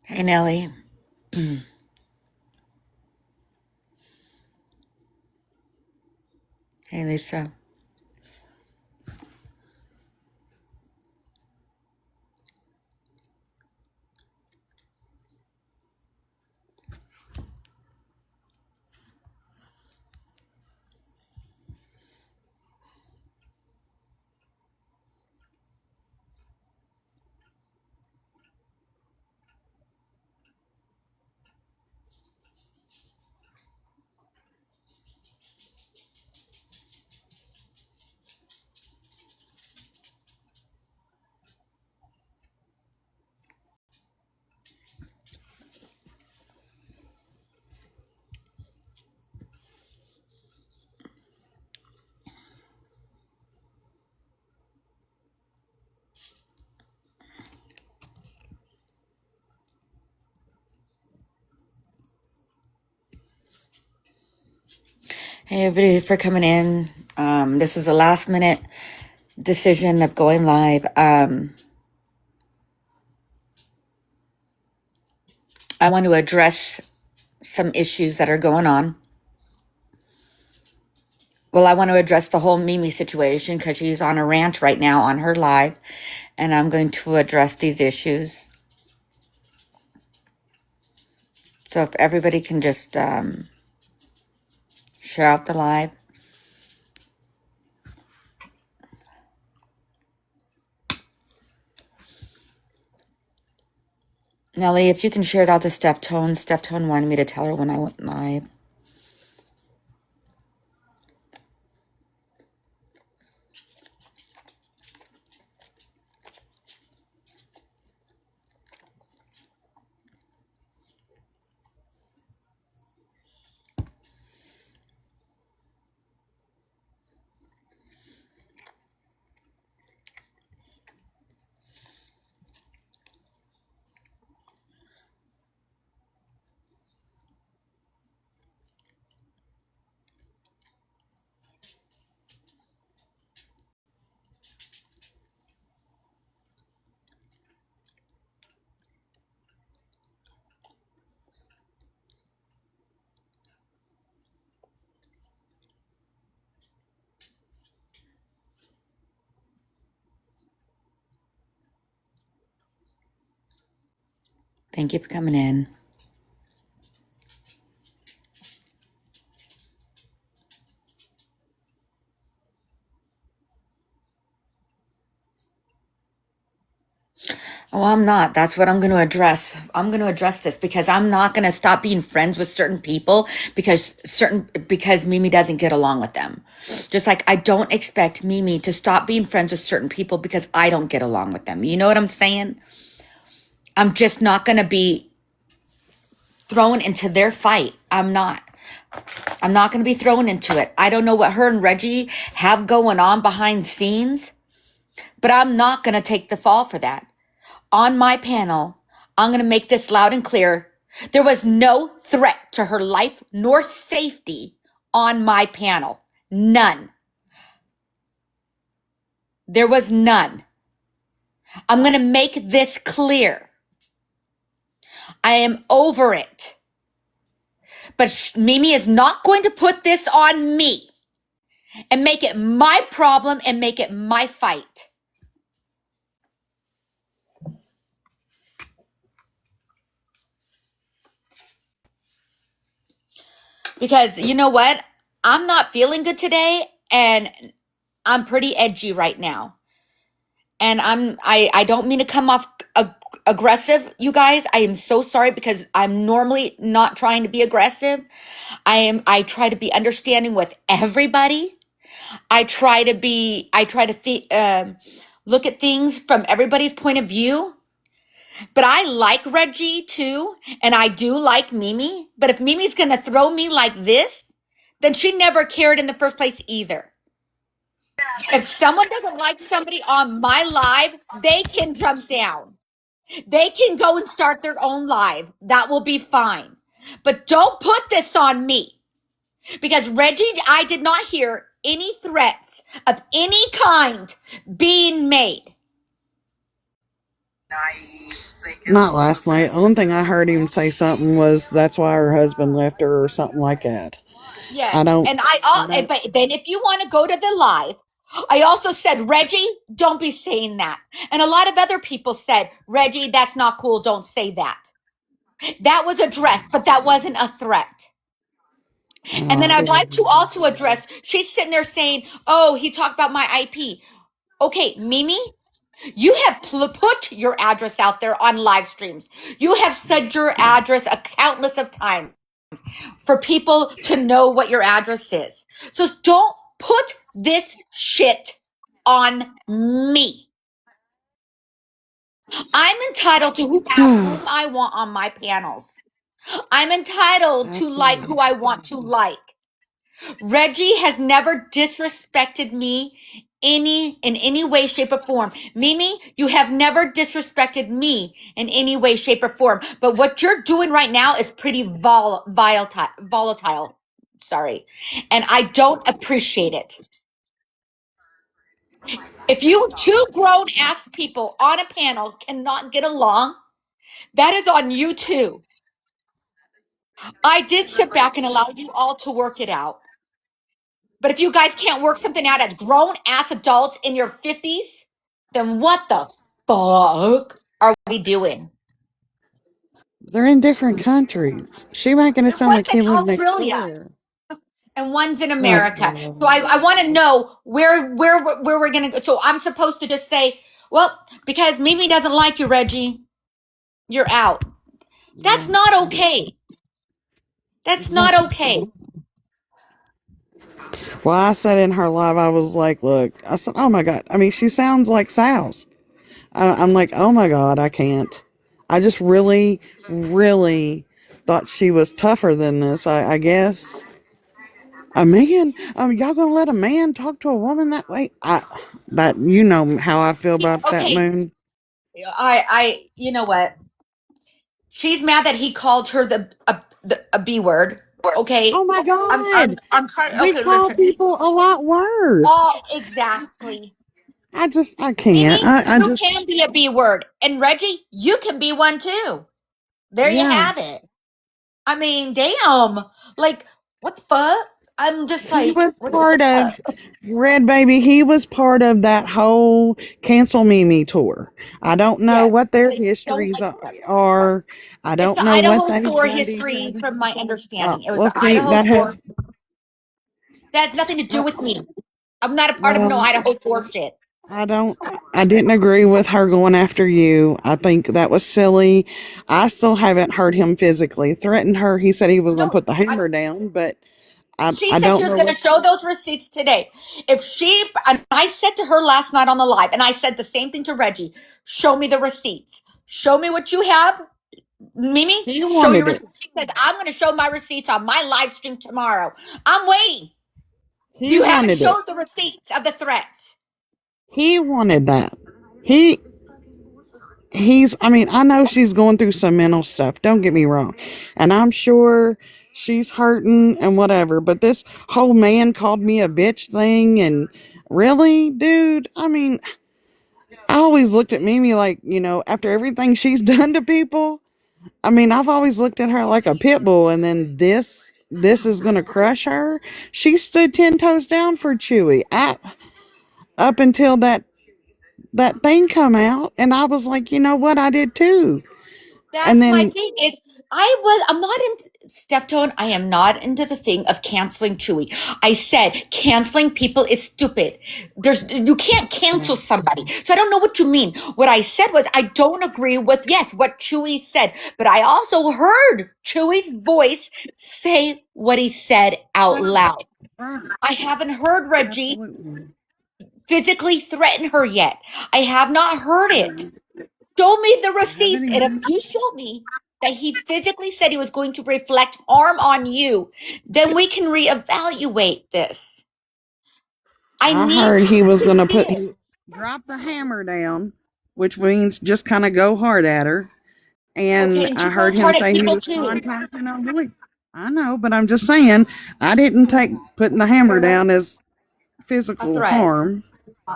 Hey, Nellie. Hey, Lisa. Hey, everybody, for coming in. This is a last minute decision of going live. I want to address some issues that are going on. Well, I want to address the whole Mimi situation because she's on a rant right now on her live, and I'm going to address these issues. So if everybody can just share out the live. Nellie, if you can share it out to Steph Tone. Steph Tone wanted me to tell her when I went live. Thank you for coming in. Oh, I'm not. That's what I'm going to address. I'm going to address this because I'm not going to stop being friends with certain people because Mimi doesn't get along with them. Just like I don't expect Mimi to stop being friends with certain people because I don't get along with them. You know what I'm saying? I'm just not going to be thrown into their fight. I'm not. I'm not going to be thrown into it. I don't know what her and Reggie have going on behind scenes, but I'm not going to take the fall for that. On my panel, I'm going to make this loud and clear. There was no threat to her life nor safety on my panel. None. There was none. I'm going to make this clear. I am over it. But Mimi is not going to put this on me and make it my problem and make it my fight. Because you know what? I'm not feeling good today and I'm pretty edgy right now. And I don't mean to come off aggressive, you guys. I am so sorry because I'm normally not trying to be aggressive. I try to be understanding with everybody. I try to look at things from everybody's point of view. But I like Reggie too, and I do like Mimi. But if Mimi's gonna throw me like this, then she never cared in the first place either. If someone doesn't like somebody on my live, they can jump down. They can go and start their own live. That will be fine. But don't put this on me because Reggie, I did not hear any threats of any kind being made. Not last night. The only thing I heard him say something was that's why her husband left her or something like that. Yes. I don't. And I don't. but then if you want to go to the live, I also said, Reggie, don't be saying that. And a lot of other people said, Reggie, that's not cool. Don't say that. That was addressed, but that wasn't a threat. And then I'd like to also address, she's sitting there saying, oh, he talked about my IP. Okay, Mimi, you have put your address out there on live streams. You have said your address a countless of times for people to know what your address is. So don't put this shit on me. I'm entitled to whom I want on my panels. I'm entitled to like who I want to like. Reggie has never disrespected me in any way, shape, or form. Mimi, you have never disrespected me in any way, shape, or form. But what you're doing right now is pretty volatile. Sorry. And I don't appreciate it. If you two grown ass people on a panel cannot get along, that is on you too. I did sit back and allow you all to work it out. But if you guys can't work something out as grown ass adults in your 50s, then what the fuck are we doing? They're in different countries. She making it sound like One's he in lived next Australia door. and one's in Like, America. So I want to know where we're gonna go. So I'm supposed to just say, well, because Mimi doesn't like you, Reggie, you're out. That's not okay. That's not okay. well, I said in her live, I was like, look, I said, oh my God. I mean, she sounds like Sal's. I'm like, oh my God, I can't. I just really, really thought she was tougher than this, I guess. A man? Y'all gonna let a man talk to a woman that way? That, you know how I feel about that, Okay, Moon. you know what? She's mad that he called her a B word. Okay, Oh my God. I'm trying. We Okay, call listen. people a lot worse. Oh, exactly. I Mimi, can't. I you just, can be a B word, and Reggie, you can be one too. There you yeah. have it. I mean, damn. Like, what the fuck? I'm just He like, was what the part fuck? of Red Baby. He was part of that whole Cancel Mimi tour. I don't know Yes, what their they don't histories like them. are. I It's don't the know what Idaho they've 4 done to each history, other. from my understanding. It was Well, the see, Idaho that 4. has, That has nothing to do with me. I'm not a part of no well, Idaho 4 shit. I don't, I didn't agree with her going after you. I think that was silly. I still haven't heard him physically threaten her. He said he was going to No, put the hammer down, but she I said she don't was know going to what. show those receipts today. And I said to her last night on the live, and I said the same thing to Reggie, show me the receipts. Show me what you have. Mimi, He show your wanted it. receipts. She said, I'm going to show my receipts on my live stream tomorrow. I'm waiting. He You haven't wanted it. showed the receipts of the threats. He wanted that. He I mean, I know she's going through some mental stuff, don't get me wrong, and I'm sure she's hurting and whatever, but this whole man called me a bitch thing, and really, dude, I mean, I always looked at Mimi like, after everything she's done to people, I mean, I've always looked at her like a pit bull, and then this is gonna crush her. She stood 10 toes down for Chewy up until that thing come out, and I was like, you know what, I did too. And That's my then thing is I'm not into Steph Tone. I am not into the thing of canceling Chewy. I said canceling people is stupid. You can't cancel somebody. So I don't know what you mean. What I said was I don't agree with what Chewy said, but I also heard Chewy's voice say what he said out loud. I haven't heard Reggie absolutely, physically threaten her yet. I have not heard it. Show me the I haven't receipts. And if either. you show me that he physically said he was going to reflect harm on you, then we can reevaluate this. I I need heard he was to gonna see it. drop the hammer down, which means just kind of go hard at her. Okay, And and I she heard goes him hard at say he people was too. contacting a boy. I know, but I'm just saying, I didn't take putting the hammer down as A physical threat. harm.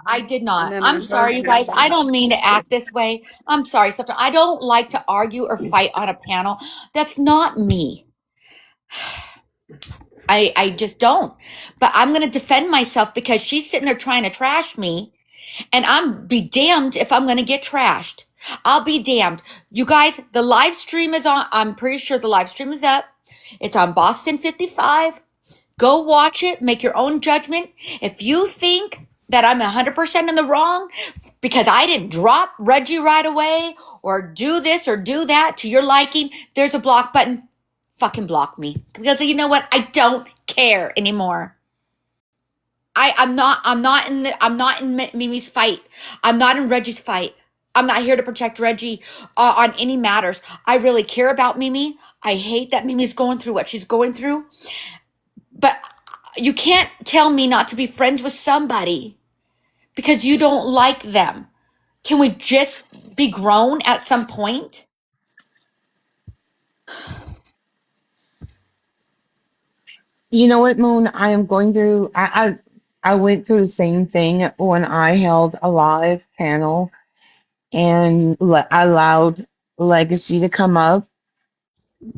I did And not. then I'm I sorry, you voted guys. I against. don't mean to act this way. I'm sorry, something. I don't like to argue or fight on a panel. That's not me. I just don't. But I'm going to defend myself because she's sitting there trying to trash me, and I'm be damned if I'm going to get trashed. I'll be damned. You guys, the live stream is on. I'm pretty sure the live stream is up. It's on Boston 55. Go watch it, make your own judgment. If you think that I'm 100% in the wrong because I didn't drop Reggie right away or do this or do that to your liking, there's a block button. Fucking block me. Because you know what? I don't care anymore. I'm not in Mimi's fight. I'm not in Reggie's fight. I'm not here to protect Reggie on any matters. I really care about Mimi. I hate that Mimi's going through what she's going through. But you can't tell me not to be friends with somebody because you don't like them. Can we just be grown at some point? You know what, Moon? I am going through. I went through the same thing when I held a live panel and I allowed Legacy to come up,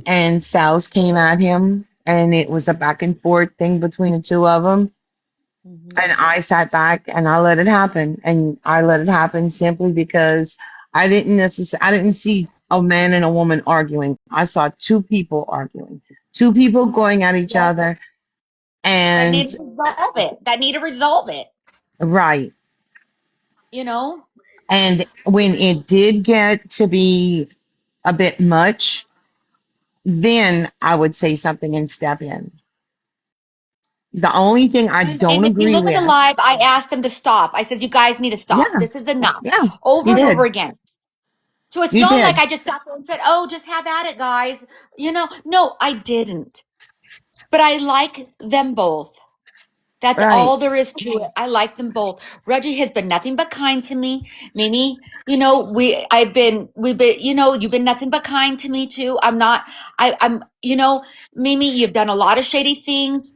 and Sal's came at him, and it was a back and forth thing between the two of them. Mhm. And I sat back and I let it happen, and I let it happen simply because I didn't see a man and a woman arguing. I saw two people arguing, two people going at each Yeah. other, That and need to resolve it. That need to resolve it. right. You know? And when it did get to be a bit much, then I would say something and step in. The only thing I And don't if you agree look at the with, live, I asked them to stop. I says, you guys need to stop. yeah, This is enough. yeah, Over you and over did. again. So it's You not like did. I just sat there and said, oh, just have at it, guys. No, I didn't. But I like them both. That's Right. all there is to it. I like them both. Reggie has been nothing but kind to me. Mimi, we've been, you've been nothing but kind to me too. I'm, Mimi, you've done a lot of shady things.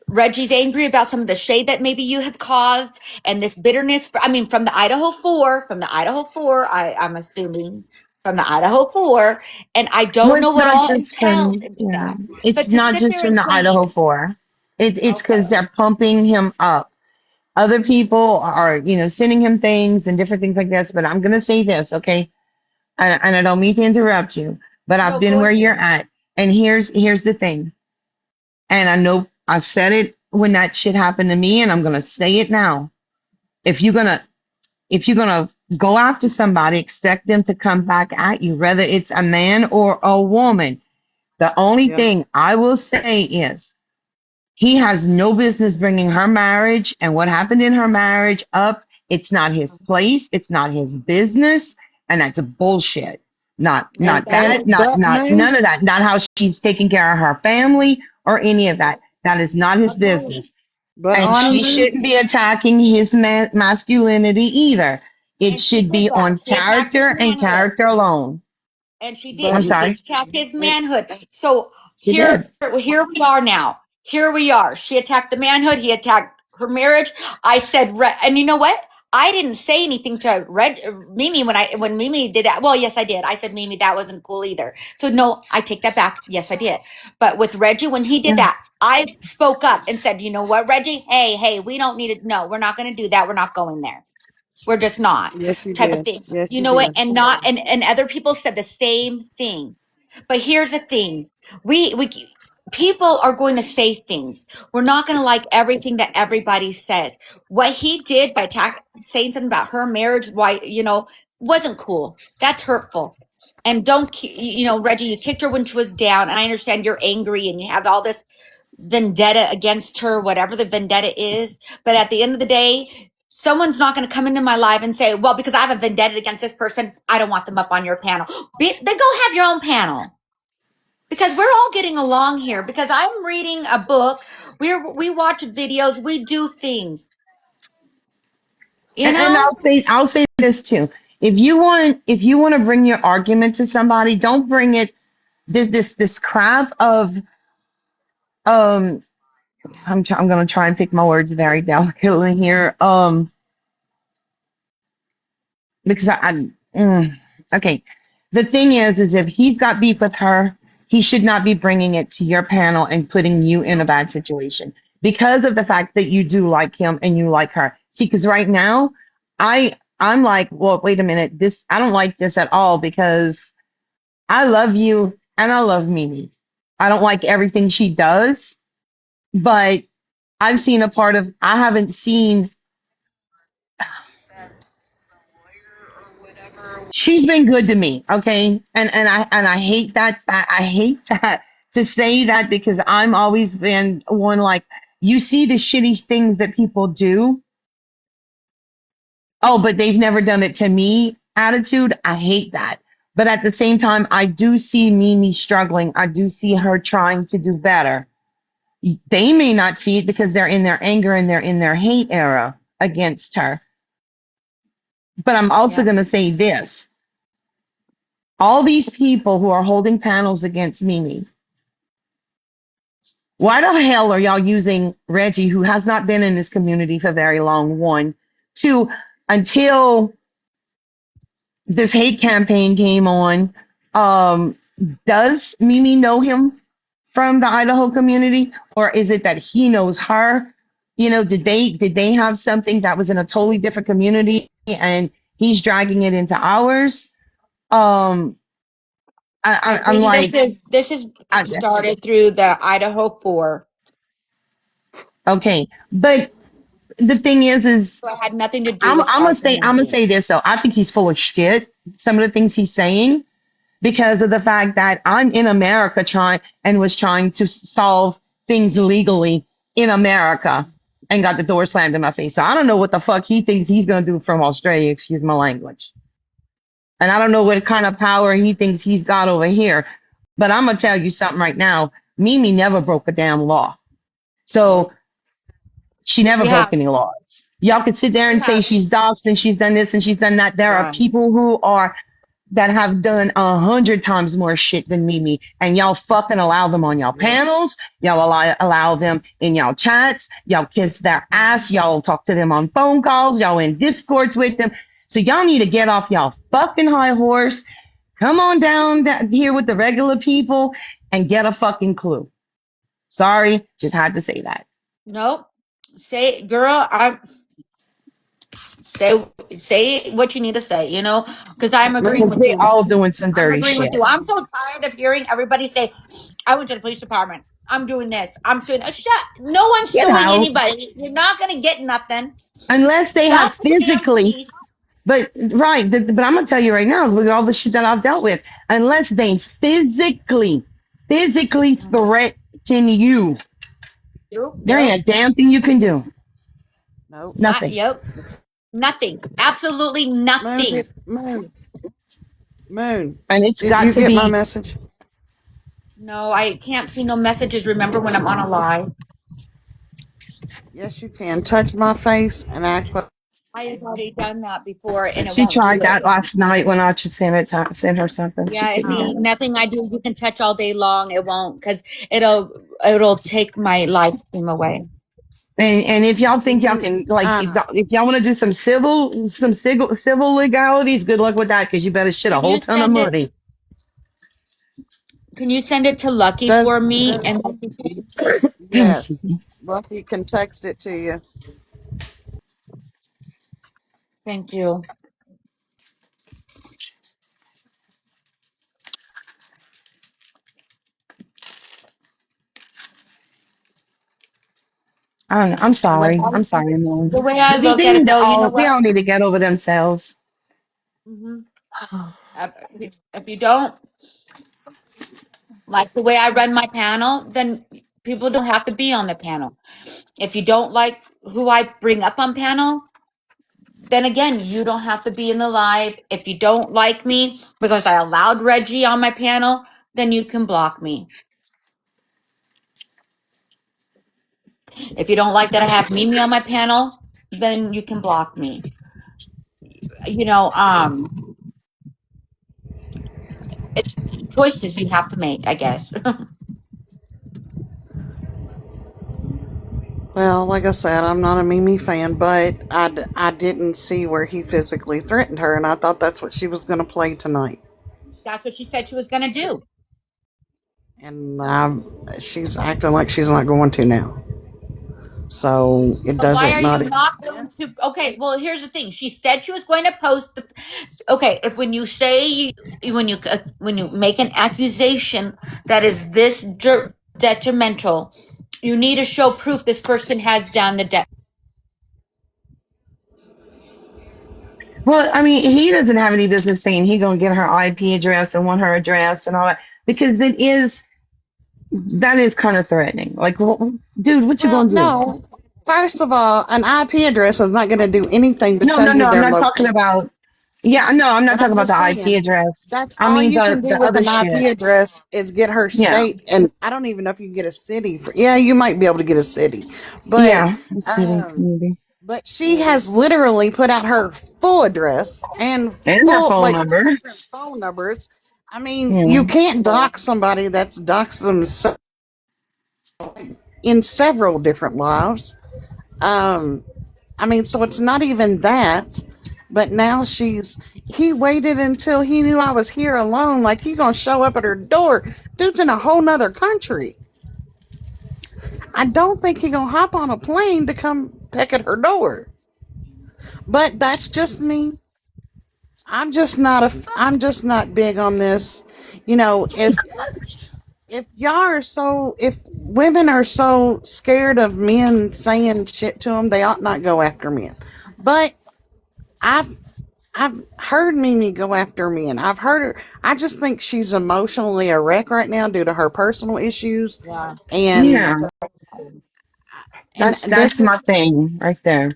Reggie's angry about some of the shade that maybe you have caused and this bitterness. From the Idaho 4, I'm assuming from the Idaho 4. And I Well, don't know it's what not all just entailed from, into yeah, that. it's But to not sit just there from and the claim, Idaho 4. It's because okay, they're pumping him up. Other people are, sending him things and different things like this. But I'm going to say this, okay? And I don't mean to interrupt you, but I've no, been go where you're ahead. at. And here's the thing. And I know I said it when that shit happened to me, and I'm gonna say it now. If you're gonna if you're gonna go after somebody, expect them to come back at you, whether it's a man or a woman. The only Yeah. thing I will say is he has no business bringing her marriage and what happened in her marriage up. It's not his place. It's not his business, and that's bullshit. Not that. Exactly. Not none of that. Not how she's taking care of her family or any of that. That is not his Agree. business, But and she honestly, shouldn't be attacking his masculinity either. It And she should did be that. on She attacked his character and manhood. character alone. And she did. I'm but She did sorry. attack his it, manhood. So She here, did. here we are now. Here we are. She attacked the manhood. He attacked her marriage. I said, and you know what? I didn't say anything to Mimi when Mimi did that. Well, yes, I did. I said, Mimi, that wasn't cool either. So no, I take that back. Yes, I did. But with Reggie, when he did Yeah. that, I spoke up and said, you know what, Reggie? Hey, we don't need it. No, we're not going to do that. We're not going there. We're just not, yes, you type of did. thing. Yes, You you know what? did. And not and other people said the same thing. But here's the thing. We people are going to say things. We're not going to like everything that everybody says. What he did by saying something about her marriage, why, wasn't cool. That's hurtful. And Reggie, you kicked her when she was down, and I understand you're angry and you have all this vendetta against her, whatever the vendetta is. But at the end of the day, someone's not going to come into my life and say, well, because I have a vendetta against this person, I don't want them up on your panel. Then go have your own panel. Because we're all getting along here. Because I'm reading a book, we watch videos, we do things. You And know? I'll say this too. If you want to bring your argument to somebody, don't bring it this crap of um I'm going to try and pick my words very delicately here. because okay. The thing is if he's got beef with her, he should not be bringing it to your panel and putting you in a bad situation because of the fact that you do like him and you like her. See, because right now, I'm like, well, wait a minute, this I don't like this at all because I love you and I love Mimi. I don't like everything she does, but I've seen a part of. I haven't seen. She's been good to me, okay, and I hate that. I hate that to say that because I'm always been one like you see the shitty things that people do. Oh, but they've never done it to me. Attitude. I hate that. But at the same time, I do see Mimi struggling. I do see her trying to do better. They may not see it because they're in their anger and they're in their hate era against her. But I'm also Yeah. going to say this. All these people who are holding panels against Mimi, why the hell are y'all using Reggie, who has not been in this community for very long? One, two, until this hate campaign came on, um, does Mimi know him from the Idaho community, or is it that he knows her? You know, did they have something that was in a totally different community and he's dragging it into ours? Um, I I'm think like, this is I, started through the Idaho 4. okay, but the thing is So it had nothing to do I'm with I'm our gonna say I'm gonna community. say this though. I think he's full of shit. Some of the things he's saying because of the fact that I'm in America trying to solve things legally in America and got the door slammed in my face. So I don't know what the fuck he thinks he's gonna do from Australia. Excuse my language. And I don't know what kind of power he thinks he's got over here. But I'm gonna tell you something right now. Mimi never broke a damn law. So Nope. she never She broke has. any laws. Y'all can sit there She and say has. she's doxxed and she's done this and she's done that. There are Right. people who are that have done 100 times more shit than Mimi, and y'all fucking allow them on y'all Yep. panels. Y'all allow them in y'all chats. Y'all kiss their ass. Y'all talk to them on phone calls. Y'all in discords with them. So y'all need to get off y'all fucking high horse. Come on down here with the regular people and get a fucking clue. Sorry, just had to say that. Nope. Say, girl, I say say what you need to say, because I'm agreeing Moon, with They you. all doing some I'm dirty agreeing with shit. you. I'm so tired of hearing everybody say, I went to the police department. I'm doing this. I'm suing. Shut. No one's Get suing out. anybody. You're not going to get nothing. Unless they have Stop the damn physically. police. But right, but I'm gonna tell you right now, with all the shit that I've dealt with, unless they physically Mhm. threaten you, there Yep. ain't a damn thing you can do. nope. Nothing. Yep. Nothing. Absolutely Moon, nothing. Moon. And it's Did got you to get my be. message? No, I can't see no messages. Remember when I'm on a live? Yes, you can. Touch my face and act like I have already done that before and it She won't do tried it. that last night when I just sent her something. She Yeah, couldn't see, get it. nothing I do you can touch all day long. It won't because it'll take my live stream away. And if y'all can think y'all you. can like I know. if y'all want to do some civil legalities, good luck with that because you better shit a Can whole you ton of send it? money. Can you send it to Lucky for me? Does And Excuse yes. me. Lucky can text it to you. thank you. I don't know. I'm And what sorry. I'm sorry, the Moon. way I They, look they at it need to though, you know all they what? all need to get over themselves. hmm if you don't like the way I run my panel, then people don't have to be on the panel. If you don't like who I bring up on panel, then again, you don't have to be in the live. If you don't like me because I allowed Reggie on my panel, then you can block me. If you don't like that I have Mimi on my panel, then you can block me. You know, it's choices you have to make, I guess. Well, like I said, I'm not a Mimi fan, but I didn't see where he physically threatened her, and I thought that's what she was going to play tonight. That's what she said she was going to do. And she's acting like she's not going to now. So it But why doesn't are not. you not going to? Okay, well, here's the thing. She said she was going to post the. Okay, if when you say when you make an accusation that is this detrimental, you need to show proof this person has done the debt. Well, I mean, he doesn't have any business saying he gonna get her IP address and want her address and all that because that is kind of threatening. Like, well, dude, what you Well, gonna do? no. First of all, an IP address is not going to do anything but No, tell no, you no. I'm their not talking location. about. Yeah, no, I'm not But talking I'm about just the IP saying, address. that's I all mean you can do the with other an shit. IP address is get her Yeah, state, and I don't even know if you can get a city. Yeah, you might be able to get a city, but yeah. The city, um, maybe, but she has literally put out her full address and and their full phone like different numbers. phone numbers. I mean, Yeah. you can't dox somebody that's doxed themselves in several different lives. Um, I mean, so it's not even that. But now he waited until he knew I was here alone. Like he's gonna show up at her door. Dude's in a whole nother country. I don't think he gonna hop on a plane to come peck at her door. But that's just me. I'm just not big on this. You know, if women are so scared of men saying shit to them, they ought not go after men. But I've I've heard Mimi go after men. I've heard her. I just think she's emotionally a wreck right now due to her personal issues, Yeah. and Yeah, and that's this is. my thing right there.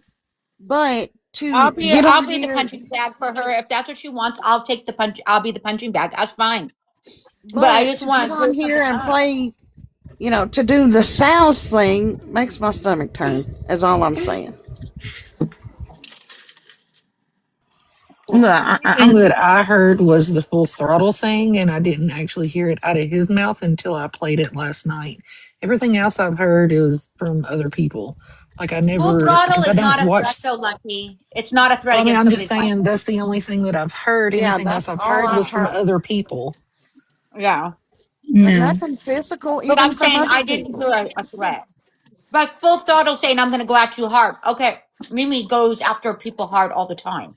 But to get on I'll be the here, punching bag for her if that's what she wants. I'll take the punch. I'll be the punching bag. That's fine. But I but just to get want to clear on here something and up. play, to do the Souse thing makes my stomach turn. Is all I'm saying. Look, Well, the only thing that I heard was the full throttle thing, and I didn't actually hear it out of his mouth until I played it last night. Everything else I've heard is from other people. Like I Full never, throttle because I is not don't a threat, watch. though, Lucky. It's not a threat Well, I mean, against I'm just somebody's life. saying that's the only thing that I've heard. Yeah, Anything else that's I've all heard I've was from heard. other people. Yeah. But yeah. nothing physical, But even I'm from saying other I didn't people. hear a threat. But full throttle saying I'm going to go at you hard. Okay. Mimi goes after people hard all the time.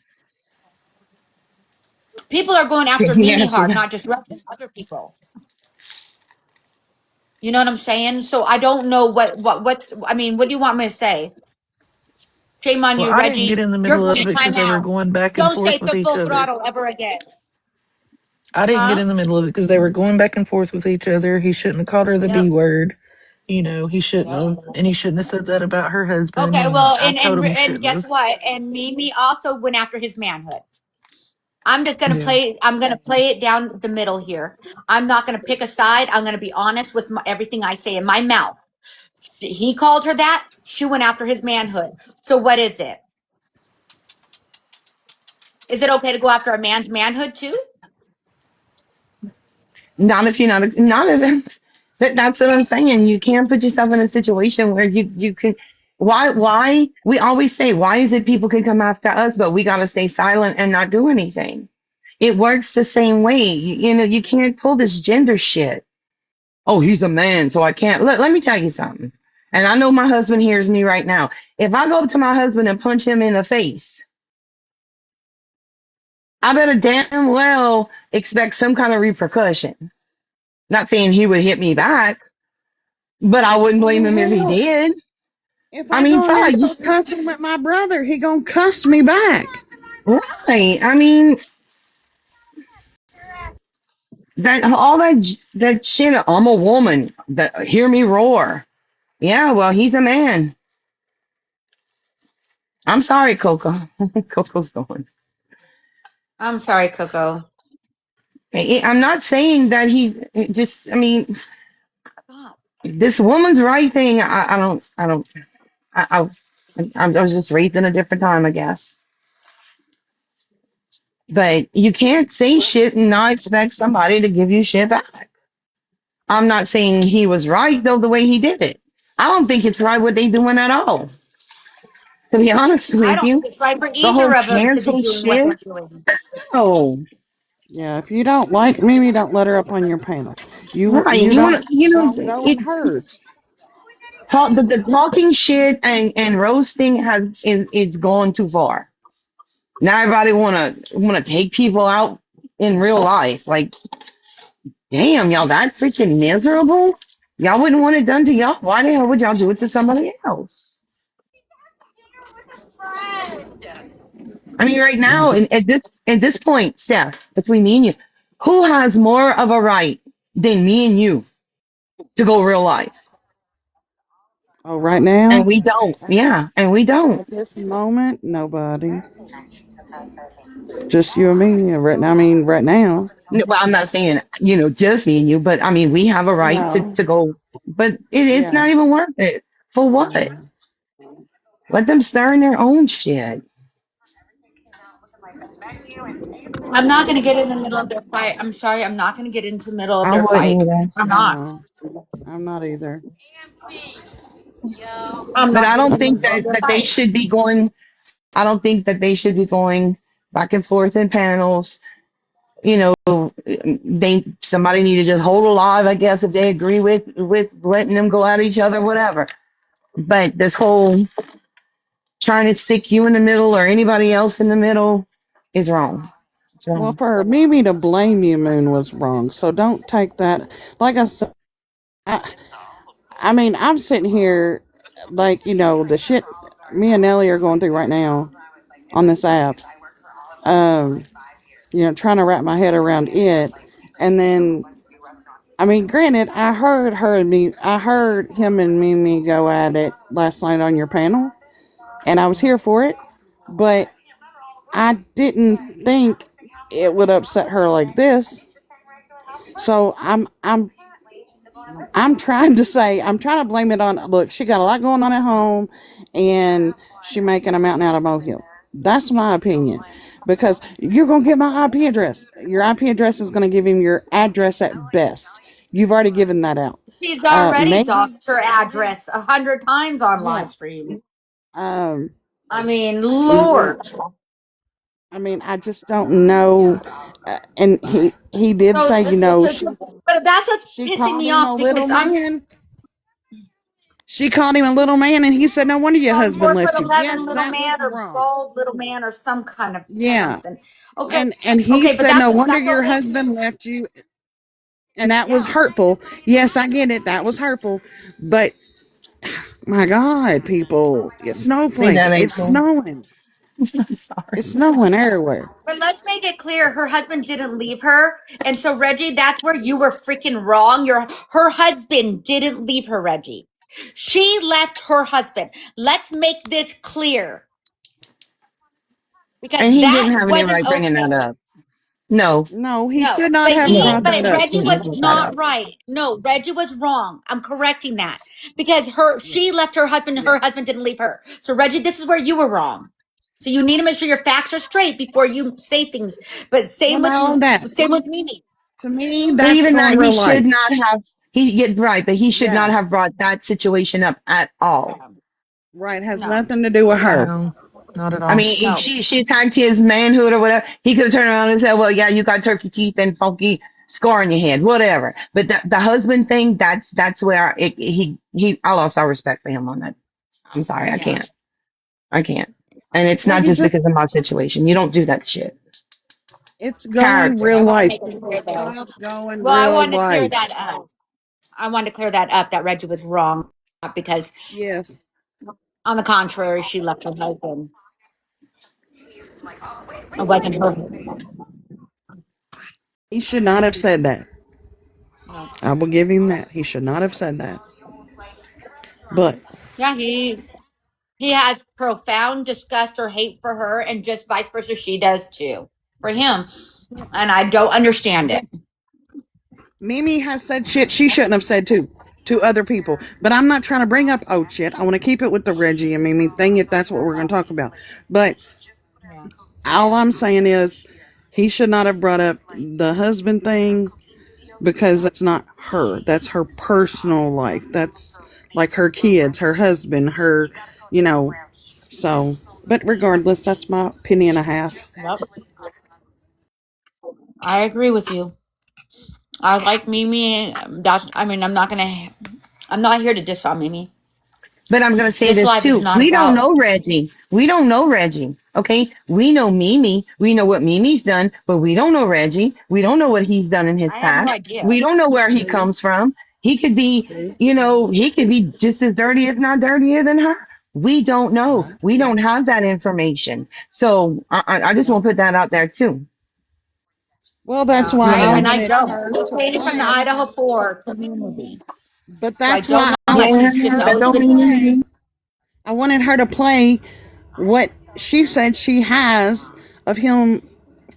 People are going after Yeah, Mimi she hard, does. not just other people. You know what I'm saying? So I don't know what's. I mean, what do you want me to say? Shame on Well, you, I didn't get Reggie. in the You're middle going of to it time because they were out. going back and Don't forth say with the each full other. throttle ever again. I didn't get Huh? in the middle of it because they were going back and forth with each other. He shouldn't have called her the B Yep. word. He shouldn't Yep. have, and he shouldn't have said that about her husband. Okay. And Well, I told him he and shouldn't guess have. what? And Mimi also went after his manhood. I'm just gonna Yeah. play. I'm gonna play it down the middle here. I'm not gonna pick a side. I'm gonna be honest with everything I say in my mouth. He called her that. She went after his manhood. So what is it? Is it okay to go after a man's manhood too? Not if you're not if that's what I'm saying. You can't put yourself in a situation where you can. Why we always say why is it people can come after us, but we gotta stay silent and not do anything. It works the same way. You can't pull this gender shit. Oh, he's a man, so I can't. Let me tell you something. And I know my husband hears me right now. If I go up to my husband and punch him in the face, I better damn well expect some kind of repercussion. Not saying he would hit me back, but I wouldn't blame Well, him if he hell, did. if I I mean, go in there and fine, start cussing with my brother, he gonna cuss me back. right. I mean, that all that shit. I'm a woman. That hear me roar. Yeah, well, he's a man. I'm sorry, Coco. Coco's going. I'm sorry, Coco. I'm not saying that he's just. I mean, Stop. this woman's right thing. I don't. I was just raised in a different time, I guess. But you can't say shit and not expect somebody to give you shit back. I'm not saying he was right though the way he did it. I don't think it's right what they doing at all. To be honest I with don't think you, it's right for the either whole of them to be cancel doing what they're shit. doing. Oh, Yeah, if you don't like Mimi, don't let her up on your panel. right. You You want to, don't go in it hers. talk the talking shit and roasting is going too far. Now everybody wanna take people out in real life. Like, damn, y'all that freaking miserable. Y'all wouldn't want it done to y'all. Why the hell would y'all do it to somebody else? I mean, right I now, just, at this point, Steph, between me and you, who has more of a right than me and you to go real life? oh, right And now, we don't. Yeah, and we don't. at this moment, nobody. Just you and me. I mean, right now. Well, I'm not saying just me and you, but I mean we have a right to No. to go. But it's Yeah. not even worth it. For what? No. Let them stir in their own shit. I'm not going to get in the middle of their fight. I'm sorry. I'm not going to get into the middle of I their wouldn't fight. either. I'm not. No. I'm not either. I'm But not I getting don't in the think middle of that their that they fight. should be going. I don't think that they should be going back and forth in panels. They somebody need to just hold alive, I guess, if they agree with letting them go at each other, whatever. But this whole trying to stick you in the middle or anybody else in the middle is wrong. It's Well, wrong. for Mimi to blame you, Moon, was wrong. So don't take that. Like I said, I, I mean, I'm sitting here, like, the shit me and Nelly are going through right now on this app. Um, trying to wrap my head around it. And then, I mean, granted, I heard him and Mimi go at it last night on your panel, and I was here for it, but I didn't think it would upset her like this. So I'm trying to say, I'm trying to blame it on, look, she got a lot going on at home and she making a mountain out of molehill. That's my opinion. Because you're going to get my IP address. Your IP address is going to give him your address at best. You've already given that out. She's already Maybe, doxed her address 100 times on yeah. live stream. Um, I mean, mm, Lord. I mean, I just don't know. And he did So, say, but that's what's she pissing called me him a off little because man. She called him a little man, and he said, "No wonder your on husband 4 foot left you." 11 Yes, little that was man or wrong. bald little man or some kind of Yeah, something. Okay, and he okay, but said, "No wonder that's your okay husband too. left you," and that was Yeah. hurtful. Yes, I get it. That was hurtful, but my God, people, it's Leave snowflake. that ain't It's cool. snowing. I'm sorry. It's snowing everywhere. But let's make it clear her husband didn't leave her. And so Reggie, that's where you were freaking wrong. Her husband didn't leave her, Reggie. She left her husband. Let's make this clear because And he that didn't have any wasn't right bringing that okay. up. No, No, he No, should not have brought but that up. Reggie shouldn't have was brought that not up. right. No, Reggie was wrong. I'm correcting that because Yeah, she left her husband. yeah. Her husband didn't leave her. So Reggie, this is where you were wrong. So you need to make sure your facts are straight before you say things. But Well, not only that. same with Mimi. To me, But that's even going that, he real should life. not have. He get right, but he should not Yeah, have brought that situation up at all. Yeah. right. Has No, nothing to do with her. No, not at I all. mean, no. she attacked his manhood or whatever. He could have turned around and said, "Well, yeah, you got turkey teeth and funky scar on your head, whatever." But the husband thing, that's where I lost all respect for him on that. I'm sorry, Yeah. I can't. And it's Well, not you just just because of my situation. You don't do that shit. it's going Character. real I want to life. make it clear It's though. stuff going Well, I real wanted to clear life. that up. I wanted to clear that up that Reggie was wrong, not because Yes. on the contrary, she left her husband. It wasn't her. He should not have said that. No. I will give him that. He should not have said that. But Yeah, he has profound disgust or hate for her, and just vice versa, she does too for him. And I don't understand it. Mimi has said shit she shouldn't have said too to other people. But I'm not trying to bring up old shit. I want to keep it with the Reggie and Mimi thing if that's what we're going to talk about. But Yeah. all I'm saying is he should not have brought up the husband thing because that's not her. That's her personal life. That's like her kids, her husband, her, you know. So, but regardless, that's my penny and a half. Yep, I agree with you. I like Mimi. That's, I mean, I'm not here to diss on Mimi. But I'm going to say This this life is too. not We don't about, know Reggie. We don't know Reggie. Okay. We know Mimi. We know what Mimi's done, but we don't know Reggie. We don't know what he's done in his I have no past. idea. We don't know where he True. comes from. He could be, True. he could be just as dirty, if not dirtier than her. We don't know. Right. We don't have that information. So I just want to put that out there too. Well, that's Yeah, why I Yeah. and I wanted don't. her He to came from the play. Idaho 4 community. But So I that's don't why know I how much Yeah. he's wanted just her That always don't to been. mean play. anything. I wanted her to play what she said she has of him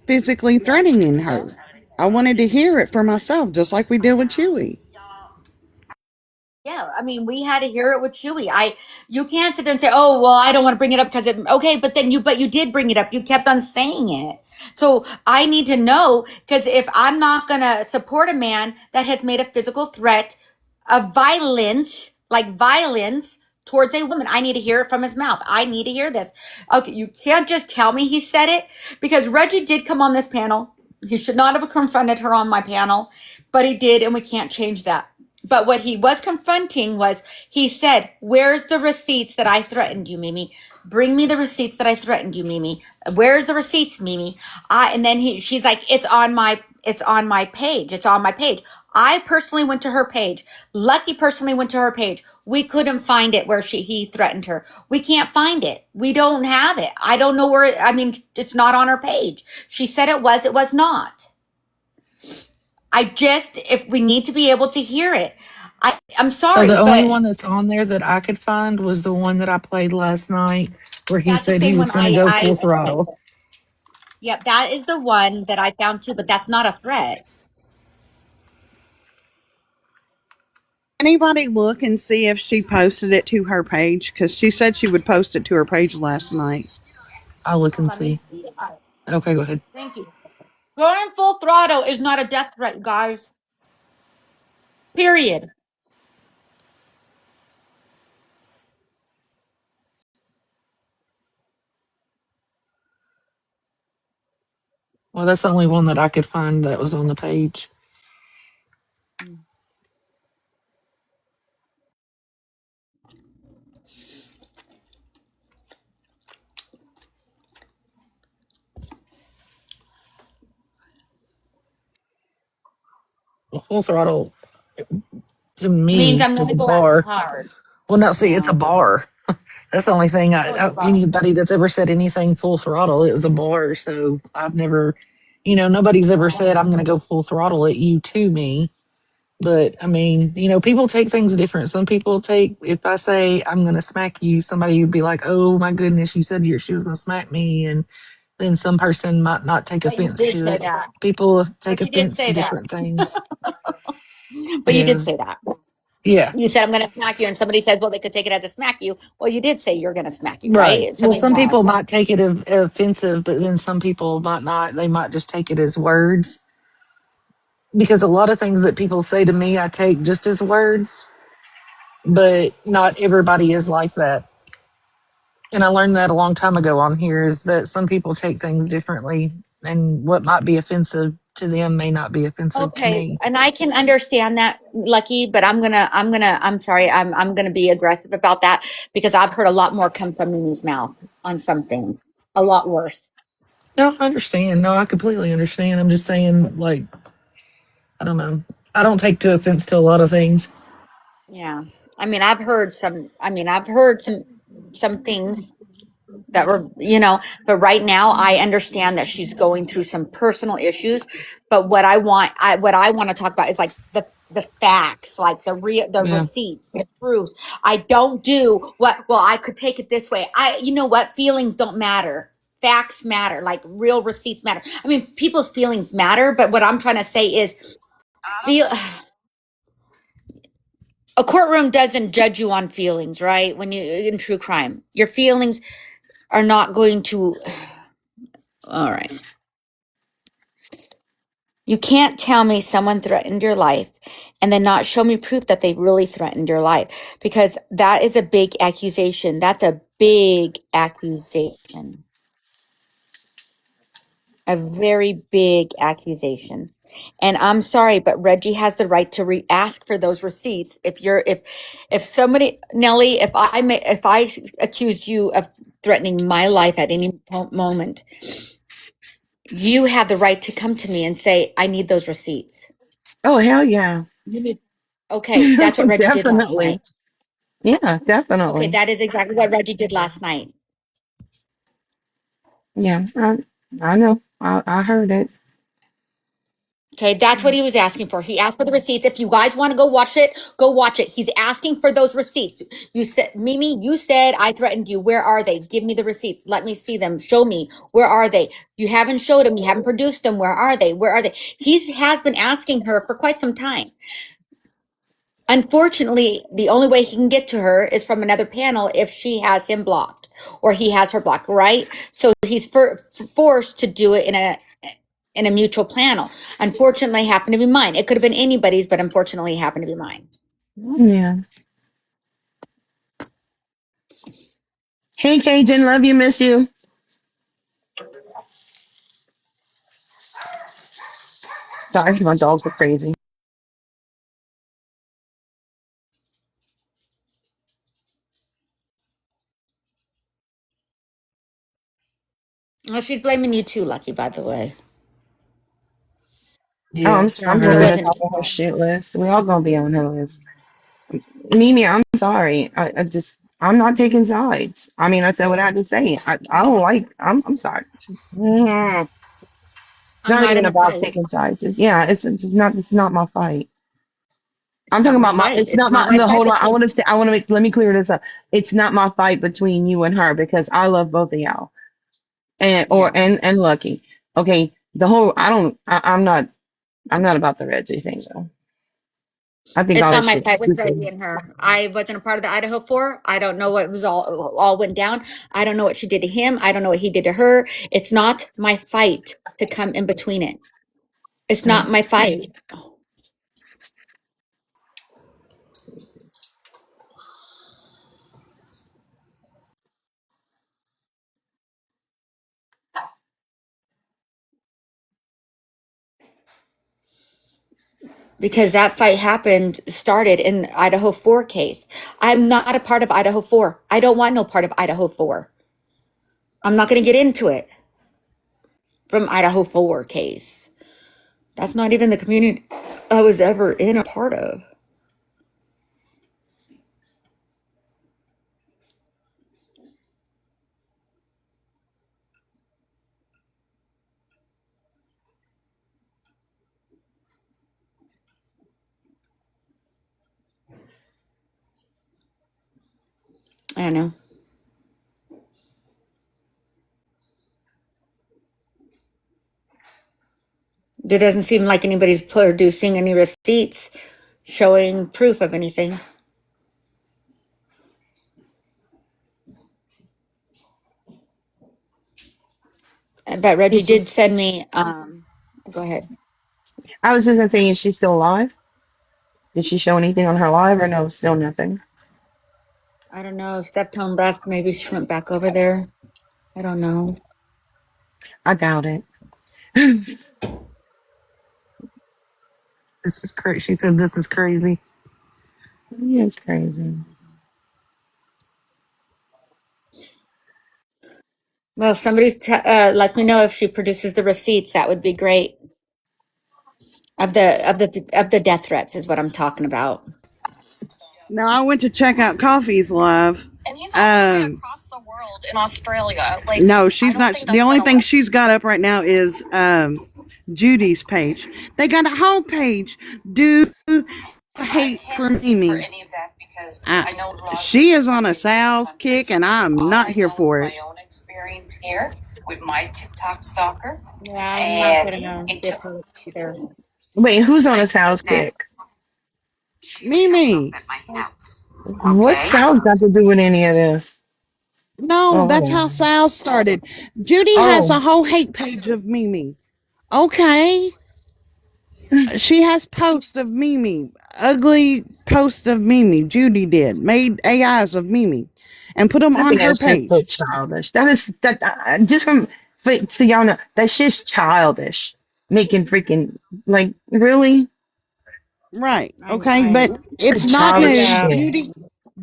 physically threatening her. I wanted to hear it for myself, just like we did with Chewy. Yeah, I mean, we had to hear it with Chewy. You can't sit there and say, "Oh, well, I don't want to bring it up because it." Okay, but you did bring it up. You kept on saying it. So I need to know, because if I'm not gonna support a man that has made a physical threat of violence, like violence towards a woman, I need to hear it from his mouth. I need to hear this. Okay, you can't just tell me he said it, because Reggie did come on this panel. He should not have confronted her on my panel, but he did, and we can't change that. But what he was confronting was, he said, "Where's the receipts that I threatened you, Mimi? Bring me the receipts that I threatened you, Mimi. Where's the receipts, Mimi?" And then she's like, it's on my page. It's on my page. I personally went to her page. Lucky personally went to her page. We couldn't find it where he threatened her. We can't find it. We don't have it. I don't know where I mean, it's not on her page. She said it was not. If we need to be able to hear it. I'm So sorry, the only but one that's on there that I could find was the one that I played last night where he that's the said he same was one. going to go full throttle. Yep, that is the one that I found too, but that's not a threat. Anybody look and see if she posted it to her page? Because she said she would post it to her page last night. I'll look and Let me see. see. Okay, go ahead. Thank you. Going full throttle is not a death threat, guys. Period. Well, that's the only one that I could find that was on the page. Well, full throttle to Means me I'm is gonna a go after bar. hard. Well, no, see, it's a Yeah. bar. That's the only thing. Oh, it's a bar. Anybody that's ever said anything full throttle, it was a bar. So I've never, nobody's ever said I'm going to go full throttle at you to me. But I mean, people take things different. Some people take, if I say I'm going to smack you, somebody would be like, "Oh my goodness, you said she was going to smack me," and then some person might not take But you offense did to say it. that. People take But you did offense say to that. different things. But you did Yeah, say that. yeah, You said I'm gonna smack you, and somebody says, "Well, they could take it as a smack you." Well, you did say you're gonna smack you, right. right? Well, Something some bad. people might take it offensive, but then some people might not. They might just take it as words, because a lot of things that people say to me, I take just as words, but not everybody is like that. And I learned that a long time ago on here, is that some people take things differently, and what might be offensive to them may not be offensive to Okay, me. and I can understand that, Lucky, but I'm sorry, I'm gonna be aggressive about that, because I've heard a lot more come from Mimi's mouth on some things, a lot worse. No, I understand. No, I completely understand. I'm just saying, like, I don't know. I don't take to offense to a lot of things. Yeah, I mean, I've heard some. I mean, I've heard some things that were, but right now I understand that she's going through some personal issues. But what I want to talk about is like the facts, like the Yeah. receipts, the proof. I don't do what, well, I could take it this way. You know what? Feelings don't matter. Facts matter, like real receipts matter. I mean, people's feelings matter, but what I'm trying to say is, feel a courtroom doesn't judge you on feelings, right? When you in true crime, your feelings are not going to. All right. You can't tell me someone threatened your life and then not show me proof that they really threatened your life, because that is a big accusation. That's a big accusation. A very big accusation. And I'm sorry, but Reggie has the right to ask for those receipts. If somebody, Nellie, if I accused you of threatening my life at any moment, you have the right to come to me and say, I need those receipts. Oh, hell yeah. You need, okay, that's what Reggie did last Definitely. night. Yeah, Okay, definitely. that is exactly what Reggie did last night. Yeah, I know. I heard it. Okay, that's what he was asking for. He asked for the receipts. If you guys want to go watch it, go watch it. He's asking for those receipts. You said, Mimi, you said I threatened you. Where are they? Give me the receipts. Let me see them. Show me. Where are they? You haven't showed them. You haven't produced them. Where are they? Where are they? He has been asking her for quite some time. Unfortunately, the only way he can get to her is from another panel if she has him blocked or he has her blocked, right? So he's forced to do it in a mutual panel. Unfortunately, it happened to be mine. It could have been anybody's, but unfortunately, it happened to be mine. Yeah. Hey, Cajun, love you, miss you. Sorry, my dogs are crazy. Well, she's blaming you too, Lucky, by the way. Oh, Yeah, I'm sure I I'm It gonna be heard. on wasn't top of her you. shit list. We all gonna be on her list. Mimi, I'm sorry. I just I'm not taking sides. I mean, I said what I had to say. I don't like. I'm sorry. Mm. It's I'm not not even in the about fight. taking sides. Yeah, it's not. It's not my fight. I'm It's talking not my about my. fight. It's It's not not my. my No, fight hold on. I between. want to say. I want to make. Let me clear this up. It's not my fight between you and her because I love both of y'all and Yeah. and Lucky. Okay. The whole. I don't. I'm not. I'm not about the Reggie thing though. I think It's all not this my shit's fight with Reggie stupid. and her. I wasn't a part of the Idaho 4. I don't know what was all went down. I don't know what she did to him. I don't know what he did to her. It's not my fight to come in between it. It's not my fight. Because that fight started in Idaho 4 case. I'm not a part of Idaho 4. I don't want no part of Idaho 4. I'm not going to get into it from Idaho 4 case. That's not even the community I was ever in a part of. I don't know. There doesn't seem like anybody's producing any receipts showing proof of anything. But Reggie Is did she's, send me, go ahead. I was just gonna say, is she still alive? Did she show anything on her live or no? Still nothing. I don't know. Steptone left. Maybe she went back over there. I don't know. I doubt it. This is crazy. She said this is crazy. Yeah, it's crazy. Well, if somebody lets me know if she produces the receipts, that would be great. Of the death threats is what I'm talking about. Now I went to check out Coffee's live. And he's all the way across the world in Australia. Like, No, I she's don't not. think The that's only gonna thing work. she's got up right now is Judy's page. They got a whole page. Do hate for For Mimi. any of that because I know a lot of She is people on a in Sal's kick, and I'm all not I here know is for my it. own experience here with my TikTok stalker. Yeah, I'm not And gonna it be a took part of it either. Wait, who's on a like Sal's that kick? showed up Mimi. at my house. What Okay. Sal's got to do with any of this? No, Oh, that's how whatever. Sal started. Judy has Oh, a whole hate page of Mimi. Okay. She has posts of Mimi, ugly posts of Mimi. Judy did, made AIs of Mimi, and put them I on think her that's just so page. childish. That is that just from so y'all know that's just childish. Making freaking like really Right. I'm Okay, but I it's such not childish new. yeah. shit.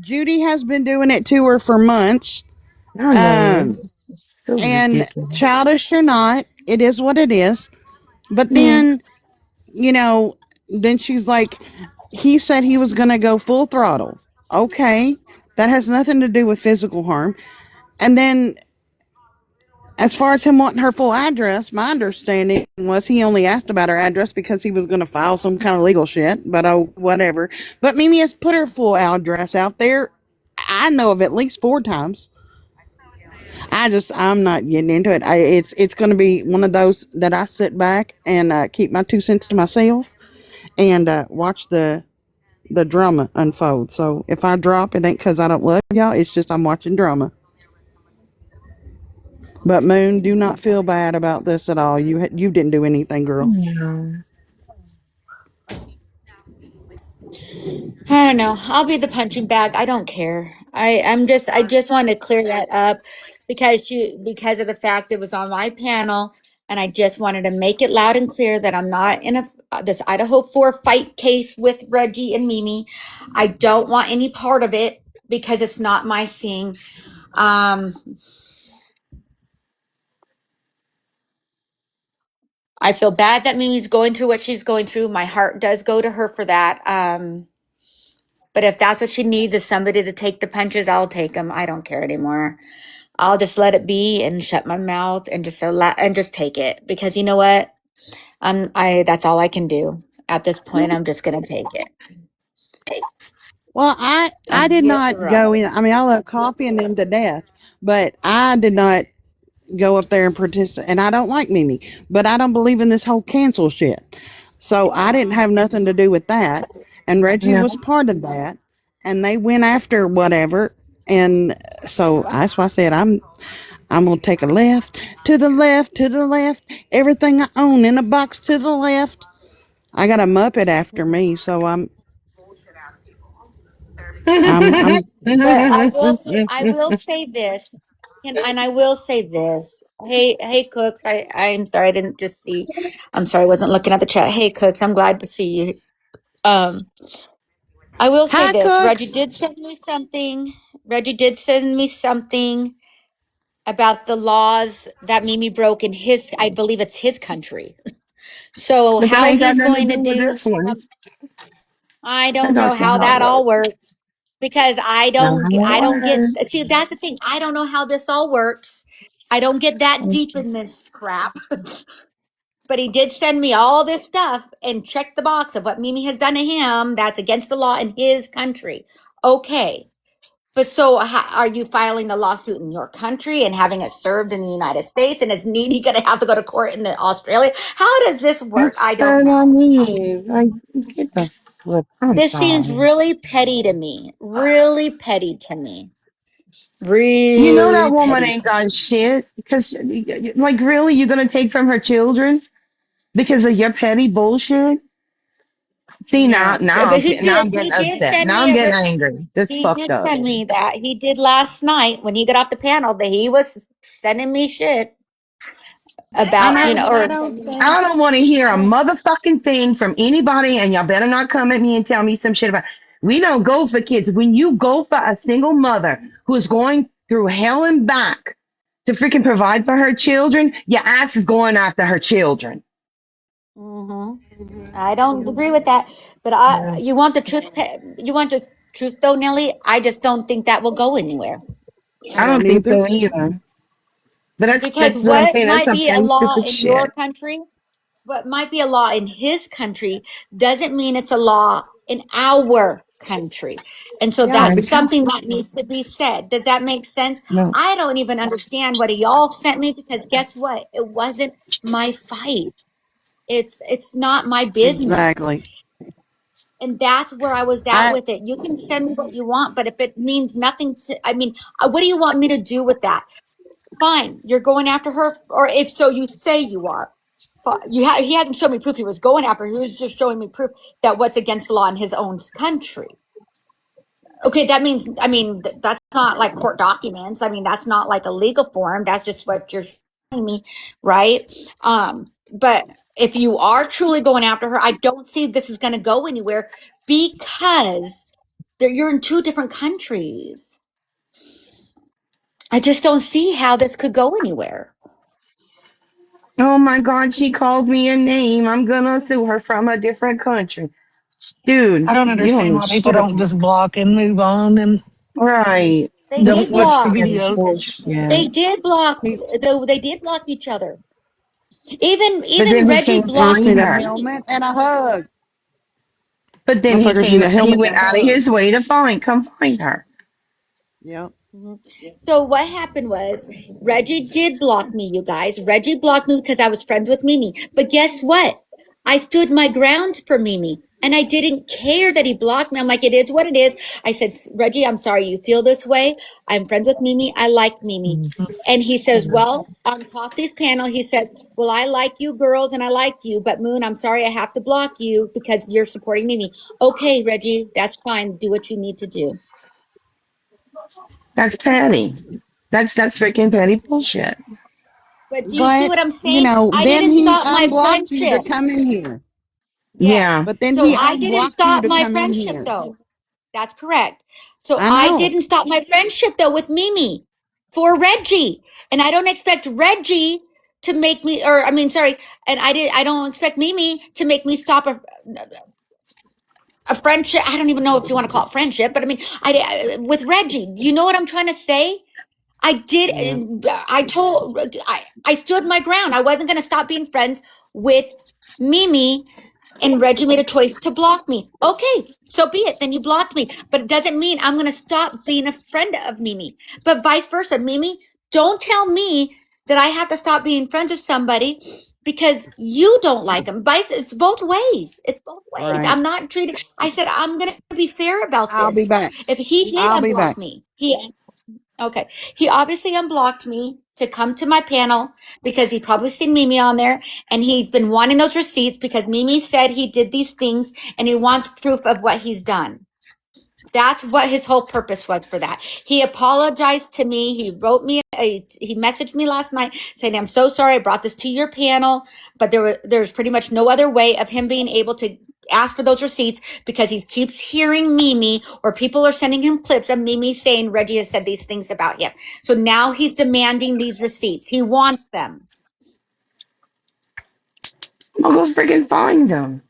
Judy has been doing it to her for months. I know Um, it's just so and ridiculous. childish or not, it is what it is. But Yeah. then, you know, then she's like, he said he was going to go full throttle. Okay, that has nothing to do with physical harm. And then, as far as him wanting her full address, my understanding was he only asked about her address because he was going to file some kind of legal shit. But oh, whatever. But Mimi has put her full address out there. I know of at least 4 times. I'm not getting into it. It's going to be one of those that I sit back and keep my 2 cents to myself and watch the drama unfold. So if I drop, it ain't because I don't love y'all. It's just I'm watching drama. But Moon, do not feel bad about this at all. You didn't do anything, girl. Yeah. I don't know. I'll be the punching bag. I don't care. I just want to clear that up because of the fact it was on my panel and I just wanted to make it loud and clear that I'm not in this Idaho 4 fight case with Reggie and Mimi. I don't want any part of it because it's not my thing. Um I feel bad that Mimi's going through what she's going through. My heart does go to her for that. But if that's what she needs is somebody to take the punches, I'll take them. I don't care anymore. I'll just let it be and shut my mouth and just take it because you know what? I that's all I can do at this point. I'm just gonna take it. Well, I And did here's the not go rub. in. I mean, I love coffee and them to death, but I did not go up there and participate. And I don't like Mimi, but I don't believe in this whole cancel shit. So I didn't have nothing to do with that. And Reggie Yeah. was part of that. And they went after whatever. And so that's why I said I'm gonna take a left, to the left, to the left. Everything I own in a box to the left. I got a Muppet after me, so I'm But I will say this, and I will say this. Hey, Cooks. I'm sorry I didn't just see. I'm sorry I wasn't looking at the chat. Hey, Cooks. I'm glad to see you. Um, I will say hi this. cooks. Reggie did send me something about the laws that Mimi broke in his. I believe it's his country. So But that how ain't got he's nothing to going to do with do this one. I I don't know don't see how how it that all works. works because Not how I don't it get see works. that's the thing. I don't know how this all works. I don't get that deep in this crap. But he did send me all this stuff and check the box of what Mimi has done to him that's against the law in his country. Okay. But so are you filing the lawsuit in your country and having it served in the United States and is Nene going to have to go to court in Australia? How does this work? That's I don't what I know. mean. Like, get the flip. I'm This seems sorry. really petty to me. Really petty to me. You know Really that woman petty ain't to me. got shit because, like, really, you're gonna take from her children because of your petty bullshit? See Yeah. But now I'm getting he did upset. send Now me I'm a getting angry. This he fucked did up. send me that. He did last night when he got off the panel, but he was sending me shit I about, know, but I I don't I think don't want to hear a I don't. motherfucking thing from anybody, and y'all better not come at me and tell me some shit about. We don't go for kids. When you go for a single mother who is going through hell and back to freaking provide for her children, your ass is going after her children. hmm I don't agree with that. But Yeah. you want the truth you want the truth though, Nelly? I just don't think that will go anywhere. I I don't don't think either. so either. But Because that's what I'm what saying. That's might some be a petty, law stupid in your shit. country, what might be a law in his country doesn't mean it's a law in our country. And so Yeah, that's exactly. something that needs to be said. Does that make sense? No, I don't even understand what y'all sent me because guess what? It wasn't my fight. It's not my business. Exactly. And that's where I was at I with it. You can send me what you want, but if it means nothing to, I mean, what do you want me to do with that? Fine, you're going after her, or if so, you say you are. he hadn't shown me proof he was going after her. He was just showing me proof that what's against the law in his own country. Okay, that means, I mean, that's not like court documents. I mean, that's not like a legal form. That's just what you're showing me, right? But if you are truly going after her, I don't see this is going to go anywhere because you're in two different countries. I just don't see how this could go anywhere. Oh my God, she called me a name. I'm gonna sue her from a different country. Dude, I don't you don't understand know why people shit don't about just block and move on and right. They This did don't is watch the block. freaking videos. They bullshit. did block, He though they did block each other. Even But even then he Reggie can't they just blocked find need a her. me. helmet and a hug. But then he Motherfuckers need came. a He helmet went and a out of hug. his way to come find her. Yep. Mhm. So what happened was Reggie did block me, you guys. Reggie blocked me because I was friends with Mimi. But guess what? I stood my ground for Mimi. And I didn't care that he blocked me. I'm like, it is what it is. I said, Reggie, I'm sorry you feel this way. I'm friends with Mimi. I like Mimi. And he says, well, on Coffee's panel, he says, well, I like you girls and I like you, but Moon, I'm sorry I have to block you because you're supporting Mimi. Okay, Reggie, that's fine. Do what you need to do. That's petty. That's freaking petty bullshit. But do you see But, what I'm you saying? know, I then didn't he stop my unblocked you to friendship. come in here. Yes. Yeah. But then So he I didn't unblocked you stop to my come in friendship here. though. That's correct. So I I know. didn't stop my friendship though with Mimi for Reggie. And I don't expect Reggie to make me, or I mean, sorry. And I don't expect Mimi to make me stop a friendship. I don't even know if you want to call it friendship, but I mean, with Reggie, you know what I'm trying to say? I did. Yeah. I stood my ground. I wasn't going to stop being friends with Mimi, and Reggie made a choice to block me. Okay, so be it. Then you blocked me, but it doesn't mean I'm going to stop being a friend of Mimi. But vice versa, Mimi, don't tell me that I have to stop being friends with somebody because you don't like them. Vice, it's both ways. It's both ways. Right. I'm not treating. I said I'm going to be fair about I'll be this. back. If he did I'll be unblock back. me, he okay. He obviously unblocked me to come to my panel because he probably seen Mimi on there and he's been wanting those receipts because Mimi said he did these things and he wants proof of what he's done. That's what his whole purpose was for that. He apologized to me. He wrote me he messaged me last night saying, I'm so sorry I brought this to your panel, but there's pretty much no other way of him being able to ask for those receipts because he keeps hearing Mimi or people are sending him clips of Mimi saying Reggie has said these things about him. So now he's demanding these receipts. He wants them. I'll go freaking find them.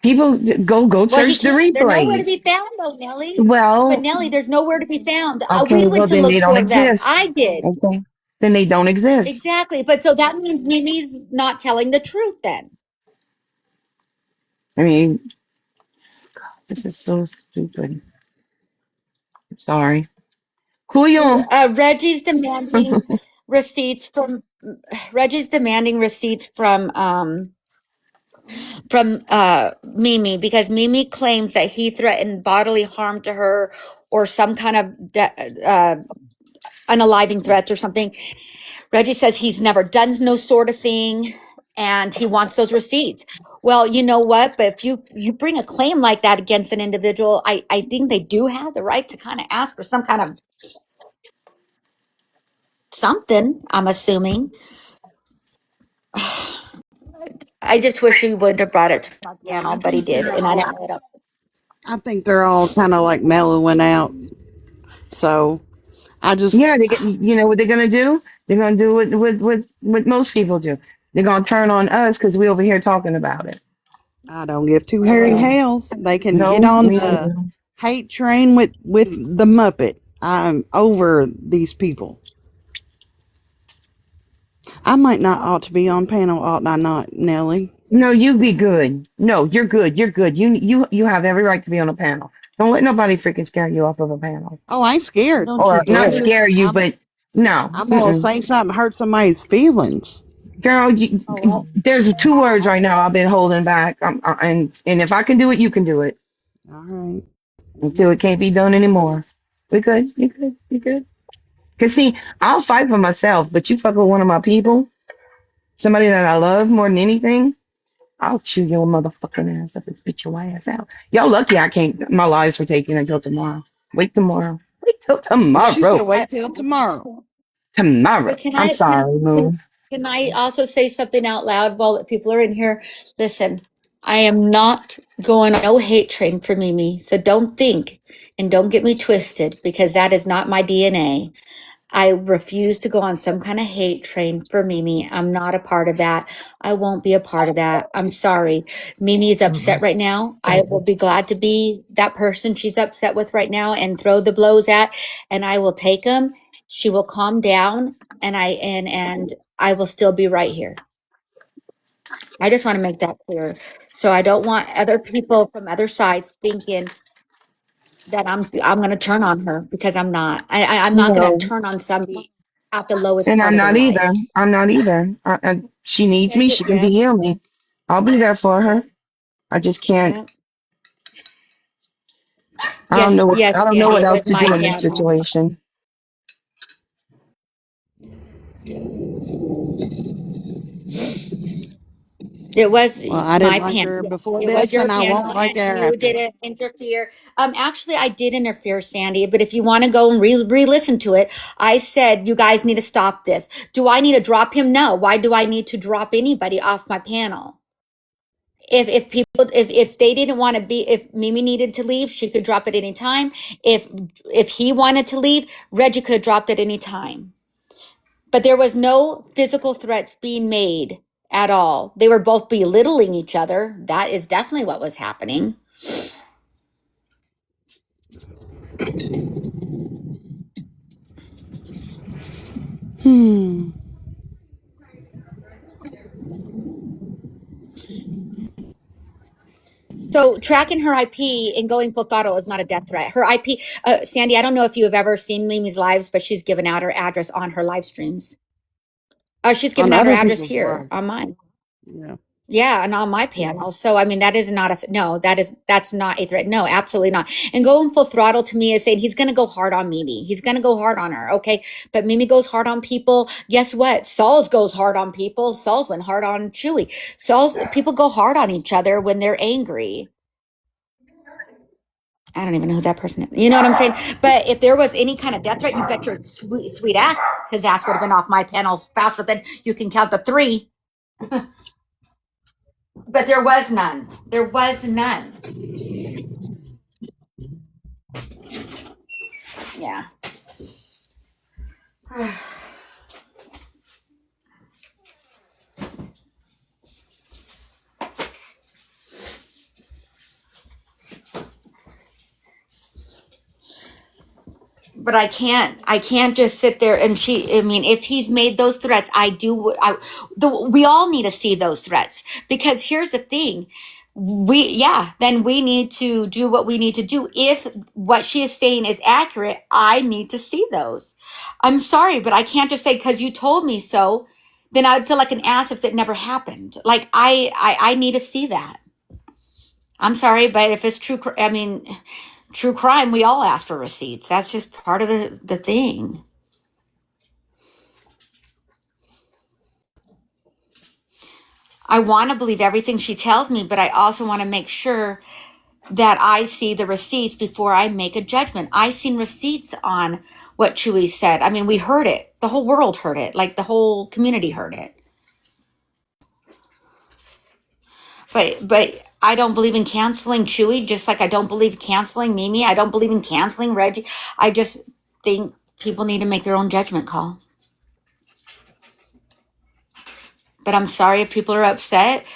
People go Well, he search the can't. They're nowhere to replays. be found though, Nellie. But Well, Nellie, there's nowhere to be found. We okay, well went to then they look don't for them. exist. I did. Okay. Then they don't exist. Exactly. But so that means Mimi's not telling the truth then. I mean, this is so stupid. I'm sorry. Cool. Reggie's demanding receipts from Reggie's demanding receipts from Mimi because Mimi claims that he threatened bodily harm to her or some kind of unaliving threats or something. Reggie says he's never done no sort of thing and he wants those receipts. Well, you know what? But if you bring a claim like that against an individual, I think they do have the right to kind of ask for some kind of something, I'm assuming. I just wish he wouldn't have brought it to my Yeah, panel, but he did, and I didn't let him. I think they're all kind of like mellowing out. So I just, Yeah, they get. You know what they're gonna do? They're gonna do what most people do. They're gonna turn on us because we over here talking about it. I don't give two hairy hells. They can No, get on me the neither. hate train with the Muppet. I'm over these people. I might not ought to be on panel, ought I not, Nellie? No, you be good. No, you're good. You're good. You have every right to be on a panel. Don't let nobody freaking scare you off of a panel, Oh, I ain't scared. Don't you or not dare. scare you, I'm but no. I'm gonna say something hurt somebody's feelings. Girl, Oh, well. there's two words right now I've been holding back, and if I can do it, you can do it All right. until it can't be done anymore. We good. You good. You good. Cause see, I'll fight for myself, but you fuck with one of my people. somebody that I love more than anything, I'll chew your motherfucking ass up and spit your ass out. Y'all lucky I can't. My lives were taken until tomorrow. Wait tomorrow. Wait till Well, she said tomorrow. I, wait till tomorrow. Tomorrow. but can I'm I sorry, Moon. can I also say something out loud while people are in here? Listen, I am not going on no hate train for Mimi, so don't think and don't get me twisted because that is not my DNA. I refuse to go on some kind of hate train for Mimi. I'm not a part of that. I won't be a part of that. I'm sorry. Mimi is upset right now. I will be glad to be that person she's upset with right now and throw the blows at, and I will take them. She will calm down, and I will still be right here. I just want to make that clear. So I don't want other people from other sides thinking that I'm going to turn on her because I'm not. I'm not going to No, turn on somebody at the lowest and part I'm of their not life. either. I'm not either. She needs Okay, me. good, She can Greg. DM me. I'll be there for her. Yeah, I just can't. yeah. I don't Yes, know. yes, I don't know Sandy, what it else was to my do in this panel. situation. It was Well, I my didn't like panel. her Yes, before it was this, your and I won't panel, like and her you after. didn't interfere. Actually, I did interfere, Sandy. But if you want to go and re-listen to it, I said you guys need to stop this. Do I need to drop him? No. Why do I need to drop anybody off my panel? If they didn't want to be, if Mimi needed to leave, she could drop at any time. If he wanted to leave, Reggie could have dropped at any time. But there was no physical threats being made at all. They were both belittling each other. That is definitely what was happening. Hmm. So tracking her IP and going full throttle is not a death threat. Her IP, Sandy, I don't know if you have ever seen Mimi's lives, but she's given out her address on her live streams. She's On given out her other address people's here lives. on mine. Yeah. Yeah, and on my panel. So I mean, that is not no. That's not a threat. No, absolutely not. And going full throttle to me is saying he's going to go hard on Mimi. He's going to go hard on her. Okay, but Mimi goes hard on people. Guess what? Saul's goes hard on people. Saul's went hard on Chewy. Saul's people go hard on each other when they're angry. I don't even know who that person is. You know what I'm saying? But if there was any kind of death threat, you bet your sweet ass his ass would have been off my panel faster than you can count the three. But there was none. There was none. Yeah. But I can't just sit there and I mean, if he's made those threats, we all need to see those threats because here's the thing. Then we need to do what we need to do. If what she is saying is accurate, I need to see those. I'm sorry, but I can't just say, cause you told me so, then I would feel like an ass if it never happened. Like I need to see that. I'm sorry, but if it's true, I mean, true crime, we all ask for receipts. That's just part of the thing. I want to believe everything she tells me, but I also want to make sure that I see the receipts before I make a judgment. I seen receipts on what Chewy said. I mean, we heard it. The whole world heard it. Like the whole community heard it. But I don't believe in canceling Chewy, just like I don't believe canceling Mimi. I don't believe in canceling Reggie. I just think people need to make their own judgment call. But I'm sorry if people are upset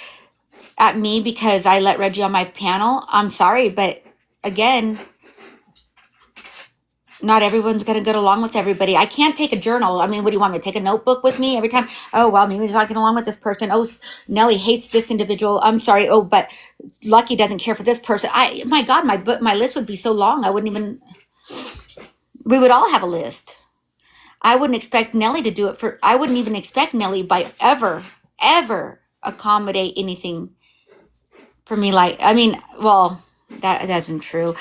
at me because I let Reggie on my panel. I'm sorry, but again, not everyone's going to get along with everybody. I can't take a journal. I mean, what do you want me to take a notebook with me every time? Oh, well, maybe he's not getting along with this person. Oh, Nellie hates this individual. I'm sorry. Oh, but Lucky doesn't care for this person. My God, my list would be so long. We would all have a list. I wouldn't expect Nellie to do it I wouldn't even expect Nellie by ever accommodate anything for me. Like, I mean, well, that isn't true.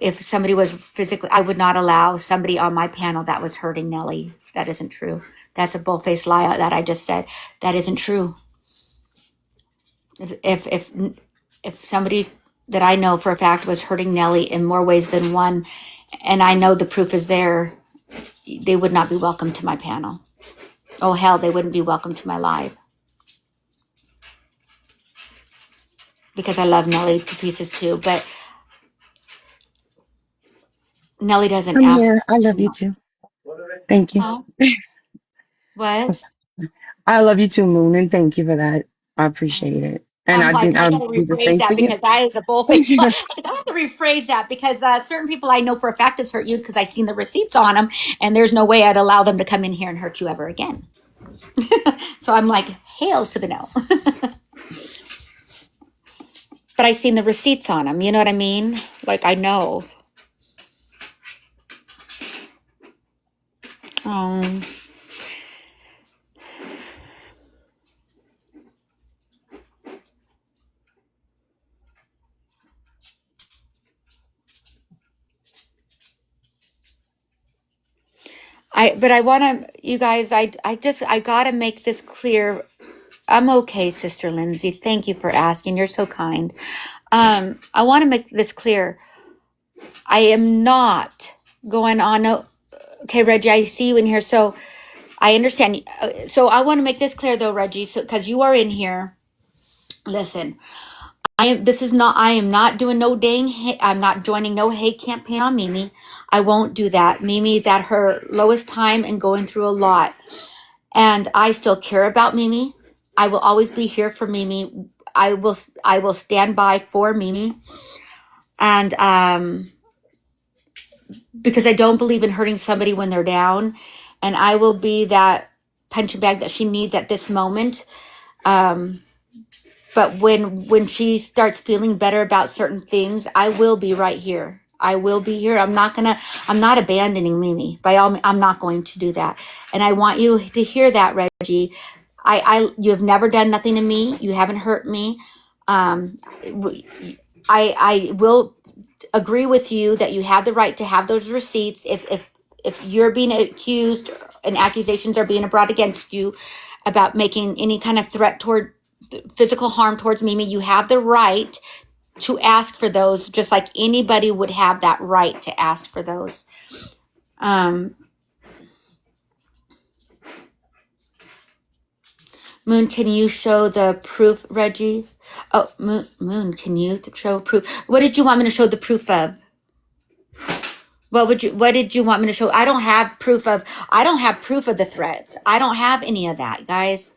If somebody was physically, I would not allow somebody on my panel that was hurting Nellie. That isn't true. That's a bull-faced lie that I just said. That isn't true. If somebody that I know for a fact was hurting Nellie in more ways than one, and I know the proof is there, they would not be welcome to my panel. Oh, hell, they wouldn't be welcome to my live. Because I love Nellie to pieces too, but Nellie doesn't I'm ask. here. I love you too. Thank you. Huh? What? I love you too, Moon, and thank you for that. I appreciate it. And I'm I like, think I I'll gotta do the rephrase same for that you. because that is a bullface. I have to rephrase that because certain people I know for a fact has hurt you because I've seen the receipts on them, and there's no way I'd allow them to come in here and hurt you ever again. So I'm like, hails to the no. But I seen the receipts on them. You know what I mean? Like I know. Um, but I want to, you guys, I got to make this clear. I'm okay, Sister Lindsay. Thank you for asking. You're so kind. I want to make this clear. I am not going on. No, okay, Reggie, I see you in here. So I understand. So I want to make this clear though, Reggie, so because you are in here. Listen, I am not doing no dang, I'm not joining no hate campaign on Mimi. I won't do that. Mimi's at her lowest time and going through a lot. And I still care about Mimi. I will always be here for Mimi. I will stand by for Mimi. And because I don't believe in hurting somebody when they're down. And I will be that punching bag that she needs at this moment. But when she starts feeling better about certain things, I will be right here. I will be here. I'm not abandoning Mimi. I'm not going to do that. And I want you to hear that, Reggie. You have never done nothing to me. You haven't hurt me. I will agree with you that you have the right to have those receipts if you're being accused and accusations are being brought against you about making any kind of threat toward physical harm towards Mimi. You have the right to ask for those, just like anybody would have that right to ask for those. Moon, can you show the proof, Reggie? Oh, Moon, can you show proof? What did you want me to show the proof of? What did you want me to show? I don't have proof of the threats. I don't have any of that, guys.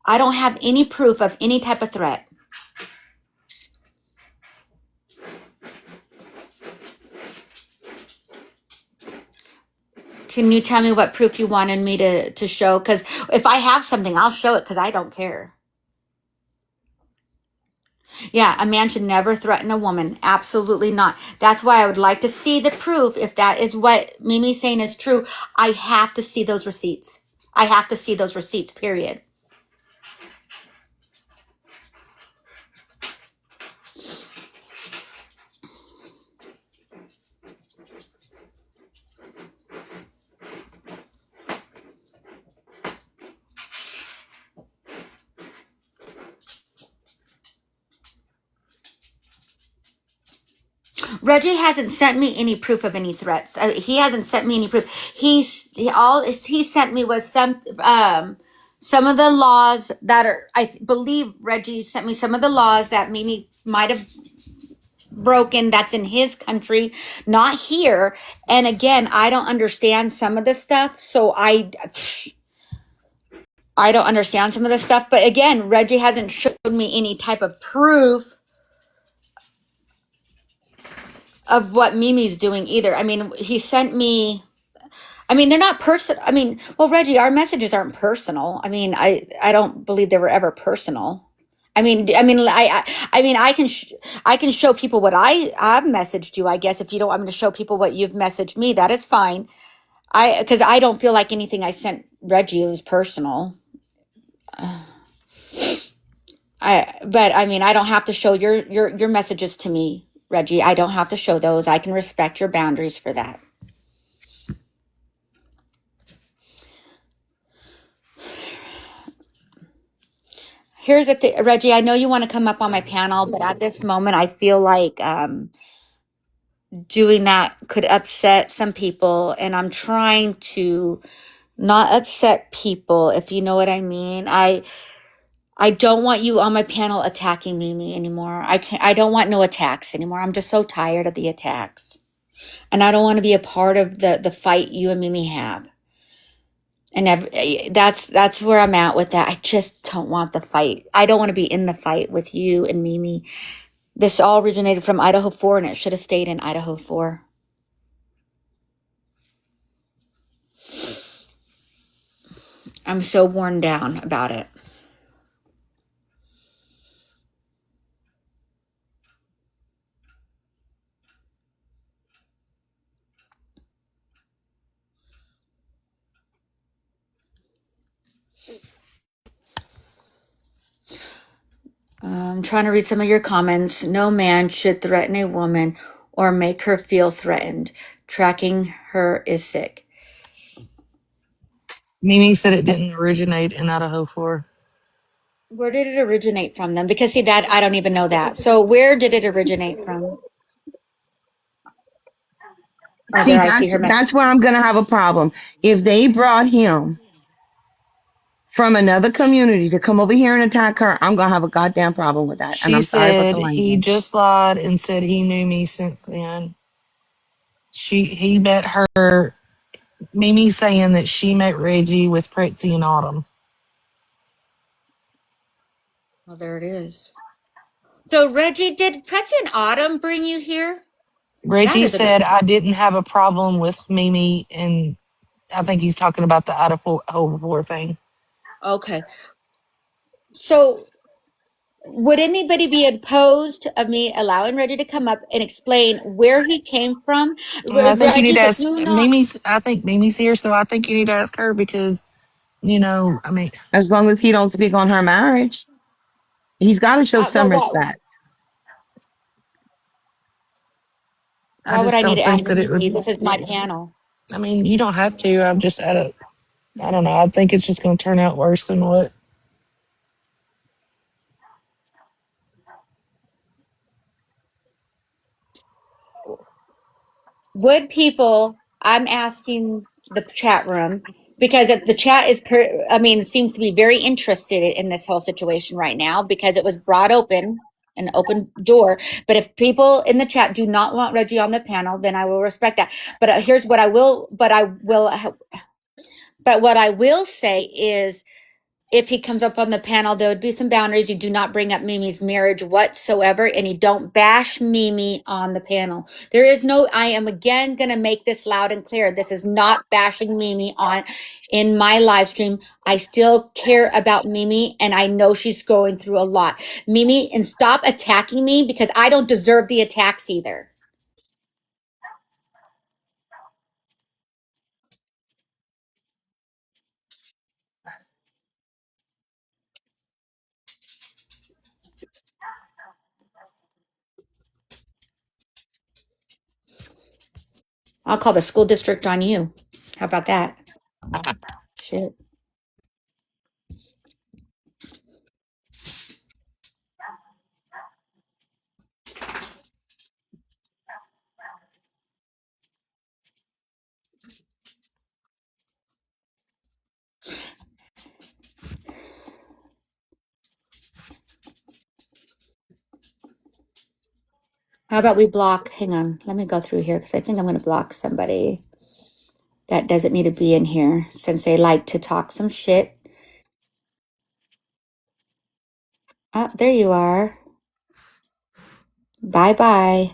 I don't have any proof of any type of threat. Can you tell me what proof you wanted me to show? Because if I have something, I'll show it because I don't care. Yeah, a man should never threaten a woman. Absolutely not. That's why I would like to see the proof. If that is what Mimi's saying is true, I have to see those receipts. I have to see those receipts, period. Reggie hasn't sent me any proof of any threats. He hasn't sent me any proof. He sent me was some of the laws that are. I believe Reggie sent me some of the laws that Mimi might have broken. That's in his country, not here. And again, I don't understand some of this stuff, so I don't understand some of this stuff. But again, Reggie hasn't shown me any type of proof of what Mimi's doing either. I mean, he sent me, I mean, they're not personal. I mean, well, Reggie, our messages aren't personal. I mean, I don't believe they were ever personal. I mean, I can show people what I've messaged you, I guess. If you don't want me to show people what you've messaged me, that is fine. Because I don't feel like anything I sent Reggie was personal. But I mean, I don't have to show your messages to me, Reggie. I don't have to show those. I can respect your boundaries for that. Here's the thing, Reggie. I know you want to come up on my panel, but at this moment, I feel like doing that could upset some people, and I'm trying to not upset people, if you know what I mean. I don't want you on my panel attacking Mimi anymore. I don't want no attacks anymore. I'm just so tired of the attacks. And I don't want to be a part of the fight you and Mimi have. And that's where I'm at with that. I just don't want the fight. I don't want to be in the fight with you and Mimi. This all originated from Idaho 4, and it should have stayed in Idaho 4. I'm so worn down about it. I'm trying to read some of your comments. No man should threaten a woman or make her feel threatened. Tracking her is sick. Mimi said it didn't originate in Idaho 4. Where did it originate from then? Because see, Dad, I don't even know that. So where did it originate from? Oh, See, there I see her message. that's where I'm gonna have a problem. If they brought him from another community to come over here and attack her, I'm gonna have a goddamn problem with that. And She I'm sorry about the said he language. just lied and said he knew me since then. He met her. Mimi saying that she met Reggie with Pretzi and Autumn. Well, there it is. So Reggie, did Pretz and Autumn bring you here? That Reggie is a good. said I didn't have a problem with Mimi, and I think he's talking about the Idaho 4 thing. Okay. So would anybody be opposed of me allowing Reggie to come up and explain where he came from? I think you need Reggie, to but ask do not. Mimi's. I think Mimi's here, so I think you need to ask her because I mean, As long as he don't speak on her marriage, he's got to show some Well, what? respect. I Why would just I need don't to ask think that it Mimi? would. This is my panel. I mean, you don't have to. I'm just at a. I don't know. I think it's just going to turn out worse than what. Would people? I'm asking the chat room because if the chat is, I mean, seems to be very interested in this whole situation right now because it was brought open, an open door. But if people in the chat do not want Reggie on the panel, then I will respect that. But here's what I will. But what I will say is if he comes up on the panel, there would be some boundaries. You do not bring up Mimi's marriage whatsoever, and you don't bash Mimi on the panel. There is no, I am again going to make this loud and clear. This is not bashing Mimi on in my live stream. I still care about Mimi, and I know she's going through a lot. Mimi, and stop attacking me because I don't deserve the attacks either. I'll call the school district on you. How about that? Shit. How about we block? Hang on. Let me go through here because I think I'm going to block somebody that doesn't need to be in here since they like to talk some shit. Oh, there you are. Bye bye.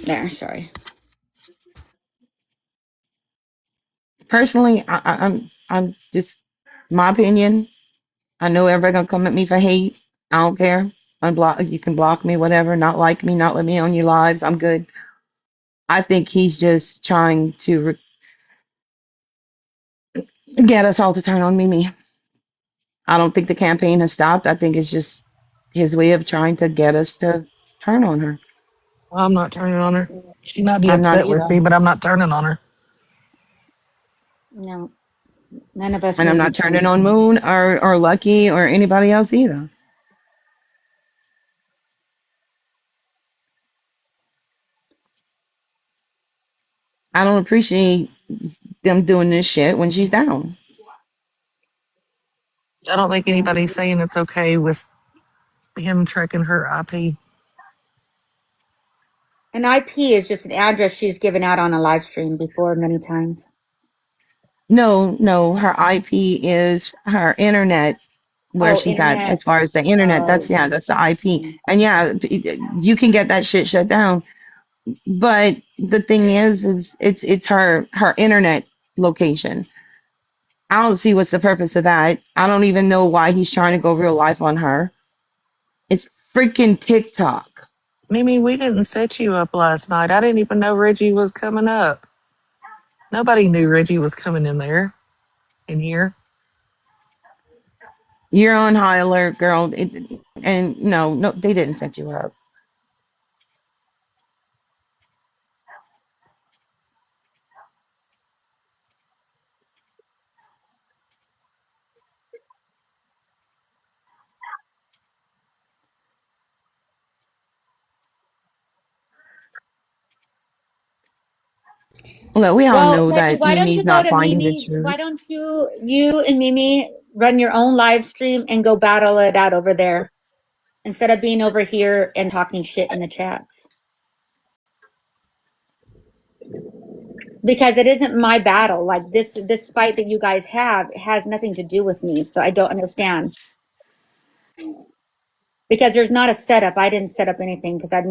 There, sorry. Personally, I'm just my opinion. I know everybody gonna come at me for hate. I don't care. Unblock. You can block me, whatever. Not like me, not let me on your lives. I'm good. I think he's just trying to get us all to turn on Mimi. I don't think the campaign has stopped. I think it's just his way of trying to get us to turn on her. Well, I'm not turning on her. She might be I'm not upset with either. me, but I'm not turning on her. No, none of us And I'm need to be not turned turning on on. Moon or Lucky or anybody else either. I don't appreciate them doing this shit when she's down. I don't think anybody's saying it's okay with him tracking her IP. An IP is just an address she's given out on a live stream before many times. No, her IP is her internet where Oh, she's at internet. as far as the internet. Oh, That's the IP. And yeah, you can get that shit shut down. But the thing is it's her internet location. I don't see what's the purpose of that. I don't even know why he's trying to go real life on her. It's freaking TikTok. Mimi, we didn't set you up last night. I didn't even know Reggie was coming up. Nobody knew Reggie was coming in here. You're on high alert, girl. And no, they didn't set you up. Look, we all well, know Reggie, that why don't you Mimi's go not to finding the Mimi? Why truth. don't you and Mimi run your own live stream and go battle it out over there instead of being over here and talking shit in the chats? Because it isn't my battle. Like this fight that you guys have has nothing to do with me. So I don't understand. Because there's not a setup. I didn't set up anything because I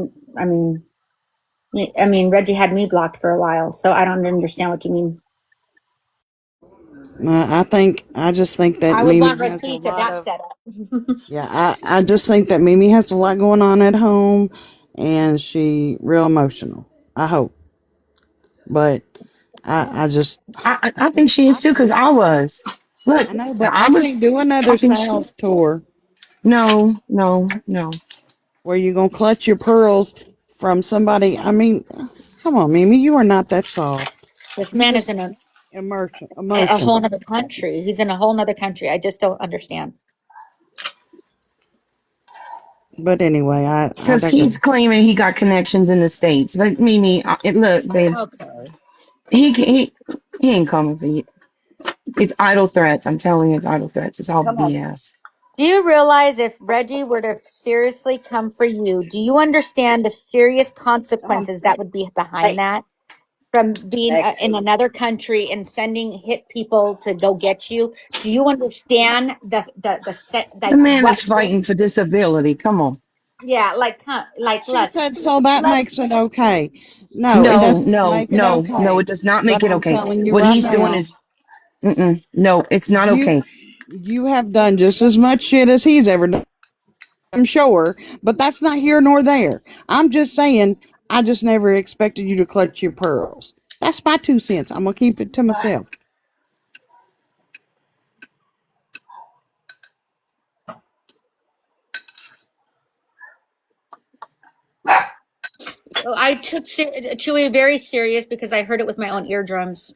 mean, Reggie had me blocked for a while, so I don't understand what you mean. I just think that I would want Mimi has a receipts of lot that of, setup. yeah, I just think that Mimi has a lot going on at home and she real emotional. I hope. But I just, I think she is too, because I was. Look, I know, but I I was can't do another talking shit. sales tour No. where you're going to clutch your pearls from somebody. I mean, come on, Mimi, you are not that soft. This You man is just in a whole emotional. nother country. He's in a whole nother country. I just don't understand. But anyway, I Because he's digress. claiming he got connections in the States. But Mimi, look, babe, Okay. he, he, he ain't coming for you. It's idle threats. I'm telling you, it's idle threats. It's all Come on. BS. Do you realize if Reggie were to seriously come for you, do you understand the serious consequences that would be behind that? From being in another country and sending hit people to go get you. Do you understand the set The like man what? is fighting for disability. Come on. Yeah, like huh, like She said, so that makes let's it okay. No, it No, doesn't no, make it no, no, okay. it does not But make it I'm okay. telling you What right he's doing now, is, no, it's not you okay. you have done just as much shit as he's ever done. I'm sure, but that's not here nor there. I'm just saying, I just never expected you to clutch your pearls. That's my 2 cents. I'm gonna keep it to myself. well, I took Chewy very serious because I heard it with my own eardrums.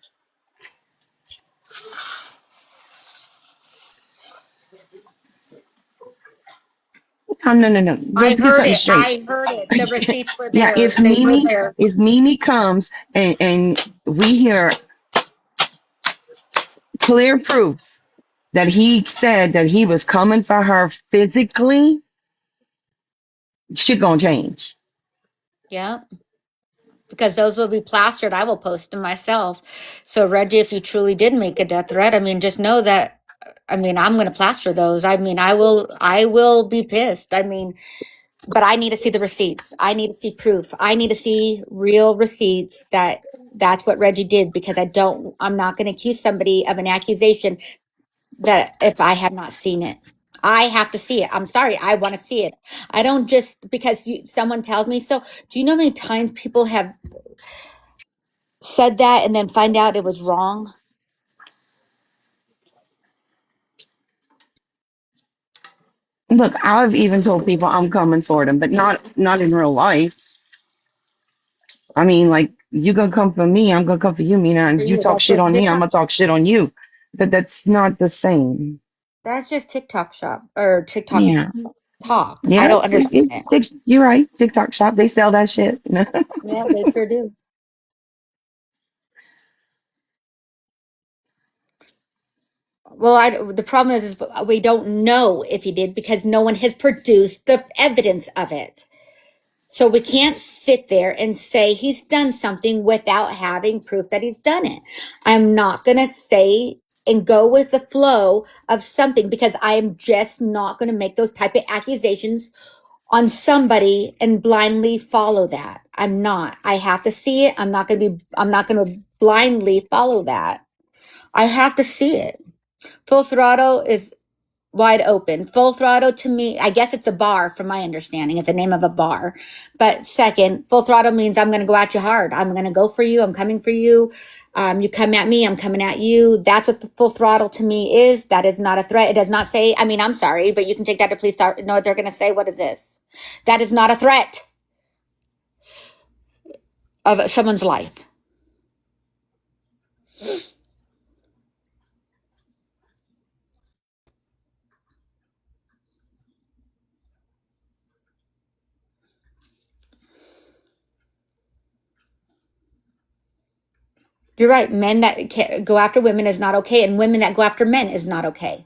No. I Let's get heard something it. straight. I heard it. The receipts were Yeah, there. They were there. If Mimi comes and we hear clear proof that he said that he was coming for her physically, shit gonna change. Yeah. Because those will be plastered. I will post them myself. So Reggie, if you truly did make a death threat, I mean, just know that I'm gonna plaster those. I will be pissed. But I need to see the receipts. I need to see proof. I need to see real receipts that that's what Reggie did because I'm not gonna accuse somebody of an accusation that if I have not seen it. I have to see it. I'm sorry. I want to see it. I don't just because someone tells me so. Do you know how many times people have said that and then find out it was wrong? Look, I've even told people I'm coming for them, but not in real life. I mean, like you gonna come for me, I'm gonna come for you, Mina, For and you you, talk that's shit just on me, I'm TikTok. gonna talk shit on you. That's not the same. That's just TikTok shop or TikTok Yeah, talk. I yeah, don't understand it. you're right. TikTok shop, they sell that shit. Yeah, they sure do. Well, the problem is we don't know if he did because no one has produced the evidence of it. So we can't sit there and say he's done something without having proof that he's done it. I'm not going to say and go with the flow of something because I am just not going to make those type of accusations on somebody and blindly follow that. I'm not. I have to see it. I'm not going to blindly follow that. I have to see it. Full Throttle is wide open. Full Throttle to me, I guess it's a bar from my understanding. It's the name of a bar. But second, Full Throttle means I'm going to go at you hard. I'm going to go for you. I'm coming for you. You come at me, I'm coming at you. That's what the Full Throttle to me is. That is not a threat. It does not say, I mean, I'm sorry, but you can take that to police. Know what they're going to say. What is this? That is not a threat of someone's life. You're right. Men that go after women is not okay, and women that go after men is not okay.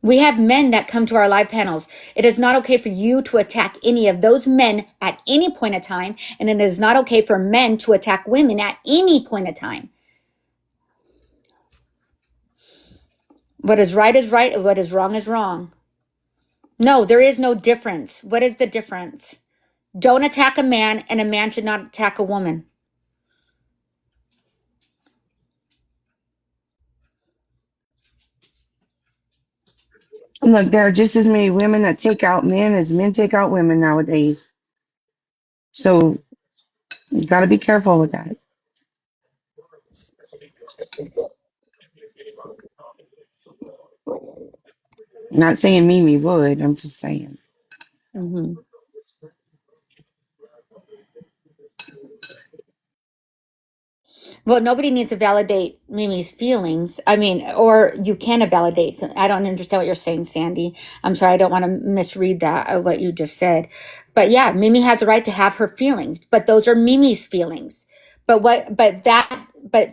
We have men that come to our live panels. It is not okay for you to attack any of those men at any point of time, and it is not okay for men to attack women at any point of time. What is right is right, and what is wrong is wrong. No, there is no difference. What is the difference? Don't attack a man, and a man should not attack a woman. Look, there are just as many women that take out men as men take out women nowadays. So you got to be careful with that. Not saying Mimi would. I'm just saying. Mm-hmm. Well, nobody needs to validate Mimi's feelings. I mean, or you can validate. I don't understand what you're saying, Sandy. I'm sorry. I don't want to misread that, what you just said. But yeah, Mimi has a right to have her feelings, but those are Mimi's feelings. But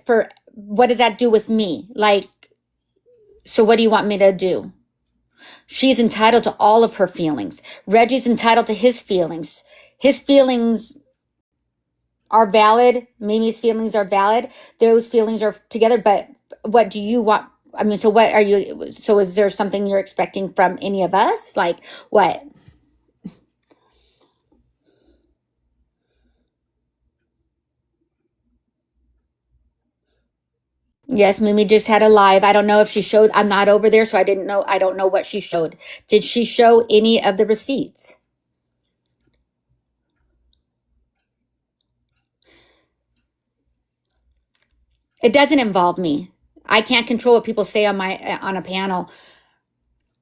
for what does that do with me? Like, so what do you want me to do? She's entitled to all of her feelings. Reggie's entitled to his feelings. His feelings are valid. Mimi's feelings are valid. Those feelings are together. But what do you want? I mean, so what are you? So is there something you're expecting from any of us? Like what? Yes, Mimi just had a live. I don't know if she showed. I'm not over there, so I didn't know. I don't know what she showed. Did she show any of the receipts? It doesn't involve me. I can't control what people say on a panel.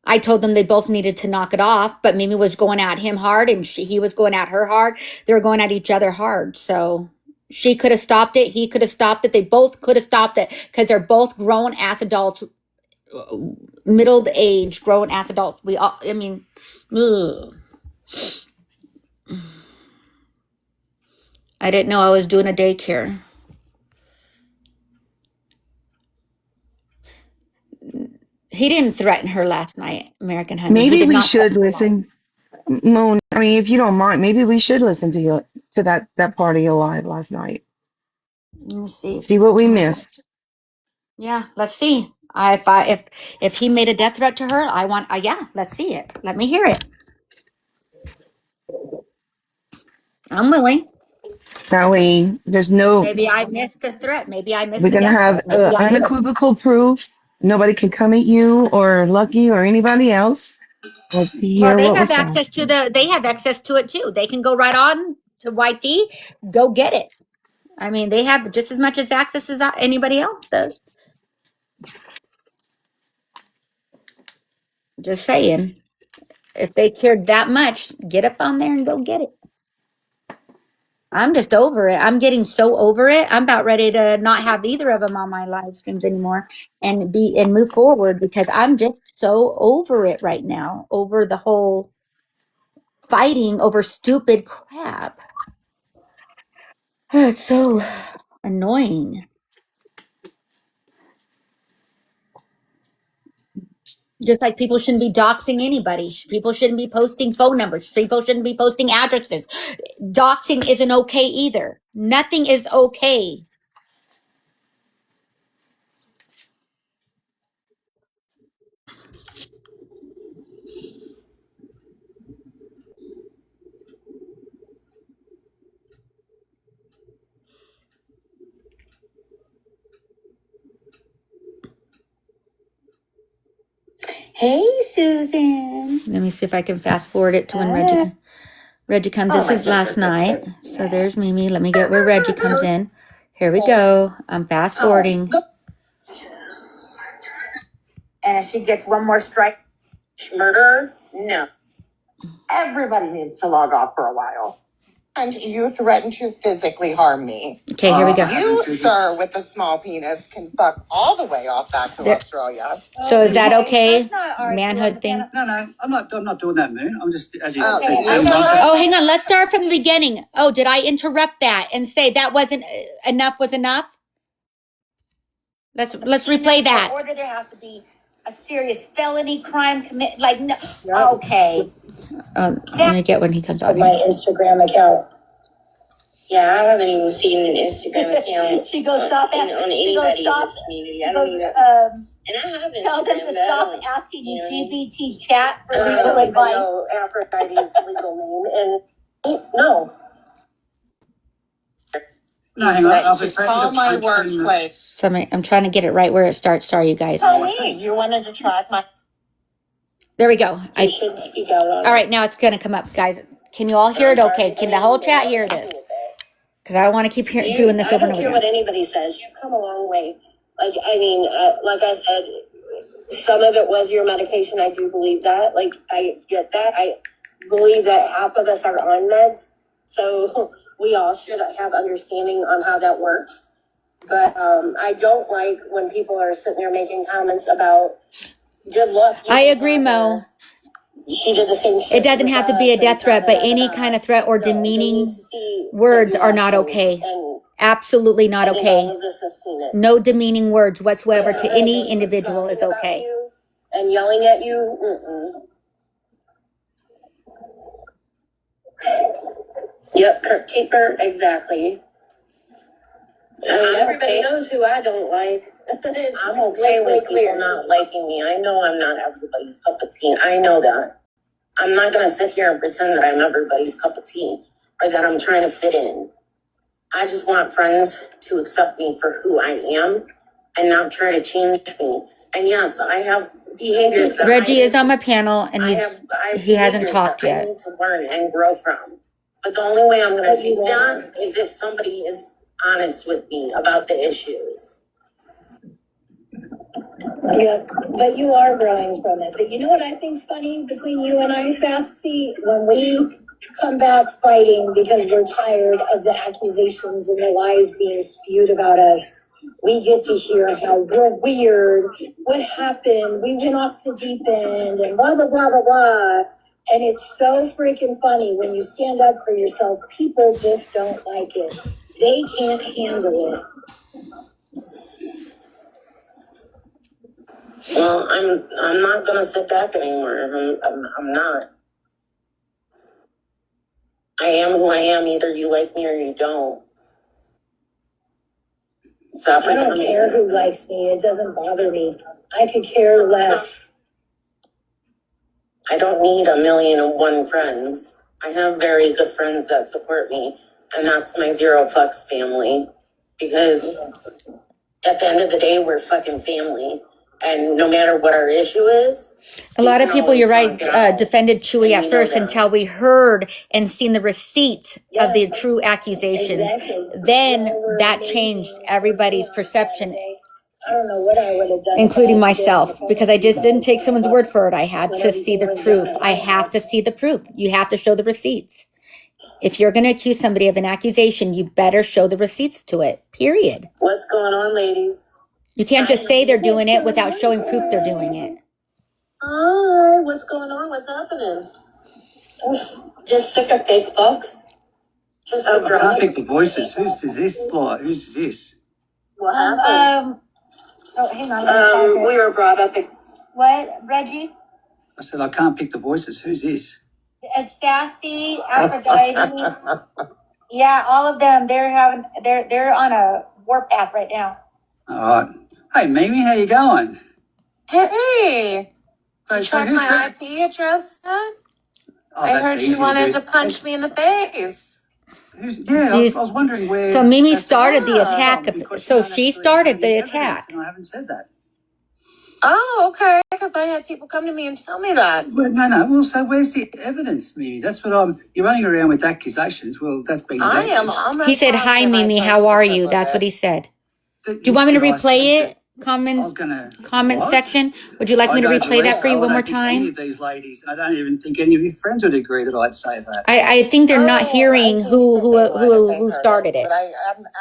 I told them they both needed to knock it off, but Mimi was going at him hard and he was going at her hard. They were going at each other hard. So she could have stopped it. He could have stopped it. They both could have stopped it because they're both grown ass adults, middle age, grown ass adults. We all, I mean, ugh. I didn't know I was doing a daycare. He didn't threaten her last night, American Honey. He Maybe did we not should threaten her. listen, Moon. I mean, if you don't mind, maybe we should listen to that part of your live last night. Let me see. See what we missed. Yeah, let's see. If he made a death threat to her, I want. Yeah, let's see it. Let me hear it. I'm willing. That way, there's no. Maybe I missed the threat. Maybe I missed We're the gonna death have threat. Maybe I did. unequivocal proof Nobody can come at you or Lucky or anybody else. Let's see Well, here. they What have was that? access to they have access to it too. They can go right on to YT, go get it. I mean, they have just as much as access as anybody else does. Just saying. If they cared that much, get up on there and go get it. I'm just over it. I'm getting so over it. I'm about ready to not have either of them on my live streams anymore and move forward because I'm just so over it right now. Over the whole fighting over stupid crap. It's so annoying. Just like people shouldn't be doxing anybody. People shouldn't be posting phone numbers. People shouldn't be posting addresses. Doxing isn't okay either. Nothing is okay. Hey, Susan. Let me see if I can fast forward it to when Reggie comes. This is last night. So there's Mimi. Let me get where Reggie comes in. Here we go. I'm fast forwarding. And if she gets one more strike. Murder? No. Everybody needs to log off for a while. And you threaten to physically harm me. Okay, here we go. You, sir, with a small penis, can fuck all the way off back to Australia. So is that okay? Manhood thing? No, I'm not doing that, man. I'm just, as you Okay. said. Oh, hang on. Let's start from the beginning. Oh, did I interrupt that and say that wasn't enough was enough? Let's replay that. In order there has to be a serious felony crime commit. Like no. Okay. Let me get when he comes on. My Instagram account. Yeah, I haven't even seen an Instagram account. She goes stop on anybody in this community. I don't even. And I haven't. Tell them to stop asking you GBT chat for legal advice. advice. Know Aphrodite's legal name, and no. No, hang on. I'll be Call my workplace. So I'm trying to get it right where it starts. Sorry, you guys. You wanted to track my... There we go. I should speak out on. All right, now it's gonna come up, guys. Can you all hear it? Okay. Can the whole chat hear this? Because I don't want to keep doing this over and over I don't care again. what anybody says. You've come a long way. Like I mean, like I said, some of it was your medication. I do believe that. Like I get that. I believe that half of us are on meds, so we all should have understanding on how that works. But I don't like when people are sitting there making comments about good luck. I agree, Mo. She did the same shit. It doesn't have to be a death threat, but any kind of threat or demeaning words are not okay. Absolutely not okay. No demeaning words whatsoever to any individual is okay. And yelling at you. Yep, Kurt Keeper, exactly. I mean, everybody knows who I don't like. I'm okay with people not liking me. I know I'm not everybody's cup of tea. I know that. I'm not going to sit here and pretend that I'm everybody's cup of tea or that I'm trying to fit in. I just want friends to accept me for who I am and not try to change me. And yes, I have behaviors that Reggie is on my panel and he hasn't talked yet. I need to learn and grow from. But the only way I'm going to do that is if somebody is honest with me about the issues. Yeah, but you are growing from it. But you know what I think's funny between you and I, Sassy? When we come back fighting because we're tired of the accusations and the lies being spewed about us, we get to hear how we're weird, what happened, we went off the deep end, and blah, blah, blah, blah, blah. And it's so freaking funny when you stand up for yourself. People just don't like it. They can't handle it. Well, I'm not gonna sit back anymore. I'm not. I am who I am. Either you like me or you don't. Stop. I don't care who likes me. It doesn't bother me. I could care less. I don't need 1,000,001 friends. I have very good friends that support me, and that's my Zero Fucks family. Because at the end of the day, we're fucking family. And no matter what our issue is, A lot of we can people, you're always right, talk it out. defended Chewy And at we know first that. until we heard and seen the receipts Yeah, of the true accusations. exactly. Then Y'all were that amazing changed for everybody's being on perception, Saturday. I don't know what I would have done, including if I didn't myself, come because with I you just didn't guys take someone's word for it. I had when to see the everything proof. went down I at my have to house. see the proof. You have to show the receipts. If you're going to accuse somebody of an accusation, you better show the receipts to it, period. What's going on, ladies? You can't just say they're doing it without showing proof they're doing it. Hi, what's going on? What's happening? Just sick of fake folks. Just I a can't drama. pick the voices. Who's this? Like, who's this? What happened? Oh, hang on. We were brought up. What, Reggie? I said I can't pick the voices. Who's this? Sassy, Aphrodite. Yeah, all of them. They're on a warpath right now. All right. Hey, Mimi, how you going? Hey, So, check who's my that? IP address yet? Oh, I that's heard easy you wanted do. to punch me in the face. Yeah, I was wondering where. So Mimi that's started the from, attack. because So you don't she actually started have the any attack. evidence, and I haven't said that. Oh, okay. Because I had people come to me and tell me that. Well, no. Well, so where's the evidence, Mimi? That's what you're running around with accusations. Well, that's been. I am. I'm He said, "Hi, Mimi. How are you?" That's what he said. Do you want me to replay it? Comment section. Would you like me to replay that for you one more Any time? of these ladies, and I don't even think any of your friends would agree that I'd say that. I think they're not hearing I think that they would if they who heard started But it.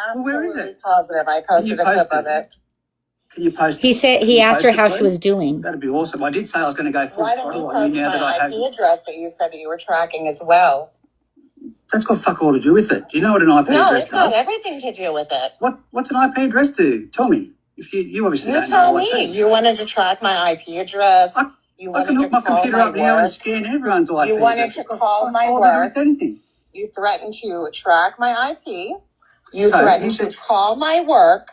I'm Well, where is absolutely it? positive. I posted a clip of it. Can you post it? He said Can he you asked post her it, how she please? was doing. That'd be awesome. I did say I was going to go full Why don't you throttle on post you now that I my have. IP address that you said that you were tracking as well? That's got fuck all to do with it. Do you know what an IP No, address it's got does? everything to do with it. What's an IP address do? Tell me. If you obviously You don't know tell what it me. is. You wanted to track my IP address. You I can wanted to hook my call computer my up now and work. scan everyone's IP You wanted address. to It's got call fuck my all to do work. with anything. You threatened to track my IP. You So, threatened you to said- call my work.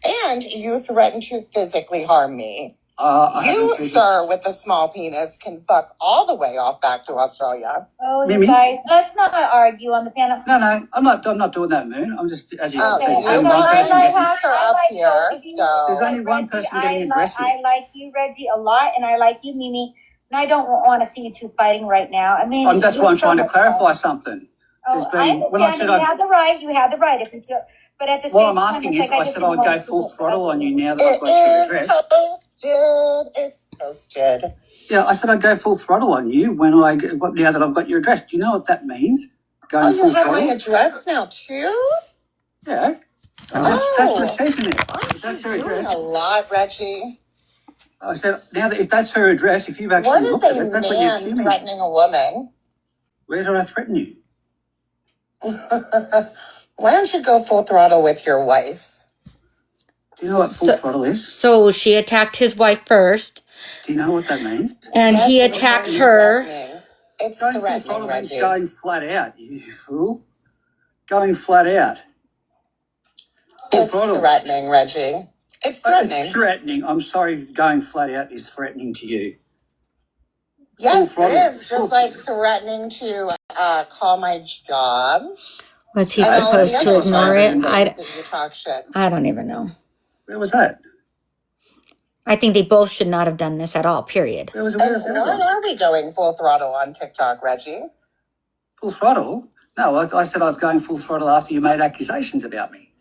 And you threatened to physically harm me. I You, haven't- sir, with the small penis, can fuck all the way off back to Australia. Oh, Mimi? you guys, let's not argue on the panel. No, I'm not doing that, Moon. I'm just, as you Oh, said, you there's only know, one I person like getting. her up here, There's so. only one person getting aggressive. I like you, Reggie, a lot, and I like you, Mimi. And I don't want to see you two fighting right now. I mean, That's why I'm trying to clarify something. There's Oh, been- I when I understand. said You have the right. You have the right. If you feel, but at the What same I'm time, asking it's is, like I just said didn't I'd want go to full see throttle on you now that It I've got your is address. posted. It's posted. Yeah, I said I'd go full throttle on you now that I've got your address. Do you know what that means? Going Oh, you full have my throttle? address now, too? Yeah. Oh. That's what it says in it. Aren't If that's you her doing address. a lot, Reggie? I said, now that if that's her address, if you've What actually is looked at a it, that's what you're man assuming. threatening a woman? Where did I threaten you? Why don't you go full throttle with your wife? Do you know what full throttle is? So she attacked his wife first, Do you know what that means? and Yes, he it's attacked very her. threatening. It's Going full threatening, throttle means Reggie. going flat out, you fool. Going flat out. Full It's throttle. threatening, Reggie. It's threatening. It's threatening. I'm sorry if going flat out is threatening to you. Yes, full it throttle. is. Just like threatening to call my job. Was he And all of the supposed to other ignore times it? that you talk shit. I don't even know. Where was that? I think they both should not have done this at all, period. Where was And that? why are we going full throttle on TikTok, Reggie? Full throttle? No, I said I was going full throttle after you made accusations about me.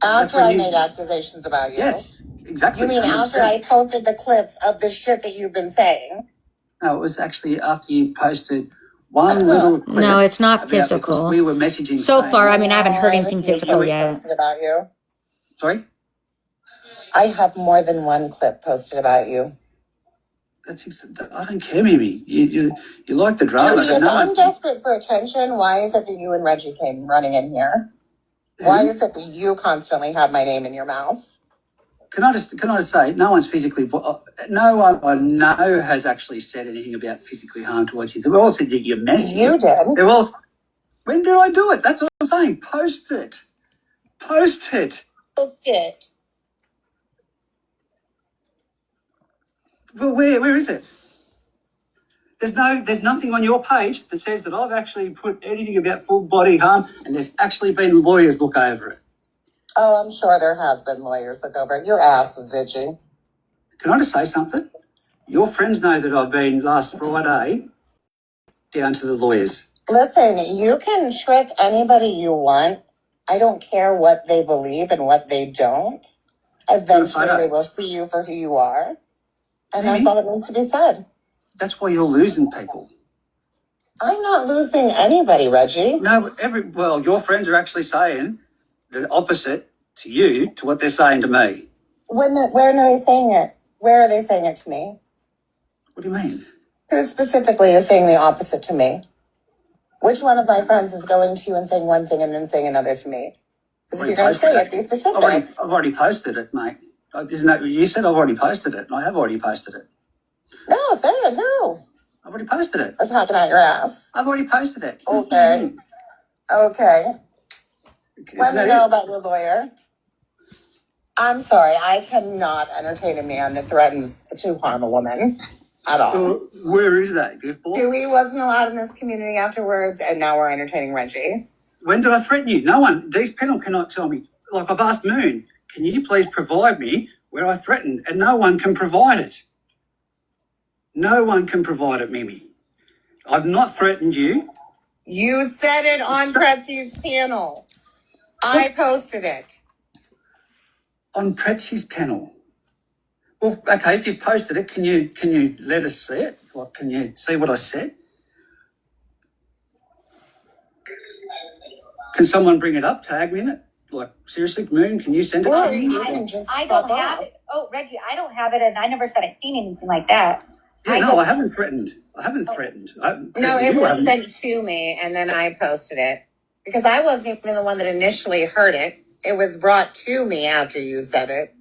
That's After when I you- made accusations about you. Yes, exactly. You mean 100%. after I posted the clips of the shit that you've been saying? No, it was actually after you posted one little clip. No, it's not about- physical. Because we were messaging. So saying- far, I mean, I haven't heard I have anything a few physical clips yet. posted about you. Sorry? I have more than one clip posted about you. I don't care, Mimi. You like the drama. Judy, but if no I'm one's- desperate for attention, why is it that you and Reggie came running in here? Why is it that you constantly have my name in your mouth? Can I just say, no one's physically, no one I know has actually said anything about physically harm towards you. They all said that you're messy. You did. They all, when did I do it? That's what I'm saying. Post it. Post it. Post it. Well, where is it? There's nothing on your page that says that I've actually put anything about full body harm, and there's actually been lawyers look over it. Oh, I'm sure there has been lawyers look over it. Your ass is itchy. Can I just say something? Your friends know that I've been last Friday down to the lawyers. Listen, you can trick anybody you want. I don't care what they believe and what they don't. Eventually, they will see you for who you are. And that's all that needs to be said. That's why you're losing people. I'm not losing anybody, Reggie. No, well, your friends are actually saying the opposite to you to what they're saying to me. Where are they saying it? Where are they saying it to me? What do you mean? Who specifically is saying the opposite to me? Which one of my friends is going to you and saying one thing and then saying another to me? Because if you're going to say it, be specific. I've already posted it, mate. Isn't that what you said? I've already posted it, and I have already posted it. No, say it. Who? I've already posted it. Or talking out your ass. I've already posted it. Okay. Okay. Let me know about your lawyer. I'm sorry, I cannot entertain a man that threatens to harm a woman at all. Where is that, Giftball? Dewey wasn't allowed in this community afterwards, and now we're entertaining Reggie. When did I threaten you? No one. These people cannot tell me. Like, I've asked Moon, can you please provide me where I threatened? And no one can provide it. No one can provide it, Mimi. I've not threatened you. You said it on Pretzi's panel. I posted it. On Pretzi's panel. Well, okay, if you've posted it, can you let us see it? Like, can you see what I said? Can someone bring it up, tag me in it? Like, seriously, Moon, can you send it to me? I don't have it. Oh, Reggie, I don't have it, and I never said I seen anything like that. Yeah, I haven't threatened. No, it was sent to me, and then I posted it. Because I wasn't even the one that initially heard it. It was brought to me after you said it.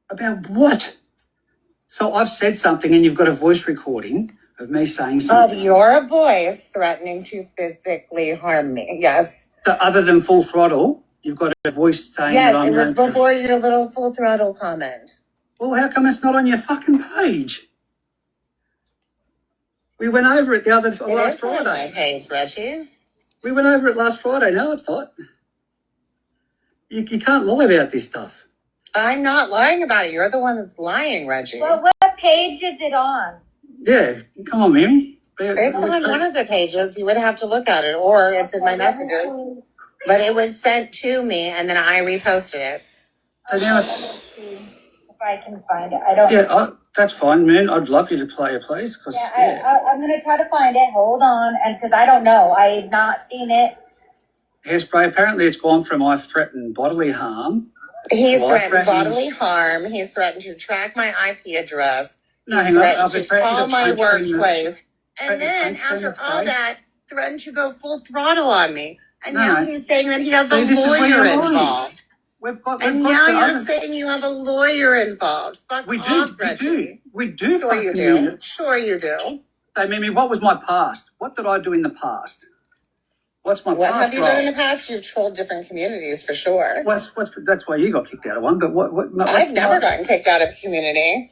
About what? So I've said something and you've got a voice recording of me saying something. Of your voice threatening to physically harm me, yes. So other than Full Throttle, you've got a voice saying that I'm it was before your little Full Throttle comment. Well, how come it's not on your fucking page? We went over it last Friday. On my page, Reggie. We went over it last Friday. No, it's not. You can't lie about this stuff. I'm not lying about it. You're the one that's lying, Reggie. Well, what page is it on? Yeah, come on, Mimi. It's on one of the pages. You would have to look at it, or it's in my messages. But it was sent to me, and then I reposted it. So now If I can find it, I don't. Yeah, that's fine, man. I'd love you to play it, please. I'm gonna try to find it. Hold on, and because I don't know, I've not seen it. Hairspray. Apparently, it's gone from I've threatened bodily harm. He's threatened bodily harm. He's threatened to track my IP address. He's threatened to call my workplace. And then, after all that, threatened to go Full Throttle on me. And now he's saying that he has a lawyer involved. And now you're saying you have a lawyer involved. Fuck off, Reggie. We do. Sure you do. Sure you do. Hey, Mimi, what was my past? What did I do in the past? What's my past? What have you done in the past? You've trolled different communities for sure. That's why you got kicked out of one. But I've never gotten kicked out of a community.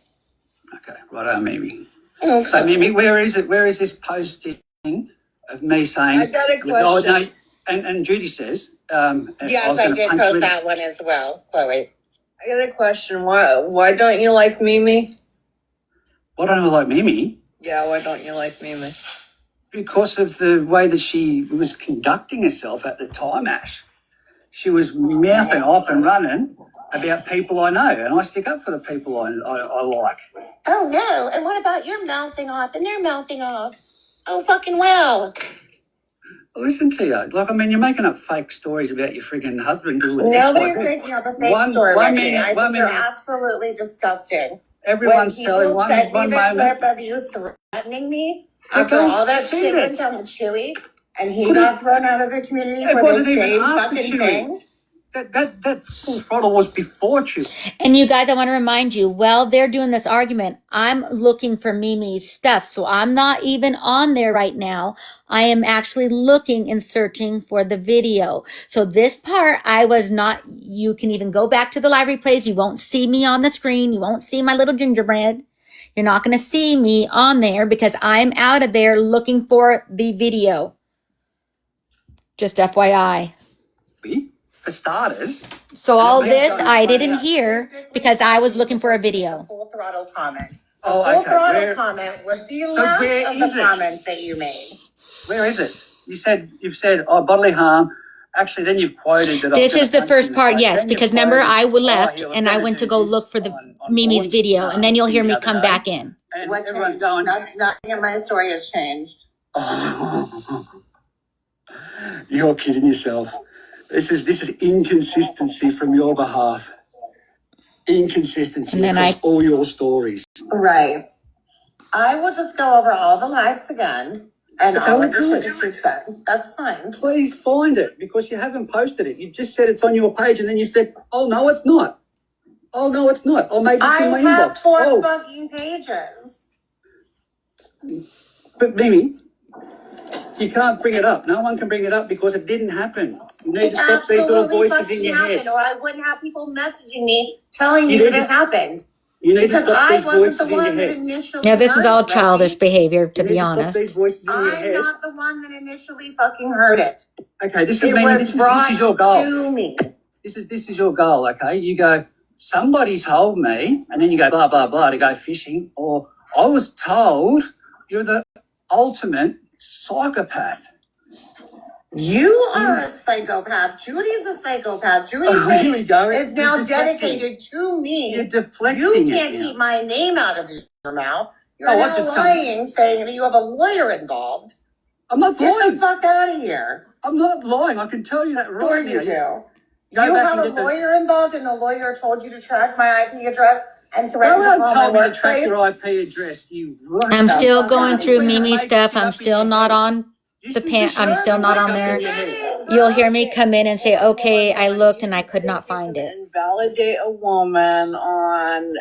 Okay, right on, Mimi. Okay. So, Mimi, where is it? Where is this posting of me saying? I got a question. And Judy says. Yes, I did post that one as well, Chloe. I got a question. Why don't you like Mimi? Why don't I like Mimi? Yeah, why don't you like Mimi? Because of the way that she was conducting herself at the time, Ash. She was mouthing off and running about people I know, and I stick up for the people I like. Oh, no. And what about your mouthing off and their mouthing off? Oh, fucking well. Listen to you. Like, I mean, you're making up fake stories about your friggin' husband. Nobody's making up a fake story, Reggie. I think you're absolutely disgusting. Everyone's telling one moment. When people sent me the clip of you threatening me, after all that shit went down with Chewy, and he got thrown out of the community for the same fucking thing. That Full Throttle was before Chewy. And you guys, I want to remind you, while they're doing this argument, I'm looking for Mimi's stuff. So I'm not even on there right now. I am actually looking and searching for the video. So this part, I was not, you can even go back to the live replays. You won't see me on the screen. You won't see my little gingerbread. You're not going to see me on there because I'm out of there looking for the video. Just FYI. for starters. So all And it may this go I play didn't out. hear because I was looking for a video. Full throttle comment. A Oh, full okay. throttle Where- comment was the So last where of the is it? comment that you made. Where is it? You've said, oh, bodily harm. Actually, then you've quoted that. This I was is the gonna punch first him in part, face. yes, Then you've because remember quoted, I left he was and I gonna went to do go this look for the on Mimi's Vaughn's, video, and then you'll hear thing me the other come day. back in. And What everyone's changed? going, Nothing in my story has changed. oh, you're kidding yourself. This is inconsistency from your behalf. Inconsistency And then across all your stories. Right. I will just go over all the lives again and Okay, all well, of the good. shit that you've said. That's fine. Please find it because you haven't posted it. You just said it's on your page and then you said, oh, no, it's not. Oh, no, it's not. Oh, maybe it's I in my have inbox. 4 Oh, fucking pages. but Mimi, you can't bring it up. No one can bring it up because it didn't happen. You need It to stop these little absolutely voices in fucking your happened, head. or I wouldn't have people messaging me telling You me that need it to- happened. You need to Because stop I these wasn't voices the in your one that head. initially. Now this is heard all it, childish Reggie. behavior, to You be need to stop honest. these voices in your I'm head. not the one that initially fucking heard it. Okay, this is It Mimi. was This is brought your goal. to me. This is your goal. Okay, you go. Somebody told me, and then you go blah blah blah to go fishing. Or I was told you're the ultimate psychopath. You are a psychopath. Judy's a psychopath. Judy's Oh, here we page go. is now You're deflecting. dedicated to me. You're deflecting. You it can't now. keep my name out of your mouth. You're Oh, I've now just done- lying, saying that you have a lawyer involved. I'm not Get the lying. fuck out of here. I'm not lying. I can tell you that right Sure now. you do. Go You back have and a get the- lawyer involved, and the lawyer told you to track my IP address and threaten No to one call my told me to workplace. track your IP address. You. I'm the still fuck going out of through here. Mimi's stuff. I'm still not on the pan. I'm still not on there. You'll hear me come in and say, okay, I looked and I could not find it. Invalidate a woman on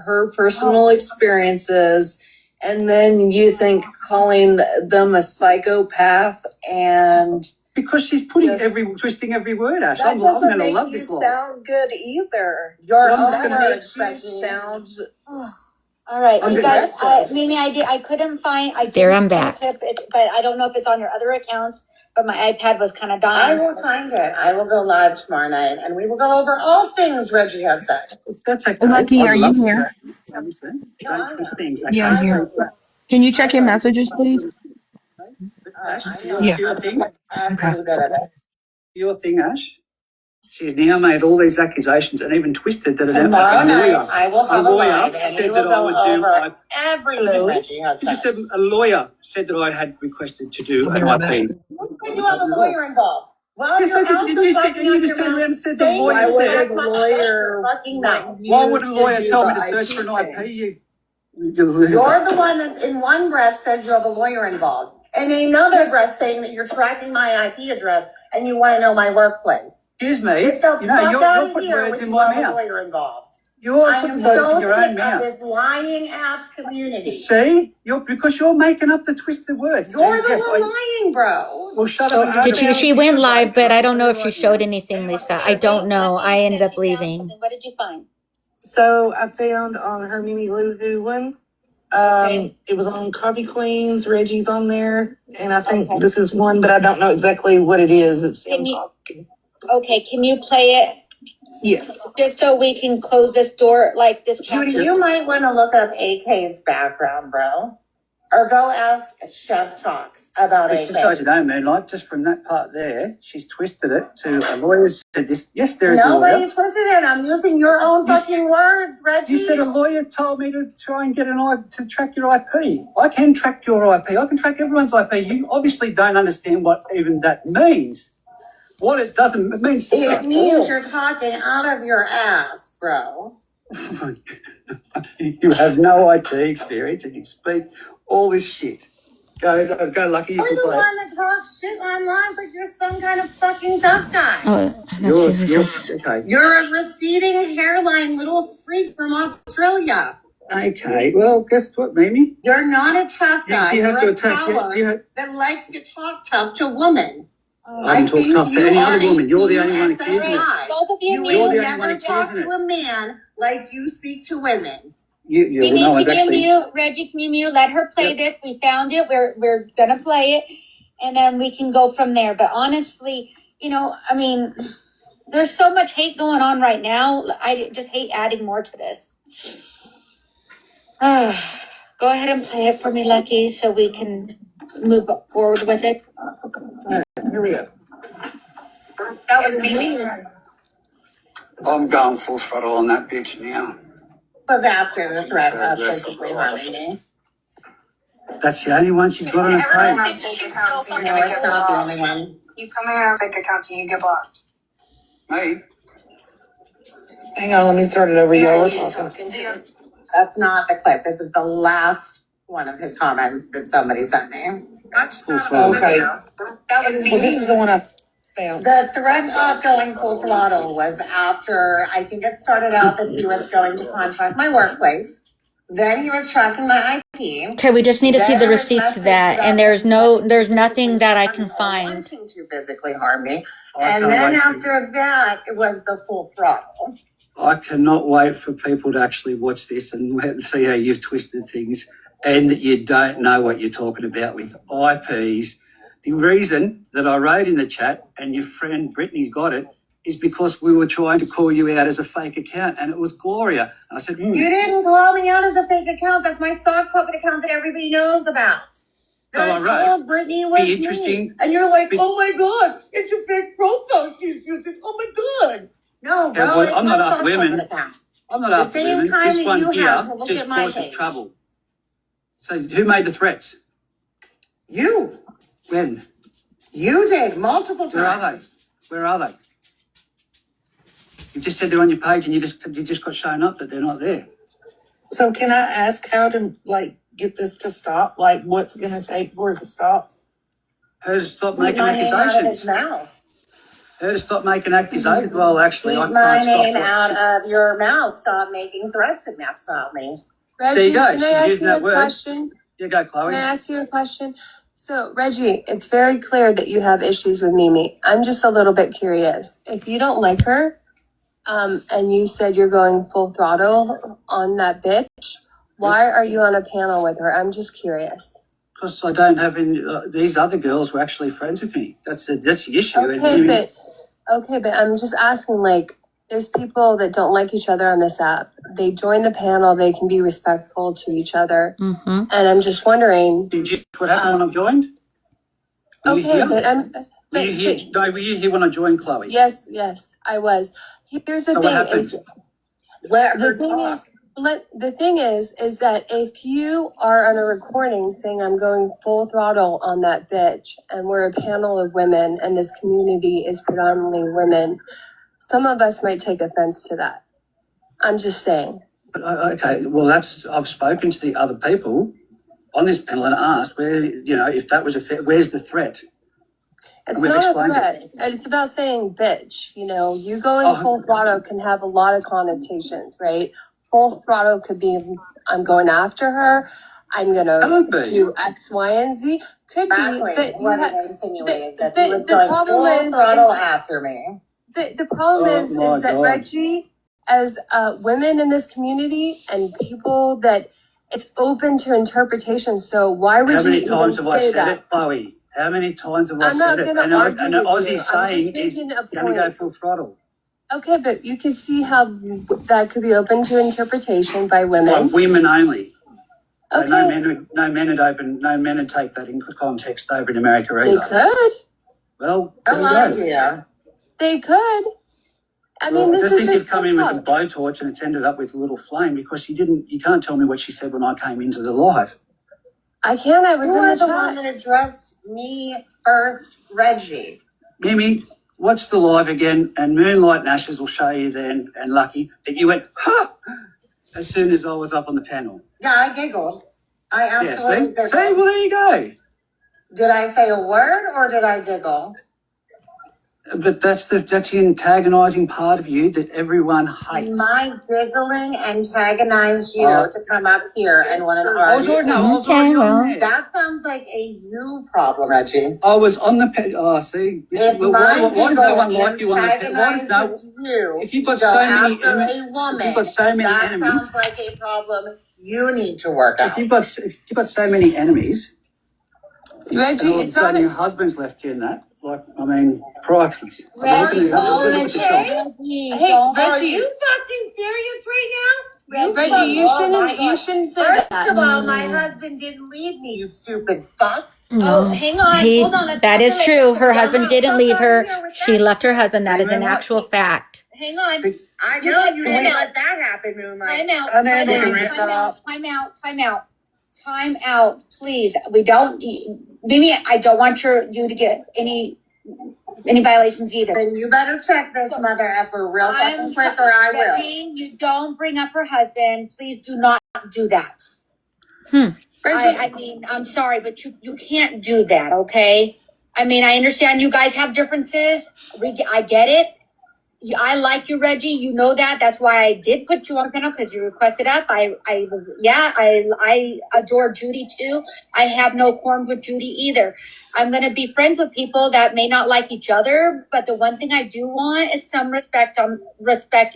her personal experiences, and then you think calling them a psychopath and Because she's putting Yes. twisting every word, Ash. that I'm doesn't gonna make love you this life. sound good either. Your Well, I'm just own gonna words, Makes you Reggie. sound All right, I'm you gonna- guys. Mimi, I couldn't find. There, I'm back. Clip it, but I don't know if it's on your other accounts. But my iPad was kind of I dying. will find it. I will go live tomorrow night, and we will go over all things Reggie has said. That's okay. Lucky, I'd are you love here? to understand. Going through things, Yeah, I'm okay? here. Can you check your messages, please? Ash, I your, know. Yeah. your thing, I'm pretty good at it. your thing, Ash. She's now made all these accusations and even twisted that an Tomorrow night, lawyer. I will have a lawyer live, and said we will that I go would do. over everything Reggie has You just said. said a lawyer said that I had requested to do I'll be an right IP. When you have a lawyer involved. Well, Yes, you're I did. out Didn't the you say- fucking didn't you out just your turn around mouth and said the saying lawyer you said- track the my lawyer fucking mouth. Why would a lawyer do tell me the to search IP for an IP? thing. You're the one that's in one breath says you have a lawyer involved, and in another breath saying that you're tracking my IP address and you want to know my workplace. Excuse me. Get the You know, fuck out you're of putting here words when in you my have a mouth. lawyer involved. You're I am putting words so in your sick own of mouth. this lying ass community. See, because you're making up the twisted words. You're the Yes, one lying, bro. Well, shut up. and Did do it. she went live, but I don't know if she showed Right anything, Lisa. I don't know. I ended up leaving. What did you find? So I found on her Mimi Lou Who one. It was on Coffee Queens. Reggie's on there, and I think this is one, but I don't know exactly what it is. It's Okay, can you play it yes. just so we can close this door, like this? Judy, you might want to look up AK's background, bro. Or go ask Chef Talks about But just so AK. you know, man, like just from that part there, she's twisted it to a lawyer said this. Yes, there is a Nobody lawyer. twisted it. I'm using your own You fucking words, Reggie. You said a lawyer told me to try and get to track your IP. I can track your IP. I can track everyone's IP. You obviously don't understand what even that means. What it doesn't, it means. It means you're talking out of your ass, bro. You have no IT experience and you speak all this shit. Go, Lucky. You You're can the play. one that talks shit online like you're some kind of fucking tough guy. Oh, You're okay. You're a receding hairline little freak from Australia. Okay. Well, guess what, Mimi? You're not a tough guy. You have You're to a attack. coward that likes to talk tough to women. I haven't talked tough to any other woman. You're the only one accusing it. Both of You you, You're will the only one never talk accusing to a man like you speak to women. Mimi, no one's can you actually. mute? Reggie, can you mute? Let her play Yep. this. We found it. We're gonna play it, and then we can go from there. But honestly, I mean, There's so much hate going on right now. I just hate adding more to this. Go ahead and play it for me, Lucky, so we can move forward with it. Here we go. That was me. I'm going full throttle on that bitch now. Was after the threat of physically harming me. That's the only one she's got on her Everyone page. thinks she's still No, something it's to get not the blocked. only one. You come in our fake accounts and you get blocked. Me? Hang on, let me start it over. Y'all were Yeah, talking. That's not the clip. This is the last one of his comments that somebody sent me. That's Full not throttle. Okay. That was Well, this is me. the one I found. The threat of going full throttle was after, I think it started out that he was going to contact my workplace. Then he was tracking my IP. Okay, we just need to see the Then his receipts of message that, about and there's nothing that I can find. wanting to physically harm me. I And can't then wait for- after that, it was the full throttle. I cannot wait for people to actually watch this and see how you've twisted things and that you don't know what you're talking about with IPs. The reason that I wrote in the chat and your friend Brittany's got it is because we were trying to call you out as a fake account and it was Gloria. And I said, You didn't call me out as a fake account. That's my sock puppet account that everybody knows about. So I I wrote, told Brittany it was be interesting. me. And you're like, Be- oh my God, it's a fake profile she's using. Oh my God. No, Yeah, bro, well, it's I'm my not after sock women. puppet account. I'm not The after same women. kind This that one you here have to look just at my causes page. trouble. So who made the threats? You. When? You did multiple Where are they? times. Where are they? You just said they're on your page and you just got shown up that they're not there. So can I ask how to get this to stop? Like what's it gonna take for it to stop? Her to stop Keep making my name out of his accusations. mouth. Her to stop making accusations. Well, actually, I Keep can't my stop name what out she- of your mouth. Stop making threats about me. There Reggie, you go. can I She's ask using you a that word. question? You go, Can I Chloe. ask you a question? So, Reggie, it's very clear that you have issues with Mimi. I'm just a little bit curious. If you don't like her, and you said you're going full throttle on that bitch, why are you on a panel with her? I'm just curious. Because I don't have any. These other girls were actually friends with me. That's the issue. Okay, but I'm just asking, like, there's people that don't like each other on this app. They join the panel, they can be respectful to each other. Mm-hmm. And I'm just wondering, Did you? What happened when I joined? Were you okay, here? but Were you here? No, were you here when I joined Chloe? yes, I was. Here's the So what thing happened? is, Let the her thing talk. is, the thing is that if you are on a recording saying I'm going full throttle on that bitch, and we're a panel of women, and this community is predominantly women, some of us might take offense to that. I'm just saying. But, okay, well, I've spoken to the other people on this panel and asked where, if that was where's the threat? It's We've not a explained threat. It's about saying bitch. You going full throttle can have a lot of connotations, right? Full throttle could be I'm going after her. I'm Could gonna be. do X, Y, and Z. Could Exactly. be, but What you I insinuated but that he was the going problem full is throttle after me. the problem Oh, is my that God. Reggie, as women in this community and people that it's open to interpretation. So why would How you many even times have I say said that? it, Chloe? How many times have I I'm not said it? gonna And argue an with Aussie you. I'm saying just is making a going to go point. full throttle. Okay, but you can see how that could be open to interpretation by By women. women only. So Okay, no men would take that in context over in America they either. could. Well, there No we go. idea. They could. I mean, Well, this I is think you've just come in with a TikTok. blowtorch and it's ended up with a little flame because you can't tell me what she said when I came into the live. I can. I was You in are the the one chat. that addressed me first, Reggie. Mimi, watch the live again and Moonlight and Ashes will show you then, and Lucky, that you went, ha! As soon as I was up on the panel. Yeah, I giggled. I Yeah, absolutely see? giggled. See? Well, there you go. Did I say a word or did I giggle? But that's the antagonising part of you that everyone hates. My giggling antagonized you Oh. to come up here and want to I was argue. already on there. That sounds like a you problem, Reggie. I was on the panel. Oh, see? If Well, my why does no one giggle like you on the panel? Why does no... antagonizes you If you've to got go so many after enemies, a woman, if you've got so many that enemies, sounds like a problem you need to work if out. you've got so many enemies, and all Reggie, of a it's not sudden your a, husband's left you in that, like, I mean, proxies. Reggie, Look at Reggie, yourself. Reggie, Hey, don't. Are Reggie, you fucking serious right now? You Reggie, fuck- you oh my shouldn't. You God. shouldn't say First that. of all, my husband didn't leave me, you stupid fuck. Oh, hang on. Hold on. That is true. Her husband didn't leave her. She left her husband. That is an actual fact. Hang on. I You know guys you time didn't out. let that happen, Moonlight. Time out. And then Time we out. can Time out. Time out. Time out. Time out. Please. We don't. Mimi, I don't want you to get any violations either. Then you better check this mother effer real fucking quick, or I will. Reggie, you don't bring up her husband. Please do not do that. Reggie, I mean, I'm sorry, but you can't do that, okay? I mean, I understand you guys have differences. I get it. I like you, Reggie. You know that. That's why I did put you on panel, because you requested up. I adore Judy too. I have no qualms with Judy either. I'm going to be friends with people that may not like each other, but the one thing I do want is some respect in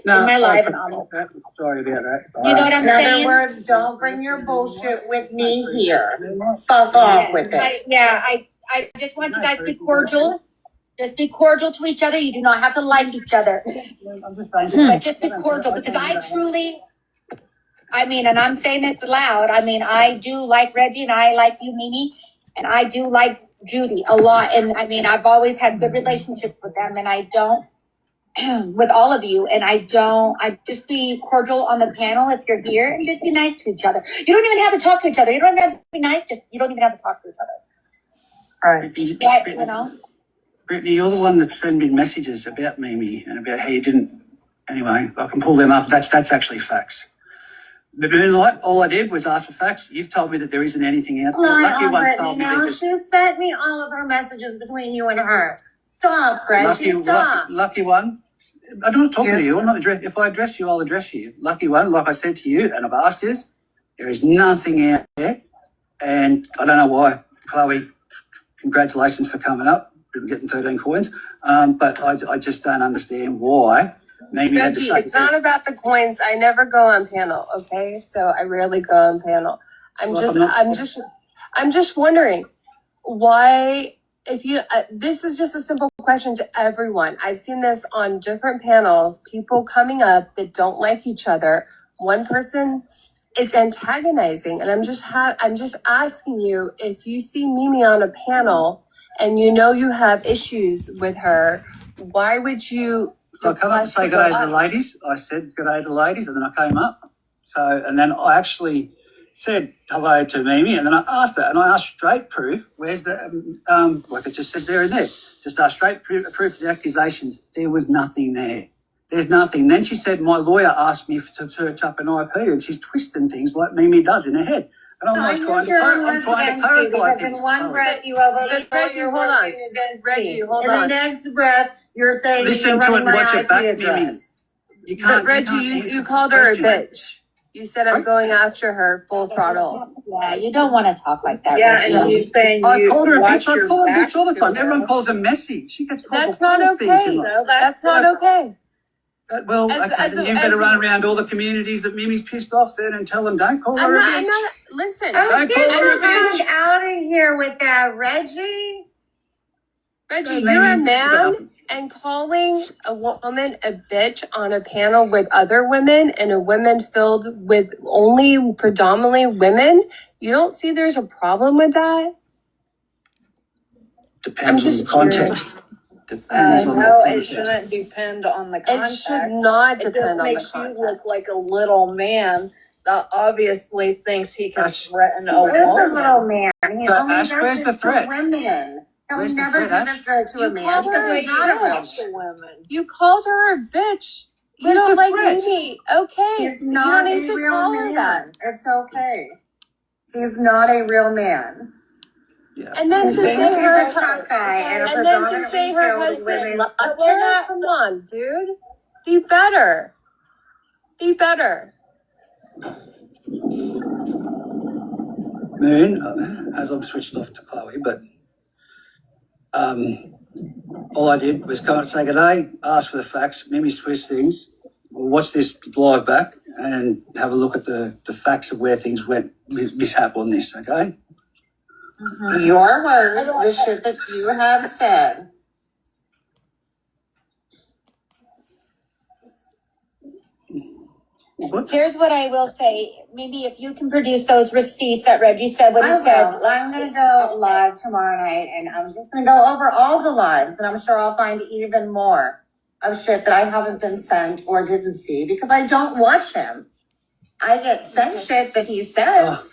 my life and honor. Sorry about that. You know what I'm In saying? other words, don't bring your bullshit with me here. Fuck off with it. I just want you guys to be cordial. Just be cordial to each other. You do not have to like each other. But just be cordial, because and I'm saying this loud, I do like Reggie and I like you, Mimi, and I do like Judy a lot. And I've always had good relationships with them, and I don't, with all of you, and I just be cordial on the panel if you're here, and just be nice to each other. You don't even have to talk to each other. You don't even have to be nice. You don't even have to talk to each other. All right. Yeah, you know? Brittany, you're the one that sent me messages about Mimi and about how you didn't. Anyway, I can pull them up. That's actually facts. But Moonlight, all I did was ask for facts. You've told me that there isn't anything out there. Lucky one's told me now that she sent me all of her messages between you and her. Stop, Reggie, stop. Lucky one. I'm not talking to you. I'm not if I address you, I'll address you. Lucky one, like I said to you, and I've asked you, there is nothing out there. And I don't know why. Chloe, congratulations for coming up. Getting 13 coins, but I just don't understand why. Maybe Reggie, it's not about the coins. I never go on panel, okay? So I rarely go on panel. I'm just wondering why. If you, this is just a simple question to everyone. I've seen this on different panels. People coming up that don't like each other. One person, it's antagonizing, and I'm just asking you, if you see Mimi on a panel and you know you have issues with her, why would you? I come up and say good day to the ladies. I said good day to the ladies, and then I came up. And then I actually said hello to Mimi, and then I asked her, and I asked straight proof. Where's the like it just says there and there? Just asked straight proof of the accusations. There was nothing there. There's nothing. Then she said my lawyer asked me to search up an IP, and she's twisting things like Mimi does in her head. And I'm trying to clarify because in one breath you have a Reggie, hold on. Reggie, hold on. In the next breath, you're saying listen to it and watch it back, Mimi. You can't. But Reggie, you called her a bitch. You said I'm going after her full throttle. Yeah, you don't want to talk like that. Yeah, Reggie. and you saying I called her a watch bitch. I your call her a back bitch all the to time. her. Everyone calls her messy. She gets called That's not all things okay. in life. No, That's not okay. Well, then you better run around all the communities that Mimi's pissed off then and tell them don't call her a bitch. Listen. Get the fuck out of here with that, Reggie. Reggie, you're a man, and calling a woman a bitch on a panel with other women and a woman filled with only predominantly women, you don't see there's a problem with that? Depends on the context. Depends on the No, it context. shouldn't depend on the It context. should not It just depend on the makes you context. look like a little man that obviously thinks he can That's- threaten a He is a woman. little man. He But only Ash, does where's the this to threat? women. He'll Where's the never threat, do Ash? this to a You man called because her he's not a real man. To women. You called her a bitch. You Where's don't the like threat? Mimi. Okay. He's you not don't need a to real call her that. man. It's okay. He's not a real man. Yeah. And then He to thinks say he's her a tough guy and and then to say her filled husband women. loved her. Come on, dude. Be better. Be better. Moon, as I've switched off to Chloe, but all I did was come and say good day, ask for the facts, Mimi's twist things, watch this live back and have a look at the facts of where things went mishap on this, okay? Your words, the shit that you have said, What? Here's what I will say. Maybe if you can produce those receipts that Reggie said what he said. I'm gonna go live tomorrow night and I'm just gonna go over all the lives and I'm sure I'll find even more of shit that I haven't been sent or didn't see because I don't watch him. I get sent shit that he says.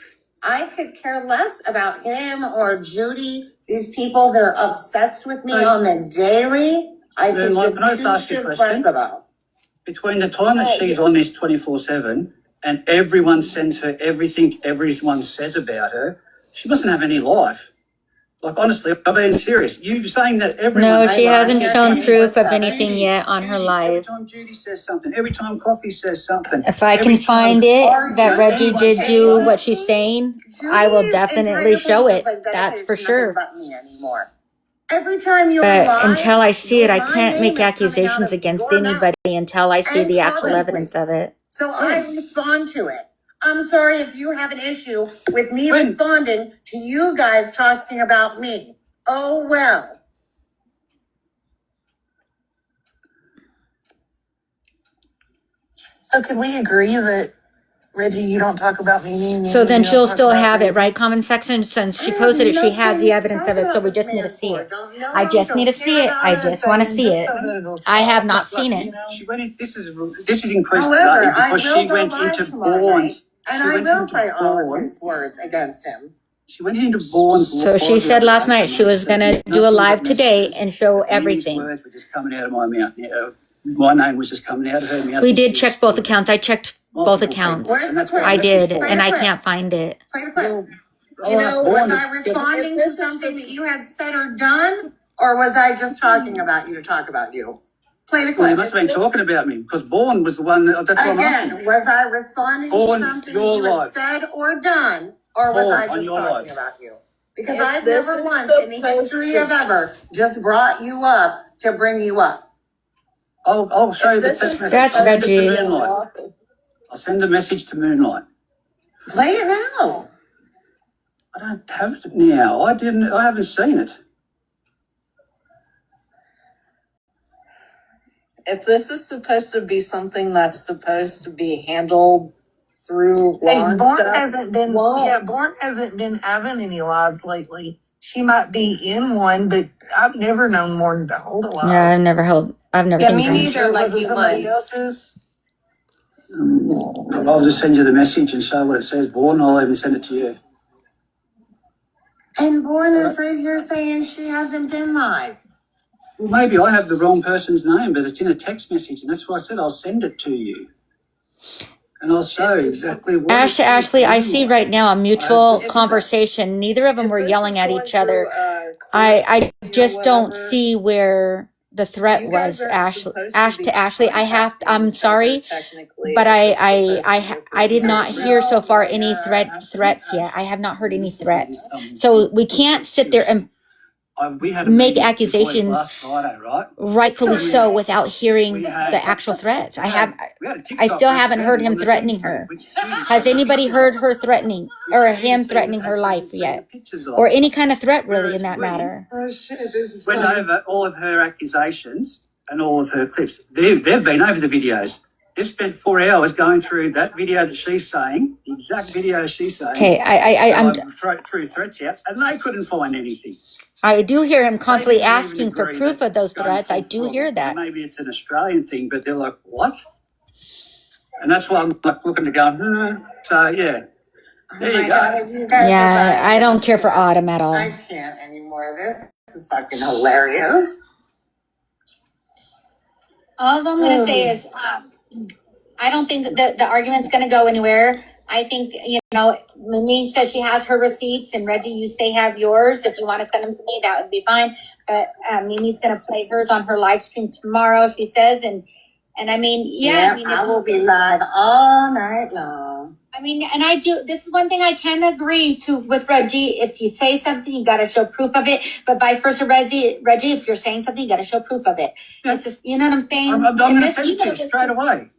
I could care less about him or Judy, these people that are obsessed with me on the daily. I could give two shits less about. Between the time that she's on this 24/7 and everyone sends her everything everyone says about her, she mustn't have any life. Like, honestly, I'm being serious. You saying that everyone... No, she hasn't shown proof of anything yet on her live. Every time Judy says something, every time Coffee says something. If I can find it that Reggie did do what she's saying, I will definitely show it. That's for sure. Every time you're But live, until I see it, I my can't name make is coming out accusations of against your mouth anybody until I see and the actual publicly. evidence of it. So I respond to it. I'm sorry if you have an issue with me responding to you guys talking about me. Oh, well. So can we agree that, Reggie, you don't talk about me? So then she'll still have it, right? Comment section, since she posted it, she has the evidence of it, so we just need to see it. I just need to see it. I just want to see it. I have not seen it. She went in, this is increased However, today I because will she go went live into tomorrow Bourne's. night, and I will play all of his words against him. She went into Bourne's. So she said last night she was going to do a live today and show everything. Words were just coming out of my mouth. My name was just coming out of her mouth. We did check both accounts. I checked both accounts. I did, and I can't find it. Play the clip. You know, was I responding to something that you had said or done, or was I just talking about you to talk about you? Play the Well, you clip. must have been talking about me because Bourne was the one that's what I'm asking. Again, was I responding Bourne, to something you're you had live. said or done, or was Bourne, I on just your talking live. about you? Because If I've this never is once in the supposed history to- of ever just brought you up to bring you up. I'll show you the If this text is message. That's I'll send it to Reggie. Moonlight. I'll send a message to Moonlight. Play it now. I don't have it now. I haven't seen it. If this is supposed to be something that's supposed to be handled through law and Bourne stuff, hasn't been. whoa. Yeah, Bourne hasn't been having any lives lately. She might be in one, but I've never known Bourne to hold a live. Yeah, I've never Yeah, seen me them. neither. Like Was it you somebody would. else's? I'll just send you the message and show what it says, Bourne. I'll even send it to you. And Bourne is right here saying she hasn't been live. Well, maybe I have the wrong person's name, but it's in a text message, and that's why I said I'll send it to you. And I'll show exactly what Ash it to says Ashley, I you. see right now a mutual If- conversation. Neither of them If were this yelling is at going each other. through, I court just or don't whatever, see where the threat you guys was. aren't Ash supposed to Ashley, I'm contacting sorry, each other technically but if it's supposed to go I did through not court. hear so far any threats yet. I have not heard any threats. So we can't sit there and We had a make meeting with the boys accusations, last Friday, right? rightfully so, without hearing We had- the actual threats. We had a TikTok I still haven't group heard chat him on the threatening Teams her. group, which Judy Has sent anybody pictures heard of. her threatening Which or Judy him sent threatening her us life some yet? pictures of. Or any kind of threat really Whereas in that we- matter? Oh shit, this is Went over all of her accusations and all of her clips. They've been over the videos. They've spent 4 hours going through that video that she's saying, the exact video she's saying. Okay, I'm threw threats out, and they couldn't find anything. I do hear him constantly They didn't even asking for agree proof that of those going threats. I full do throttle. hear that. Maybe it's an Australian thing, but they're like, what? And that's why I'm like looking to go, So, yeah. There you go. You guys Yeah, are I don't care for Autumn at all. I can't anymore. This is fucking hilarious. All I'm gonna say is, I don't think that the argument's gonna go anywhere. I think, Mimi says she has her receipts, and Reggie, you say have yours. If you want to send them to me, that would be fine. But Mimi's gonna play hers on her live stream tomorrow, she says, and I mean, I will be live all night long. I mean, and I do. This is one thing I can agree to with Reggie. If you say something, you got to show proof of it. But vice versa, Reggie, if you're saying something, you got to show proof of it. Yeah. It's just, you know what I'm saying. I'm And going to this, send it to you straight away.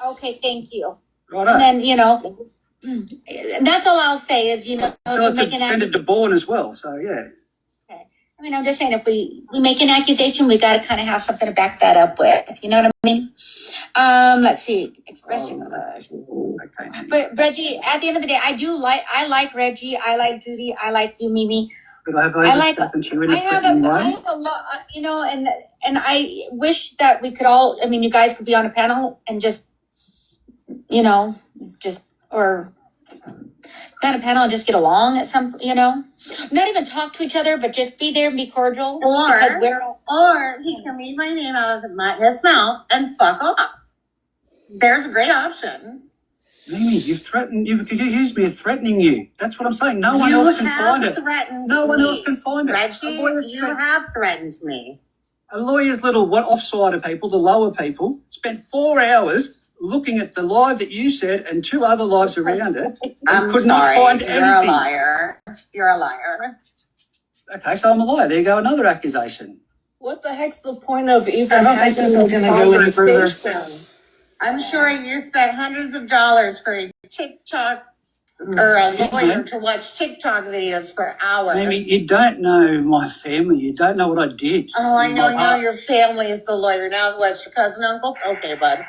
Okay, thank you. Right And then, that's all I'll say is, So you're making send it to Bourne as well. So, yeah. I mean, I'm just saying, if we make an accusation, we got to kind of have something to back that up with. You know what I mean? Let's see. Expressing. But Reggie, at the end of the day, I like Reggie. I like Judy. I like you, Mimi. But I have I like. spoken to you in I have a lot. You know, and I wish that we could all. I mean, you guys could be on a panel and just, you know, or not a panel and just get along at some, you know, not even talk to each other, but just be there and be cordial. Or he can leave my name out of his mouth and fuck off. There's a great option. Mimi, you've accused me of threatening you. That's what I'm saying. No one else can find it. No one else can find it. Reggie, you have threatened me. A lawyer's little off-sider people, the lower people, spent 4 hours looking at the lie that you said and 2 other lies around it. I'm could sorry. not find You're anything. a liar. You're a liar. Okay, so I'm a liar. There you go, another accusation. What the heck's the point of even I don't think this is gonna go any further. I'm sure you spent hundreds of dollars for a TikTok or a lawyer to watch TikTok videos for hours. Mimi, you don't know my family. You don't know what I did. Oh, I know. Now your family is the lawyer. Now what's your cousin, uncle? Okay, bud.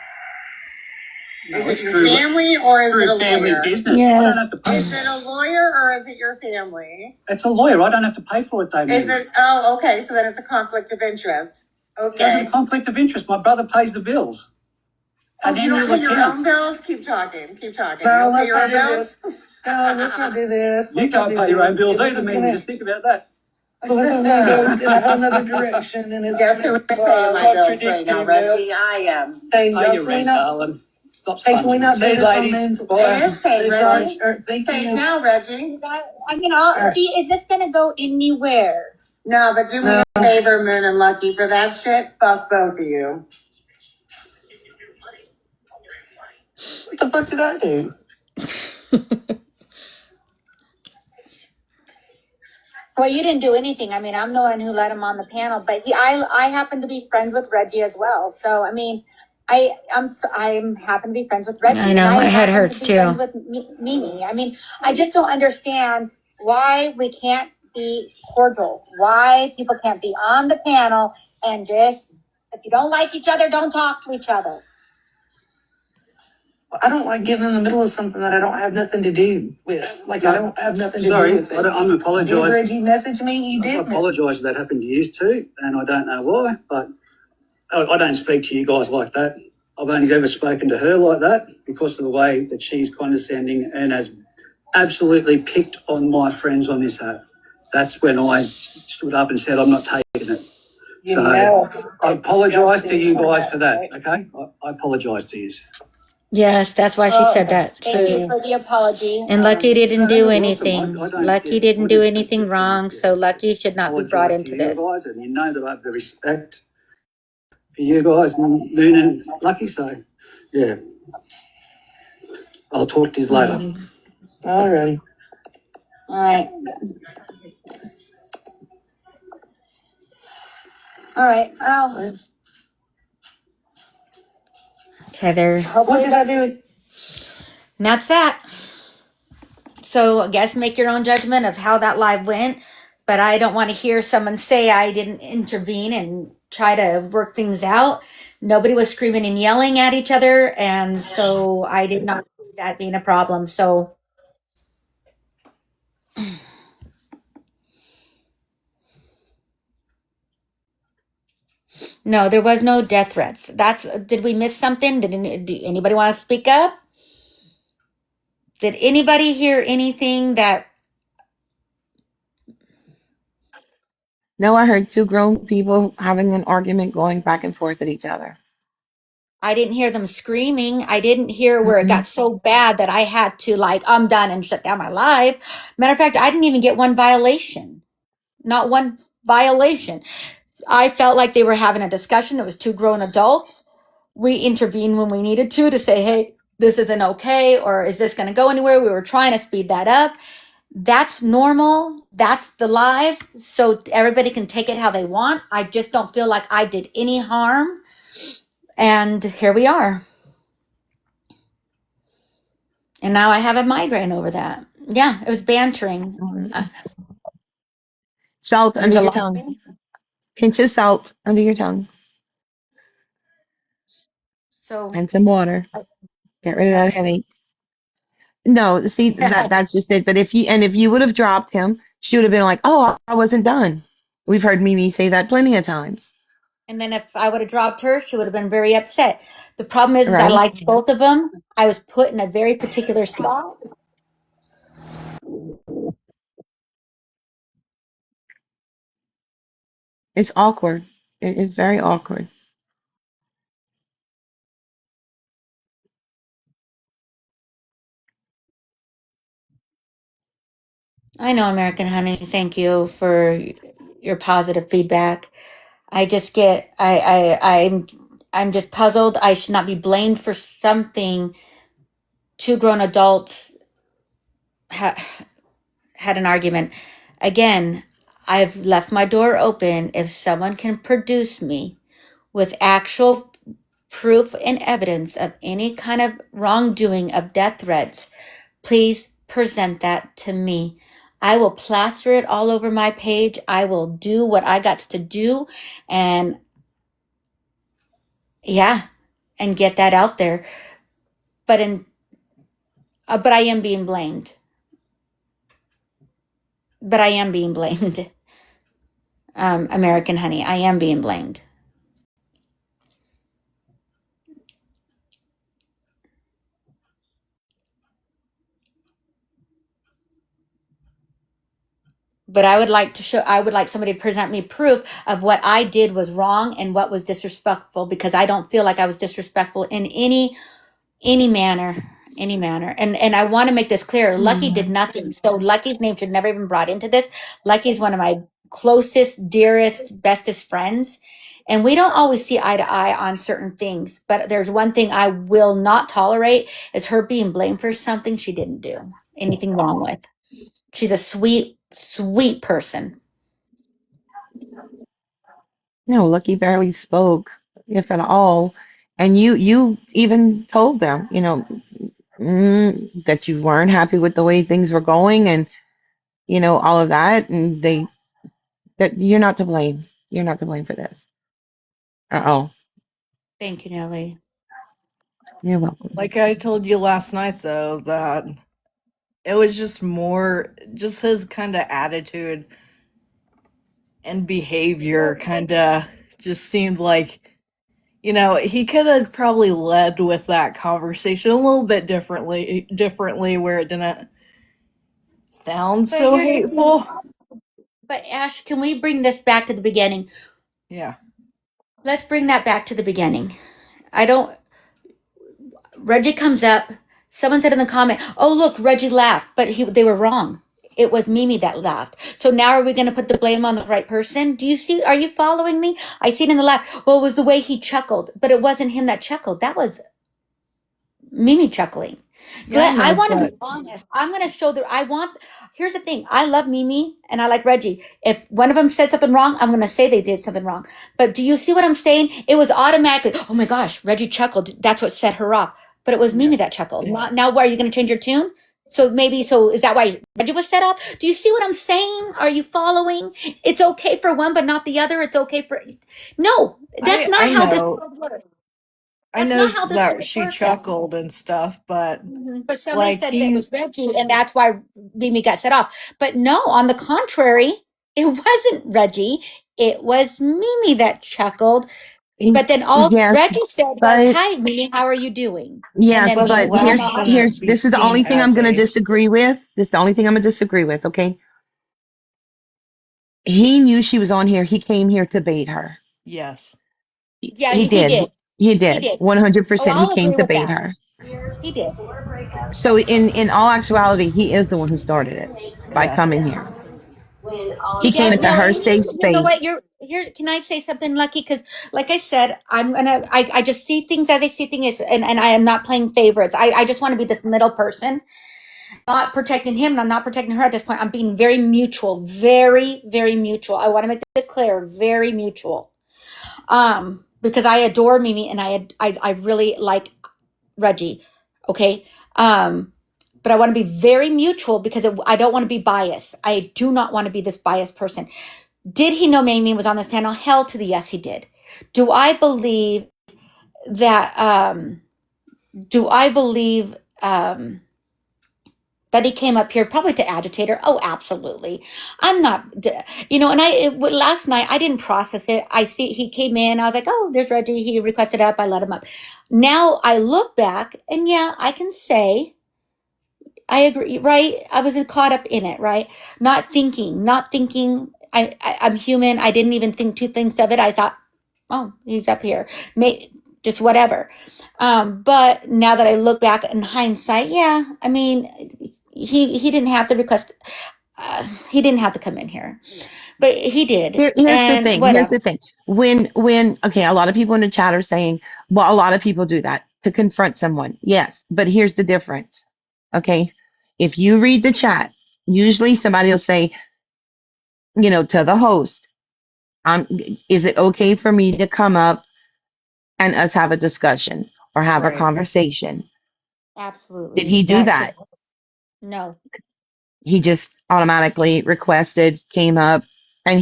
Is it your family or is it a family lawyer? business. Yes. I don't have to pay. Is it a lawyer or is it your family? It's a lawyer. I don't have to pay for it, though. Is Mimi. it? Oh, okay. So then it's a conflict of interest. There's Okay. a conflict of interest. My brother pays the bills. Oh, you don't pay your account. own bills? Keep talking. Keep talking. No, You don't pay let's your own not do bills? this. No, let's not do this. You can't pay your own bills either, Mimi. Just think about that. So this is gonna go in a whole nother direction, and it's. Guess who's paying my bills right now, Reggie? I am. Hey, Pay y'all, your can we rent, not? darling. Stop Hey, can we not do See you, this on ladies. men's? It Bye. is paid, Reggie. Thank Paid you. now, Reggie. I mean, see, is this going to go anywhere? No, but do me a favor, Moon and Lucky, for that shit. Fuck both of you. What the fuck did I do? Well, you didn't do anything. I mean, I'm the one who let him on the panel, but I happen to be friends with Reggie as well. So, I mean, I'm happen to be friends with Reggie. I know, and my head happen hurts to be too. friends with Mimi. I mean, I just don't understand why we can't be cordial. Why people can't be on the panel and just, if you don't like each other, don't talk to each other. I don't like getting in the middle of something that I don't have nothing to do with. Like, I don't have nothing to Sorry, do with it. I'm Did apologising. Reggie message me? He I did. apologise that happened to you too, and I don't know why, but I don't speak to you guys like that. I've only ever spoken to her like that because of the way that she's condescending and has absolutely picked on my friends on this app. That's when I stood up and said, I'm not taking it. You So know, I it's apologise to you disgusting. guys for that, okay? I apologise to you. Yes, that's why she said that. Thank you for the apology. And Lucky didn't do you're welcome. anything. I don't Lucky care. didn't I do just anything expect wrong, you so Lucky should not be brought apologise into to you this. guys, and you know that I have the respect for you guys, Moon and Lucky, so yeah. I'll talk to you later. All right. All right. All right. Well, Okay, there. What did I do? And that's that. So I guess make your own judgment of how that live went. But I don't want to hear someone say I didn't intervene and try to work things out. Nobody was screaming and yelling at each other. And so I did not see that being a problem. So no, there was no death threats. Did we miss something? Did anybody want to speak up? Did anybody hear anything that No, I heard two grown people having an argument going back and forth at each other. I didn't hear them screaming? I didn't hear where it got so bad that I had to I'm done and shut down my live. Matter of fact, I didn't even get one violation. Not one violation. I felt like they were having a discussion. It was two grown adults. We intervened when we needed to say, hey, this isn't okay, or is this going to go anywhere? We were trying to speed that up. That's normal. That's the live. So everybody can take it how they want. I just don't feel like I did any harm. And here we are. And now I have a migraine over that. Yeah, it was bantering. Salt There's under a your lot. tongue. Pinch of salt under your tongue. So, And some water. Get rid of yeah. that headache. No, see that's just it. But if you would have dropped him, she would have been like, "Oh, I wasn't done." We've heard Mimi say that plenty of times, And then if I would have dropped her, she would have been very upset. The problem is I right? liked both of them. I was put in a very particular spot. It's awkward. It is very awkward. I know, American Honey. Thank you for your positive feedback. I just get, I'm just puzzled. I should not be blamed for something two grown adults had an argument. Again, I've left my door open. If someone can produce me with actual proof and evidence of any kind of wrongdoing of death threats, please present that to me. I will plaster it all over my page. I will do what I got to do and yeah, and get that out there. But but I am being blamed. But I am being blamed. American Honey, I am being blamed. But I would like somebody to present me proof of what I did was wrong and what was disrespectful, because I don't feel like I was disrespectful in any manner, and I want to make this clear. Lucky did nothing, so Lucky's name should never even brought into this. Lucky's one of my closest, dearest, bestest friends, and we don't always see eye to eye on certain things, but there's one thing I will not tolerate is her being blamed for something she didn't do anything wrong with. She's a sweet person. No, Lucky barely spoke, if at all. And you even told them, that you weren't happy with the way things were going, and all of that, and that you're not to blame. You're not to blame for this. Oh, Thank you, Nellie. you're welcome. Like I told you last night, though, that it was just his kind of attitude and behavior kind of just seemed like, he could have probably led with that conversation a little bit differently where it didn't sound so hateful. But Ash, can we bring this back to the beginning? Yeah. Let's bring that back to the beginning. Reggie comes up. Someone said in the comment, "Oh, look, Reggie laughed," but they were wrong. It was Mimi that laughed. So now are we going to put the blame on the right person? Are you following me? I see it in the laugh. Well, it was the way he chuckled, but it wasn't him that chuckled. That was Mimi chuckling. Yeah, I want to be honest. I'm going to show here's the thing. I love Mimi and I like Reggie. If one of them said something wrong, I'm going to say they did something wrong. But do you see what I'm saying? It was automatically, oh my gosh, Reggie chuckled. That's what set her off. But it was Mimi that chuckled. Now, why are you going to change your tune? So is that why Reggie was set off? Do you see what I'm saying? Are you following? It's okay for one, but not the other. It's okay for, no, that's not how this world works. I know that she chuckled and stuff, but but somebody said that it was Reggie, and that's why Mimi got set off. But no, on the contrary, it wasn't Reggie. It was Mimi that chuckled. But then all Reggie said was, "Hi, Mimi, how are you doing?" Yes, but this is the only thing I'm going to disagree with. This is the only thing I'm going to disagree with. Okay. He knew she was on here. He came here to bait her. Yes. Yeah, he did. He did. 100%. He came to bait her. He did. So in all actuality, he is the one who started it by coming here. He came into her safe space. You know what? Can I say something, Lucky? Because, like I said, I just see things as I see things, and I am not playing favorites. I just want to be this middle person, not protecting him, and I'm not protecting her at this point. I'm being very mutual, very, very mutual. I want to make this clear, very mutual. Because I adore Mimi and I really like Reggie. Okay. but I want to be very mutual because I don't want to be biased. I do not want to be this biased person. Did he know Mamie was on this panel? Hell to the yes, he did. Do I believe that? Do I believe that he came up here probably to agitate her? Oh, absolutely. I'm not, and last night I didn't process it. I see he came in. I was like, oh, there's Reggie. He requested up. I let him up. Now I look back and yeah, I can say, I agree, right? I was caught up in it, right? Not thinking. I'm human. I didn't even think two things of it. I thought, oh, he's up here. Just whatever. But now that I look back in hindsight, yeah, I mean, he didn't have to request. He didn't have to come in here, but he did. Here's the thing. Here's Whatever. the thing. When okay, a lot of people in the chat are saying, well, a lot of people do that to confront someone. Yes, but here's the difference. Okay, if you read the chat, usually somebody will say, to the host, is it okay for me to come up and us have a discussion or have a Right. conversation? Absolutely. Did he do that? No. He just automatically requested, came up, and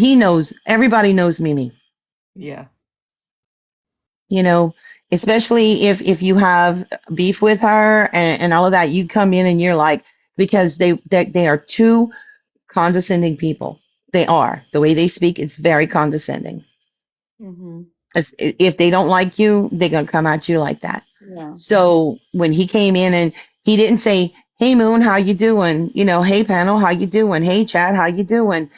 everybody knows Mimi. Yeah. Especially if you have beef with her and all of that, you come in and you're like, because they are two condescending people. They are. The way they speak, it's very condescending. Mm-hmm. If they don't like you, they're going to come at you like that. Yeah. So when he came in and he didn't say, hey, Moon, how you doing? Hey, panel, how you doing? Hey, Chad, how you doing?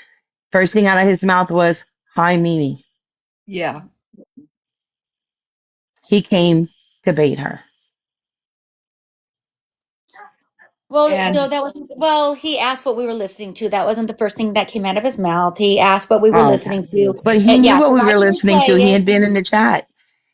First thing out of his mouth was, hi, Mimi. Yeah. He came to bait her. Well, And no, he asked what we were listening to. That wasn't the first thing that came out of his mouth. He asked what we were Oh, okay. listening to. But he And knew yeah, what we I were can listening to. play He it. had been in the chat.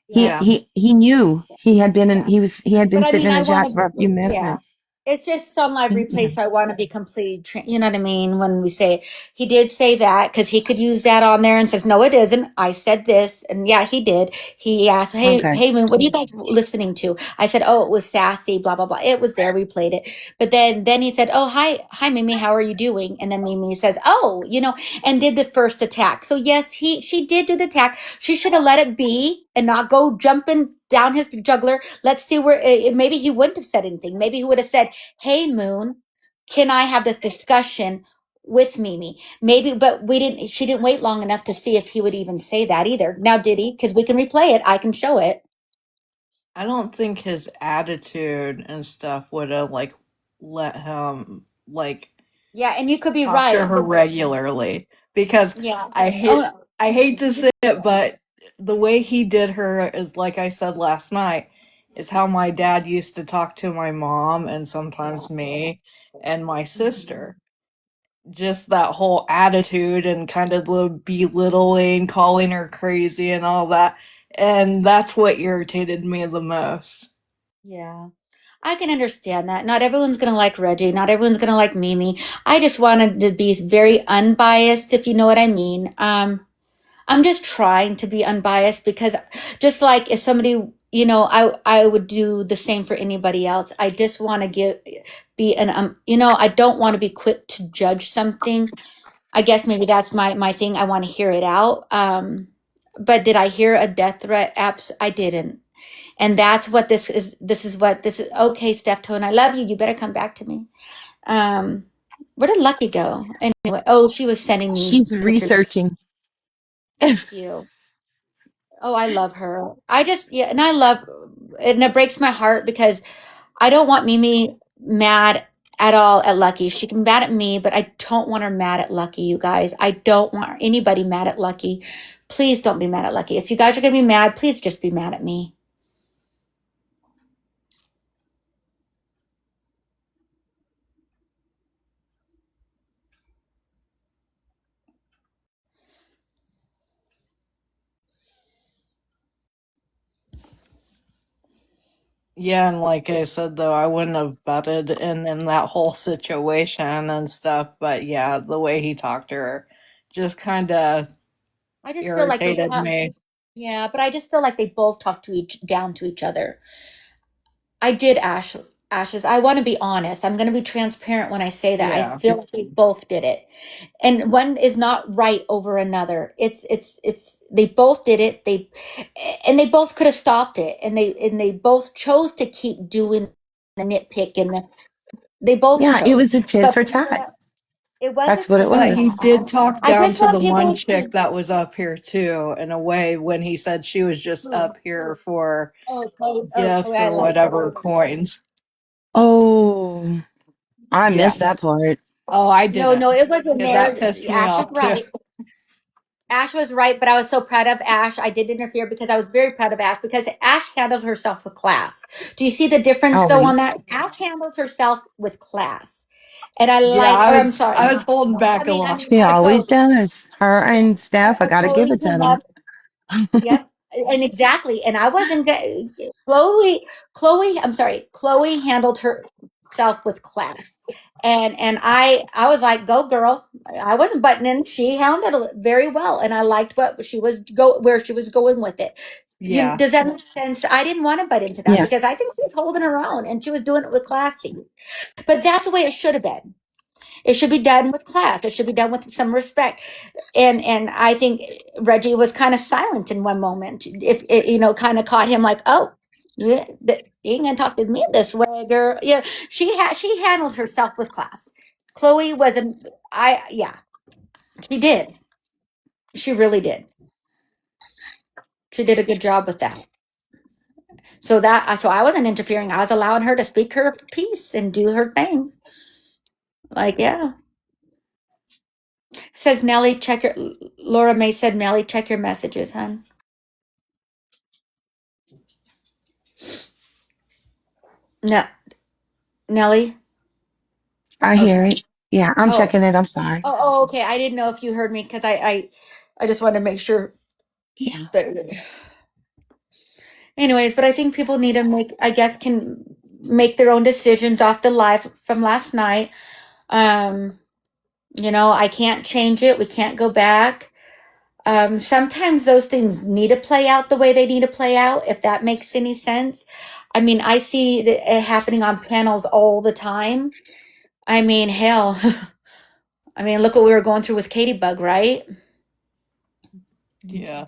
Yeah. He knew he had been in. Yeah. He had been But I sitting mean, in I the want chat for to, a few yeah. minutes. It's just on live replay, Yeah. so I want to be completely, you know what I mean? When we say, he did say that, because he could use that on there and says, no, it isn't. I said this. And yeah, he did. He asked, Okay. hey, Moon, what are you guys listening to? I said, oh, it was Sassy, blah, blah, blah. It was there. We played it. But then he said, oh, hi, Mimi, how are you doing? And then Mimi says, oh, and did the first attack. So yes, she did do the attack. She should have let it be and not go jumping down his juggler. Let's see where, maybe he wouldn't have said anything. Maybe he would have said, hey, Moon, can I have the discussion with Mimi? Maybe, but she didn't wait long enough to see if he would even say that either. Now, did he? Because we can replay it. I can show it. I don't think his attitude and stuff would have let him Yeah, and you could be talk to right. her regularly, because Yeah. I hate to say it, but the way he did her is, like I said last night, is how my dad used to talk to my mom and sometimes me and my sister. Just that whole attitude and kind of the belittling, calling her crazy and all that. And that's what irritated me the most. Yeah. I can understand that. Not everyone's going to like Reggie. Not everyone's going to like Mimi. I just wanted to be very unbiased, if you know what I mean. I'm just trying to be unbiased because just like if somebody, I would do the same for anybody else. I just want to I don't want to be quick to judge something. I guess maybe that's my thing. I want to hear it out. But did I hear a death threat? I didn't. And that's what this is. This is what this is. Okay, Steph Tone, I love you. You better come back to me. Where did Lucky go? Anyway, oh, she was sending me She's pictures. researching. Thank you. Oh, I love her. And it breaks my heart because I don't want Mimi mad at all at Lucky. She can be mad at me, but I don't want her mad at Lucky, you guys. I don't want anybody mad at Lucky. Please don't be mad at Lucky. If you guys are going to be mad, please just be mad at me. Yeah, and like I said, though, I wouldn't have butted in that whole situation and stuff. But yeah, the way he talked to her just kind of I just feel like irritated me. yeah, but I just feel like they both talk down to each other. I did, Ashley. Ashes, I want to be honest. I'm going to be transparent when I say that. Yeah. I feel like they both did it. And one is not right over another. It's they both did it. They both could have stopped it. And they both chose to keep doing the nitpick they both Yeah, it chose. was a tit But for tat. it That's wasn't what it tit But for he was. did tat. talk I down just to the want one people chick to that was up here too, in a way, when he said she was just up here for gifts I or like that. whatever coins. Oh, I Yeah. missed that part. Oh, I No, didn't. it wasn't Because that there. pissed me Ash is off too. right. Ash was right, but I was so proud of Ash. I did interfere because I was very proud of Ash because Ash handled herself with class. Do you see the difference though on that? Always. Ash handled herself with class. And I Yeah, like, or I'm I sorry. was holding back a I lot. mean, She always both. does. Her and Steph, I got to give Chloe it to came them. up. Yep. And exactly. And I wasn't, Chloe handled herself with class. And I was like, go girl. I wasn't buttoning. She handled it very well, and I liked what she was where she was going with it. Yeah. Does that make sense? I didn't want to butt into that Yeah. because I think she was holding her own and she was doing it with classy. But that's the way it should have been. It should be done with class. It should be done with some respect. And I think Reggie was kind of silent in one moment. If it, kind of caught him like, oh, yeah, you ain't gonna talk to me this way, girl. Yeah, she handled herself with class. Chloe was she did. She really did. She did a good job with that. So I wasn't interfering. I was allowing her to speak her piece and do her thing. Like, yeah. Says Nellie, Laura May said, Nellie, check your messages, hon. No, Nellie. I Oh, hear it. Yeah, I'm oh, checking it. I'm sorry. okay. I didn't know if you heard me because I just wanted to make sure Yeah. that. Anyways, but I think people need to can make their own decisions off the live from last night. I can't change it. We can't go back. Sometimes those things need to play out the way they need to play out, if that makes any sense. I mean, I see it happening on panels all the time. I mean, hell. I mean, look what we were going through with Katie Bug, right? Yeah.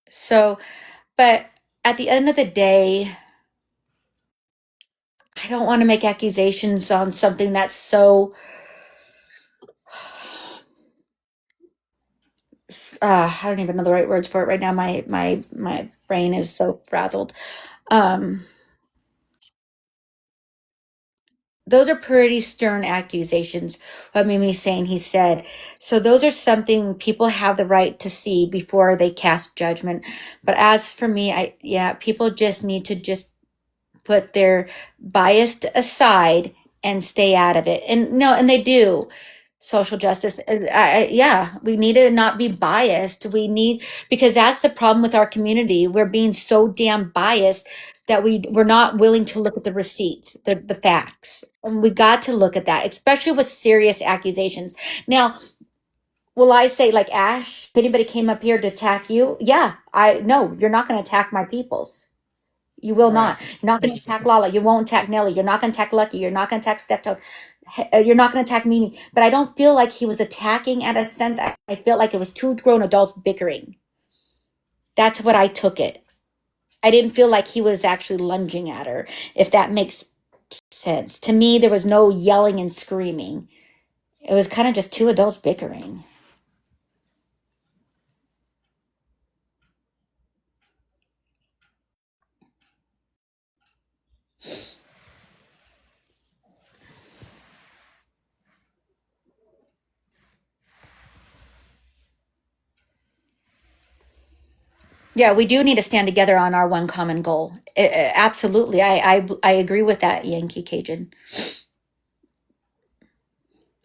So, but at the end of the day, I don't want to make accusations on something that's so I don't even know the right words for it right now. My brain is so frazzled. Those are pretty stern accusations. What Mimi saying he said. So those are something people have the right to see before they cast judgment. But as for me, people just need to just put their bias aside and stay out of it. And they do. Social justice. We need to not be biased. Because that's the problem with our community. We're being so damn biased that we're not willing to look at the receipts, the facts. And we got to look at that, especially with serious accusations. Now, will I say, like, Ash, if anybody came up here to attack you, no, you're not going to attack my peoples. You will not. You're not going to attack Lala. You won't attack Nelly. You're not going to attack Lucky. You're not going to attack Steph Toad. You're not going to attack Mimi. But I don't feel like he was attacking at a sense. I feel like it was two grown adults bickering. That's what I took it. I didn't feel like he was actually lunging at her, if that makes sense. To me, there was no yelling and screaming. It was kind of just two adults bickering. Yeah, we do need to stand together on our one common goal. Absolutely. I agree with that, Yankee Cajun.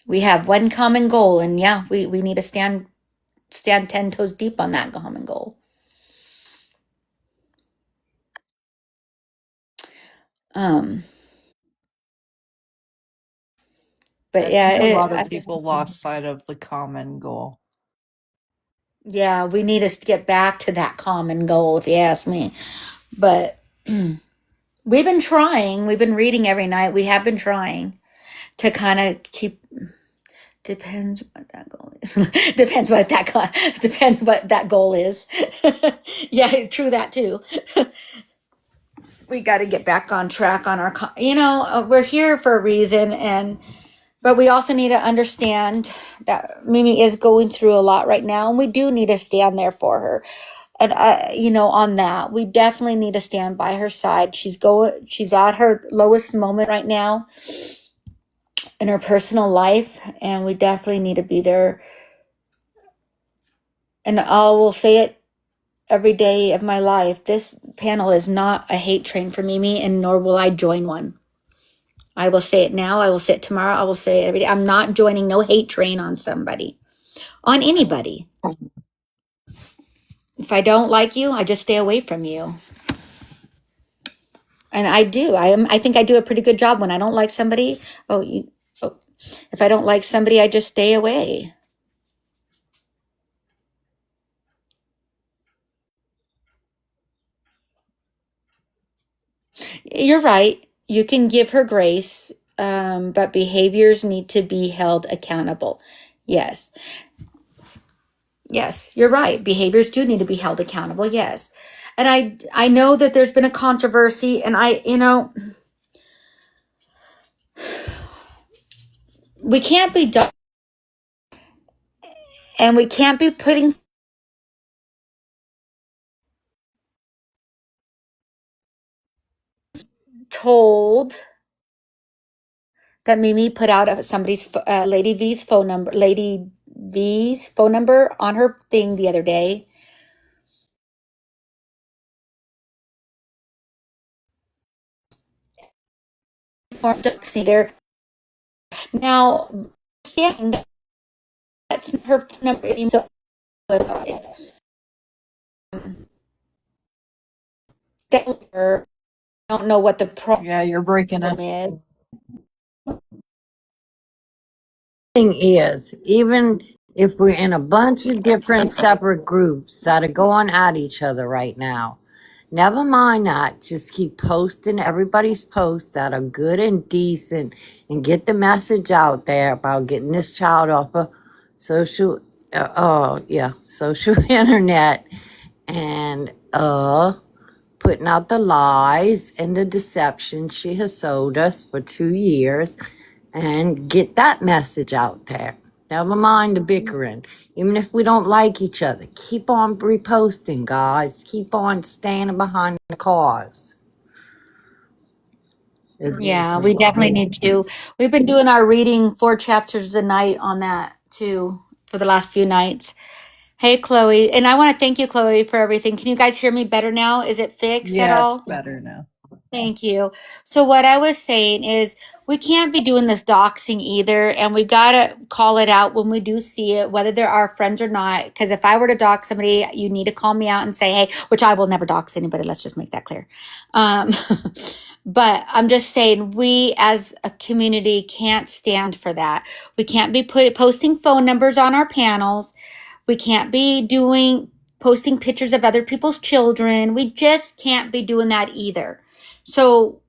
We have one common goal, and we need to stand 10 toes deep on that common goal. But I think a lot of people lost sight of the common goal. Yeah, we need to get back to that common goal, if you ask me. But we've been trying. We've been reading every night. We have been trying to kind of keep. Depends what that goal is. Depends what that goal is. Yeah, true that too. We got to get back on track on our. We're here for a reason, but we also need to understand that Mimi is going through a lot right now, and we do need to stand there for her. And on that, we definitely need to stand by her side. She's at her lowest moment right now in her personal life, and we definitely need to be there. And I will say it every day of my life. This panel is not a hate train for Mimi, and nor will I join one. I will say it now. I will say it tomorrow. I will say it every day. I'm not joining no hate train on somebody, on anybody. If I don't like you, I just stay away from you. And I do. I think I do a pretty good job when I don't like somebody. If I don't like somebody, I just stay away. You're right. You can give her grace, but behaviors need to be held accountable. Yes. Yes, you're right. Behaviors do need to be held accountable. Yes. And I know that there's been a controversy, and we can't be done, and we can't be putting told that Mimi put out somebody's Lady V's phone number on her thing the other day. There now, yeah, that's her phone number. So I don't know what the problem. Yeah, you're breaking up. Is. Thing is, even if we're in a bunch of different separate groups that are going at each other right now, never mind that. Just keep posting everybody's posts that are good and decent and get the message out there about getting this child off of social internet and putting out the lies and the deception she has sold us for 2 years, and get that message out there. Never mind the bickering. Even if we don't like each other, keep on reposting, guys. Keep on standing behind the cause. Yeah, we definitely need to. We've been doing our reading 4 chapters a night on that too for the last few nights. Hey, Chloe. And I want to thank you, Chloe, for everything. Can you guys hear me better now? Is it fixed at all? It's better now. Thank you. So what I was saying is we can't be doing this doxing either, and we got to call it out when we do see it, whether they're our friends or not. Because if I were to dox somebody, you need to call me out and say, hey, which I will never dox anybody. Let's just make that clear. But I'm just saying we as a community can't stand for that. We can't be posting phone numbers on our panels. We can't be posting pictures of other people's children. We just can't be doing that either. So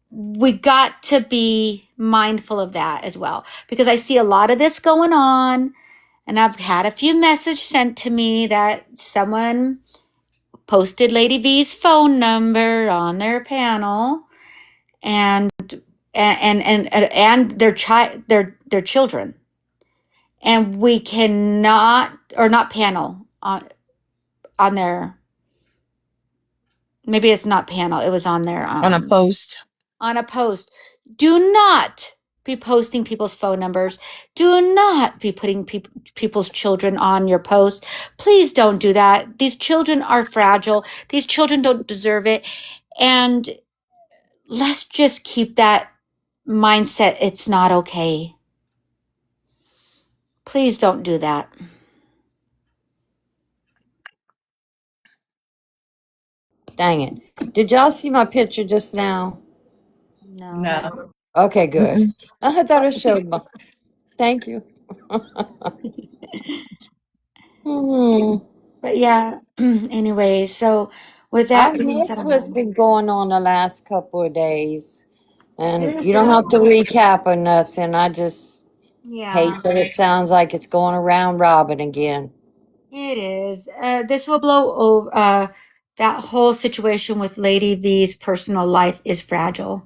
we got to be mindful of that as well, because I see a lot of this going on, and I've had a few messages sent to me that someone posted Lady V's phone number on their panel and their children. And we cannot, or not panel on their, maybe it's not panel, it was on their on a post. On a post. Do not be posting people's phone numbers. Do not be putting people's children on your post. Please don't do that. These children are fragile. These children don't deserve it. And let's just keep that mindset. It's not okay. Please don't do that. Dang it. Did y'all see my picture just now? No. Okay, good. I thought it showed my... Thank you. But yeah, anyway, so With I that being said, missed I'm what's done. been going on the last couple of days. And There's you don't been, have to recap or nothing. I just hate yeah, that it sounds like it's going around robin again. it is. This will blow over. That whole situation with Lady V's personal life is fragile.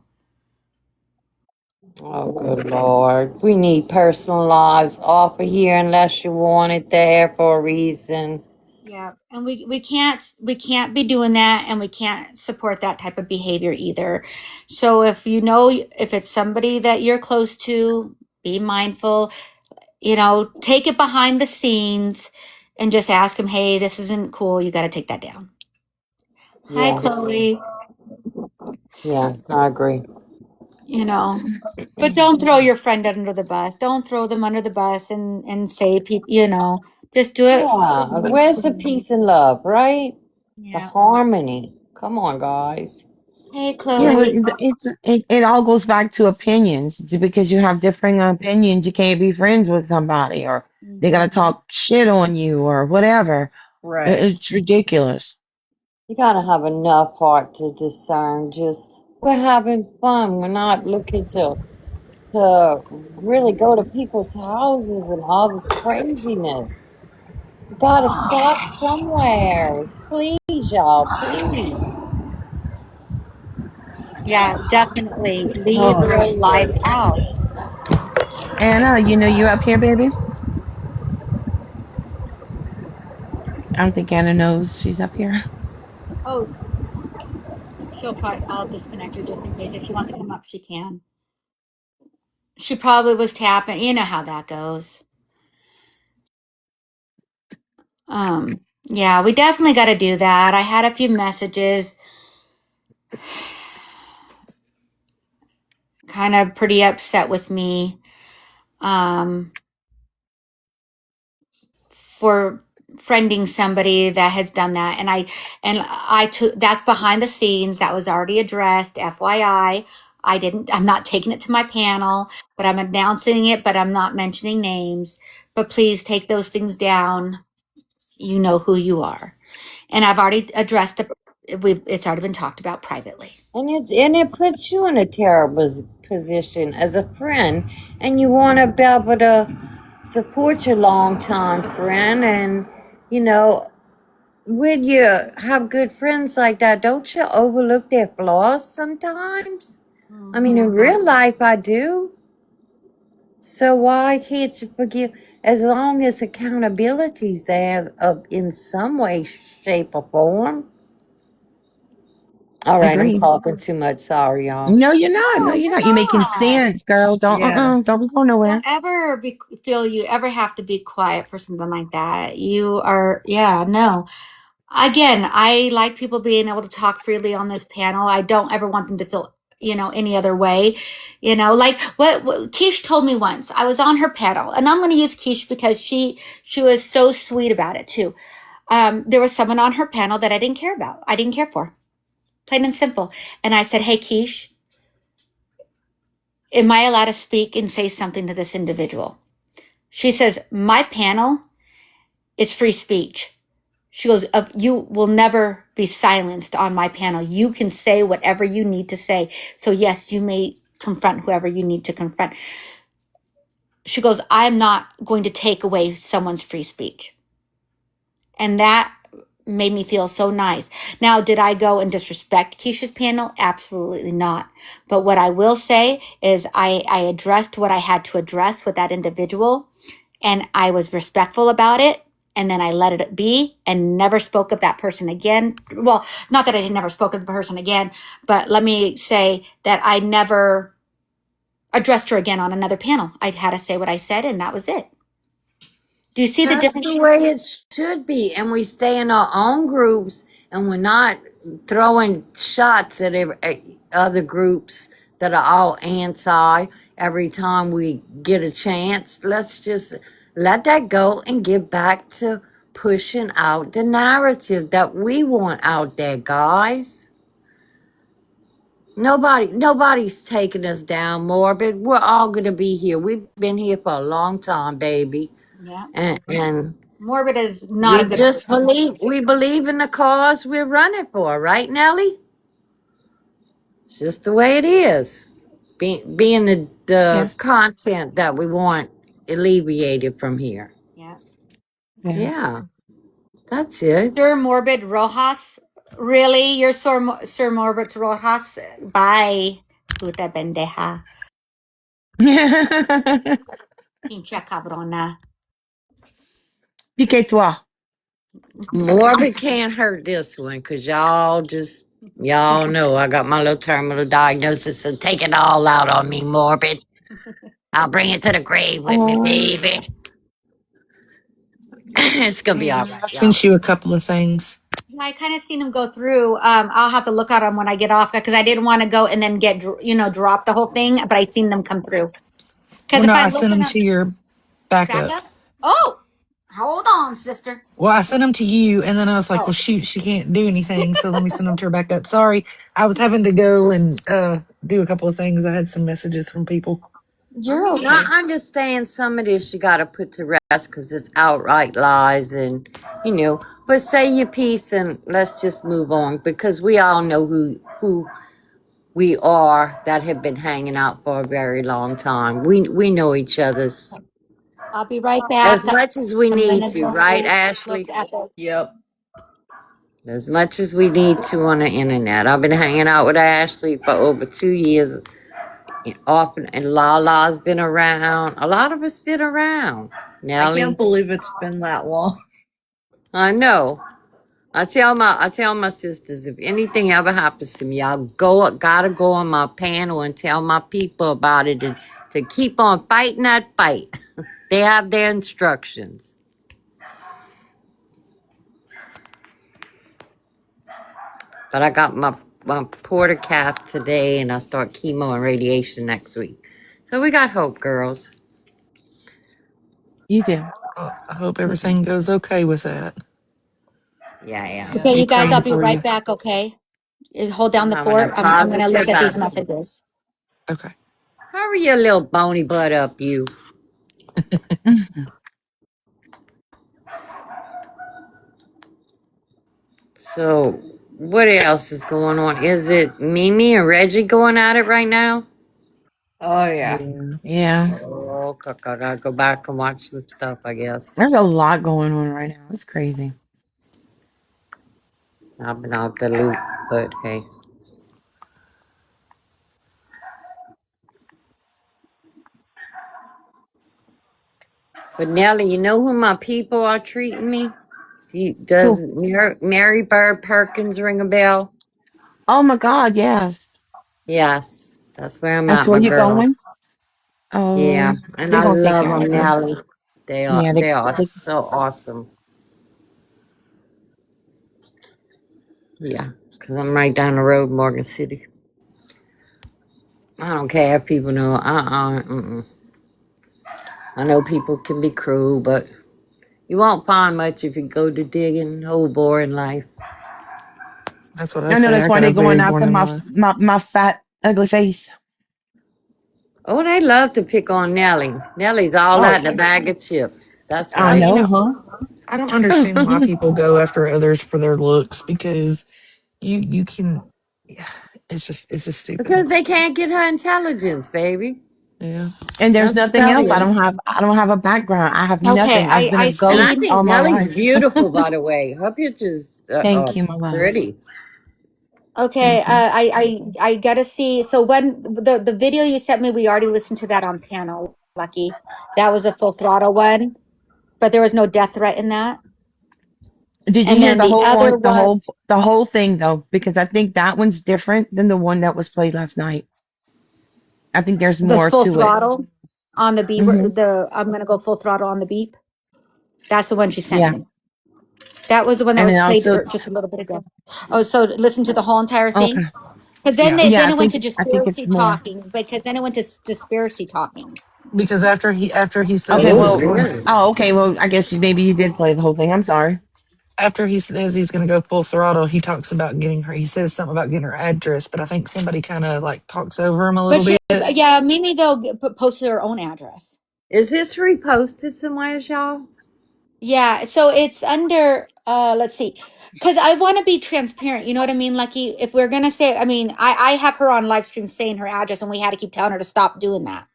Oh, good Lord. We need personal lives off of here unless you want it there for a reason. Yeah, and we can't be doing that, and we can't support that type of behavior either. So if it's somebody that you're close to, be mindful. Take it behind the scenes, and just ask them, "Hey, this isn't cool. You got to take that down." Hi, Yeah, Chloe. yeah, I agree. You know, but don't throw your friend under the bus. Don't throw them under the bus and say people. Just do it. Yeah, where's the peace and love, right? The Yeah. harmony. Come on, guys. Hey, Yeah, but Chloe. it all goes back to opinions. Because you have differing opinions, you can't be friends with somebody, or they gotta Mhm. talk shit on you, or whatever. Right. It's ridiculous. You gotta have enough heart to discern. Just we're having fun. We're not looking to really go to people's houses and all this craziness. You gotta stop somewhere. Please, y'all, please. Yeah, definitely leave Oh, real life out. Anna, you up here, baby? I don't think Anna knows she's up here. Oh, I'll disconnect her just in case. If she wants to come up, she can. She probably was tapping. You know how that goes. Yeah, we definitely got to do that. I had a few messages, kind of pretty upset with me, for friending somebody that has done that. And I took, that's behind the scenes. That was already addressed. FYI. I'm not taking it to my panel, but I'm announcing it, but I'm not mentioning names. But please take those things down. You know who you are. And I've already addressed it's already been talked about privately. and it puts you in a terrible position as a friend, and you want to be able to support your longtime friend, and you know when you have good friends like that, don't you overlook their flaws sometimes? I mean, in real life, I do. So why can't you forgive? As long as accountability's there in some way, shape, or form. All right, I'm Agreed. talking too much. Sorry, y'all. No, you're not. No, No, you're you're not. You're making not. sense, girl. Don't Yeah. don't be going nowhere. Don't ever feel you ever have to be quiet for something like that. You are, yeah, no. Again, I like people being able to talk freely on this panel. I don't ever want them to feel, any other way. Like what Keish told me once. I was on her panel, and I'm going to use Keish because she was so sweet about it too. There was someone on her panel that I didn't care about. I didn't care for, plain and simple. And I said, "Hey, Keish, am I allowed to speak and say something to this individual?" She says, "My panel is free speech." She goes, "You will never be silenced on my panel. You can say whatever you need to say. So, yes, you may confront whoever you need to confront." She goes, "I'm not going to take away someone's free speech." And that made me feel so nice. Now, did I go and disrespect Keisha's panel? Absolutely not. But what I will say is I addressed what I had to address with that individual, and I was respectful about it. And then I let it be and never spoke of that person again. Well, not that I had never spoken to the person again, but let me say that I never addressed her again on another panel. I had to say what I said, and that was it. Do you see the That's difference? the way it should be. And we stay in our own groups, and we're not throwing shots at other groups that are all anti every time we get a chance. Let's just let that go and get back to pushing out the narrative that we want out there, guys. Nobody's taking us down, Morbid. We're all gonna be here. We've been here for a long time, baby. Yeah. And Morbid is not a good person. We believe in the cause we're running for, right, Nellie? It's just the way it is. Being the Yes. content that we want alleviated from here. Yeah. Yeah, that's it. Sir Morbid Rojas. Really? You're Sir Morbid Rojas? Bye. Puta pendeja. Pinche cabrona. Pique toi. Morbid can't hurt this one because y'all know I got my little terminal diagnosis, so take it all out on me, Morbid. I'll bring it to the grave with me, baby. It's gonna be all right. I sent you a couple of things. Yeah, I kind of seen him go through. I'll have to look at them when I get off because I didn't want to go and then get drop the whole thing. But I seen them come through. Because Well, no, if I I sent them to your backup. Oh, hold on, sister. Well, I sent them to you, and then I was like, well, shoot, she can't do anything, so let me send them to her backup. Sorry, I was having to go and do a couple of things. I had some messages from people. You're okay. I understand some of this you got to put to rest because it's outright lies and, but say your piece and let's just move on because we all know who we are that have been hanging out for a very long time. We know each other's I'll be right back. as much as we need to, right, Ashley? Yep. As much as we need to on the internet. I've been hanging out with Ashley for over 2 years. Often, and Lala's been around. A lot of us been around. Nellie, I can't believe it's been that long. I know. I tell my sisters if anything ever happens to me, gotta go on my panel and tell my people about it and to keep on fighting that fight. They have their instructions. But I got my porta cath today, and I start chemo and radiation next week. So we got hope, girls. You do. I hope everything goes okay with that. Yeah. Okay, you guys, I'll be for right you. back. Okay, hold down the I'm fort. having a I'm gonna look positive at these attitude. messages. Okay. Hurry your little bony butt up, you. So, what else is going on? Is it Mimi and Reggie going at it right now? Oh yeah. Yeah. Oh, I gotta go back and watch some stuff, I guess. There's a lot going on right now. It's crazy. I've been out the loop, but hey. But Nellie, you know who my people are treating me? Does Mary Bird Perkins ring a bell? Oh my God, yes. Yes, that's where I'm That's at, where my you're girl. going? Oh, Yeah, and they're I gonna take love care them, of you. Nellie. They are Yeah, they are they so awesome. Yeah, because I'm right down the road, Morgan City. I don't care if people know. I know people can be cruel, but you won't find much if you go to digging whole boring life. That's what I I know say. that's I why got a they're going very after boring life. my fat, ugly face. Oh, they love to pick on Nellie. Nellie's all Oh, that in a bag of chips. That's I right. know, huh? I don't understand why people go after others for their looks because you can. Yeah, it's just stupid. Because they can't get her intelligence, baby. Yeah. And there's That's nothing else. I you. don't have a background. I have Okay, nothing. I've been a I And I ghost see. think all my Nellie's life. beautiful, by the way. Her pictures are Thank you, my love. pretty. Okay, Thank you. I gotta see. So when the video you sent me, we already listened to that on panel. Lucky, that was a full throttle one, but there was no death threat in that. Did you And hear then the the whole other one, one, the whole thing though? Because I think that one's different than the one that was played last night. I think there's the more full to it. throttle on the beep. Hmm. I'm gonna go full throttle on the beep. That's the one she sent Yeah, me. That was the one that and was then played also, just a little bit ago. Oh, so listen to the whole entire okay, thing. Because then Yeah. they, yeah, then it went to I think conspiracy it's more. talking. Because then it went to conspiracy talking. Because after he says Okay, that Oh, he's well, going really? okay, well, I guess maybe you did play the whole thing. I'm sorry. after he says he's going to go full throttle, he talks about getting her. He says something about getting her address, but I think somebody kind of like talks over him a But little she, bit. yeah, Mimi though posted her own address. Is this reposted somewhere, y'all? Yeah, so it's under let's see. Because I want to be transparent, you know what I mean? Lucky, if we're gonna say, I mean, I have her on live stream saying her address, and we had to keep telling her to stop doing that.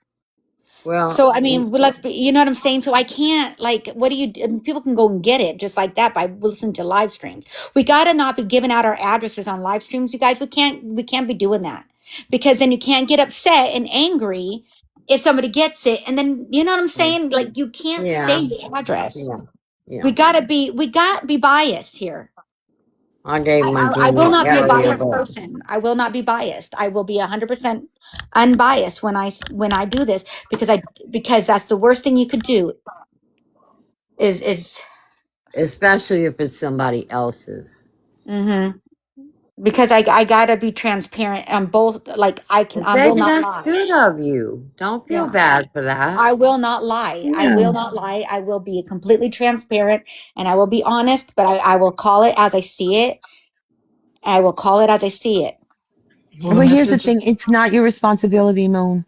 Well, So I mean, let's be, you know what I'm saying? So I can't like, what do you? People can go and get it just like that by listening to live streams. We gotta not be giving out our addresses on live streams, you guys. We can't be doing that because then you can't get upset and angry if somebody gets it, and then you know what I'm saying? Like you can't say yeah, your address. yeah, yeah. We got to be biased here. I gave my I will Gmail not be a area, biased but person. I will not be biased. I will be 100% unbiased when I do this because that's the worst thing you could do is especially if it's somebody else's. mhm. Because I gotta be transparent on both. Like Well, I will baby, not that's lie. good of you. Don't feel Yeah, bad for that. I will not lie. I Yeah. will not lie. I will be completely transparent and I will be honest. But I will call it as I see it. I will call it as I see it. Well, the But here's the message. thing, it's not your responsibility, Moon.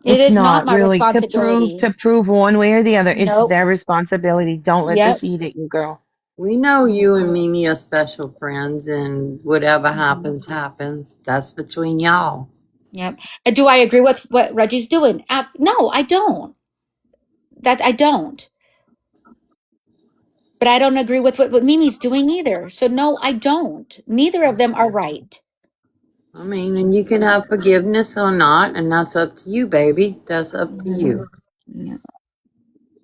It It's is not not my really responsibility. to prove one way or the other. It's Nope. their responsibility. Don't let Yep. this eat at you, girl. We know you and Mimi are special friends, and whatever happens, happens. That's between y'all. Yep. And do I agree with what Reggie's doing? No, I don't. I don't. But I don't agree with what Mimi's doing either. So no, I don't. Neither of them are right. I mean, and you can have forgiveness or not, and that's up to you, baby. That's up to you. Yeah.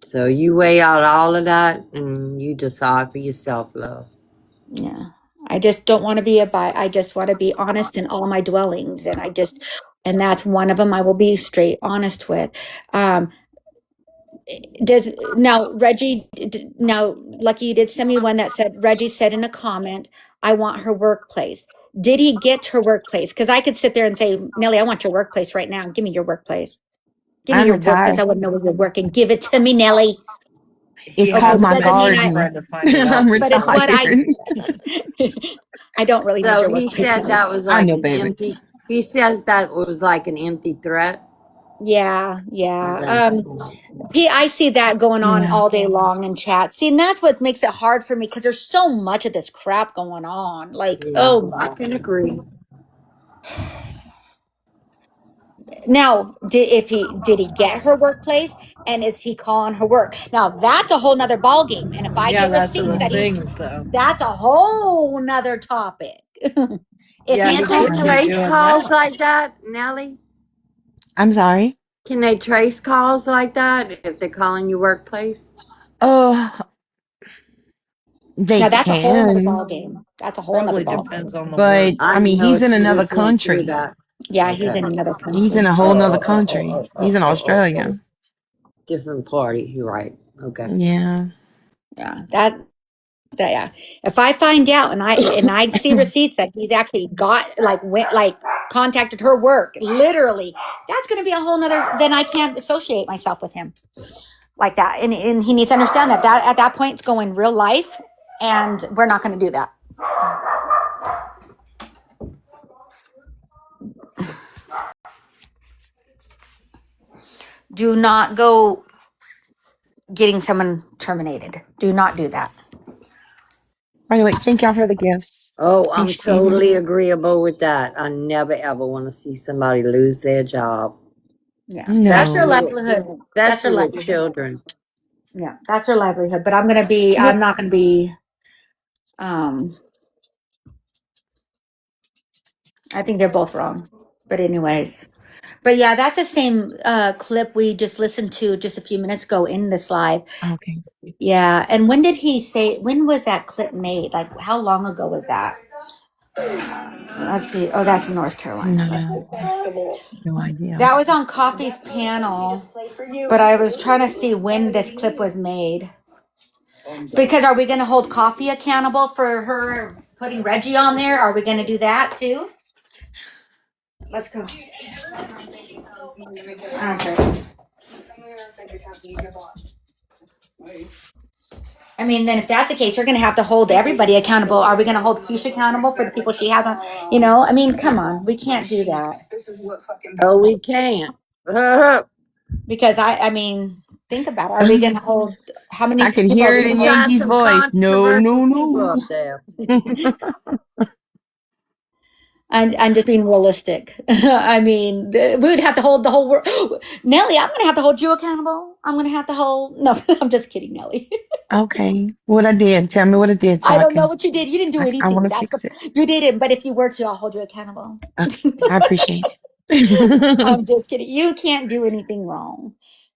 So you weigh out all of that, and you decide for yourself, love. Yeah. I just don't want to be I just want to be honest in all my dwellings. And that's one of them I will be straight honest with. Um, Reggie, now, Lucky, you did send me one that said, Reggie said in a comment, I want her workplace. Did he get her workplace? Because I could sit there and say, Nelly, I want your workplace right now. Give me your workplace. Give me I'm your workplace. retired. I want to know where you're working. Give it to me, Nelly. It's He Okay, called but my hasn't doesn't been mean garden. trying to find it I'm out but it's before. what retired. I don't really need So your he workplace, said Nelly. that was I like know, an baby. empty. He says that was like an empty threat. Yeah. Okay. I see that going on Yeah. all day long in chat. See, and that's what makes it hard for me because there's so much of this crap going on. Like, Yeah, oh I my. can agree. Now, did he get her workplace and is he calling her work? Now that's a whole nother ball game. And if I Yeah, get that's receipts the that thing, though. that's a whole nother topic. If Yeah, he's he Can't they calling could her, be trace doing calls that. like that, Nellie? I'm sorry. Can they trace calls like that if they're calling your workplace? Oh, they now that's a whole nother can, ball game. That's a whole nother Probably ball depends game. on the but work. I I mean, know he's in another experience went through country. that. Yeah, he's Okay. in another He's in country. a whole nother country. He's in Australia. Different party. You're right. Okay. Yeah. Yeah, yeah. If I find out and I see receipts that he's actually went contacted her work, literally, that's going to be a whole nother. Then I can't associate myself with him like that, and he needs to understand that at that point it's going real life, and we're not going to do that. Do not go getting someone terminated. Do not do that. By the way, thank y'all for the gifts. Oh, I'm Appreciate it. totally agreeable with that. I never ever want to see somebody lose their job. Yeah, No. that's her livelihood. That's her Especially with livelihood. children. Yeah, that's her livelihood. But I'm not going to be. I think they're both wrong. But anyways. But yeah, that's the same clip we just listened to just a few minutes ago in this live. Okay. Yeah. And when was that clip made? Like, how long ago was that? Let's see. Oh, that's in North Carolina. No idea. That was on Coffee's panel. But I was trying to see when this clip was made. Because are we going to hold Coffee accountable for her putting Reggie on there? Are we going to do that too? Let's go. Okay. I mean, then if that's the case, you're going to have to hold everybody accountable. Are we going to hold Keisha accountable for the people she has on? I mean, come on. We can't do that. Oh, we can't. Because I mean, Think about it. Are we going to hold, how many I can people are hear we it going in to He's hold? got Yankees' some voice. No, controversial no, people no. up there. I'm just being realistic. I mean, we would have to hold the whole world. Nelly, I'm going to have to hold you accountable. I'm going to have to hold, no, I'm just kidding, Nelly. Okay, what I did. Tell me what I did so I I don't know can. what you did. You didn't do I anything. want to That's the, fix it. you didn't, but if you were to, I'll hold you accountable. Okay, I appreciate it. I'm just kidding. You can't do anything wrong.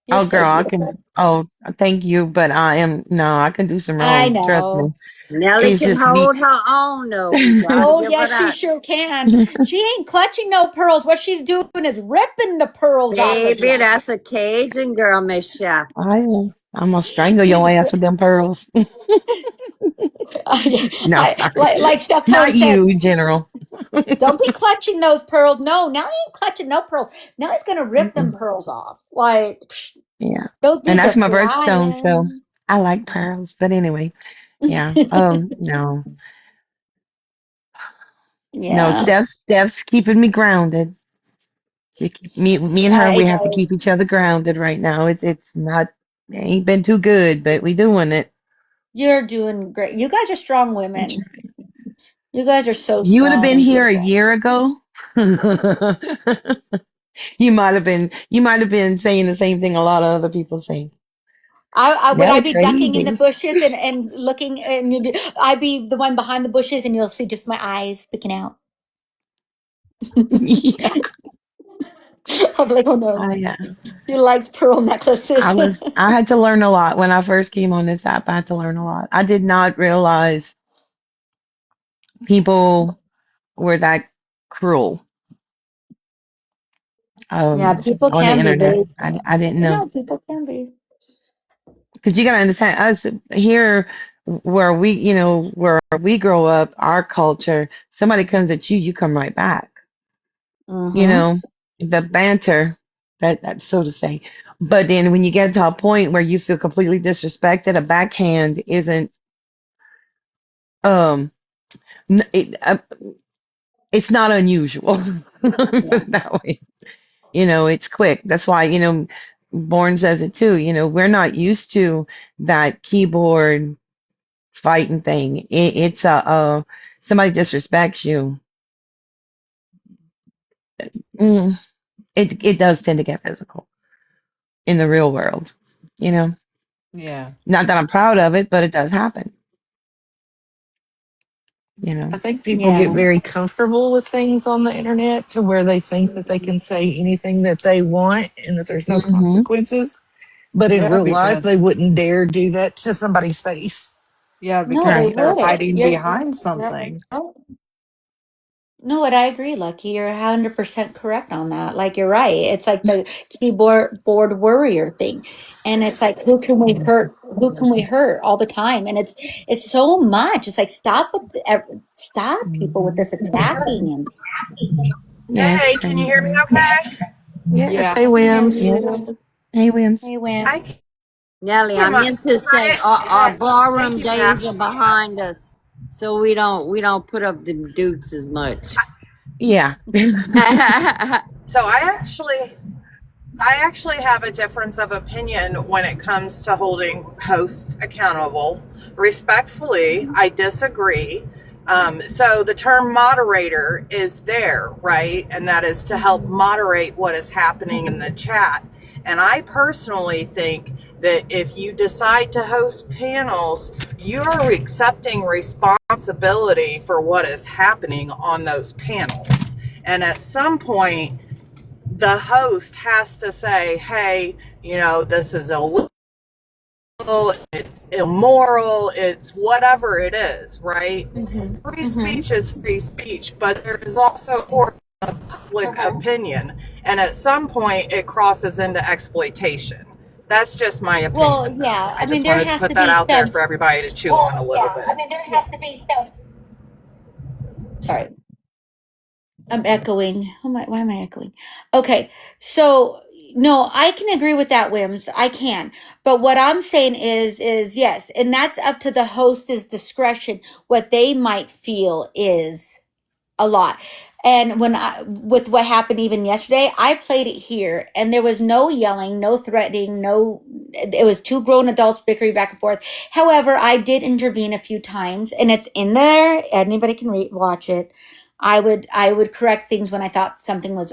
You're Oh, so girl, I can. beautiful. Oh, thank you, but I am. No, I can do some I wrong. Trust me. know. Nellie It's can just me. hold her own, though. We gotta Oh, give her yes, she that. sure can. She ain't clutching no pearls. What she's doing is ripping the pearls off of Baby, you. that's a Cajun girl, Miss Chef. I am. I'm gonna strangle She's, your ass with them pearls. No, sorry. like Steph Curry Not says, you, General. don't be clutching those pearls. No, Nelly ain't clutching no pearls. Nelly's gonna rip them Mm-mm. pearls off. Like, psh, Yeah, those and beads are that's my birthstone, so flying. I like pearls. But anyway, yeah. No, no. Yeah. Steph's keeping me grounded. Me and her, It we have to does. keep each other grounded right now. It's not, it ain't been too good, but we doing it. You're doing great. You guys are strong women. You guys are so You would have strong been and here a beautiful. year ago. You might have been saying the same thing a lot of other people say. I would I Nelly be ducking in the crazy. bushes and looking and I'd be the one behind the bushes and you'll see just my eyes picking out. Yeah, I'm like, oh no, I she likes pearl necklaces. I had to learn a lot when I first came on this app. I had to learn a lot. I did not realize people were that cruel Yeah, people on the can be internet. very. I didn't know. No, people can be. Because you got to understand us here where we grow up, our culture, somebody comes at you, you come right back. You Mm-hmm. know, the banter, that's so to say. But then when you get to a point where you feel completely disrespected, a backhand isn't um n- it, uh, it's not unusual. Put Yeah. it that way. It's quick. That's why, Bourne says it too. We're not used to that keyboard fighting thing. It's somebody disrespects you. Mm, it does tend to get physical in the real world. You know, Yeah. not that I'm proud of it, but it does happen. You I know. think people get Yeah. very comfortable with things on the internet to where they think that they can say anything that they want and that there's no Hmm. consequences. But in Yeah, real life, because they wouldn't dare do that to somebody's face. No, they because Right. they're wouldn't. hiding behind something. No, and I agree, Lucky. You're 100% correct on that. Like you're right. It's like the keyboard board warrior thing. And it's like who can we hurt? Who can we hurt all the time? And it's so much. It's like stop people with this attacking and Yeah, it's Hey, can you hear me crazy. okay? Yes, Yeah. hey, I can hear Wims. Yes. you. Hey, Wims. Hey, Win. I Nellie, I came up. meant to say our Thank ballroom you, days Pastor. are behind us, so we don't put up the dukes as much. Yeah. So I actually have a difference of opinion when it comes to holding hosts accountable. Respectfully, I disagree. So the term moderator is there, right? And that is to help moderate what is happening in the chat. And I personally think that if you decide to host panels, you are accepting responsibility for what is happening on those panels. And at some point, the host has to say, hey, this is illegal, it's immoral, it's whatever it is, right? Mm-hmm. Free Mm-hmm. speech is free speech, but there is also a court of public opinion. And at some point, it crosses into exploitation. That's just my Well, opinion, though. yeah. I I mean, just there wanted to has put to that be out there some. for everybody to chew on a little bit. Yeah. Sorry, I'm echoing. Why am I echoing? Okay, so no, I can agree with that, Wims. I can. But what I'm saying is yes, and that's up to the host's discretion what they might feel is a lot. And with what happened even yesterday, I played it here and there was no yelling, no threatening, it was two grown adults bickering back and forth. However, I did intervene a few times and it's in there. Anybody can watch it. I would correct things when I thought something was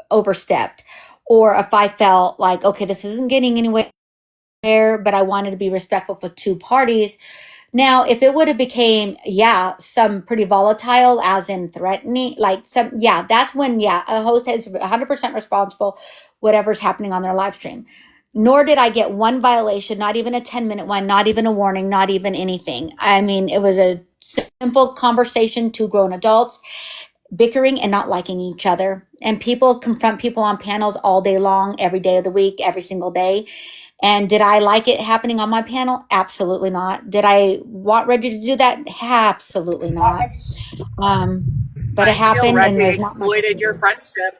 overstepped, or if I felt like, okay, this isn't getting anywhere, but I wanted to be respectful for two parties. Now, if it would have became, some pretty volatile, as in threatening, that's when, a host is 100% responsible, whatever's happening on their live stream. Nor did I get one violation, not even a 10-minute one, not even a warning, not even anything. I mean, it was a simple conversation, two grown adults bickering and not liking each other. And people confront people on panels all day long, every day of the week, every single day. And did I like it happening on my panel? Absolutely not. Did I want Reggie to do that? Absolutely not. But it happened. Reggie and exploited your friendship.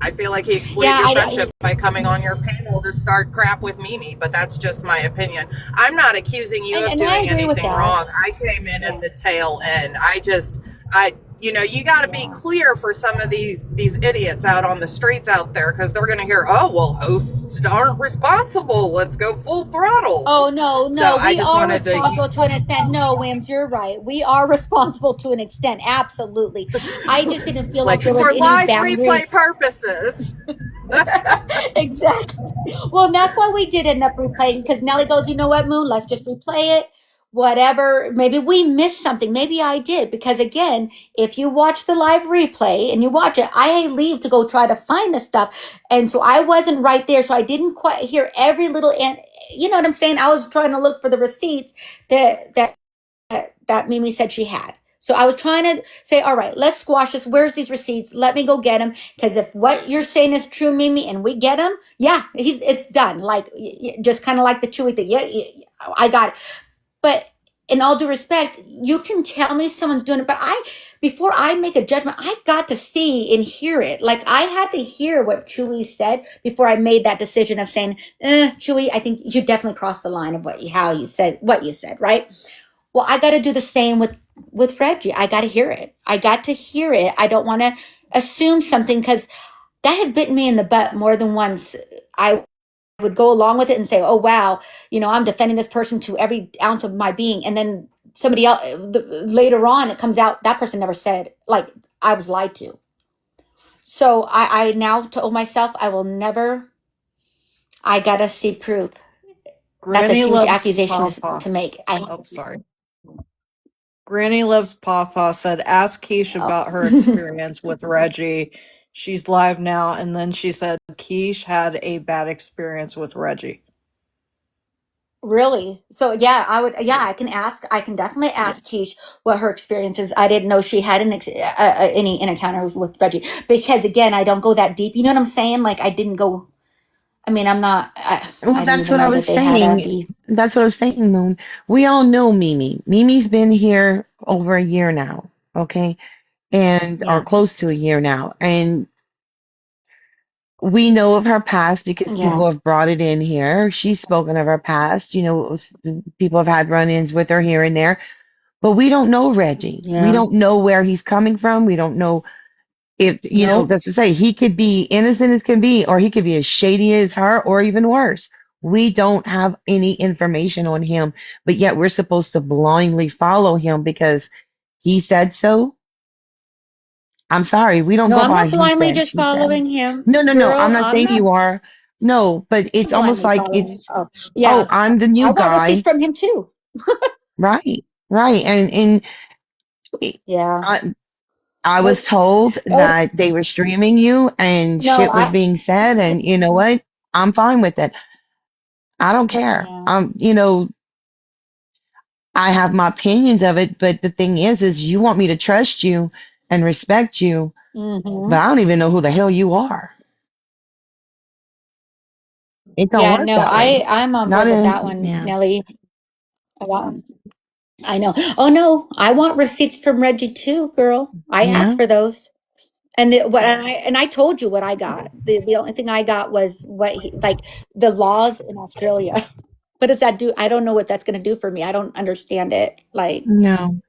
I feel like he exploited your friendship by coming on your panel to start crap with Mimi, but that's just my opinion. I'm not accusing you of doing anything wrong. I came in at the tail end. You got to be clear for some of these idiots out on the streets out there, because they're going to hear, oh, well, hosts aren't responsible. Let's go full throttle. Oh, no. So we are responsible to an extent. No, Wims, you're right. We are responsible to an extent. Absolutely. I just didn't feel like there was any live boundary. replay purposes. Exactly. Well, that's why we did end up replaying, because Nelly goes, you know what, Moon, let's just replay it. Whatever, maybe we missed something. Maybe I did, because again, if you watch the live replay and you watch it, I leave to go try to find the stuff. And so I wasn't right there. So I didn't quite hear every little, you know what I'm saying? I was trying to look for the receipts that Mimi said she had. So I was trying to say, all right, let's squash this. Where's these receipts? Let me go get them. Because if what you're saying is true, Mimi, and we get them, it's done. Like, just kind of like the Chewy thing. Yeah, I got it. But in all due respect, you can tell me someone's doing it, but before I make a judgment, I got to see and hear it. Like, I had to hear what Chewy said before I made that decision of saying, Chewy, I think you definitely crossed the line of what you said, right? Well, I got to do the same with Reggie. I got to hear it. I don't want to assume something, because that has bitten me in the butt more than once. I would go along with it and say, oh, wow, I'm defending this person to every ounce of my being. And then somebody else, later on, it comes out, that person never said, like, I was lied to. So I now told myself, I got to see proof. That's a huge accusation to make. Sorry. Granny Loves Pawpaw said, ask Keish about her experience with Reggie. She's live now. And then she said, Keish had a bad experience with Reggie. Really? So I can definitely ask Keish what her experience is. I didn't know she had any encounters with Reggie, because again, I don't go that deep. You know what I'm saying? Like, I didn't go, I'm not. That's what I was saying. That's what I was saying, Moon. We all know Mimi. Mimi's been here over a year now, okay? Or close to a year now. And we know of her past because people have brought it in here. She's spoken of her past. People have had run-ins with her here and there. But we don't know Reggie. We don't know where he's coming from. We don't know if, that's to say, he could be innocent as can be, or he could be as shady as her, or even worse. We don't have any information on him, but yet we're supposed to blindly follow him because he said so. I'm sorry, we don't go by. I'm not blindly just following him. No. I'm not saying you are. No, but it's almost like it's. I'm the new guy. I want receipts from him too. Right, and I was told that they were streaming you and shit was being said, and you know what? I'm fine with it. I don't care. I have my opinions of it, but the thing is you want me to trust you and respect you, but I don't even know who the hell you are. It don't work that way. I'm on board with that one, Nelly. I know. Oh no, I want receipts from Reggie too, girl. I asked for those. And I told you what I got. The only thing I got was the laws in Australia. What does that do? I don't know what that's going to do for me. I don't understand it. No.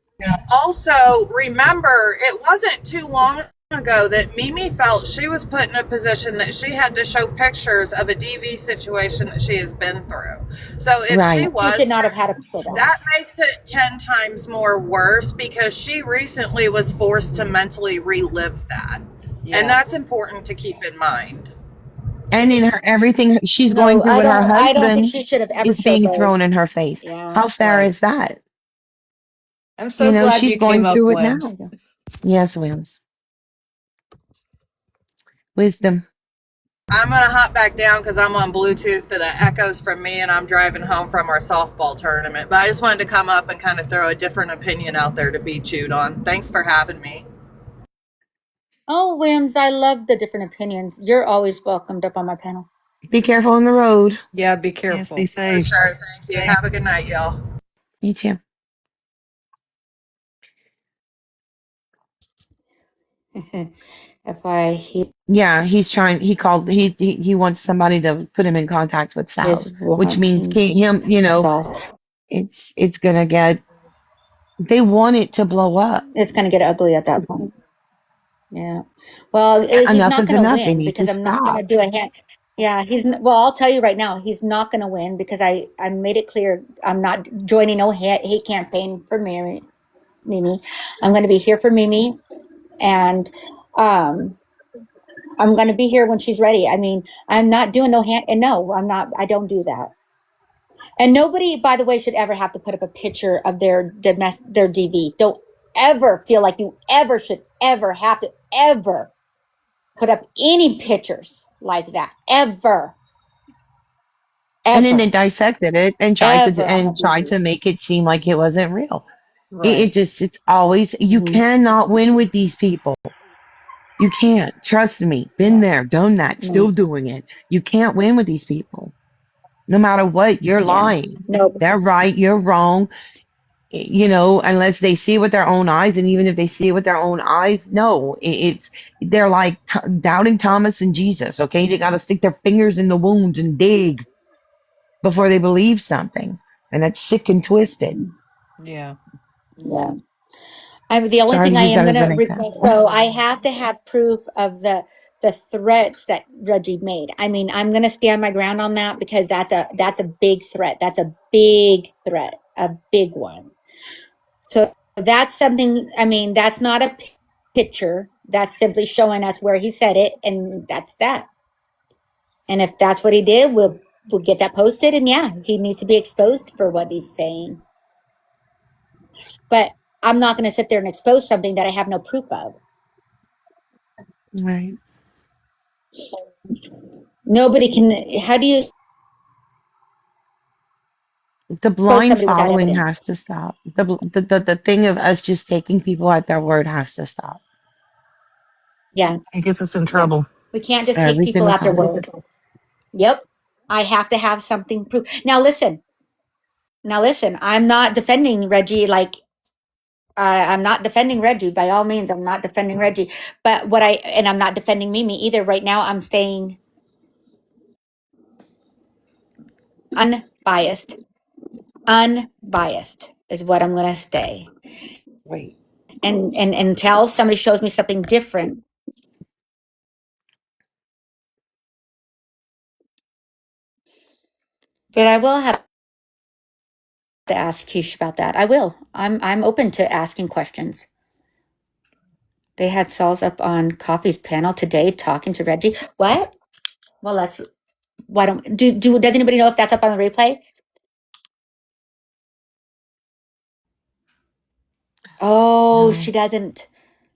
Also, remember, it wasn't too long ago that Mimi felt she was put in a position that she had to show pictures of a DV situation that she has been through. So if she Right. She was, should not have had a put up. that makes it 10 times more worse because she recently was forced to mentally relive that. Yeah. And that's important to keep in mind. And in her everything she's going No, through with her I don't think husband she should have ever is showed being those. thrown in her face. Yeah. How fair Right. is that? I'm so You know, glad she's you going came up, through it now. Wims. Yes, Wims. Wisdom. I'm going to hop back down because I'm on Bluetooth to the echoes from me and I'm driving home from our softball tournament. But I just wanted to come up and kind of throw a different opinion out there to be chewed on. Thanks for having me. Oh, Wims, I love the different opinions. You're always welcomed up on my panel. Be careful on the road. Yeah, be Yes, careful. be For safe. sure. Thank you. Have a good night, y'all. You too. If I hear Yeah, he's trying. He called. He wants somebody to put him in contact with Sal's, is which means wanting him. You know, involved, it's gonna get. They want it to blow up. it's going to get ugly at that point. Yeah. Well, he's Enough not is going to enough. They win need to because I'm not going to stop. do a hand. Yeah, well, I'll tell you right now, he's not going to win because I made it clear I'm not joining no hate campaign for Mimi. I'm going to be here for Mimi, and I'm going to be here when she's ready. I mean, I'm not doing no hand. And no, I'm not. I don't do that. And nobody, by the way, should ever have to put up a picture of their DV. Don't ever feel like you ever should ever have to ever put up any pictures like that ever. And then Ever. they dissected it and tried Ever. to make it seem like it wasn't real. Right. It's always you Mhm. cannot win with these people. You can't. Trust me. Been there, done that, still doing it. You can't win with these people. No matter what, you're Yeah. lying. Nope. They're right, you're wrong. You know, unless they see it with their own eyes, and even if they see it with their own eyes, no, they're like doubting Thomas and Jesus. Okay, they got to stick their fingers in the wounds and dig before they believe something, and that's sick and twisted. Yeah. Yeah. The only Sorry thing to I use am that as going an to request, example. so I have to have proof of the threats that Reggie made. I mean, I'm going to stand my ground on that because that's a big threat. That's a big threat, a big one. So that's something. I mean, that's not a picture. That's simply showing us where he said it, and that's that. And if that's what he did, we'll get that posted. And yeah, he needs to be exposed for what he's saying. But I'm not going to sit there and expose something that I have no proof of. Right. Nobody can. How do you The blind somebody without following evidence? has to stop. The thing of us just taking people at their word has to stop Yeah, It gets us in trouble. we can't just take every people single at their time. word. Yep, I have to have something proof. Now listen. I'm not defending Reggie. Like I'm not defending Reggie by all means. I'm not defending Reggie. But I'm not defending Mimi either. Right now, I'm staying unbiased. Unbiased is what I'm going to stay. Wait. And until somebody shows me something different. But I will have to ask Keish about that. I will. I'm open to asking questions. They had Saul's up on Coffee's panel today talking to Reggie. What? Well, why don't does anybody know if that's up on the replay? Oh, No. she doesn't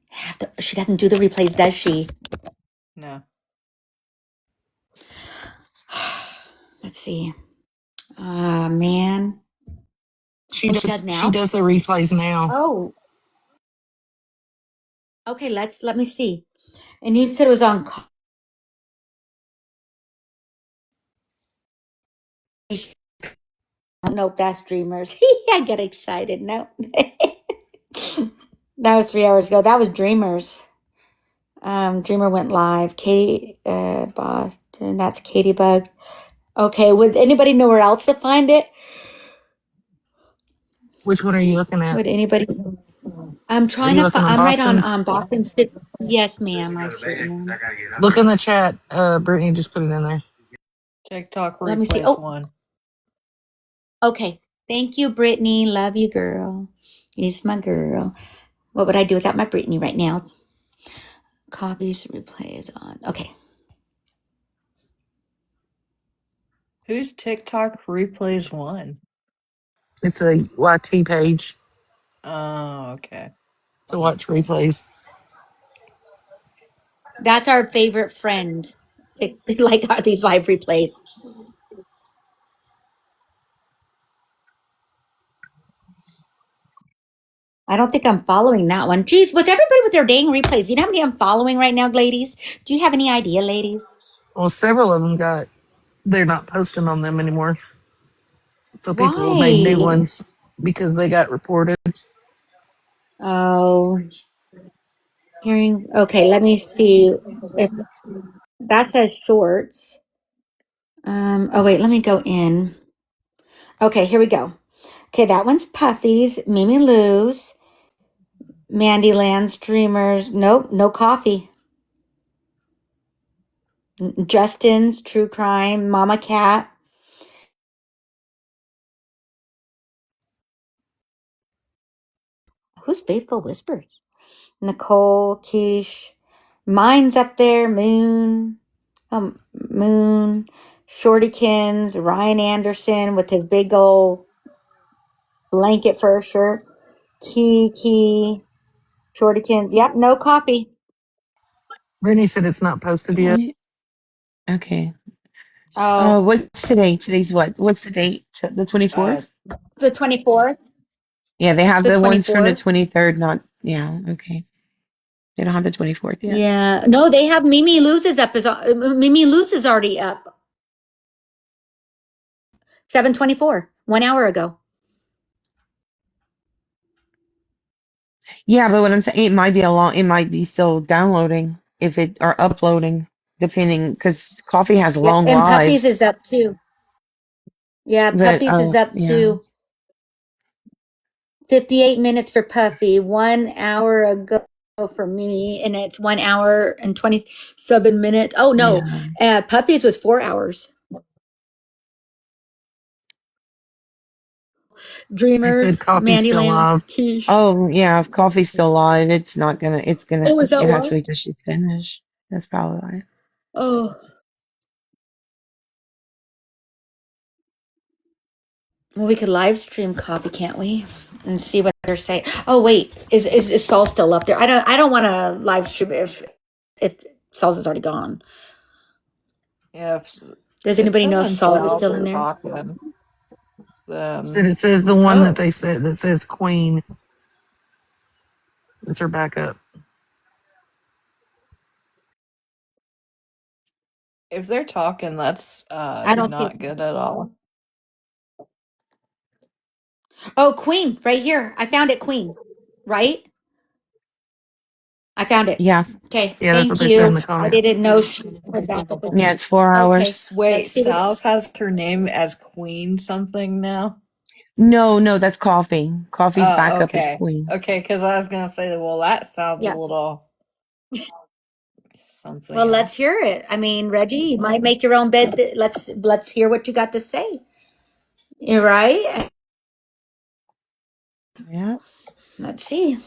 do the replays, does she? No. Let's see. Man. She Oh, does. she does now? She does the replays now. Oh. Okay, let me see. And you said it was on I don't know if that's Dreamers. I get excited. No. That was 3 hours ago. That was Dreamers. Dreamer went live. Katie Boston. That's Katie Bugs. Okay, would anybody know where else to find it? Which one are you looking at? Would anybody? I'm Are trying you to. looking at I'm right on Boston's? Boston's. Yes, ma'am. I sure am. Look in the chat. Brittany just put it in there. TikTok Let me see. replays Oh, one. okay. Thank you, Brittany. Love you, girl. You's my girl. What would I do without my Brittany right now? Copies, replays on. Okay. Who's TikTok replays one? It's a YT page Oh, okay. to watch replays. That's our favorite friend. Like these live replays. I don't think I'm following that one. Geez, with everybody with their dang replays, you know how many I'm following right now, ladies? Do you have any idea, ladies? Well, several of them they're not posting on them anymore. So people have made new Why? ones because they got reported. Oh, hearing. Okay, let me see if that says shorts. Oh wait, let me go in. Okay, here we go. Okay, that one's Puffy's, Mimi Lou's, Mandyland's, Dreamers. Nope, no coffee. Justin's, True Crime, Mama Cat. Who's Faithful Whispers? Nicole, Quiche. Mine's up there, Moon. Moon. Shortykins, Ryan Anderson with his big old blanket fur shirt. Key. Shortykins. Yep, no coffee. Brittany said it's not posted yet. Okay. Oh, What's today? Today's what? What's the date? The 24th? the 24th. Yeah, they have The the ones from the 24th. 23rd, not, yeah, okay. They don't have the 24th yet. Yeah. No, they have Mimi Loses up. Mimi Loses already up. 7:24, 1 hour ago. Yeah, but what I'm saying, it might be still downloading if it or uploading, depending, because coffee has Yeah, long and Puppies lives. is up too. Yeah, But Puppies is up yeah, too. 58 minutes for Puffy, 1 hour ago for Mimi, and it's 1 hour and 27 minutes. Oh no, yeah. Puffy's was 4 hours. They Dreamers, said copy's still Mandylands, live. Quiche. Oh yeah, if coffee's still live, Oh, is that it has to why? wait till she's finished. That's probably why. Oh. Well, we could live stream coffee, can't we? And see what they're saying. Oh wait, is Saul still up there? I don't want to live stream if Saul's is already gone. Yeah. Does anybody know Them if and Saul is Sal still are in there? talking. Said it says the one that Oh, they said that says Queen. It's her backup. if they're talking, that's I don't think. not good at all. Oh, Queen, right here. I found it, Queen. Right? I found it. Yeah, Okay, Yeah, that's what thank they said in you. the I comment. didn't know her backup was. yeah, it's 4 hours. Okay, Wait, let's see what. Sal's has her name as Queen something now? No, that's coffee. Coffee's Oh, backup is okay. Queen. Okay, because I was going to say, well, that sounds a Yeah. little something Well, else. let's hear it. I mean, Reggie, you might make your own bed. Let's hear what you got to say. You're right. Yeah. Let's see.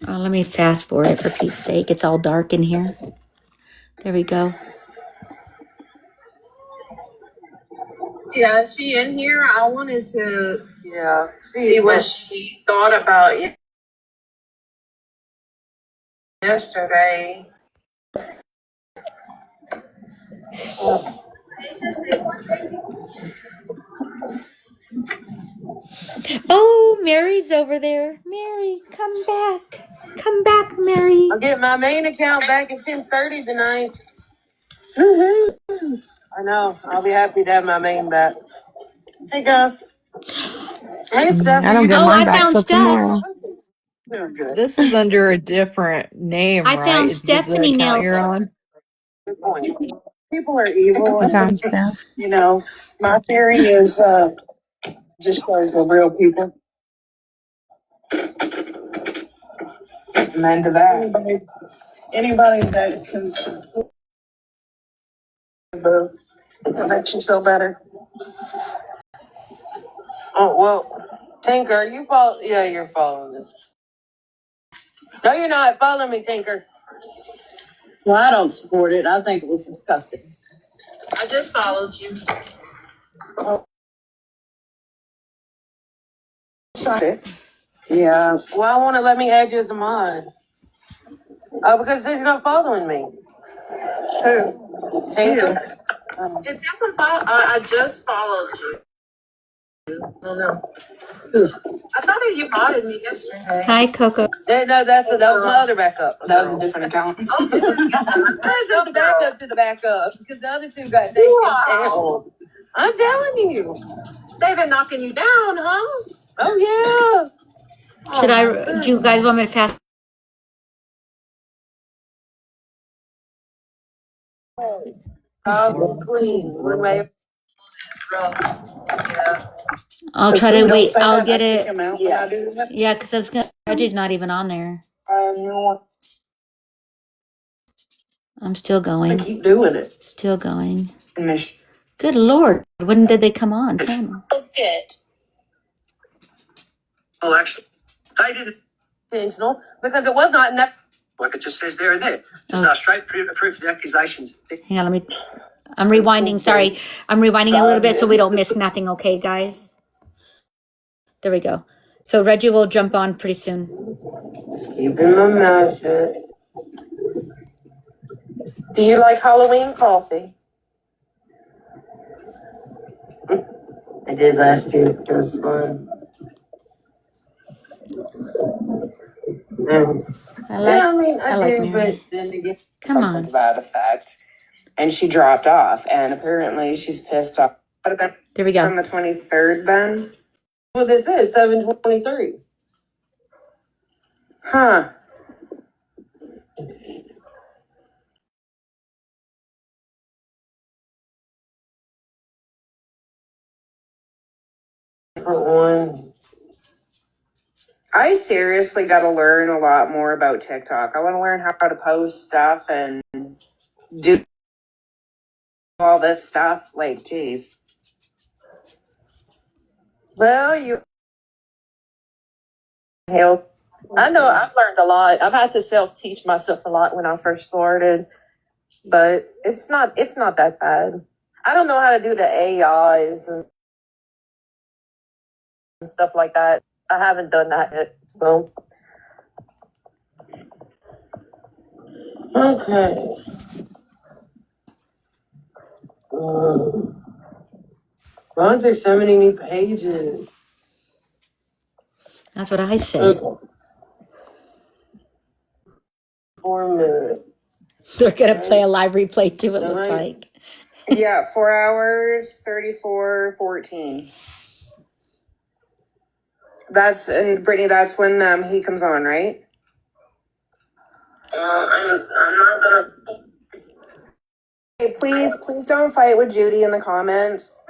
Oh, let me fast forward it for Pete's sake. It's all dark in here. There we go. Yeah, is she in here? I wanted to see what she thought about yesterday. Oh, Mary's over there. Mary, come back. Come back, Mary. I'll get my main account back at 10:30 tonight. I know. I'll be happy to have my main back. Hey, guys. Hey, Steph. I don't get Oh, mine I back found till Steph. tomorrow. This is under a different name, I right? found It's the Stephanie account now. you're on. Good point. People are evil. I found Steph. You know, my theory is Just shows we're real people. Amen to that. Anybody that can support that makes you feel better. Oh, well, Tinker, are you follow? Yeah, you're following this. No, you're not. Follow me, Tinker. Well, I don't support it. I think it was disgusting. I just followed you. Yeah. Well, I want to let me add you as a mod. Oh, because you're not following me. Who? Tinker. It says I'm follow. I just followed you. Oh no. I thought that you modded me yesterday. Hi, Coco. Yeah, no, that was my other backup. That was a different account. Oh, this is the backup to the backup because the other two got taken down. I'm telling you, they've been knocking you down, huh? Oh yeah. Should I? Do you guys want me to fast? Clean. Yeah. I'll try to wait. I'll get it. Yeah. Yeah, because that's gonna. Reggie's not even on there. I'm still I going. keep doing it. Still going. Good Lord. When did they come on? Come. Well, actually, they didn't. Intentional because it was not in that. Like it just says there and there. Just straight proof of the accusations. Hang on, let me. I'm rewinding. Sorry. I'm rewinding a little bit so we don't miss nothing, okay, guys? There we go. So Reggie will jump on pretty soon. Just keeping my mouth shut. Do you like Halloween coffee? I did last year. It was fun. I do, but then to get Come something on. to that effect. And she dropped off, and apparently she's pissed off. There we go. From the 23rd then? Well, this is 7/23. Huh. One. I seriously got to learn a lot more about TikTok. I want to learn how to post stuff and do all this stuff. Like, geez. Well, you. Hell, I know I've learned a lot. I've had to self-teach myself a lot when I first started, but it's not that bad. I don't know how to do the AIs and stuff like that. I haven't done that yet, so. Okay. Why is there so many new pages? That's what I said. 4 minutes. They're going to play a live replay too, it looks like. Yeah, 4 hours, 34:14. That's, and Brittany, that's when he comes on, right? I'm not gonna. Hey, please don't fight with Judy in the comments.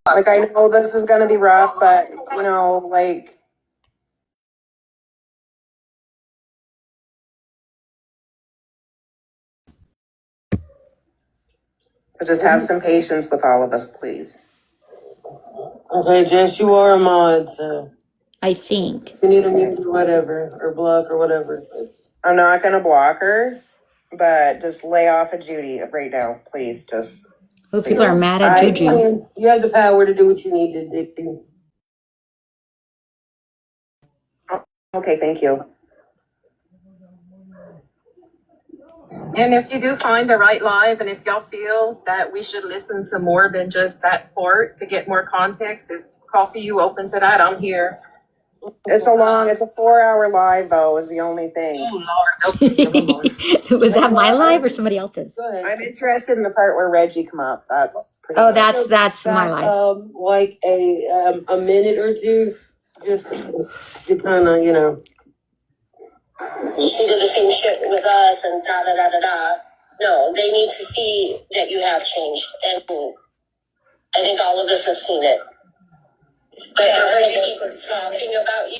Like, I know this is gonna be rough, but you know, like. So just have some patience with all of us, please. Okay, Jess, you are a mod, so. I think. You need to mute or whatever, or block or whatever. I'm not gonna block her, but just lay off of Judy right now, please. Just. Oh, people are mad at Juju. You have the power to do what you need to do. Okay, thank you. And if you do find the right live, and if y'all feel that we should listen to more than just that part to get more context, if Coffee you open to that, I'm here. It's a 4-hour live though, is the only thing. Was that my live or somebody else's? I'm interested in the part where Reggie come up. That's pretty. Oh, that's my live. Like a minute or two, just to kind of, you know. She did the same shit with us and da da da da da. No, they need to see that you have changed. And I think all of us have seen it. But Yeah, for her to all of keep us have seen talking about you.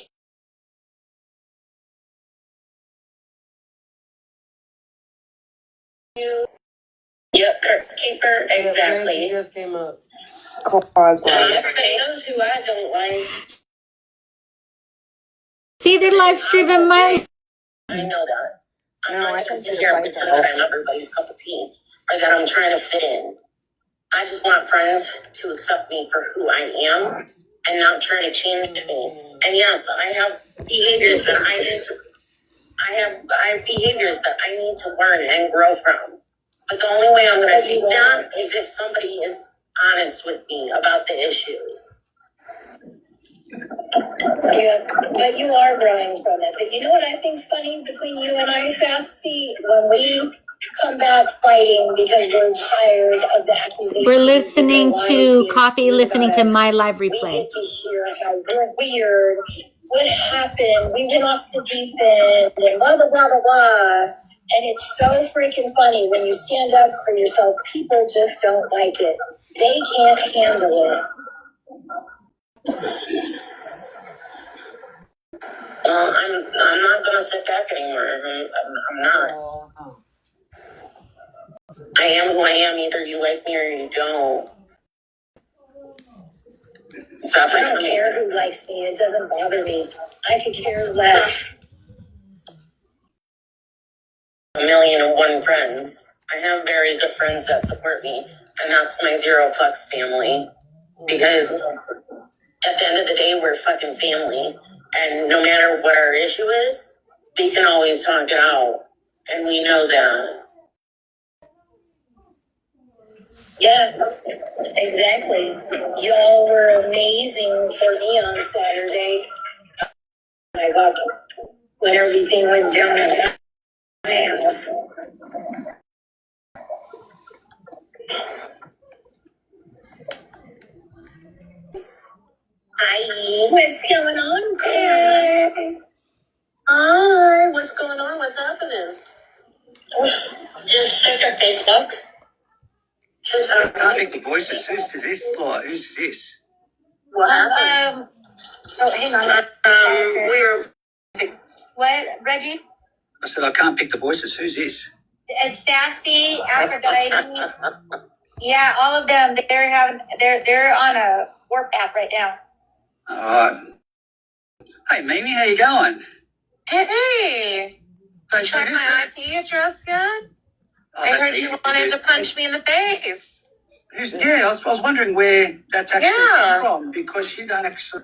Yep, keeper, exactly. Just came up. Everybody knows who I don't like. See, they're live streaming my. I know that. I'm not gonna sit here and pretend that I'm everybody's cup of tea or that I'm trying to fit in. I just want friends to accept me for who I am and not try to change me. And yes, I have behaviors that I need to. I have behaviors that I need to learn and grow from. But the only way I'm gonna do that is if somebody is honest with me about the issues. Yeah, but you are growing from it. But you know what I think's funny between you and I, Sassy? When we come back fighting because we're tired of the accusations. We're listening to Coffee, listening to my live We replay. get to hear how we're weird. What happened? We went off the deep end and blah, blah, blah, blah, blah. And it's so freaking funny when you stand up for yourself. People just don't like it. They can't handle it. I'm not gonna sit back anymore. I'm not. I am who I am. Either you like me or you don't. Stop I don't care who likes me. It doesn't bother me. I could care less. 1,000,001 friends. I have very good friends that support me, and that's my Zero Flex family. Because at the end of the day, we're fucking family, and no matter what our issue is, we can always talk it out, and we know that. Yeah, exactly. Y'all were amazing for me on Saturday. I got when everything went down in my house. Hi. What's going on there? Hi. What's going on? What's happening? Just such a fake box. Just I can't make the voices. Who's this? Like, who's this? What happened? Oh, hang on. We're. What, Reggie? I said I can't pick the voices. Who's this? Sassy, Aphrodite. Yeah, all of them. They're on a warpath right now. All right. Hey, Mimi, how you going? Hey, Hey, check who's my that? IP address yet? Oh, I that's heard you easy wanted do. to punch me in the face. Yeah, I was wondering where that's actually Yeah. come from because you don't actually.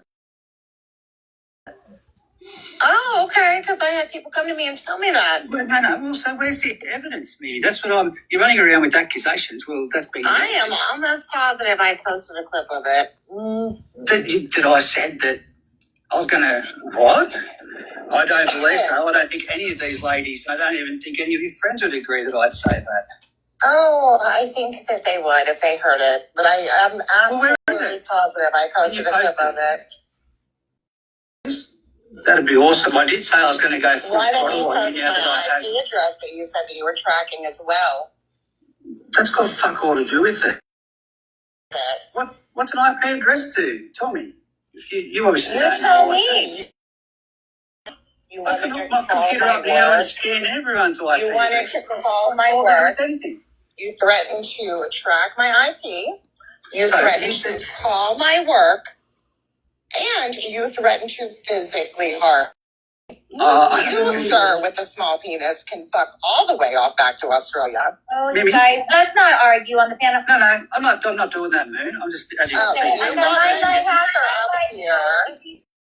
Oh, okay, because I had people come to me and tell me that. Well, no. Well, so where's the evidence, Mimi? That's what I'm. You're running around with accusations. Well, that's been. I am almost positive I posted a clip of it. Did I said that I was going to what? I don't believe so. I don't think any of these ladies. I don't even think any of your friends would agree that I'd say that. Oh, I think that they would if they heard it. But I'm Well, where absolutely is it? positive I posted You a clip posted of it. That'd be awesome. I did say I was going to go full Why don't you throttle on post you now that I my have. IP address that you said that you were tracking as well? That's got fuck all to do with it. What's an IP address do? Tell me. You obviously You don't know tell what me. that- You I wanted can to hook my call computer my up now and work. scan everyone's IP You wanted address. to call my All work. anything. You threatened to track my IP. You So, threatened you to said- call my work. And you threatened to physically harm. You, sir, with a small penis, can fuck all the way off back to Australia. Oh, Maybe. you guys, let's not argue on the panel. No, I'm not doing that, Moon. I'm just, as you Oh, can see, you my hats are up here.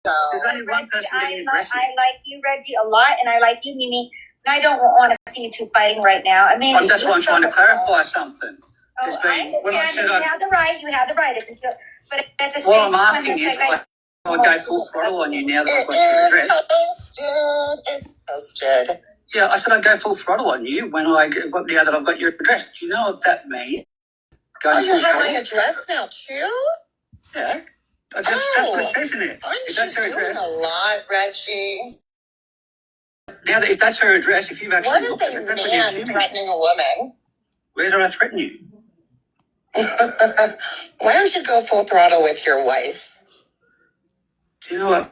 So, there's only one person being aggressive. I like you, Reggie, a lot, and I like you, Mimi. And I don't want to see you two fighting right now. I mean, That's why I'm trying to clarify something. There's been, when I said you have the right. You have the right. But at the same what I'm time, asking it's is, like I'll go full throttle on you now that I've got your it address. is posted. It's posted. Yeah, I said I'd go full throttle on you when I got now that I've got your address. Do you know what that means? Oh, you full have my throttle? address now too? Yeah. That's what it says in it. Aren't If that's her you doing address. a lot, Reggie? Now that if that's her address, if you've actually What is looked at it, a that's what man you're assuming. threatening a woman? Where did I threaten you? Why don't you go full throttle with your wife? Do you know what?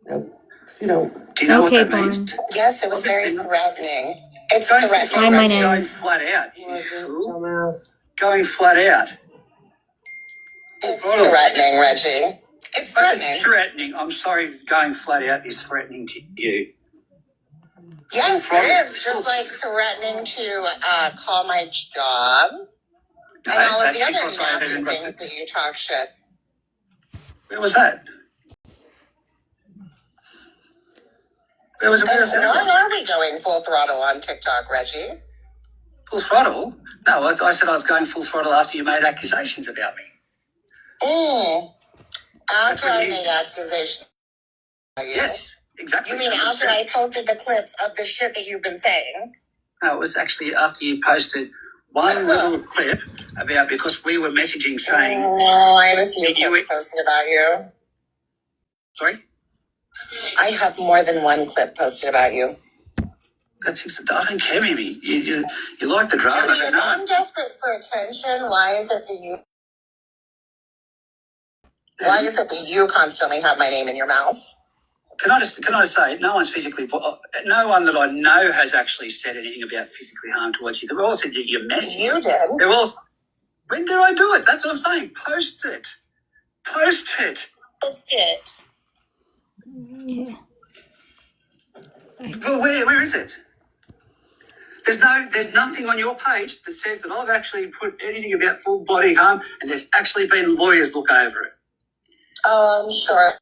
Nope. If you don't. Do you know Okay, what that means? Lauren. Yes, it was very threatening. It's Going, threatening. Hi, my going name. flat out. You What, fool. dumbass? Going flat out. It's threatening, Reggie. It's threatening. It's threatening. I'm sorry, going flat out is threatening to you. Yes, it is. Just like threatening to call my job and all of that's the other because I nasty hadn't- things that you talk shit. Where was that? Where was And that? why are we going full throttle on TikTok, Reggie? Full throttle? No, I said I was going full throttle after you made accusations about me. After I made accusations. Yes, exactly. You mean after I posted the clips of the shit that you've been saying? No, it was actually after you posted one little clip about, because we were messaging saying... Oh, I have a few clips posted about you. Sorry? I have more than one clip posted about you. I don't care, Mimi. You like the drama. Jimmy, if I'm desperate for attention, why is it that you constantly have my name in your mouth? Can I just say, no one's physically, no one that I know has actually said anything about physically harm towards you. They've all said that you're messy. You did. They've all, when did I do it? That's what I'm saying. Post it. Post it. Post it. Yeah. Well, where is it? There's nothing on your page that says that I've actually put anything about full body harm, and there's actually been lawyers look over it. Oh, I'm sure.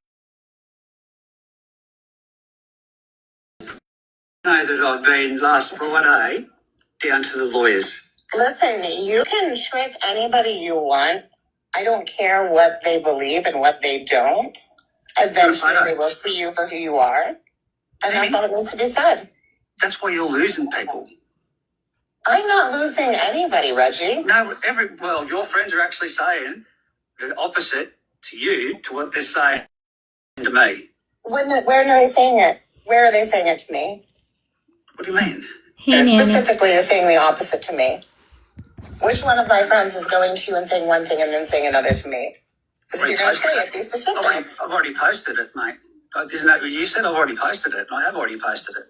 I know that I've been last Friday down to the lawyers. Listen, you can trick anybody you want. I don't care what they believe and what they don't. Eventually, they will see you for who you are. And that's all that needs to be said. That's why you're losing people. I'm not losing anybody, Reggie. No, well, your friends are actually saying the opposite to you, to what they're saying to me. Where are they saying it? Where are they saying it to me? What do you mean? They're specifically saying the opposite to me. Which one of my friends is going to you and saying one thing and then saying another to me? Because if you're going to say it, be specific. I've already posted it, mate. Isn't that what you said? I've already posted it. I have already posted it.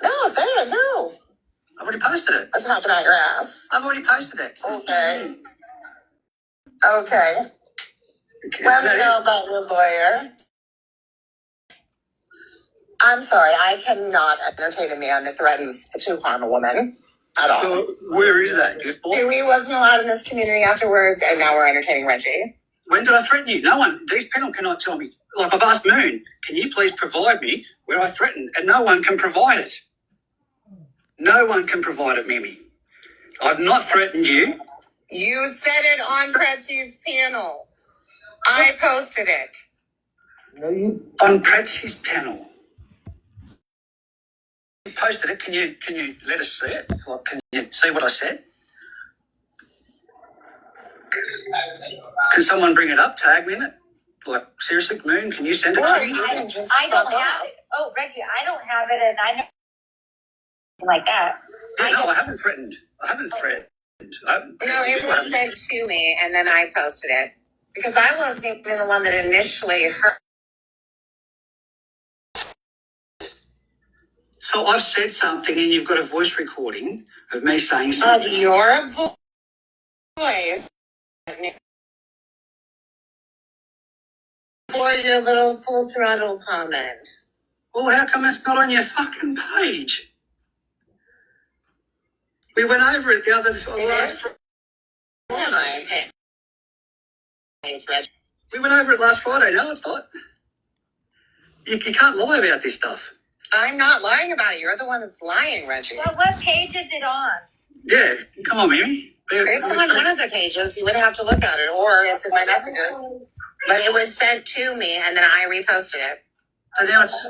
No, say it. No. I've already posted it. I'm talking out your ass. I've already posted it. Okay. Let me know about your lawyer. I'm sorry, I cannot entertain a man that threatens to harm a woman at all. So where is that? Dewey wasn't allowed in this community afterwards, and now we're entertaining Reggie. When did I threaten you? No one. These people cannot tell me. Like, I've asked Moon, can you please provide me where I threatened? And no one can provide it. No one can provide it, Mimi. I've not threatened you. You said it on Pretzi's panel. I posted it. No, you. On Pretzi's panel. You posted it. Can you let us see it? Like, can you see what I said? Can someone bring it up? Tag me in it? Like, seriously, Moon, can you send it to me? I don't have it. Oh, Reggie, I don't have it, and I know like that. Yeah, no, I haven't threatened. No, it was sent to me, and then I posted it. Because I wasn't even the one that initially heard. So I've said something, and you've got a voice recording of me saying something. Of your voice. For your little full throttle comment. Well, how come it's not on your fucking page? We went over it the other last Friday. We went over it last Friday. No, it's not. You can't lie about this stuff. I'm not lying about it. You're the one that's lying, Reggie. Well, what page is it on? Yeah, come on, Mimi. It's on one of the pages. You would have to look at it, or it's in my messages. But it was sent to me, and then I reposted it. So now it's...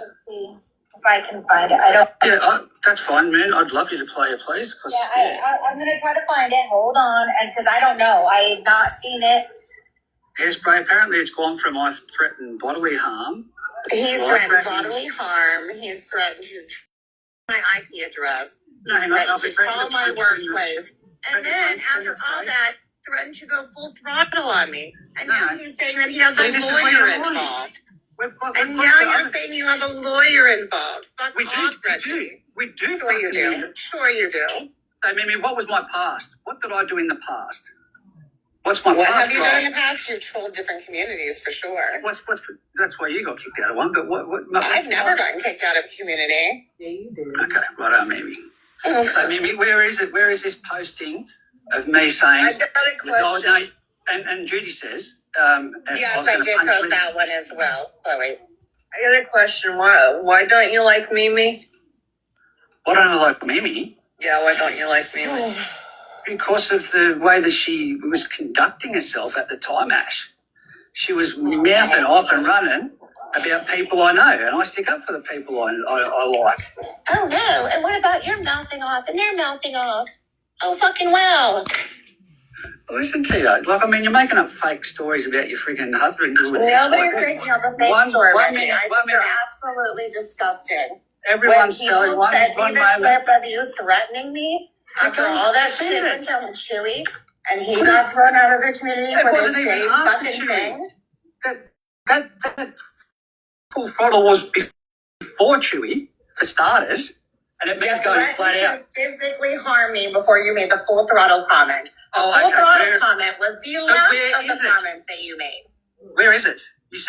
If I can find it, I don't. Yeah, that's fine, man. I'd love you to play it, please. I'm gonna try to find it. Hold on, and because I don't know, I have not seen it. Hairspray. Apparently, it's gone from I threatened bodily harm. He's threatened bodily harm. He's threatened to my IP address. He's threatened to call my workplace. And then after all that, threatened to go full throttle on me. And now he's saying that he has a lawyer involved. And now you're saying you have a lawyer involved. Fuck off, Reggie. We do. Sure you do. Sure you do. I mean, what was my past? What did I do in the past? What's my What past? have you done in the past? You've trolled different communities for sure. That's why you got kicked out of one. But I've never gotten kicked out of a community. Yeah, you did. Okay, right on, Mimi. So, Mimi, where is it? Where is this posting of me saying? I got a question. And Judy says. Yes, I did post that one as well, Chloe. I got a question. Why don't you like Mimi? Why don't I like Mimi? Yeah, why don't you like Mimi? Because of the way that she was conducting herself at the time, Ash. She was mouthing off and running about people I know, and I stick up for the people I like. Oh no, and what about your mouthing off and their mouthing off? Oh fucking well. Listen to you. Like, I mean, you're making up fake stories about your freaking husband. Nobody's making up a fake story, Reggie. I think you're minute. absolutely disgusting. Everyone's when selling people one sent me the moment. clip of you threatening me after all that shit went down with Chewy, and he got thrown out of the community for the same fucking thing. That full throttle was before Chewy, for starters, and it means going flat out. Physically harm me before you made the full throttle comment. The full throttle comment was the last of the comments that you made. Where is it? You've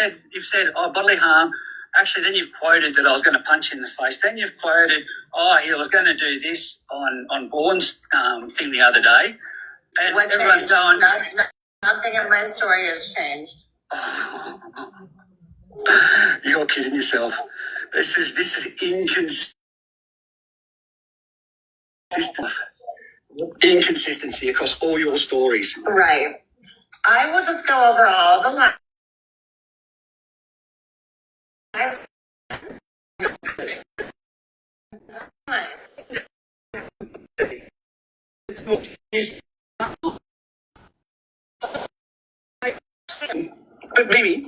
said, bodily harm. Actually, then you've quoted that I was going to punch you in the face. Then you've quoted, he was going to do this on Bourne's thing the other day. And what everyone's changed? going, Nothing in my story has changed. You're kidding yourself. This is inconsistency across all your stories. Right. I will just go over all the lines. But Mimi,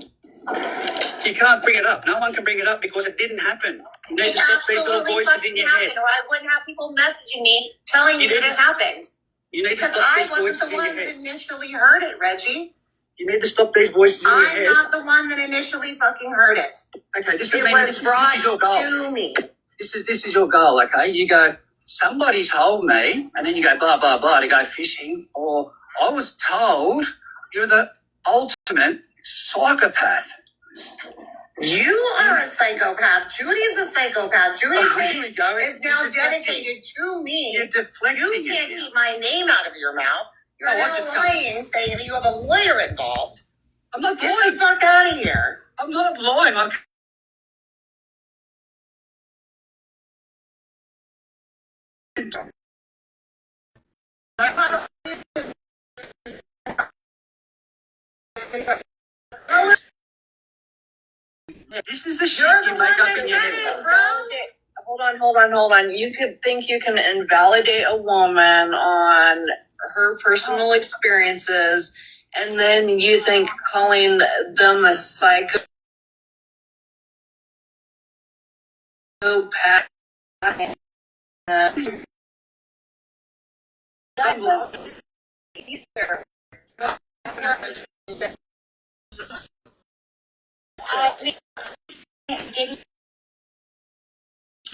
you can't bring it up. No one can bring it up because it didn't happen. You need to stop these little voices in your head. Or I wouldn't have people messaging me telling me that it happened. You need because to stop these I wasn't voices the in your one that head. initially heard it, Reggie. You need to stop these voices in your I'm head. not the one that initially fucking heard it. Okay, this It was brought is your goal. to me. This is your goal, okay? You go, somebody told me, and then you go blah, blah, blah to go fishing, or I was told you're the ultimate psychopath. You are a psychopath. Judy's a psychopath. Judy's Here we go. is now dedicated to me. You're deflecting You it can't now. keep my name out of your mouth. You're No, I now just lying, saying that you have a lawyer involved. I'm not Get lying. the fuck out of here. I'm not lying. I'm This is the shit You're the you one make up that in your said head. it, bro. Hold on. You could think you can invalidate a woman on her personal experiences, and then you think calling them a psychopath. That doesn't either.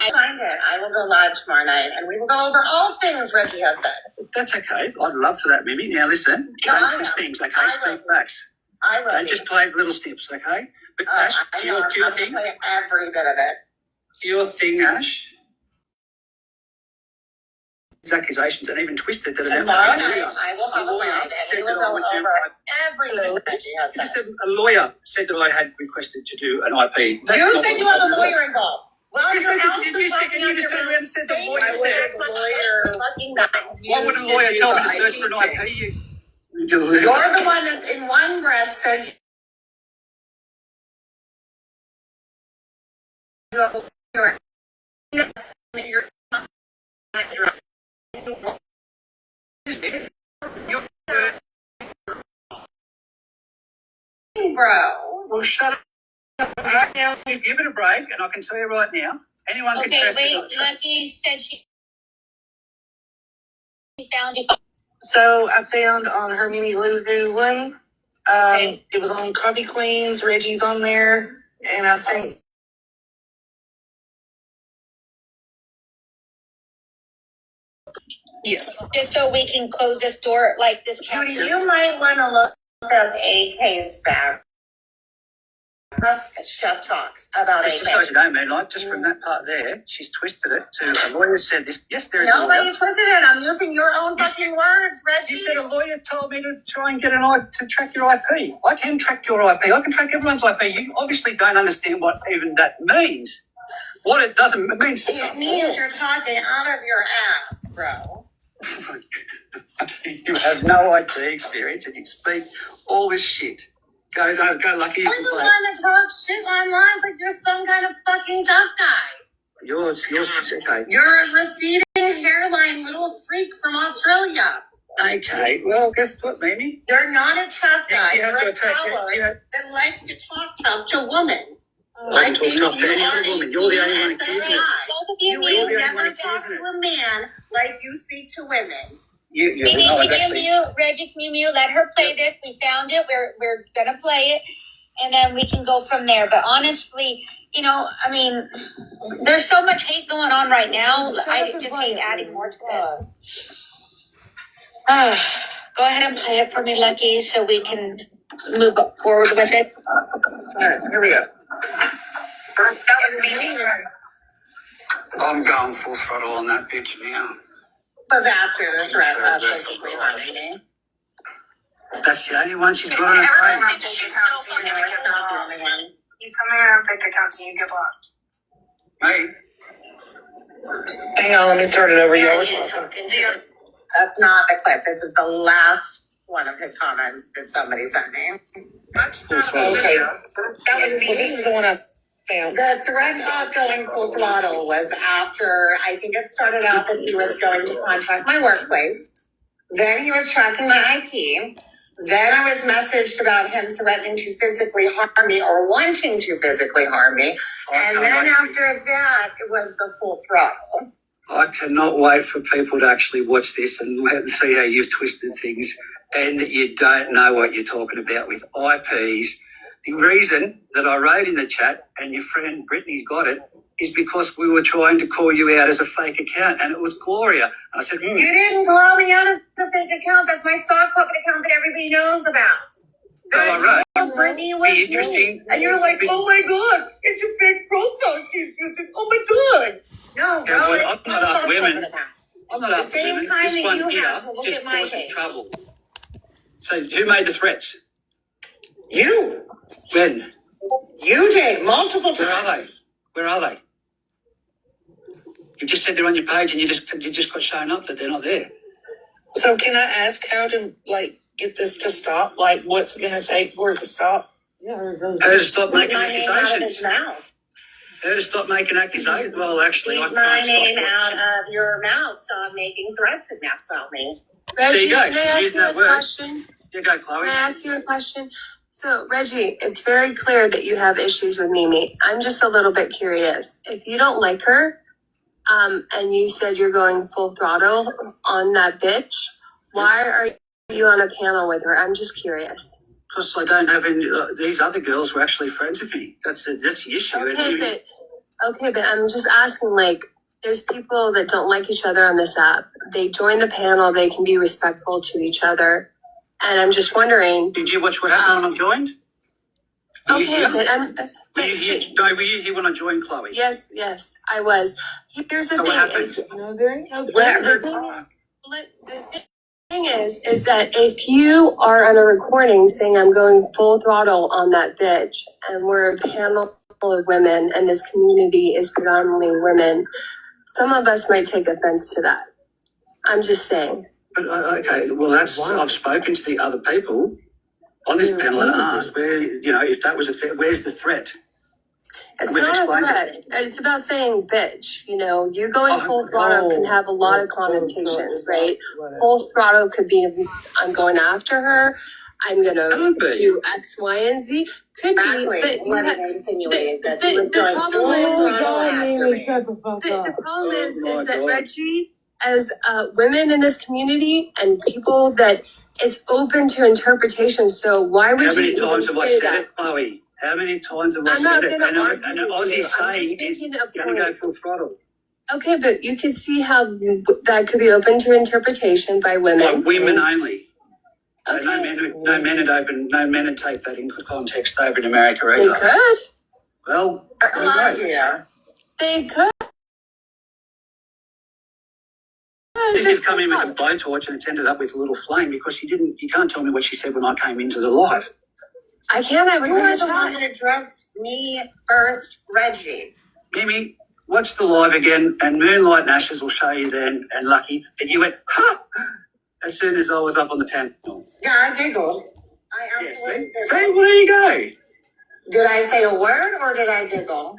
I find it. I will go live tomorrow night, and we will go over all things Reggie has said. That's okay. I'd love for that, Mimi. Now listen, No, I don't will. twist things, okay? I will. Speak facts. I will. Don't just play little snips, okay? But Ash, I to know. your I'm thing, going to play every bit of it. your thing, Ash. Accusations and even twisted that Tomorrow night, I will have a live, and we will go over everything Reggie has Just said. a lawyer said that I had requested to do an IP. That's You not said what you I'm have a talking lawyer about. involved. Well, You you're said out you the said fucking you just turned around and said the thing. lawyer I said. would lawyer fucking guy. Why would a lawyer tell me to search for an IP? You're the one that's in one breath said you have a lawyer. You're bro. Well, shut up. Right now, give it a break, and I can tell you right now, anyone can Okay, trust wait. it. Lucky said she found you. So I found on her Mimi Lulu one, it was on Coffee Queens, Reggie's on there, and I think yes. Just so we can close this door like this. Judy, you might want to look up AK's back. Chef talks about But AK. just so you know, man, like just from that part there, she's twisted it to a lawyer said this. Yes, there is a Nobody lawyer. twisted it. I'm using your own fucking words, Reggie. You said a lawyer told me to try and get to track your IP. I can track your IP. I can track everyone's IP. You obviously don't understand what even that means. What it doesn't it means. It means you're talking out of your ass, bro. You have no IT experience and you speak all this shit. Go, Lucky. You're the one that talks shit on lies like you're some kind of fucking tough guy. Yours, okay. You're a receding hairline little freak from Australia. Okay, well, guess what, Mimi? You're not a tough guy. You have You're a to attack it. coward that likes to talk tough to women. I talk tough to any other woman. You're the only one accusing it. You will never talk to a man like you speak to women. Mimi, can you mute? Reggie, can you mute? Let her play this. We found it. We're gonna play it, and then we can go from there. But honestly, you know, I mean, there's so much hate going on right now. I just hate adding more to this. Go ahead and play it for me, Lucky, so we can move forward with it. All right, here we go. I'm going full throttle on that bitch now. Was after the threat of physically harming me. That's the only one she's got on her plate. You come here on fake account and you get blocked. Hey. Hang on, let me start it over. That's not the clip. This is the last one of his comments that somebody sent me. That's not okay. This is the one I found. The threat of going full throttle was after, I think it started out that he was going to contact my workplace. Then he was tracking my IP. Then I was messaged about him threatening to physically harm me or wanting to physically harm me. And then after that, it was the full throttle. I cannot wait for people to actually watch this and see how you've twisted things and that you don't know what you're talking about with IPs. The reason that I wrote in the chat, and your friend Brittany's got it, is because we were trying to call you out as a fake account, and it was Gloria. I said, You didn't call me out as a fake account. That's my sock puppet account that everybody knows about. I wrote, Brittany was interesting. and you're like, oh my god, it's a fake profile she's using. Oh my god. No, bro, well, I'm not after women. I'm not after same women. kind This that one you here have to look just at my causes page. trouble. So who made the threats? You. When? You did multiple times. Where are they? You just said they're on your page and you just got shown up that they're not there. So can I ask how to get this to stop? Like what's it gonna take for it to stop? How to stop making my name out of his accusations? mouth. How to stop making accusations? Well, actually, Keep I my can't name stop out of your mouth. Stop making threats about me. There Reggie, you go. can I She's ask using you a that word. question? You go, Chloe. Can I ask you a question? So, Reggie, it's very clear that you have issues with Mimi. I'm just a little bit curious. If you don't like her, and you said you're going full throttle on that bitch, why are you on a panel with her? I'm just curious. Because I don't have any. These other girls were actually friends with me. That's the issue. Okay, but I'm just asking, there's people that don't like each other on this app. They join the panel, they can be respectful to each other. And I'm just wondering. Did you watch what happened when I joined? Were you here? Were you here when I joined, Chloe? Yes, I was. Here's the So thing: what is happened? the thing is that if you are on a recording saying I'm going full throttle on that bitch, and we're a panel of women, and this community is predominantly women, some of us might take offense to that. I'm just saying. But okay, well, I've spoken to the other people on this panel and asked if that was a threat. Where's the threat? It's not a threat. It's about saying bitch. You going full throttle can have a lot of connotations, right? Full throttle could be I'm going after her. I'm going to do X, Y, and Z. Could be. But the problem is that Reggie as women in this community and people that it's open to interpretation. So why would How many you even times have I say said that? it, Chloe? How many times have I I'm not said it? going to And argue with Aussie's you. I'm saying just is making a going to go point. full throttle. Okay, but you can see how that could be open to interpretation by women. Like women only. So Okay. no men would take that into context over in America They either. could. Well, idea. They could. She Just just come in with a talk. blowtorch and it's ended up with a little flame because you can't tell me what she said when I came into the live. I can't. I was You in were the the one chat. that addressed me first, Reggie. Mimi, watch the live again and Moonlight and Ashes will show you then and Lucky that you went, ha! As soon as I was up on the panel. Yeah, I giggled. I Yeah, absolutely see? did. See, well, there you go. Did I say a word or did I giggle?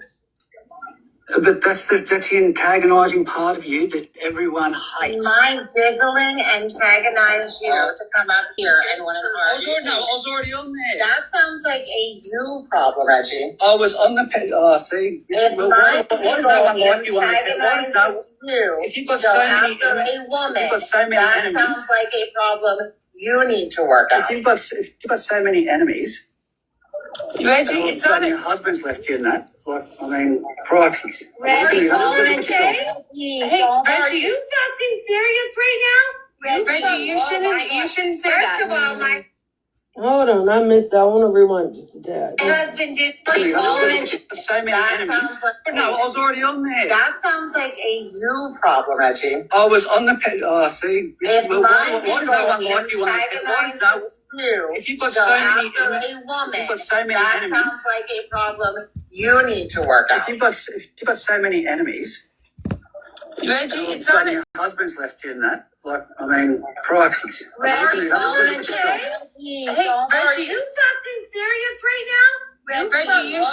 But that's the antagonising part of you that everyone hates. My giggling antagonized you to come up here and want to argue. I was already on there. That sounds like a you problem, Reggie. I was on the pen. Oh, see. If Well, my why does no one giggle like you on the pen? Why does no? antagonizes you If you've to got go so many, after a woman, you've got so many that enemies. sounds like a problem you need to work out. If you've got so many enemies, Reggie, and all of a it's not sudden a. your husband's left you in that. Like, I mean, proxies. Reggie, Hey, Are Reggie. you fucking serious right now? Reggie, you shouldn't say First that. of all, my Hold on, I missed that. I want to rewind just a tad. husband did. So many enemies. But no, I was already on there. That sounds like a you problem, Reggie. I was on the pen. Oh, see. If Well, my why does no one giggle like you on the pen? Why does no? antagonizes you If you've to got go so many after enemies, a woman, you've got so many that enemies. sounds like a problem you need to work out. If you've got so many enemies, Reggie, and all of a it's not sudden a. your husband's left you in that. Like, I mean, proxies. Reggie, Hey, Are Reggie. you fucking serious right now? Reggie, you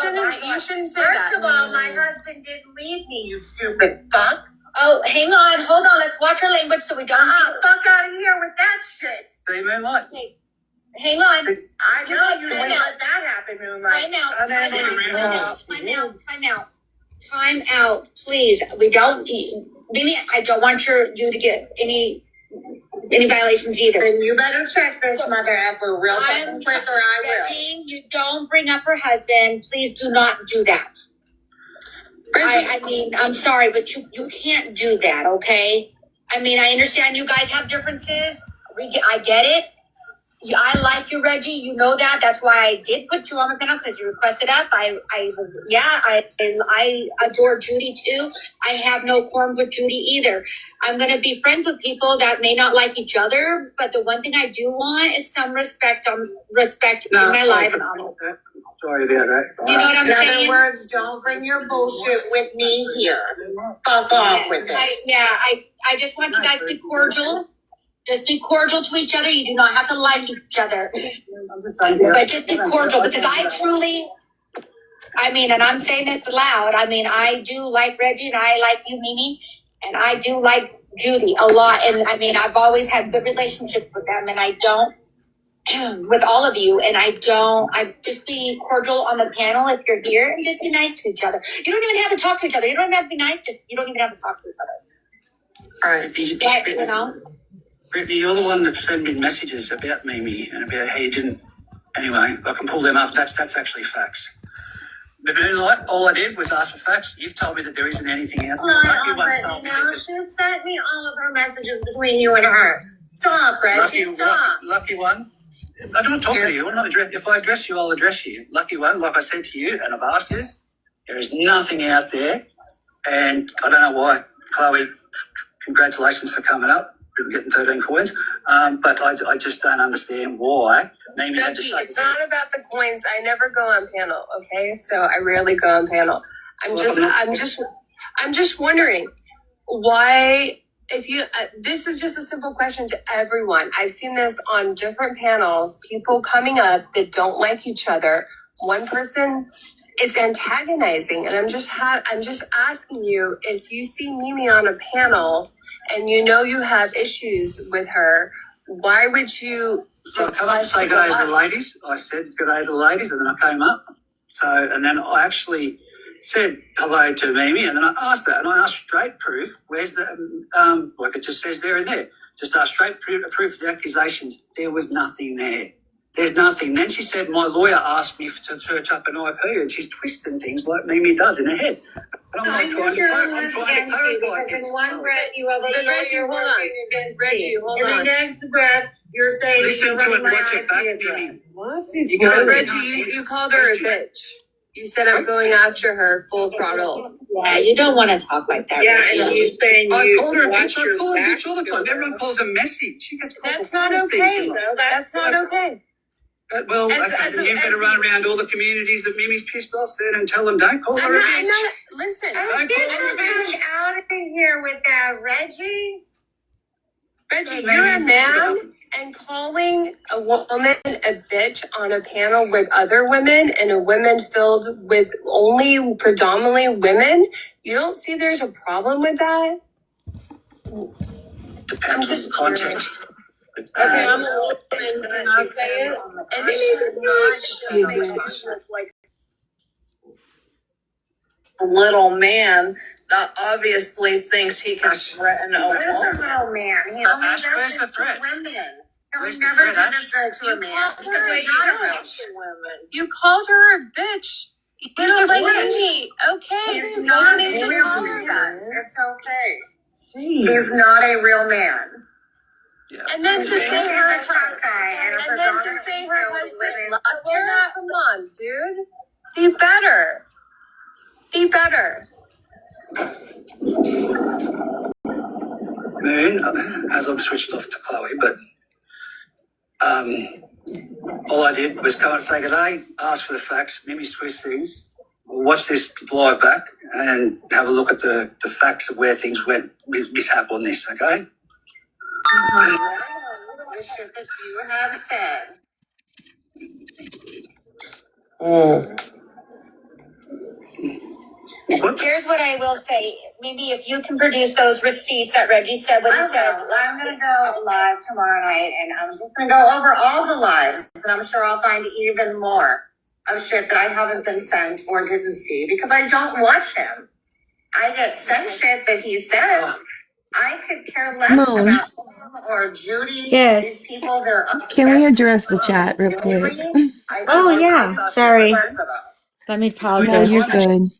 shouldn't say First that. of all, my husband didn't leave me, you stupid fuck. Oh, hang on, hold on. Let's watch our language so we don't. Fuck out of here with that shit. See, Moonlight? Hang on. I know you didn't let that happen, Moonlight. Time out. Time out, please. We don't, Mimi, I don't want you to get any violations either. Then you better check this mother effer real I'm fucking quick or I will. begging you, don't bring up her husband. Please do not do that. I mean, I'm sorry, but you can't do that, okay? I mean, I understand you guys have differences. I get it. I like you, Reggie. You know that. That's why I did put you on the panel because you requested up. I adore Judy too. I have no qualms with Judy either. I'm going to be friends with people that may not like each other, but the one thing I do want is some respect in my life and honor. Sorry about that. You know what I'm In saying? other words, don't bring your bullshit with me here. Fuck off with it. I just want you guys to be cordial. Just be cordial to each other. You do not have to like each other. But just be cordial because and I'm saying this loud. I mean, I do like Reggie and I like you, Mimi, and I do like Judy a lot. And I mean, I've always had good relationships with them and I don't with all of you. And I just be cordial on the panel if you're here and just be nice to each other. You don't even have to talk to each other. You don't even have to be nice. You don't even have to talk to each other. All right. Yeah, you know? Brittany, you're the one that sent me messages about Mimi and about how you didn't. Anyway, I can pull them up. That's actually facts. But Moonlight, all I did was ask for facts. You've told me that there isn't anything out there. She sent me all of her messages between you and her. Stop, Reggie. Stop. Lucky one. I don't talk to you. I'm not if I address you, I'll address you. Lucky one, like I said to you, and I've asked you, there is nothing out there. And I don't know why. Chloe, congratulations for coming up. Getting 13 coins, but I just don't understand why. Reggie, it's not about the coins. I never go on panel, okay? So I rarely go on panel. I'm just wondering why. This is just a simple question to everyone. I've seen this on different panels. People coming up that don't like each other. One person, it's antagonizing, and I'm just asking you if you see Mimi on a panel. And you know you have issues with her. Why would you? So I come up and say good day to the ladies. I said good day to the ladies, and then I came up. So, and then I actually, said hello to Mimi, and then I asked her, and I asked straight proof. Where's the like it just says there and there. Just asked straight proof of the accusations. There was nothing there. There's nothing. Then she said, my lawyer asked me to search up an IP, and she's twisting things like Mimi does in her head. And I'm not trying to clarify because in one breath you have a But Reggie, lawyer hold on. working against Reggie, me. hold In on. the next breath, you're saying listen to it, my watch it IP back, address. Mimi. But Reggie, you called her a bitch. You said I'm going after her full throttle. Yeah, you don't want to talk like that. Yeah, Reggie. and you saying I you called her a watch bitch. I your call her a back. bitch all the time. Everyone calls her messy. She gets called That's all not these things, okay. you know. That's not okay. Well, As- okay, as then a- you better as- run around all the communities that Mimi's pissed off then and tell them don't call her a bitch. Listen. Don't Get call her a the bitch. fuck out of here with that, Reggie. Reggie, you're a man, and calling a woman a bitch on a panel with other women and a women filled with only predominantly women, you don't see there's a problem with that? Depends on the context. Okay, I'm a woman, can I say it? And it should not be a bitch. Like a little man that obviously thinks he can threaten a woman. What is a little man? He only Where's does the this to threat? women. He'll Where's the never threat, do Ash? this to a man called because her he's a not a bitch. bitch. You called her a bitch. You Where's don't the like threat? me. Okay. He's You not don't a need to real call her that. man. It's okay. He's not a real man. Yeah. And then He to thinks say he's her a tough guy and a and then to predominantly say her filled husband living. loved her. Come on, dude. Be better. Be better. Moon, as I'm switched off to Chloe, but all I did was come and say good day, ask for the facts, Mimi's twist things, watch this live back and have a look at the facts of where things went mishap on this, okay? The shit that you have said. What? Here's what I will say. Maybe if you can produce those receipts that Reggie said what he said. I'm gonna go live tomorrow night and I'm just gonna go over all the lives and I'm sure I'll find even more of shit that I haven't been sent or didn't see because I don't watch him. I get sent shit that he says. I could care less Moon. about him or Judy. Yes. These people, they're obsessed. Can we address the chat real quick? Oh, yeah. Sorry. Let me pause No, this. you're good.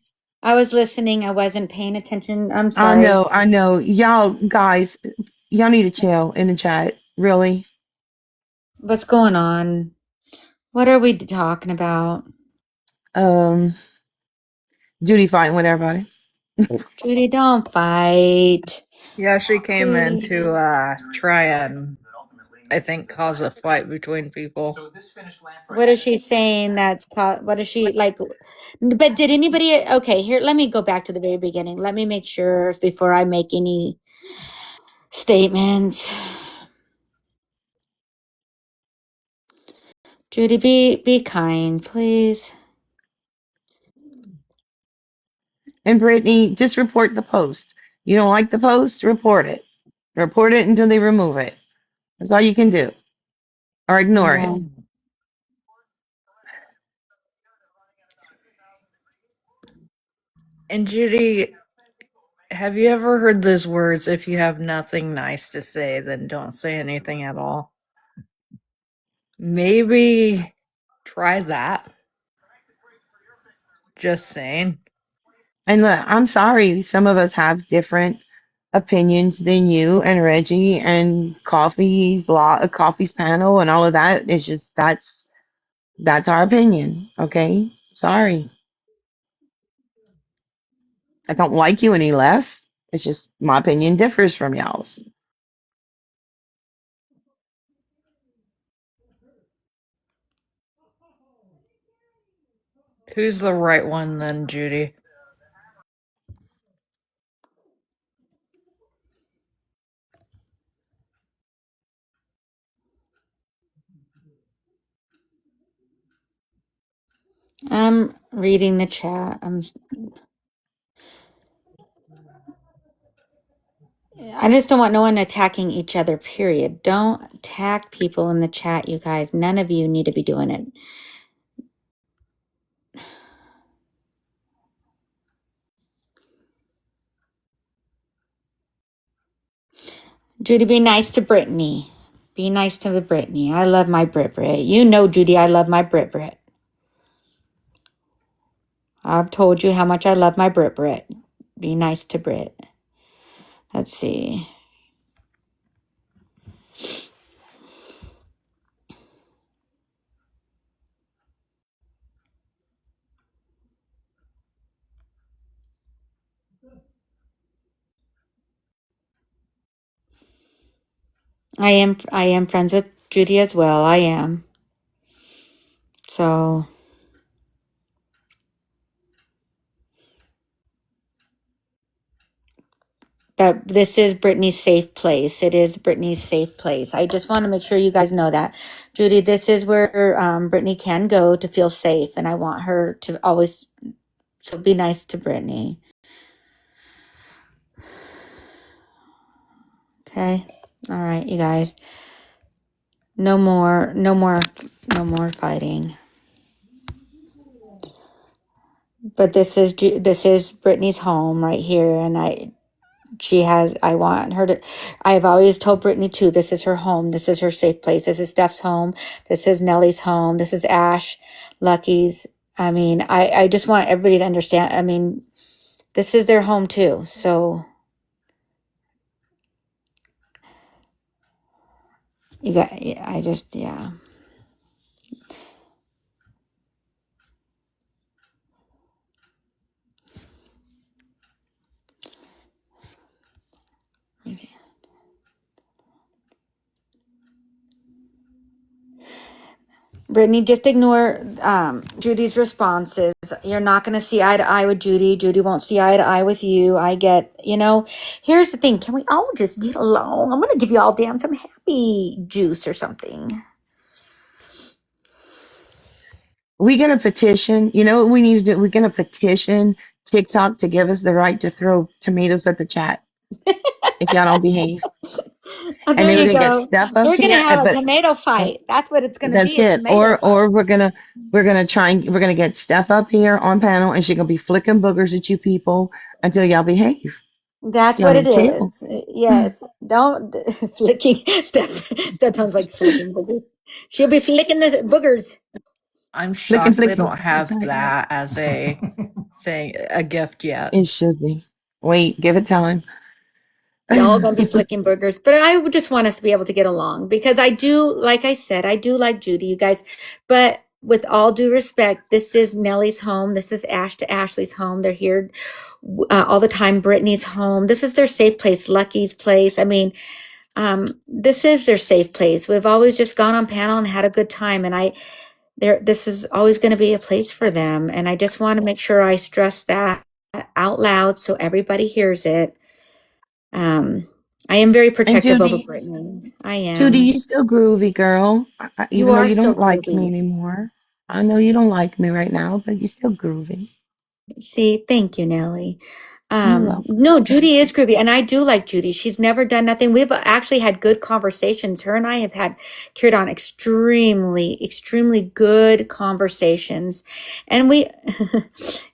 I was listening. I wasn't paying attention. I'm sorry. I know. Y'all, guys, y'all need to chill in the chat. Really? What's going on? What are we talking about? Judy fighting with everybody. Judy, don't fight. Yeah, she came in Judy. to try and, I think, cause a fight between people. What is she saying? What is she like? But did anybody? Okay, here, let me go back to the very beginning. Let me make sure before I make any statements. Judy, be kind, please. And Brittany, just report the post. You don't like the post? Report it. Report it until they remove it. That's all you can do. Or ignore it. Yeah. And Judy, have you ever heard those words, if you have nothing nice to say, then don't say anything at all? Maybe try that. Just saying. And look, I'm sorry, some of us have different opinions than you and Reggie and Coffee's panel and all of that. It's just that's our opinion. Okay? Sorry. I don't like you any less. It's just my opinion differs from y'all's. Who's the right one then, Judy? I'm reading the chat. I just don't want no one attacking each other, period. Don't attack people in the chat, you guys. None of you need to be doing it. Judy, be nice to Brittany. Be nice to Brittany. I love my Brit Brit. You know, Judy, I love my Brit Brit. I've told you how much I love my Brit Brit. Be nice to Brit. Let's see. I am friends with Judy as well. I am. So, but this is Brittany's safe place. It is Brittany's safe place. I just want to make sure you guys know that. Judy, this is where Brittany can go to feel safe. And I want her to always, so be nice to Brittany. Okay. All right, you guys. No more fighting. But this is Brittany's home right here, and I want her to, I've always told Brittany too, this is her home, this is her safe place, this is Steph's home, this is Nellie's home, this is Ash, Lucky's. I mean, I just want everybody to understand, I mean, this is their home too, so you got, yeah. Brittany, just ignore Judy's responses. You're not going to see eye to eye with Judy. Judy won't see eye to eye with you. I get, here's the thing. Can we all just get along? I'm going to give you all damn some happy juice or something. We're going to petition. You know what we need to do? We're going to petition TikTok to give us the right to throw tomatoes at the chat if y'all don't behave. Oh, And there then we're you gonna get go. stuff up We're going to here. have a tomato fight. That's what it's going to That's be, a it. tomato fight. Or we're gonna get Steph up here on panel, and she's gonna be flicking boogers at you people until y'all behave. That's Y'all what it need to chill. is. Yes. Don't flicking. Steph sounds like flicking boogers. She'll be flicking the boogers. I'm Flicking, shocked flick, they flick. don't That's have right. that as a thing, a gift yet. It should be. Wait, give it time. Y'all gonna be flicking burgers, but I would just want us to be able to get along because I do, like I said, I do like Judy, you guys. But with all due respect, this is Nellie's home. This is Ash to Ashley's home. They're here all the time. Brittany's home. This is their safe place. Lucky's place. I mean, this is their safe place. We've always just gone on panel and had a good time, and this is always going to be a place for them. And I just want to make sure I stress that out loud so everybody hears it. I am very protective over Judy, Brittany. I am. Judy, you still groovy, girl. You Even though are you still don't like me groovy. anymore. I know you don't like me right now, but you're still groovy. See, thank you, Nellie. You're welcome. No, Judy is groovy, and I do like Judy. She's never done nothing. We've actually had good conversations. Her and I have carried on extremely, extremely good conversations, and we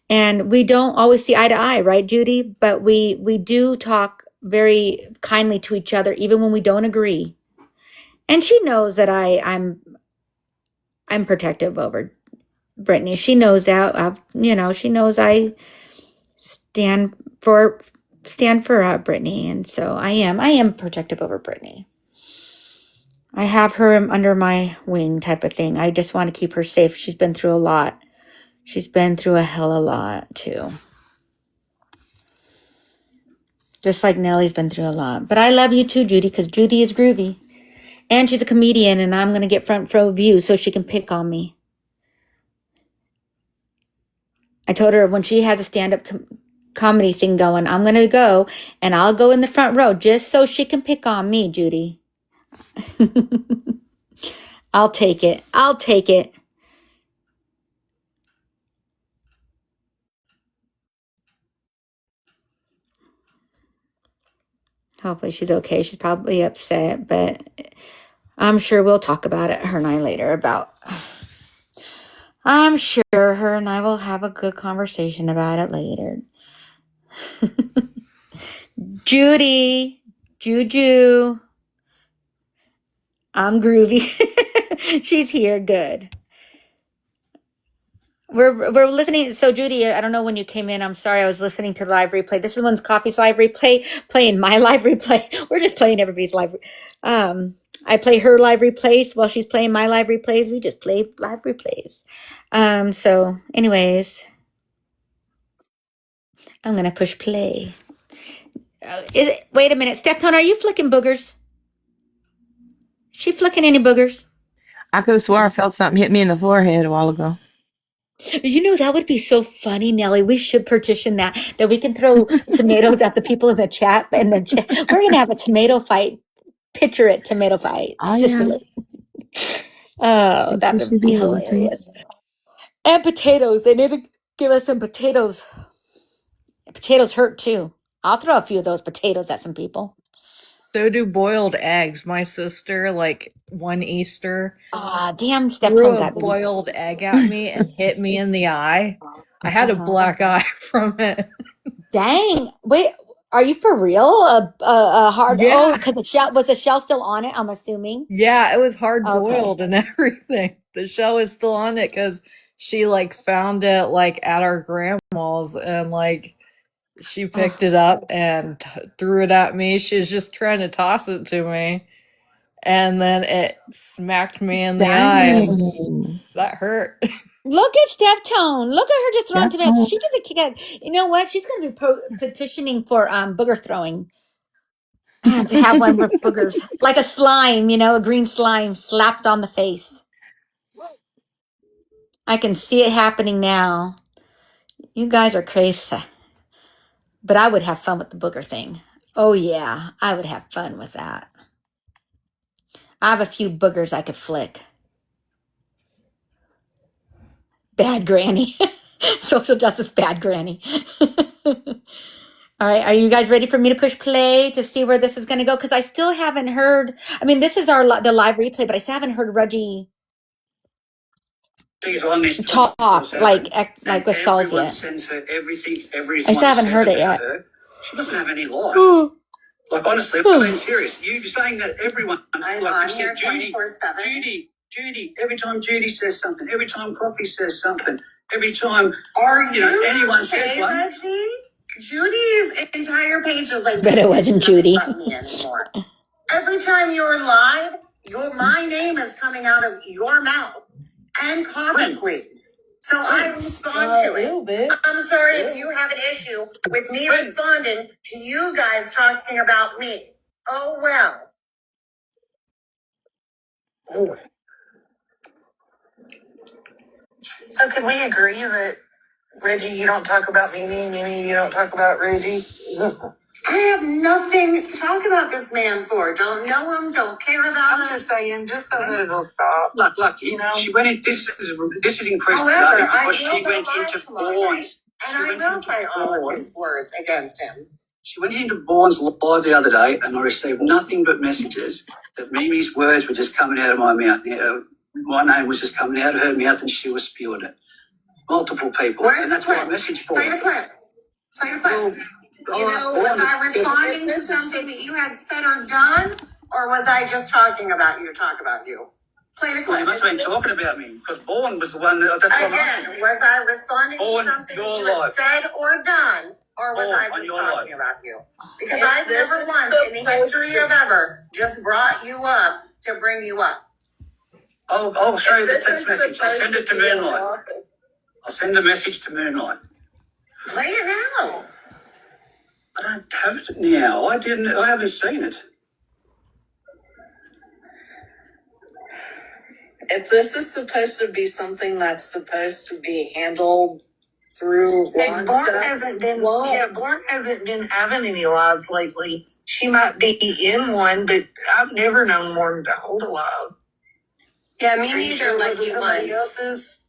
and we don't always see eye to eye, right, Judy? But we do talk very kindly to each other, even when we don't agree. And she knows that I'm protective over Brittany. She knows that. She knows I stand for Brittany, and so I am protective over Brittany. I have her under my wing, type of thing. I just want to keep her safe. She's been through a lot. She's been through a hell of a lot too. Just like Nellie's been through a lot. But I love you too, Judy, because Judy is groovy. And she's a comedian, and I'm going to get front row view so she can pick on me. I told her when she has a stand-up comedy thing going, I'm going to go, and I'll go in the front row just so she can pick on me, Judy. I'll take it. I'll take it. Hopefully she's okay. She's probably upset, but I'm sure we'll talk about it, her and I later, I'm sure her and I will have a good conversation about it later. Judy, Juju. I'm groovy. She's here. Good. We're listening. So Judy, I don't know when you came in. I'm sorry. I was listening to the live replay. This is one's Coffee's live replay, playing my live replay. We're just playing everybody's live. I play her live replays while she's playing my live replays. We just play live replays. So anyways, I'm going to push play. Wait a minute. Steph Tone, are you flicking boogers? She flicking any boogers? I could have swore I felt something hit me in the forehead a while ago. You know, that would be so funny, Nelly. We should petition that we can throw tomatoes at the people in the chat. And then we're going to have a tomato fight. Picture it, tomato fight. Oh, Sicily. yeah. Oh, that would be hilarious. And potatoes. They need to give us some potatoes. Potatoes hurt too. I'll throw a few of those potatoes at some people. So do boiled eggs. My sister, like one Easter, damn, Steph threw Tone a got me. boiled egg at me and hit me in the eye. I had a black eye from it. Dang. Wait, are you for real? A hard, Yeah. because the shell, was the shell still on it, I'm assuming? Yeah, it was hard Okay. boiled and everything. The shell is still on it because she like found it like at our grandma's and like she picked it up and threw it at me. She was just trying to toss it to me. And then it smacked me in the eye and that hurt. Look at Steph Tone. Look at her just throwing Steph tomatoes. Tone. She gets a kick out. You know what? She's going to be petitioning for booger throwing. To have one with boogers. Like a slime, you know, a green slime slapped on the face. I can see it happening now. You guys are crazy. But I would have fun with the booger thing. Oh, yeah. I would have fun with that. I have a few boogers I could flick. Bad granny. Social justice bad granny. All right. Are you guys ready for me to push play to see where this is going to go? Because I still haven't heard. I mean, this is the live replay, but I still haven't heard Reggie talk like with Saul's Everyone yet. sends her everything. I still haven't heard it yet. Her. She doesn't have any life. Like honestly, I'm being serious. You're saying that everyone, like you said, Judy. Every time Judy says something, every time Coffee says something, every time anyone says one. Reggie? Judy's entire page is like. But it wasn't Judy. Me anymore. Every time you're live, my name is coming out of your mouth and Coffee Queen's. So I respond to it. I'm sorry if you have an issue with me responding to you guys talking about me. Oh well. So can we agree that Reggie, you don't talk about Mimi, Mimi, you don't talk about Reggie? I have nothing to talk about this man for. Don't know him, don't care about him. I'm just saying, just so that it'll stop. Look, she went in. This is increased today because she went into Bourne's. And I will play all of his words against him. She went into Bourne's live the other day, and I received nothing but messages that Mimi's words were just coming out of my mouth. My name was just coming out of her mouth, and she was spewing it. Multiple people. Where's that's the clip? what I messaged for. Play the clip. Was I responding to something that you had said or done, or was I just talking about you to talk about you? Play the clip. You must have been talking about me because Bourne was the one that. Again, was I responding to something that you had said or done, or was I just talking about you? Because I've never once in the history of ever just brought you up to bring you up. I'll show you the text message. I'll send it to Moonlight. I'll send the message to Moonlight. Play it now. I don't have it now. I haven't seen it. If this is supposed to be something that's supposed to be handled through Bourne hasn't been having any lives lately. She might be in one, but I've never known Bourne to hold a live. Yeah, me neither. Like you somebody like. else's.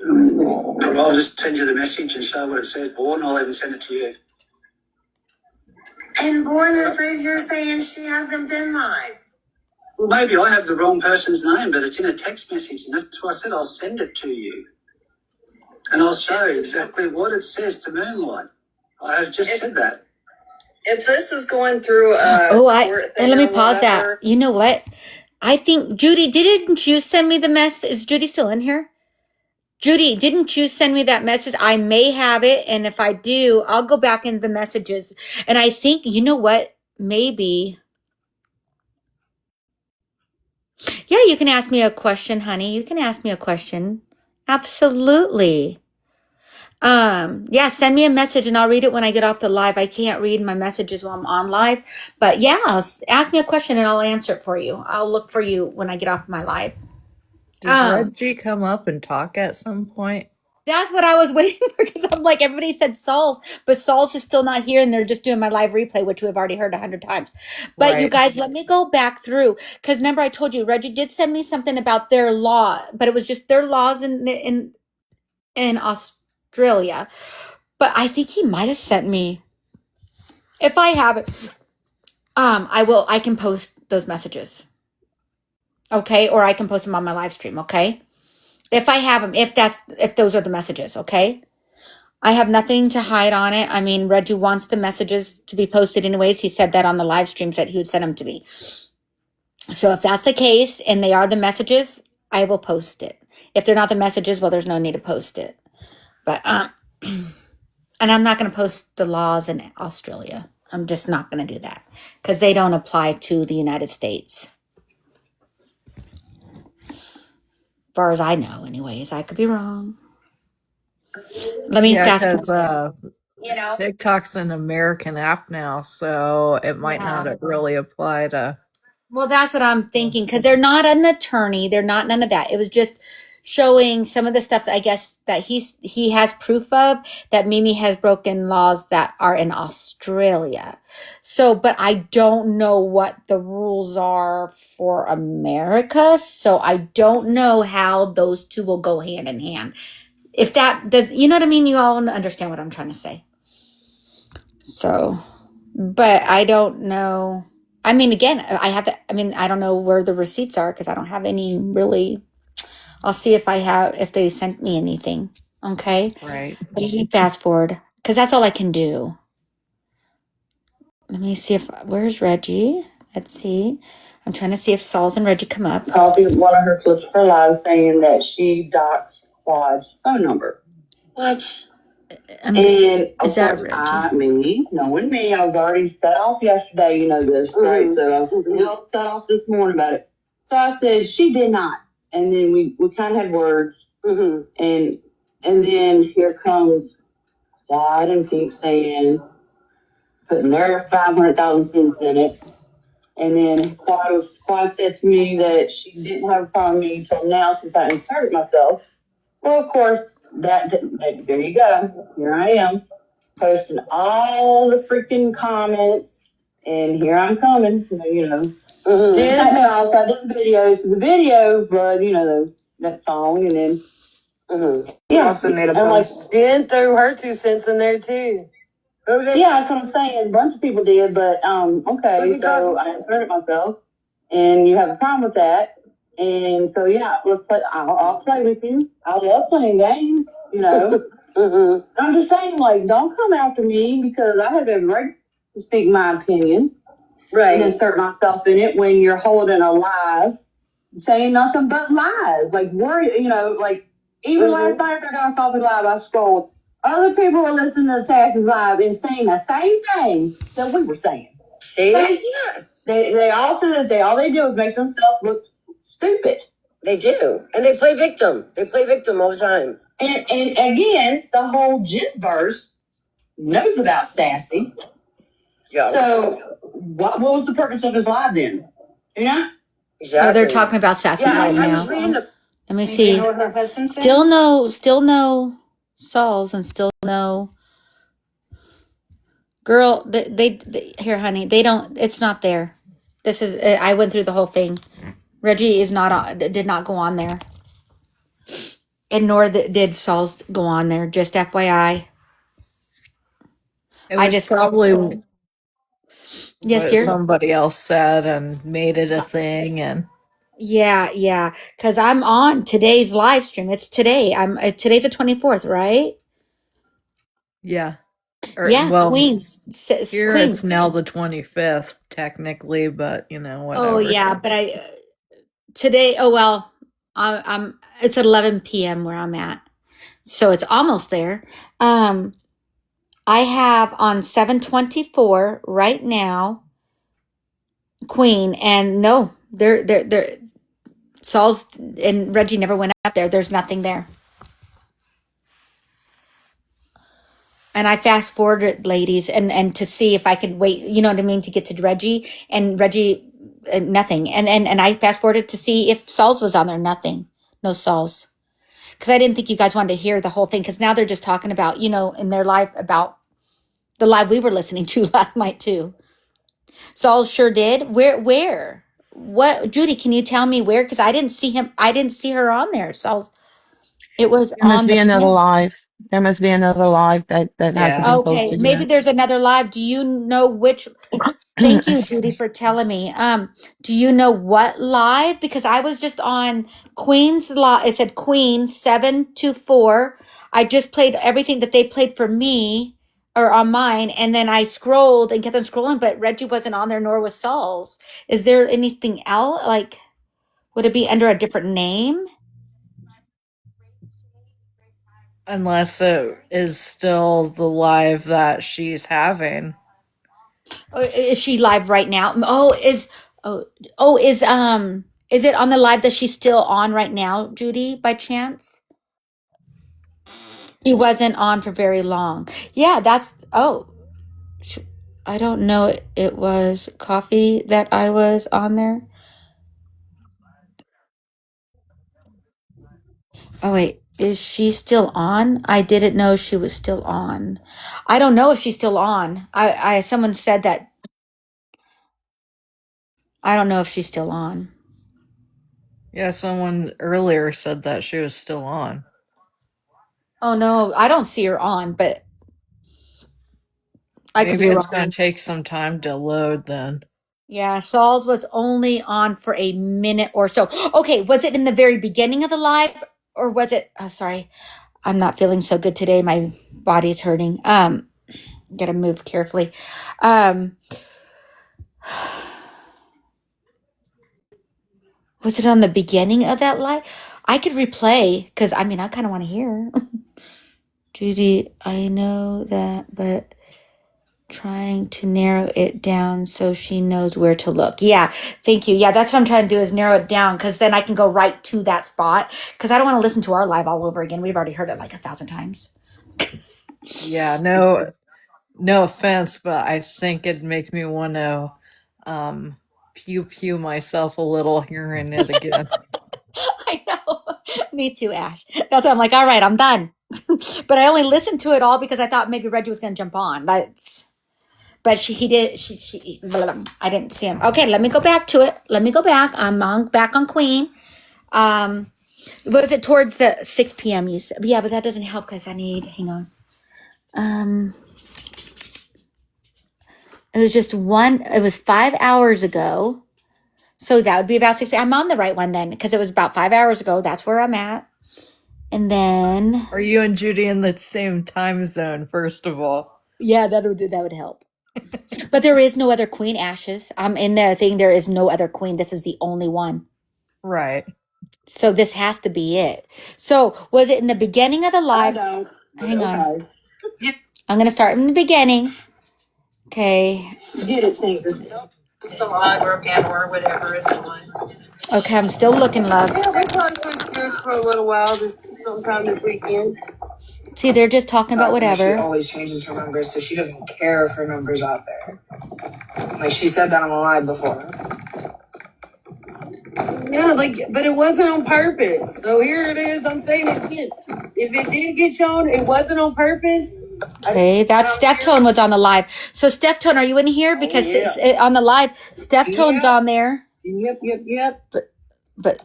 I'll just send you the message and show what it says, Bourne. I'll even send it to you. And Bourne is right here saying she hasn't been live. Well, maybe I have the wrong person's name, but it's in a text message, and that's why I said I'll send it to you. And I'll show you exactly what it says to Moonlight. I have just said that. if this is going through Oh, court and thing let me or pause that. whatever, You know what? I think Judy, didn't you send me the message? Is Judy still in here? Judy, didn't you send me that message? I may have it, and if I do, I'll go back into the messages. And I think, you know what? Maybe. Yeah, you can ask me a question, honey. You can ask me a question. Absolutely. Yeah, send me a message and I'll read it when I get off the live. I can't read my messages while I'm on live, but yeah, ask me a question and I'll answer it for you. I'll look for you when I get off my live. Does Reggie come up and talk at some point? That's what I was waiting for because I'm like, everybody said Saul's, but Saul's is still not here and they're just doing my live replay, which we've already heard 100 times. But you Right. guys, let me go back through because remember I told you Reggie did send me something about their law, but it was just their laws in Australia. But I think he might have sent me. If I have it, I can post those messages. Okay? Or I can post them on my live stream, okay? If I have them, if those are the messages, okay? I have nothing to hide on it. I mean, Reggie wants the messages to be posted anyways. He said that on the live streams that he would send them to me. So if that's the case and they are the messages, I will post it. If they're not the messages, well, there's no need to post it. But and I'm not going to post the laws in Australia. I'm just not going to do that because they don't apply to the United States. As far as I know, anyways. I could be wrong. Let me fast forward. Because TikTok's an American app now, so it might not really apply to. Well, that's what I'm thinking because they're not an attorney. They're not none of that. It was just showing some of the stuff that I guess that he has proof of that Mimi has broken laws that are in Australia. So, but I don't know what the rules are for America. So I don't know how those two will go hand in hand. If that does, you know what I mean? You all understand what I'm trying to say. So, but I don't know. I mean, again, I don't know where the receipts are because I don't have any really. I'll see if they sent me anything. Okay. Right. But you can fast forward because that's all I can do. Let me see where's Reggie? Let's see. I'm trying to see if Saul's and Reggie come up. Copied one of her clips of her live saying that she doxed Quad's phone number. What? And of is that course, knowing me, I was already set off yesterday, you know this, right? So I was still set off this morning about it. So I said, she did not. And then we kind of had words. And then here comes Quad and Pete saying, putting their 500,000 cents in it. And then Quad said to me that she didn't have a problem with me until now since I inserted myself. Well, of course, that there you go. Here I am, posting all the freaking comments, and here I'm coming. You know, also I did the video, but you know that song, and then Yeah, also made a post. Jen threw her 2 cents in there too. Yeah, that's what I'm saying. A bunch of people did, but okay. So I inserted myself, and you have a problem with that. And so, yeah, let's play. I'll play with you. I love playing games, you know. I'm just saying, like, don't come after me because I have every right to speak my opinion. Right. And insert myself in it when you're holding a live, saying nothing but lies. Like, you know, like, even last night I got on Coffee Live, I scrolled. Other people were listening to Sass's Live and saying the same thing that we were saying. See? Yeah. They all said that all they do is make themselves look stupid. They do. And they play victim. They play victim all the time. And again, the whole Jitverse knows about Sassy. Yeah. So what was the purpose of his live then? Yeah? Exactly. Oh, they're talking about Sassy right now. Let me see. Still no Saul's and still no. Girl, they here, honey. They don't. It's not there. This is. I went through the whole thing. Reggie did not go on there, and nor did Saul's go on there. Just FYI. I just probably. Yes, dear. Somebody else said and made it a thing, and. Yeah. Because I'm on today's live stream. It's today. Today's the 24th, right? Yeah. Or Yeah, well, Queens. here Queen. it's now the 25th technically, but you know, Oh whatever. yeah, but today. Oh well, I'm. It's 11 p.m. where I'm at, so it's almost there. Um, I have on 724 right now, Queen, and no, they're Saul's and Reggie never went up there. There's nothing there. And I fast forwarded, ladies, and to see if I could wait, you know what I mean, to get to Reggie, and Reggie, nothing. And I fast forwarded to see if Saul's was on there, nothing, no Saul's, because I didn't think you guys wanted to hear the whole thing, because now they're just talking about, you know, in their live about the live we were listening to last night too. Saul sure did. Where? What, Judy? Can you tell me where? Because I didn't see him. I didn't see her on there. Saul's. It was There must on be the another panel. live. There must be another live that hasn't Yeah. been Okay, posted maybe yet. there's another live. Do you know which? Thank you, Judy, for telling me. Do you know what live? Because I was just on Queen's live. It said Queen 724. I just played everything that they played for me or on mine, and then I scrolled and kept on scrolling, but Reggie wasn't on there, nor was Saul's. Is there anything else? Like, would it be under a different name? Unless it is still the live that she's having. Or is she live right now? Is it on the live that she's still on right now, Judy, by chance? He wasn't on for very long. Yeah, sh- I don't know. It was coffee that I was on there. Oh wait, is she still on? I didn't know she was still on. I don't know if she's still on. Someone said that. I don't know if she's still on. Yeah, someone earlier said that she was still on. Oh no, I don't see her on, but I could Maybe be it's wrong. going to take some time to load then. Yeah, Saul's was only on for a minute or so. Okay, was it in the very beginning of the live, or was it? Oh, sorry, I'm not feeling so good today. My body's hurting. Gotta move carefully. Um, was it on the beginning of that live? I could replay because I mean I kind of want to hear. Judy, I know that, but trying to narrow it down so she knows where to look. Yeah, thank you. Yeah, that's what I'm trying to do is narrow it down because then I can go right to that spot because I don't want to listen to our live all over again. We've already heard it like 1,000 times. Yeah, no offense, but I think it'd make me want to pew pew myself a little hearing it again. I know. Me too, Ash. That's why I'm like, all right, I'm done. But I only listened to it all because I thought maybe Reggie was going to jump on. But he did. Blah, blah, blah. I didn't see him. Okay, let me go back to it. Let me go back. Back on Queen. Was it towards the 6 p.m. you said? Yeah, but that doesn't help because hang on. It was just it was 5 hours ago. So that would be about 6. I'm on the right one then because it was about 5 hours ago. That's where I'm at. And then. Are you and Judy in the same time zone, first of all? Yeah, that would help. But there is no other Queen, Ashes. In the thing, there is no other Queen. This is the only one. Right. So this has to be it. So was it in the beginning of the live? Hang on. I'm going to start in the beginning. Okay. Get it, Tinker. It's a live or a panel or whatever is on. Okay, I'm still looking, love. Yeah, we probably switch gears for a little while sometime this weekend. See, they're just talking about She whatever. always changes her numbers, so she doesn't care if her number's out there. Like she said that on the live before. Yeah, but it wasn't on purpose. So here it is. I'm saying it again. If it did get shown, it wasn't on purpose. Okay, that's Steph Tone was on the live. So Steph Tone, are you in here? Because on the live, Steph Tone's on there. Yep. But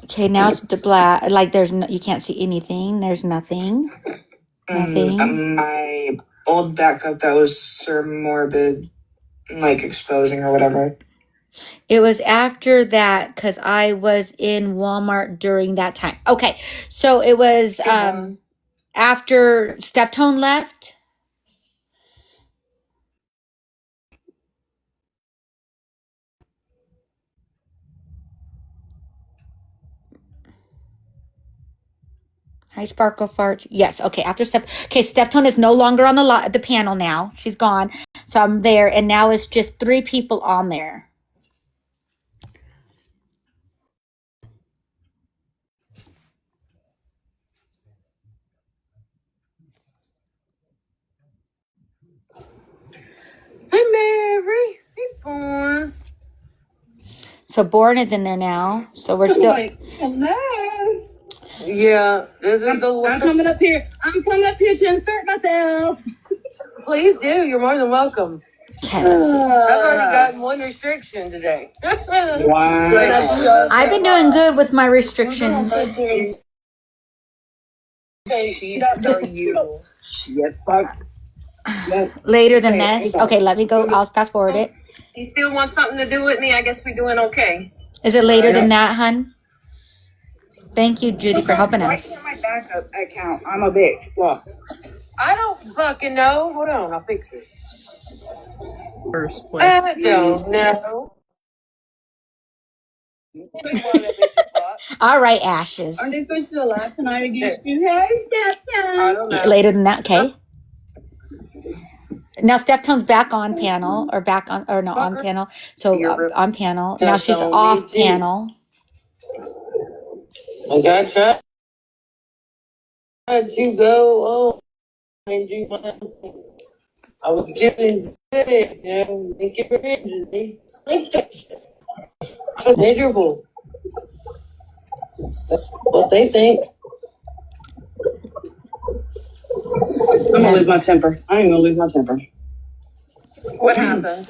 okay, now it's the black. Like there's no, you can't see anything. There's nothing. Nothing. My old backup that was Sir Morbid, like exposing or whatever. It was after that because I was in Walmart during that time. Okay, so it was after Steftone left. Hi, Sparkle Farts. Yes. Okay. After Steftone is no longer on the panel now. She's gone. So I'm there, and now it's just 3 people on there. Hey, Mary. Hey, Born. So Born is in there now. So we're still. Hello. Yeah, this is the one. I'm coming up here to insert myself. Please do. You're more than welcome. Okay, let's see. I've already gotten 1 restriction today. Wow. I've been doing good with my restrictions. Later than this. Okay, let me go. I'll fast forward it. You still want something to do with me? I guess we're doing okay. Is it later than that, hun? Thank you, Judy, for helping us. My backup account. I'm a bitch. Look. I don't fucking know. Hold on, I'll fix it. First place. I don't know. All right, Ashes. Aren't they supposed to laugh tonight against you? Hey, Steptown. I don't know. Later than that, okay. Now Steptone's back on panel, or back on, or no, on panel. So on panel. Now she's off panel. I gotcha. How'd you go? Oh, and you I was giving good, you know, make it originally. Like that shit. I was miserable. That's what they think. I'm gonna lose my temper. I ain't gonna lose my temper. What happened?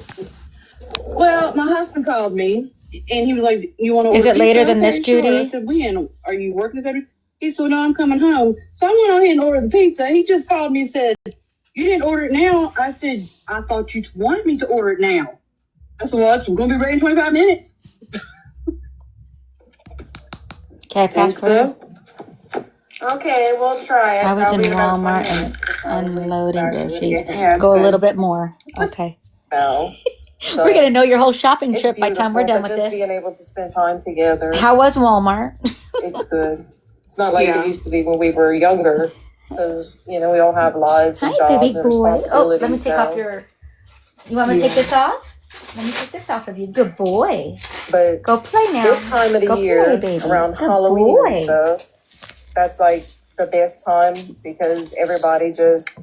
Well, my husband called me and he was like, "You want to?" Is it later than this, Judy? I said, "When are you working Saturday?" He said, "No, I'm coming home." So I went on ahead and ordered the pizza. He just called me and said, "You didn't order it now." I said, "I thought you wanted me to order it now." I said, "Well, it's going to be ready in 25 minutes." Okay, fast forward. Okay, we'll try it. I was in Walmart and unloading groceries. Go a little bit more. Okay. No. We're gonna know your whole shopping trip by the time we're done with Just this. being able to spend time together. How was Walmart? It's good. It's not like it used to be when we were younger, because you know we all have lives and Hi, jobs baby and boy. Oh, responsibilities. let me take off your. You want me to take this off? Let me take this off of you. Good boy. But go play now. This time of the Go year, play, baby. around Good Halloween boy. and stuff, that's like the best time because everybody just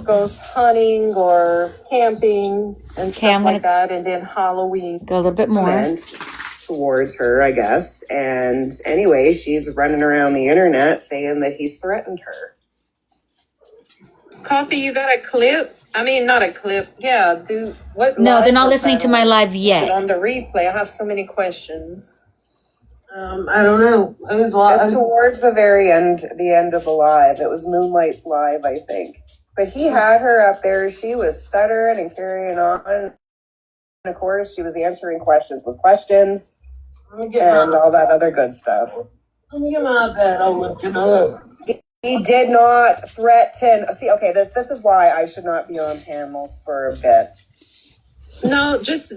goes hunting or camping and stuff like that, and then Halloween. Go a little bit more. Towards her, I guess. And anyway, she's running around the internet saying that he's threatened her. Coffee, you got a clip? I mean, not a clip. Yeah, what? No, they're live not was listening that to my on? live Is it yet. on the replay? I have so many questions. I don't know. It was towards the very end, the end of the live. It was Moonlight's live, I think. But he had her up there. She was stuttering and carrying on. And of course, she was answering questions with questions and all that other good stuff. Let me get my bed. I'll look it up. He did not threaten. See, okay, this is why I should not be on panels for a bit. No, just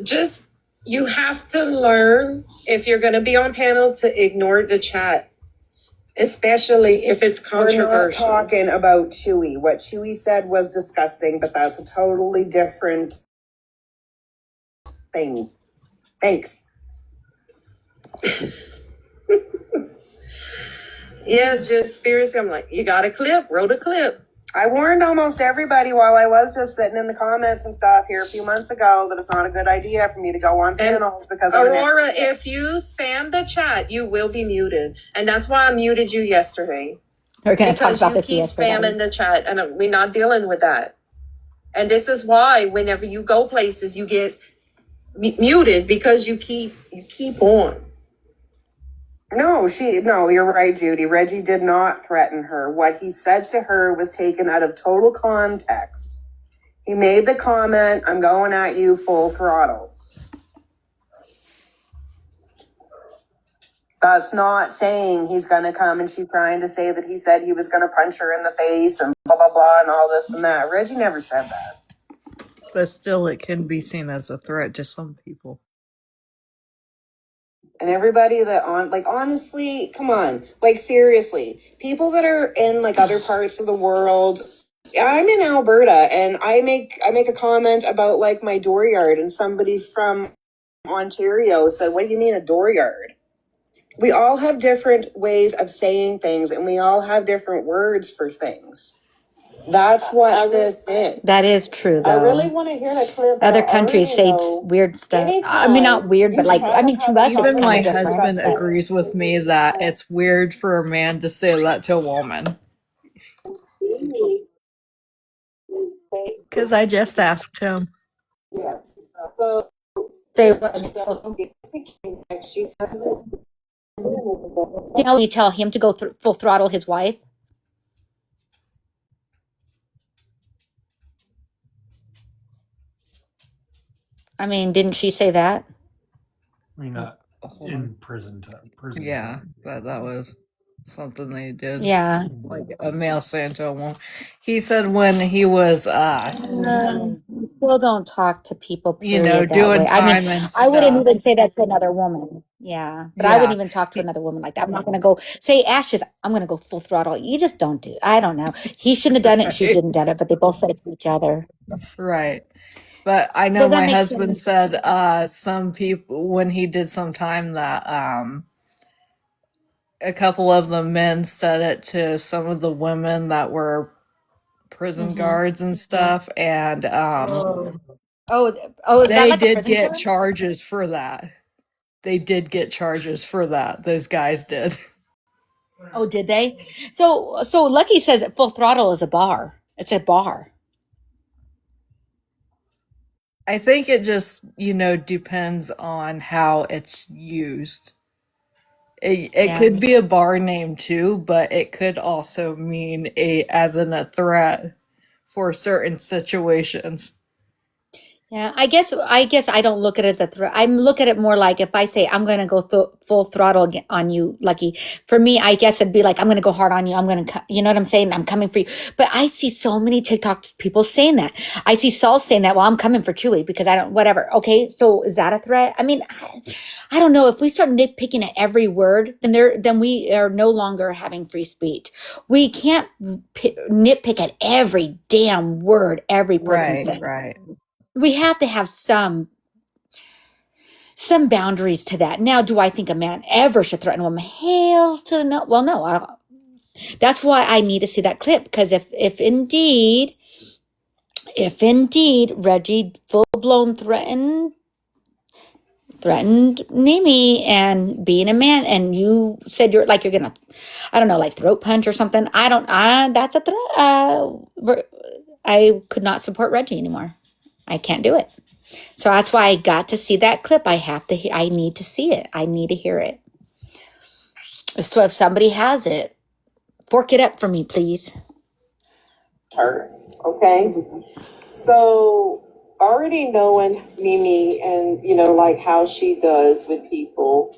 you have to learn if you're going to be on panel to ignore the chat, especially if it's controversial. We're not talking about Chewy. What Chewy said was disgusting, but that's a totally different thing. Thanks. Yeah, just seriously, I'm like, you got a clip? Wrote a clip. I warned almost everybody while I was just sitting in the comments and stuff here a few months ago that it's not a good idea for me to go on panels because of Aurora, if you spam the chat, you will be muted. And that's why I muted you yesterday. We're going to talk about this Because you keep spamming the chat, and we're not dealing with that. And this is why whenever you go places, you get muted because you keep on. No, you're right, Judy. Reggie did not threaten her. What he said to her was taken out of total context. He made the comment, "I'm going at you full throttle." That's not saying he's gonna come and she's trying to say that he said he was gonna punch her in the face and blah blah blah and all this and that. Reggie never said that. But still, it can be seen as a threat to some people. And everybody that honestly, come on, like seriously, people that are in like other parts of the world. I'm in Alberta and I make a comment about like my dooryard and somebody from Ontario said, "What do you mean a dooryard?" We all have different ways of saying things and we all have different words for things. That's what this is. That is true, I really though. want to hear the clip. Other but I countries already say know weird stuff. I mean, anytime not weird, but you like, have I a mean, to us, it's Even kind my of different. husband agrees with me that it's weird for a man to say that to a woman. Because I just asked him. Yeah. So Say she hasn't. Didn't you tell him to go full throttle his wife? I mean, didn't she say that? I mean, not in prison time. Yeah, but that was something they did. Yeah. Like a male saying to a woman. He said when he was, Still don't talk to people, you period, know, that doing way. I mean, time and I wouldn't stuff. even say that to another woman. Yeah. But I wouldn't Yeah. even talk to another woman like that. I'm not going to go say, Ashes, I'm going to go full throttle. You just don't do. I don't know. He shouldn't have done it. She shouldn't have done it. But they both said it to each other. Right. But I know Does that my make husband sense? said some people when he did some time that a couple of the men said it to some of the women that were prison Mm-hmm. guards and stuff, and Oh, is that they like a did prison get term? charges for that. They did get charges for that. Those guys did. Oh, did they? So Lucky says that full throttle is a bar. It's a bar. I think it just, depends on how it's used. It Yeah. could be a bar name too, but it could also mean as a threat for certain situations. Yeah, I guess I don't look at it as a threat. I look at it more like if I say I'm going to go full throttle on you, Lucky. For me, I guess it'd be like I'm going to go hard on you. I'm going to, you know what I'm saying? I'm coming for you. But I see so many TikTok people saying that. I see Saul saying that. Well, I'm coming for Chewy because I don't. Whatever. Okay, so is that a threat? I mean, I don't know. If we start nitpicking at every word, then we are no longer having free speech. We can't nitpick at every damn word every person says. Right. We have to have some boundaries to that. Now, do I think a man ever should threaten a woman? Hells to no. Well, no. That's why I need to see that clip, because if indeed Reggie full blown threatened Mimi and being a man, and you said you're gonna, I don't know, like throat punch or something. That's a threat. I could not support Reggie anymore. I can't do it. So that's why I got to see that clip. I need to see it. I need to hear it. So if somebody has it, fork it up for me, please. Her. Okay. So already knowing Mimi and like how she does with people,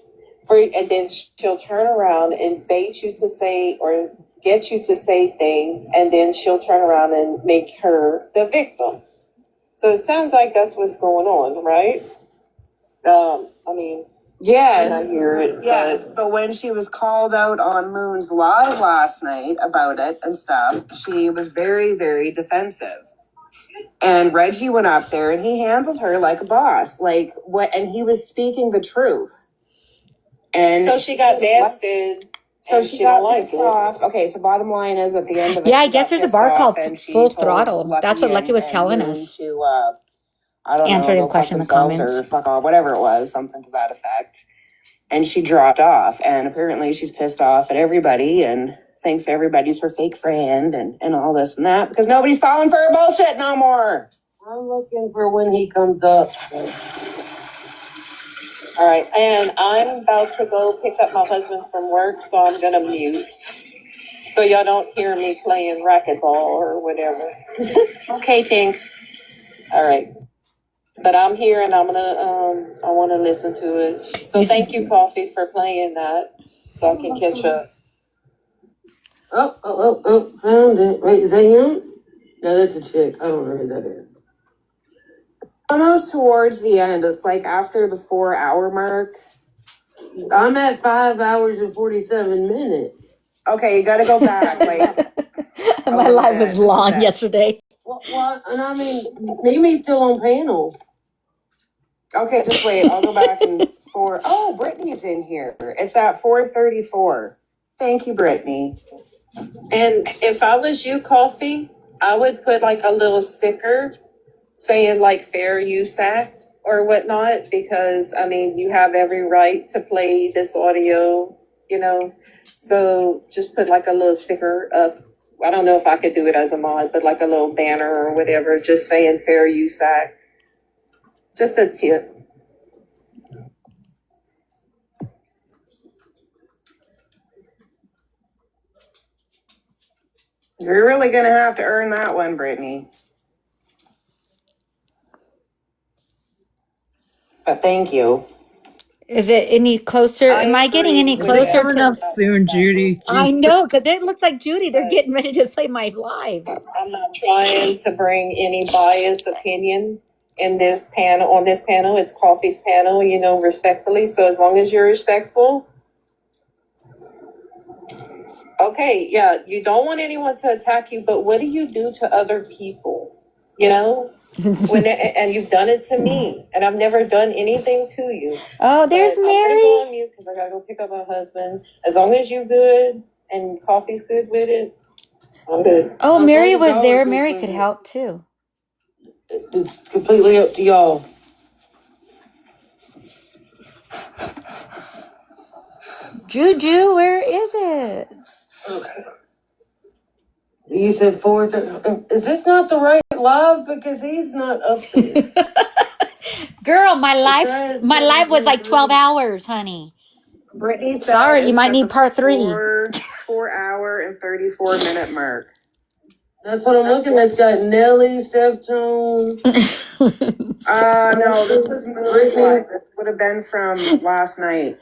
and then she'll turn around and bait you to say or get you to say things, and then she'll turn around and make her the victim. So it sounds like that's what's going on, right? I mean, Yes. I hear it. Yes, but when she was called out on Moon's live last night about it and stuff, she was very, very defensive. And Reggie went up there and he handled her like a boss. And he was speaking the truth. And so she got nasted. So she got pissed off. Okay, so bottom line is at the end of it. Yeah, I guess there's a bar called Full Throttle. That's what Lucky was telling us. I don't Answered know, a question in the comments. or fuck off, whatever it was, something to that effect. And she dropped off, and apparently she's pissed off at everybody and thinks everybody's her fake friend and all this and that because nobody's falling for her bullshit no more. I'm looking for when he comes up. All right, and I'm about to go pick up my husband from work, so I'm gonna mute. So y'all don't hear me playing racquetball or whatever. Okay, Tink. All right. But I'm here and I want to listen to it. So thank you, Coffee, for playing that so I can catch up. Oh, found it. Wait, is that him? No, that's a chick. I don't know who that is. Almost towards the end. It's like after the 4-hour mark. I'm at 5 hours and 47 minutes. Okay, you gotta go back. Like My life was long yesterday. What? And I mean, Mimi's still on panel. Okay, just wait. I'll go back and Oh, Brittany's in here. It's at 4:34. Thank you, Brittany. And if I was you, Coffee, I would put like a little sticker saying like Fair Use Act or whatnot, because I mean, you have every right to play this audio, so just put like a little sticker up. I don't know if I could do it as a mod, but like a little banner or whatever, just saying Fair Use Act. Just a tip. You're really gonna have to earn that one, Brittany. But thank you. Is it any closer? Am I getting any Is it closer coming to? up soon, Judy? I Jesus. know, because it looks like Judy. They're getting ready to play my live. I'm not trying to bring any biased opinion in this panel. On this panel, it's Coffee's panel, respectfully. So as long as you're respectful. Okay, yeah, you don't want anyone to attack you, but what do you do to other people? And you've done it to me, and I've never done anything to you. Oh, there's But I'm Mary. gonna go on mute because I gotta go pick up my husband. As long as you're good and Coffee's good with it, I'm good. Oh, As Mary long as was y'all there. are good Mary with could it. help too. It's completely up to y'all. Juju, where is it? Okay. You said 4:30. Is this not the right live? Because he's not up there. Girl, says my life was like 12 7:33. hours, honey. Brittany said Sorry, you it's might at need the part 3. 4-hour and 34-minute mark. That's what I'm looking at. It's got Nelly, Steph Jones. No, this was Moonlight. This would have been from last night.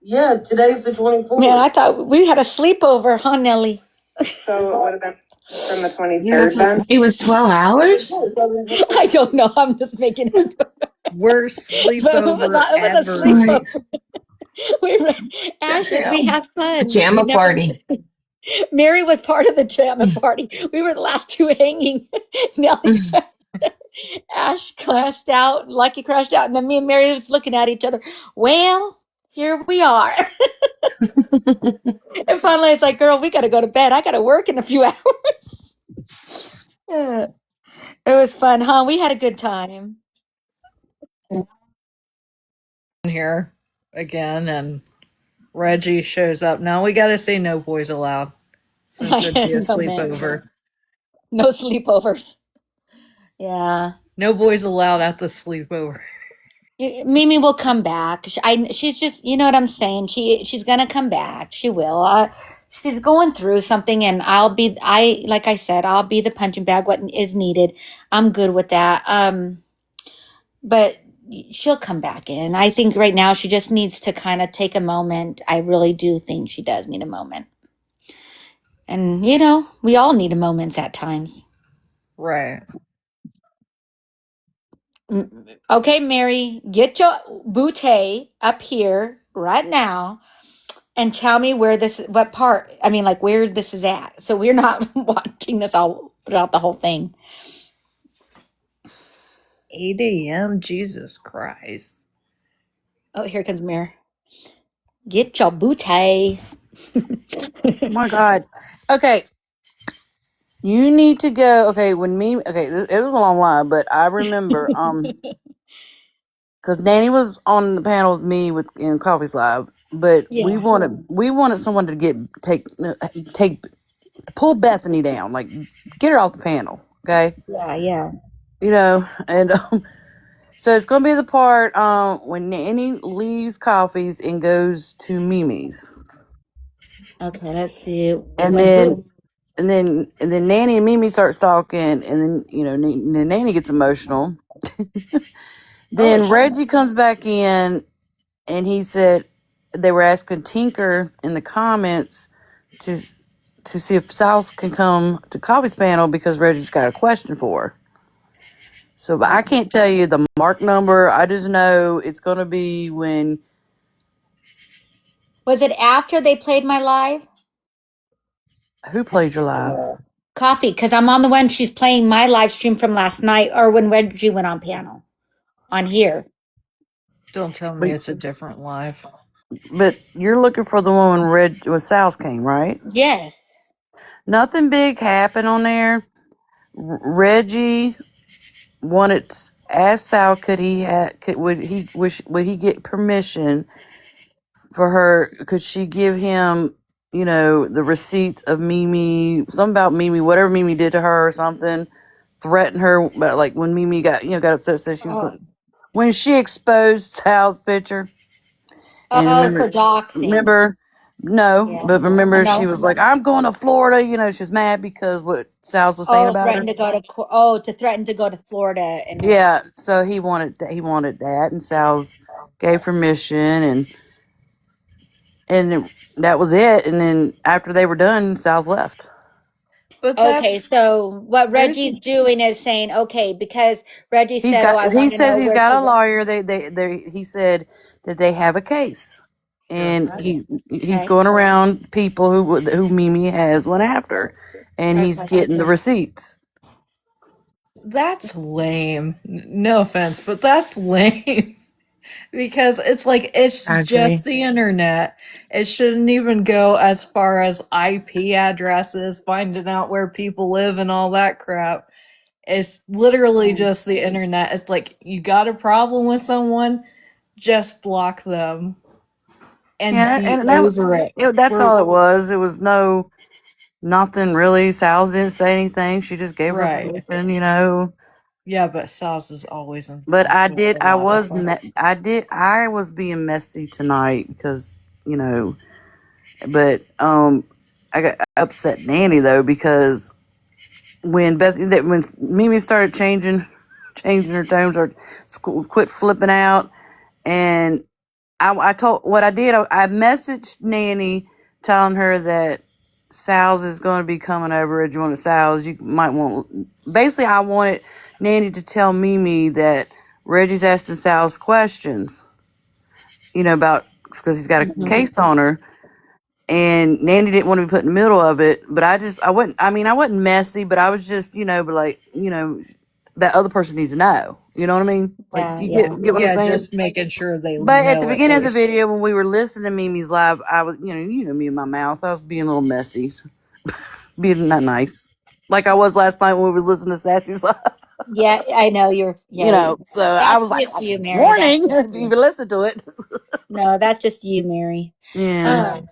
Yeah, today's the 24th. Man, I thought we had a sleepover, huh, Nelly? So it would have been from the 23rd then. It was 12 hours? I don't know. I'm just making it. Worst But it was sleepover a ever. sleepover. We were Ashes. We have fun. Pajama We never. party. Mary was part of the pajama party. We were the last two hanging. Nelly, Ash crashed out. Lucky crashed out, and then me and Mary was looking at each other. Well, here we are. And finally, it's like, girl, we got to go to bed. I got to work in a few hours. Yeah. It was fun, huh? We had a good time. Here again, and Reggie shows up. Now we got to say no boys allowed, since it'd be a No, man. sleepover. No sleepovers. Yeah. No boys allowed at the sleepover. Mimi will come back. She's just, you know what I'm saying. She's gonna come back. She will. She's going through something, and like I said, I'll be the punching bag. What is needed, I'm good with that. But she'll come back in. I think right now she just needs to kind of take a moment. I really do think she does need a moment. And we all need a moments at times. Right. Okay, Mary, get your bootay up here right now and tell me where where this is at. So we're not watching this all throughout the whole thing. 8 a.m. Jesus Christ. Oh, here comes Mary. Get your bootay. Oh my God. Okay. You need to go. Okay. It was a long while, but I remember, because Danny was on the panel with me in Coffee's Live, but we Yeah. wanted someone to pull Bethany down, like get her off the panel. Okay. Yeah. And so it's going to be the part when Nanny leaves Coffee's and goes to Mimi's. Okay, let's see. And then Nanny and Mimi start stalking, and then Nanny gets emotional. Then Oh. Reggie comes back in and he said they were asking Tinker in the comments to see if Sal can come to Coffee's panel because Reggie's got a question for her. So I can't tell you the mark number. I just know it's going to be when. Was it after they played my live? Who played your live? Coffee, because I'm on the one she's playing my live stream from last night, or when Reggie went on panel on here. Don't tell me it's a different live. But you're looking for the one when Sal's came, right? Yes. Nothing big happened on there. Reggie wanted to ask Sal would he get permission for her? Could she give him, the receipts of Mimi, something about Mimi, whatever Mimi did to her or something, threaten her, but like when Mimi got upset, said she was when she exposed Sal's picture. And for doxing. Remember, No. she was like, "I'm going to Florida." She's mad because what Sal's was saying about her. To threaten to go to Florida and Yeah, so he wanted that, and Sal's gave permission, and that was it. And then after they were done, Sal's left. But okay, so what Reggie's doing is saying, okay, because Reggie said, he says he's got a lawyer. He said that they have a case, and he's going around people who Mimi has went after, and he's getting the receipts. That's lame. No offense, but that's lame. Because it's like, it's just the internet. It shouldn't even go as far as IP addresses, finding out where people live and all that crap. It's literally just the internet. It's like, you got a problem with someone, just block them. And over it. That's all it was. It was nothing really. Sal didn't say anything. She just gave her permission, Yeah, but Sal's is always in. But I was being messy tonight because, but I got upset Nanny though because when Mimi started changing her tones or quit flipping out, and I messaged Nanny telling her that Sal's is going to be coming over at one of Sal's. You might want. Basically, I wanted Nanny to tell Mimi that Reggie's asking Sal's questions, about because he's got a case on her, and Nanny didn't want to be put in the middle of it. But I wasn't messy, but I was just, but like, that other person needs to know. You know what I mean? Like, get what I'm saying? Just making sure they. But at the beginning of the video, when we were listening to Mimi's live, I was, you know me in my mouth. I was being a little messy, being not nice, like I was last night when we were listening to Sassy's live. Yeah, I know you're. Yeah, so I was like, you, Mary. "Warning!" If you even listen to it. No, that's just you, Mary. Yeah.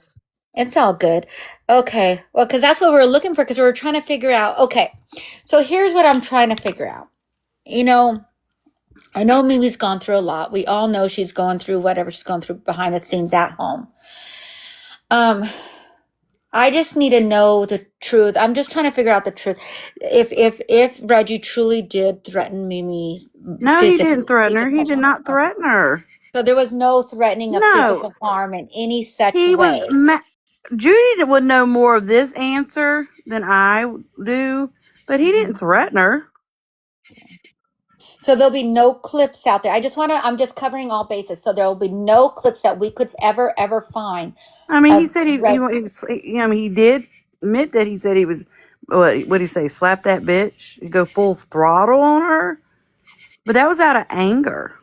It's all good. Okay. Well, because that's what we were looking for, because we were trying to figure out. Okay. So here's what I'm trying to figure out. I know Mimi's gone through a lot. We all know she's going through whatever she's going through behind the scenes at home. I just need to know the truth. I'm just trying to figure out the truth. If Reggie truly did threaten Mimi. No, he didn't threaten her. He did not threaten her. So there was no threatening of physical harm in any such way. Judy would know more of this answer than I do, but he didn't threaten her. So there'll be no clips out there. I'm just covering all bases. So there'll be no clips that we could ever find. I mean, he said he did admit that he said he was, what did he say, slap that bitch, he'd go full throttle on her. But that was out of anger.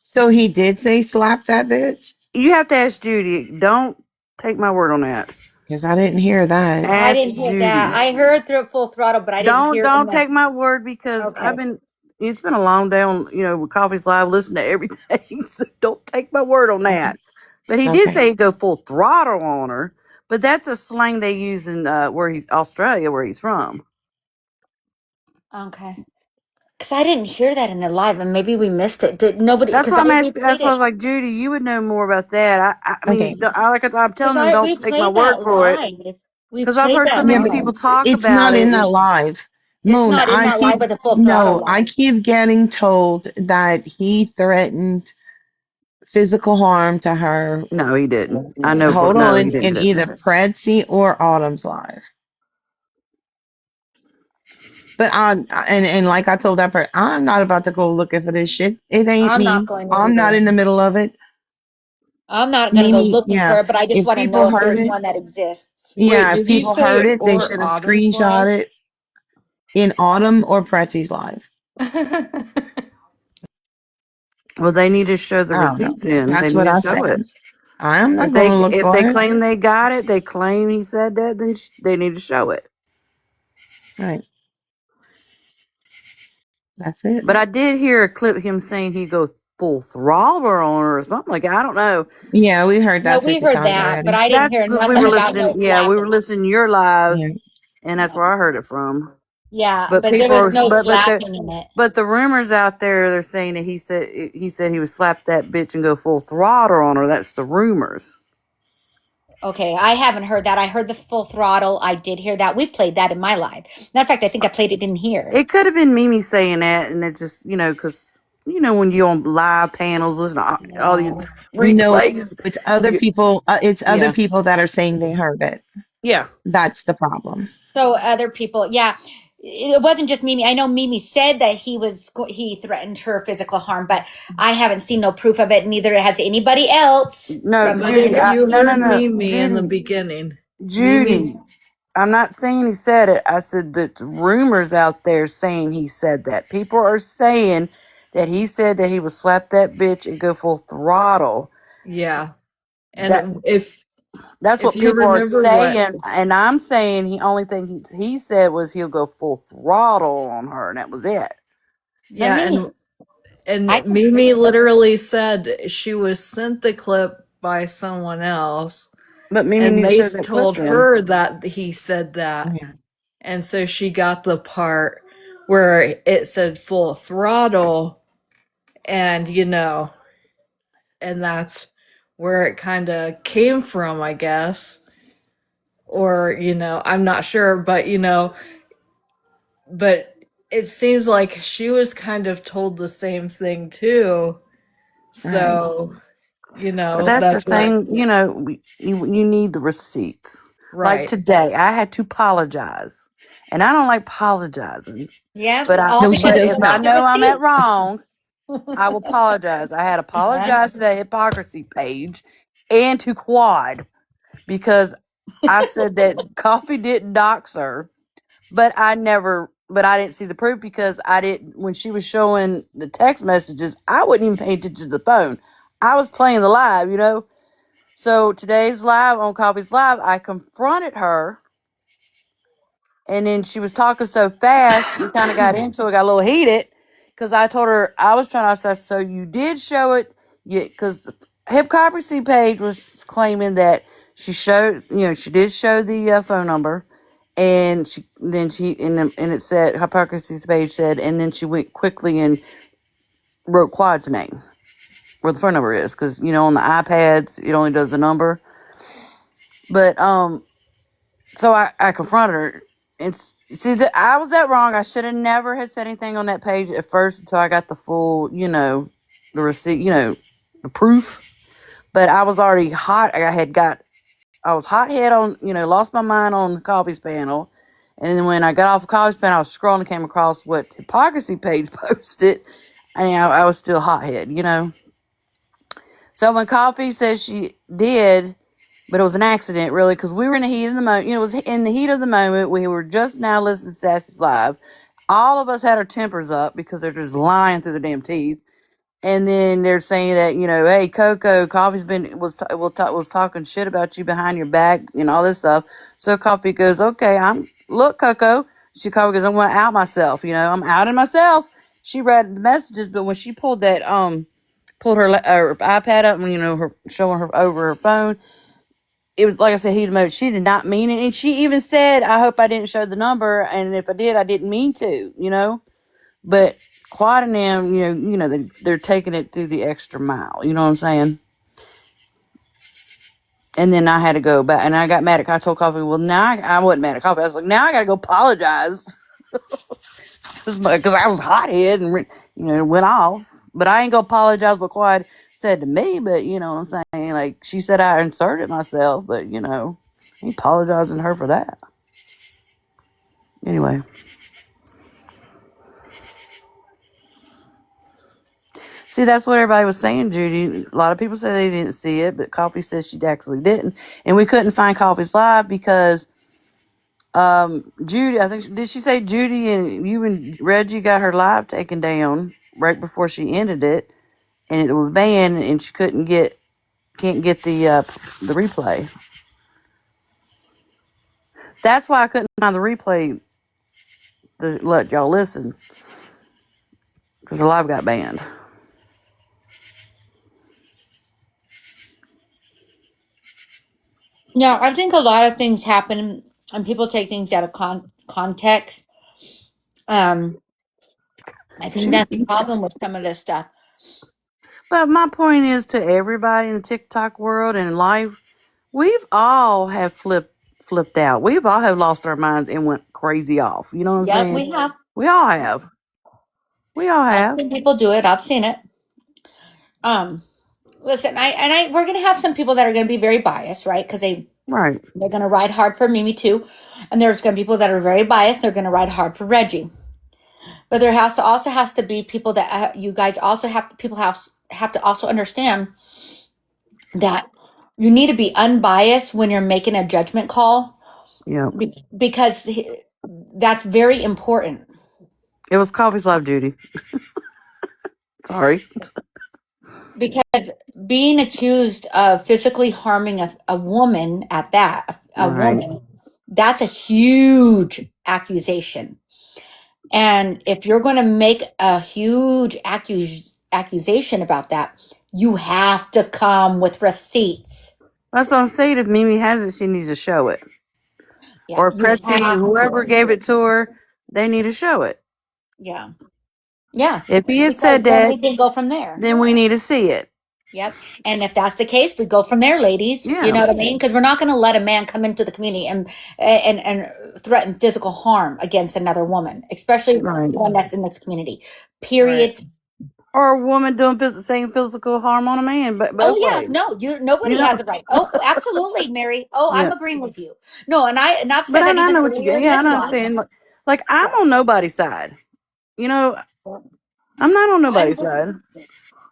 So he did say slap that bitch? You have to ask Judy. Don't take my word on that. Because I didn't hear that. I didn't hear that. I heard full throttle, but I didn't hear. Don't take my word because it's been a long day on, with Coffee's Live, listen to everything. So don't take my word on that. But he did say he'd go full throttle on her. But that's a slang they use in Australia, where he's from. Okay. Because I didn't hear that in the live, and maybe we missed it. Did nobody? That's why I'm asking. That's why I was like, Judy, you would know more about that. I'm telling them, don't take my word for it. Because I've heard so many people talk about it. It's not in the live. It's Moon, not in I that live keep with the full throttle no, I live. keep getting told that he threatened physical harm to her. No, he didn't. I know for Hold no, on, he didn't in do either that. Prezi or Autumn's live. But and like I told that person, I'm not about to go looking for this shit. It ain't I'm not me. going to I'm not either. in the middle of it. I'm not going to go Mimi, looking yeah. for it, but I just If want to know people if heard there's it, one that exists. Wait, yeah, if did you people heard say it, they or should have Autumn's live? screenshot it in Autumn or Pretzi's live. Well, they need to show the I don't know. receipts in. They That's need what to I show said. it. I'm not If going to look if for they it. claim they got it, they claim he said that, then they need to show it. Right. That's it. But I did hear a clip of him saying he'd go full throttle on her or something like that. I don't know. Yeah, we heard No, that we 50 heard times that, but already. I didn't That's hear because we nothing were about no listening. Yeah, we were slapping. listening to your live, Yeah. and that's where I heard it from. Yeah, But but there people was are, no but slapping in it. the rumors out there, they're saying that he said he would slap that bitch and go full throttle on her. That's the rumors. Okay, I haven't heard that. I heard the full throttle. I did hear that. We played that in my live. Matter of fact, I think I played it in here. It could have been Mimi saying that, and it just because when you're on live panels, listen to all these No, replays. it's other people. It's other Yeah, people that are saying they heard it. yeah. That's the problem. So other people, yeah, it wasn't just Mimi. I know Mimi said that he threatened her physical harm, but I haven't seen no proof of it. Neither has anybody else No, from But Judy. other you No, heard people. Mimi in the Judy. beginning. Mimi, Judy. I'm not saying he said it. I said that rumors out there saying he said that. People are saying that he said that he would slap that bitch and go full throttle. yeah. That And if that's what you people are remember what, saying, and I'm saying the only thing he said was he'll go full throttle on her, and that was it. Let yeah, me. and I Mimi literally said she was sent the clip by someone else, But Mimi and need to they show that clip told then. her that he said that, Yeah. and so she got the part where it said full throttle, and and that's where it kind of came from, I guess. Or I'm not sure, but it seems like she was kind of told the same thing too. Right. So, But that's the that's where, thing, you need the receipts. Like right. today, I had to apologize, and I don't like apologizing. yeah, But all No, she because but you does if I need not. the know I'm at receipt. wrong, I will apologize. I had apologized to the hypocrisy page and to Quad because I said that Coffee didn't dox her, but I didn't see the proof because I didn't, when she was showing the text messages, I wouldn't even pay attention to the phone. I was playing the live. So today's live on Coffee's Live, I confronted her, and then she was talking so fast, we kind of got into it, got a little heated, because I told her I was trying to say, so you did show it, because Hypocrisy page was claiming that she did show the phone number, and and it said Hypocrisy's page said, and then she went quickly and wrote Quad's name where the phone number is, because on the iPads it only does the number. But so I confronted her, and see that I was that wrong. I should have never had said anything on that page at first until I got the full, the receipt, the proof. But I was already hot. I was hot head on, lost my mind on the Coffee's panel. And then when I got off of Coffee's panel, I was scrolling and came across what Hypocrisy page posted, and I was still hot head. So when Coffee says she did, but it was an accident, really, because we were in the heat of the moment. It was in the heat of the moment. We were just now listening to Sassy's Live. All of us had our tempers up because they're just lying through their damn teeth. And then they're saying that, hey, Coco, Coffee's was talking shit about you behind your back and all this stuff. So Coffee goes, okay, look, Coco. Coffee goes, I'm going to out myself. I'm outing myself. She read the messages, but when she pulled her iPad up and her showing her over her phone, it was like I said, heat of mode. She did not mean it, and she even said, "I hope I didn't show the number, and if I did, I didn't mean to." But Quad and them, they're taking it through the extra mile. You know what I'm saying? And then I had to go back, and I got mad at. I told Coffee, well, now I wasn't mad at Coffee. I was like, now I got to go apologize. because I was hothead and went off. But I ain't gonna apologize for what Quad said to me. But you know what I'm saying? Like she said, I inserted myself, but I ain't apologizing to her for that. Anyway. See, that's what everybody was saying, Judy. A lot of people said they didn't see it, but Coffee says she actually didn't. And we couldn't find Coffee's live because Judy, I think, did she say Judy and you and Reggie got her live taken down right before she ended it, and it was banned, and she can't get the replay. That's why I couldn't find the replay to let y'all listen, because the live got banned. Yeah, I think a lot of things happen and people take things out of context. I think that's the problem with some of this stuff. But my point is to everybody in the TikTok world and life, we've all have flipped out. We've all have lost our minds and went crazy off. You know what I'm Yep, saying? we have. We all have. We all I've have. seen people do it. I've seen it. Listen, we're gonna have some people that are gonna be very biased, right? Because Right. they're gonna ride hard for Mimi too, and there's gonna be people that are very biased. They're gonna ride hard for Reggie, but there has to be people that you guys also have to also understand that you need to be unbiased when you're making a judgment call. Yeah. Because that's very important. It was Coffee's live, Judy. Sorry. Because being accused of physically harming a woman at that, Right. woman, that's a huge accusation. And if you're going to make a huge accusation about that, you have to come with receipts. That's what I'm saying. If Mimi has it, she needs to show it. Yeah, Or you Pretsy, have whoever to. gave it to her, they need to show it. Yeah. Yeah. If he had Because said then that, we can go from there. then we need to see it. Yep. And if that's the case, we go from there, ladies. Yeah. You know what I mean? Because we're not going to let a man come into the community and threaten physical harm against another woman, especially one that's in this community. Period. Right. Or a woman doing same physical harm on a man, but both ways. No, nobody has a right. Oh, absolutely, Mary. Oh, I'm agreeing with you. No, and I've said that I even know what earlier in I this know what I'm live. saying. Like I'm on nobody's side. I'm not on nobody's side.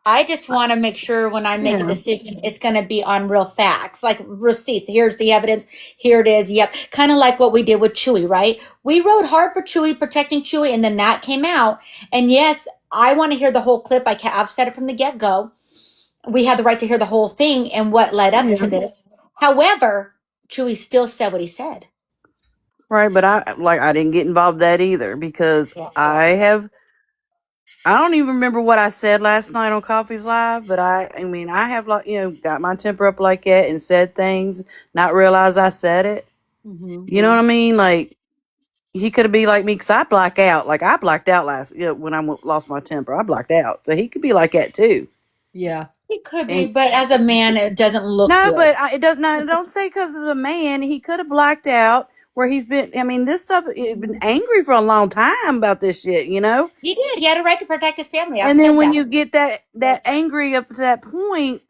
I just want to make sure when I make a decision, it's going to be on real facts, like receipts. Here's the evidence. Here it is. Yep. Kind of like what we did with Chewy, right? We rode hard for Chewy, protecting Chewy, and then that came out. And yes, I want to hear the whole clip. I've said it from the get-go. We had the right to hear the whole thing and what led up to this. However, Chewy still said what he said. Right, but I didn't get involved in that either because I don't even remember what I said last night on Coffee's Live, but I have got my temper up like that and said things, not realize I said it. Mm-hmm. You know what I mean? Like he could have been like me because I black out. Like I blacked out when I lost my temper. I blacked out, so he could be like that too. Yeah, he could be, but as a man, it doesn't look no, good. but it doesn't. No, don't say because as a man, he could have blacked out. Where he's been, this stuff, he's been angry for a long time about this shit, He did. He had a right to protect his family. And then when you get that angry up to that point,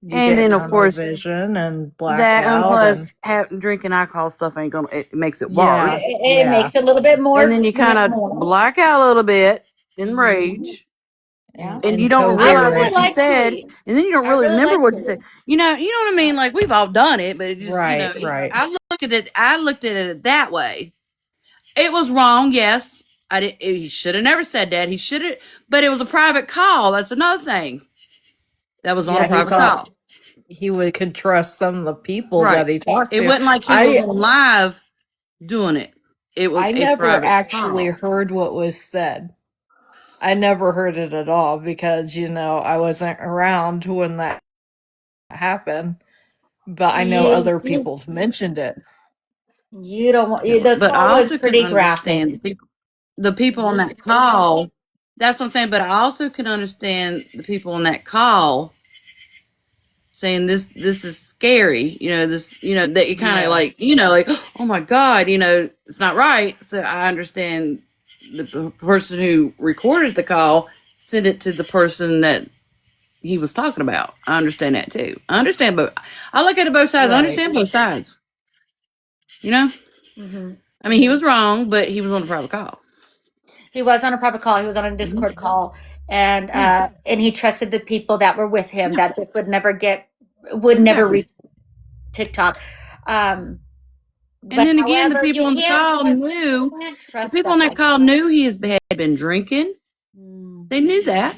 and then of course vision and black that, and out, plus drinking alcohol stuff ain't gonna. It makes it worse. It makes it a little bit more. And then you kind of black out a little bit in rage. Yeah. And you don't realize what you said, and then you don't really remember what you said. You know what I mean? Like we've all done it, but it just right. I looked at it that way. It was wrong, yes. He should have never said that. He should have, but it was a private call. That's another thing. That was on a private call. He could trust some of the people that he talked to. It wasn't like he was on live doing it. It was. I never actually heard what was said. I never heard it at all because, I wasn't around when that happened. But I know other people's mentioned it. You don't want. The call was pretty graphic. The people on that call. That's what I'm saying. But I also can understand the people on that call saying this is scary. That you kind of like, oh my God, it's not right. So I understand the person who recorded the call sent it to the person that he was talking about. I understand that too. I understand, but I look at it both sides. I understand both sides. You know, I mean, he was wrong, but he was on a private call. He was on a private call. He was on a Discord call, and he trusted the people that were with him that this would never reach TikTok. And then again, the people on the call knew. The people on that call knew he had been drinking. They knew that.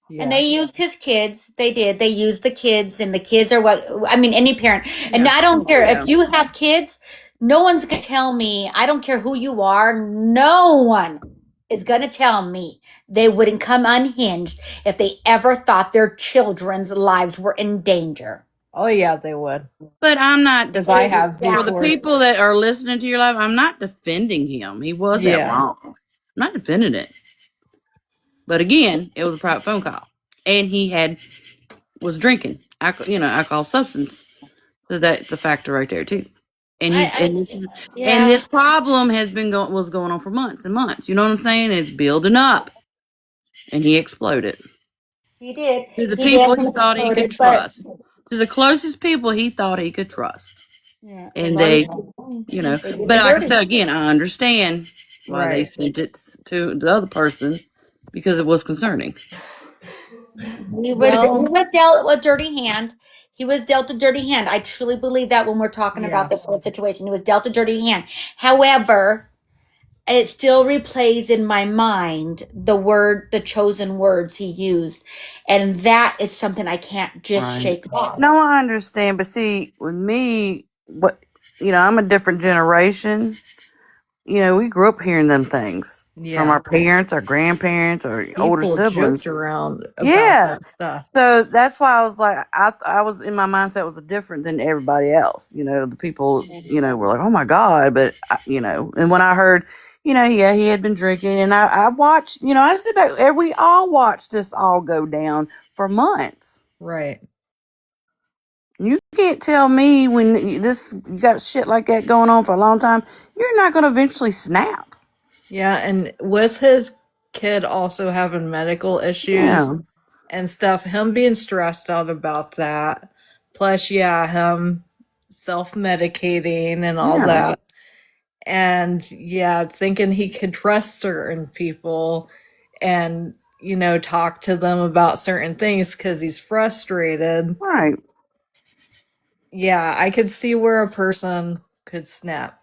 Yeah. And they used his kids. They did. They used the kids, and the kids are any parent. And I don't care if you have kids. No one's gonna tell me. I don't care who you are. No one is gonna tell me they wouldn't come unhinged if they ever thought their children's lives were in danger. Oh yeah, they would. But I'm not defending. For the people that are listening to your live, I'm not defending him. He wasn't wrong. I'm not defending it. But again, it was a private phone call, and he was drinking alcohol substance. So that's a factor right there too. And this problem was going on for months and months. You know what I'm saying? It's building up, and he exploded. He did. To the people he thought he could trust. To the closest people he thought he could trust. Yeah. And they, but like I said again, I understand why they sent it to the other person because it was concerning. He was dealt a dirty hand. He was dealt a dirty hand. I truly believe that when we're talking about this whole situation, he was dealt a dirty hand. However, it still replays in my mind the chosen words he used. And that is something I can't just shake off. No, I understand. But see, with me, I'm a different generation. We grew up hearing them things from our parents, our grandparents, our older siblings. Joked around about that stuff. So that's why I was like, I was in my mindset was different than everybody else. The people, were like, oh my God. But, and when I heard, he had been drinking, and I watched, I sit back, and we all watched this all go down for months. Right. You can't tell me when you got shit like that going on for a long time, you're not going to eventually snap. Yeah, and with his kid also having medical issues and stuff, him being stressed out about that, plus, him self-medicating and all that, and, thinking he could trust certain people and, talk to them about certain things because he's frustrated. Right. Yeah, I could see where a person could snap.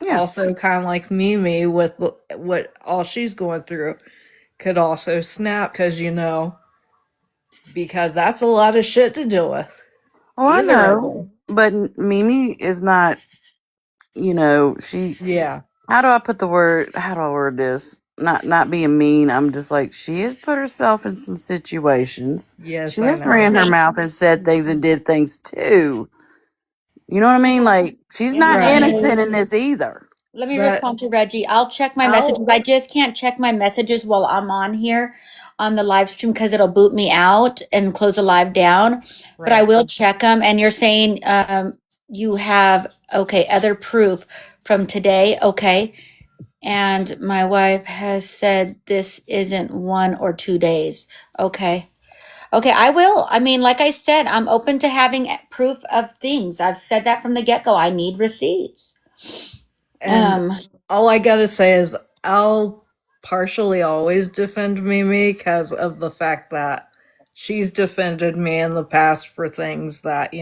Yeah. Also, kind of like Mimi with what all she's going through, could also snap because that's a lot of shit to deal with. Oh, I know. But Mimi is not, she. Yeah. How do I word this? Not being mean. I'm just like, she has put herself in some situations. Yes, she has ran her mouth and said things and did things too. You know what I mean? Like, she's not innocent in this either. Let me respond to Reggie. I'll check my messages. I just can't check my messages while I'm on here on the live stream because it'll boot me out and close the live down. Right. But I will check them. And you're saying you have, other proof from today. Okay. And my wife has said this isn't 1 or 2 days. Okay. Okay, I will. I mean, like I said, I'm open to having proof of things. I've said that from the get-go. I need receipts. And all I gotta say is I'll partially always defend Mimi because of the fact that she's defended me in the past for things that,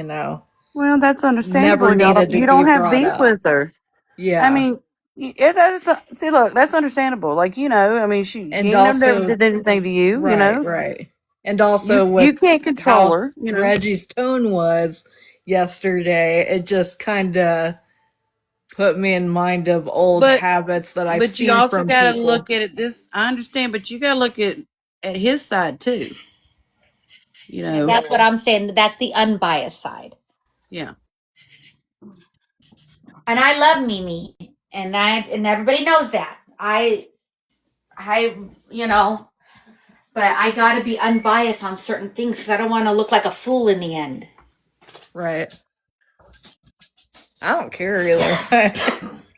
Well, that's understandable. Never needed to you don't have brought beef up. with her. Yeah. I mean, see, look, that's understandable. Like, I mean, she never did anything to you, Right. And also, you can't control her. Reggie's tone was yesterday, it just kind of put me in mind of old habits that I've seen from people. But you also got to look at it. I understand, but you got to look at his side too. And that's what I'm saying. That's the unbiased side. Yeah. And I love Mimi, and everybody knows that. But I got to be unbiased on certain things because I don't want to look like a fool in the end. Right. I don't care either way.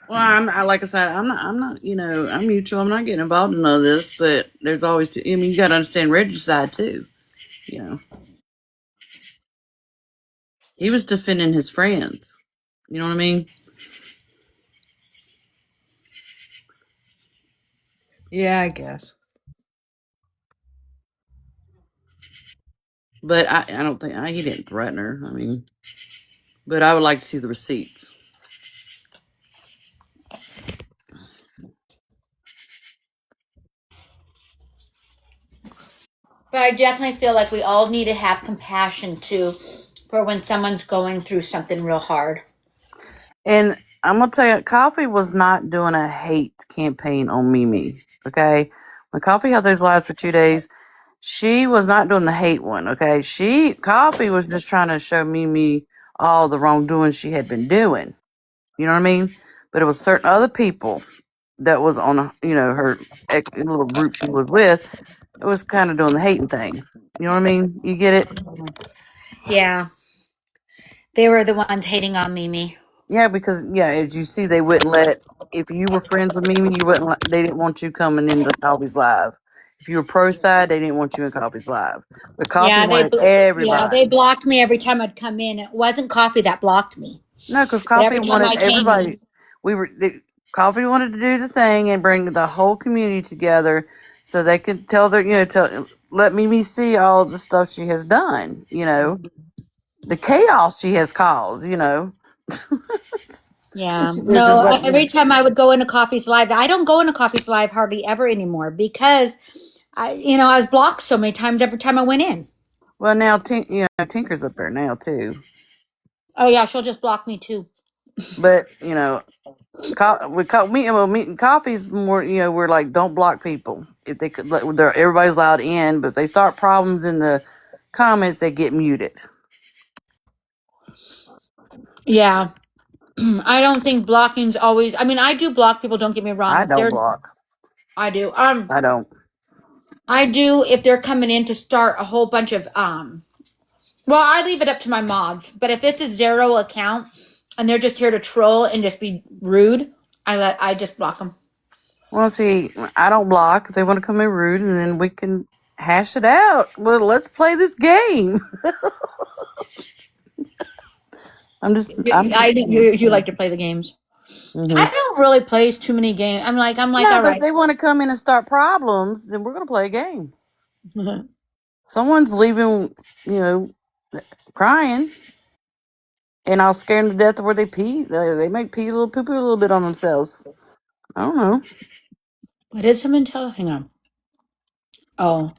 Well, like I said, I'm not, I'm mutual. I'm not getting involved in none of this, but there's always, you got to understand Reggie's side too. He was defending his friends. You know what I mean? Yeah, I guess. But I don't think he didn't threaten her. I mean, but I would like to see the receipts. But I definitely feel like we all need to have compassion too for when someone's going through something real hard. And I'm gonna tell you, Coffee was not doing a hate campaign on Mimi. Okay, when Coffee held those lives for 2 days, she was not doing the hate one. Okay, Coffee was just trying to show Mimi all the wrongdoing she had been doing. You know what I mean? But it was certain other people that was on, her little group she was with. It was kind of doing the hating thing. You know what I mean? You get it? Yeah. They were the ones hating on Mimi. Yeah, because as you see, they wouldn't let, if you were friends with Mimi, they didn't want you coming into Coffee's live. If you were pro side, they didn't want you in Coffee's live. But Coffee wanted everybody. they blocked me every time I'd come in. It wasn't Coffee that blocked me. No, because But Coffee every time wanted I came everybody. in, Coffee wanted to do the thing and bring the whole community together so they could tell let Mimi see all the stuff she has done. The chaos she has caused. yeah. They're just No, like, every time I would go into Coffee's live, I don't go into Coffee's live hardly ever anymore because I was blocked so many times every time I went in. well, now Tinker's up there now too. Oh yeah, she'll just block me too. But Coffee's more. We're like, don't block people. If they could, everybody's allowed in, but if they start problems in the comments, they get muted. Yeah. I don't think blocking's always. I mean, I do block people. Don't get me wrong. I don't block. I do. I don't. I do if they're coming in to start a whole bunch of Well, I leave it up to my mods. But if it's a zero account and they're just here to troll and just be rude, I just block them. Well, see, I don't block if they want to come in rude, and then we can hash it out. Well, let's play this game. You like to play the games. Mm-hmm. I don't really play too many games. I'm like, no, all but right. if they want to come in and start problems, then we're going to play a game. Someone's leaving, crying, and I'll scare them to death where they pee. They might pee a little bit on themselves. I don't know. What did someone tell? Hang on. Oh,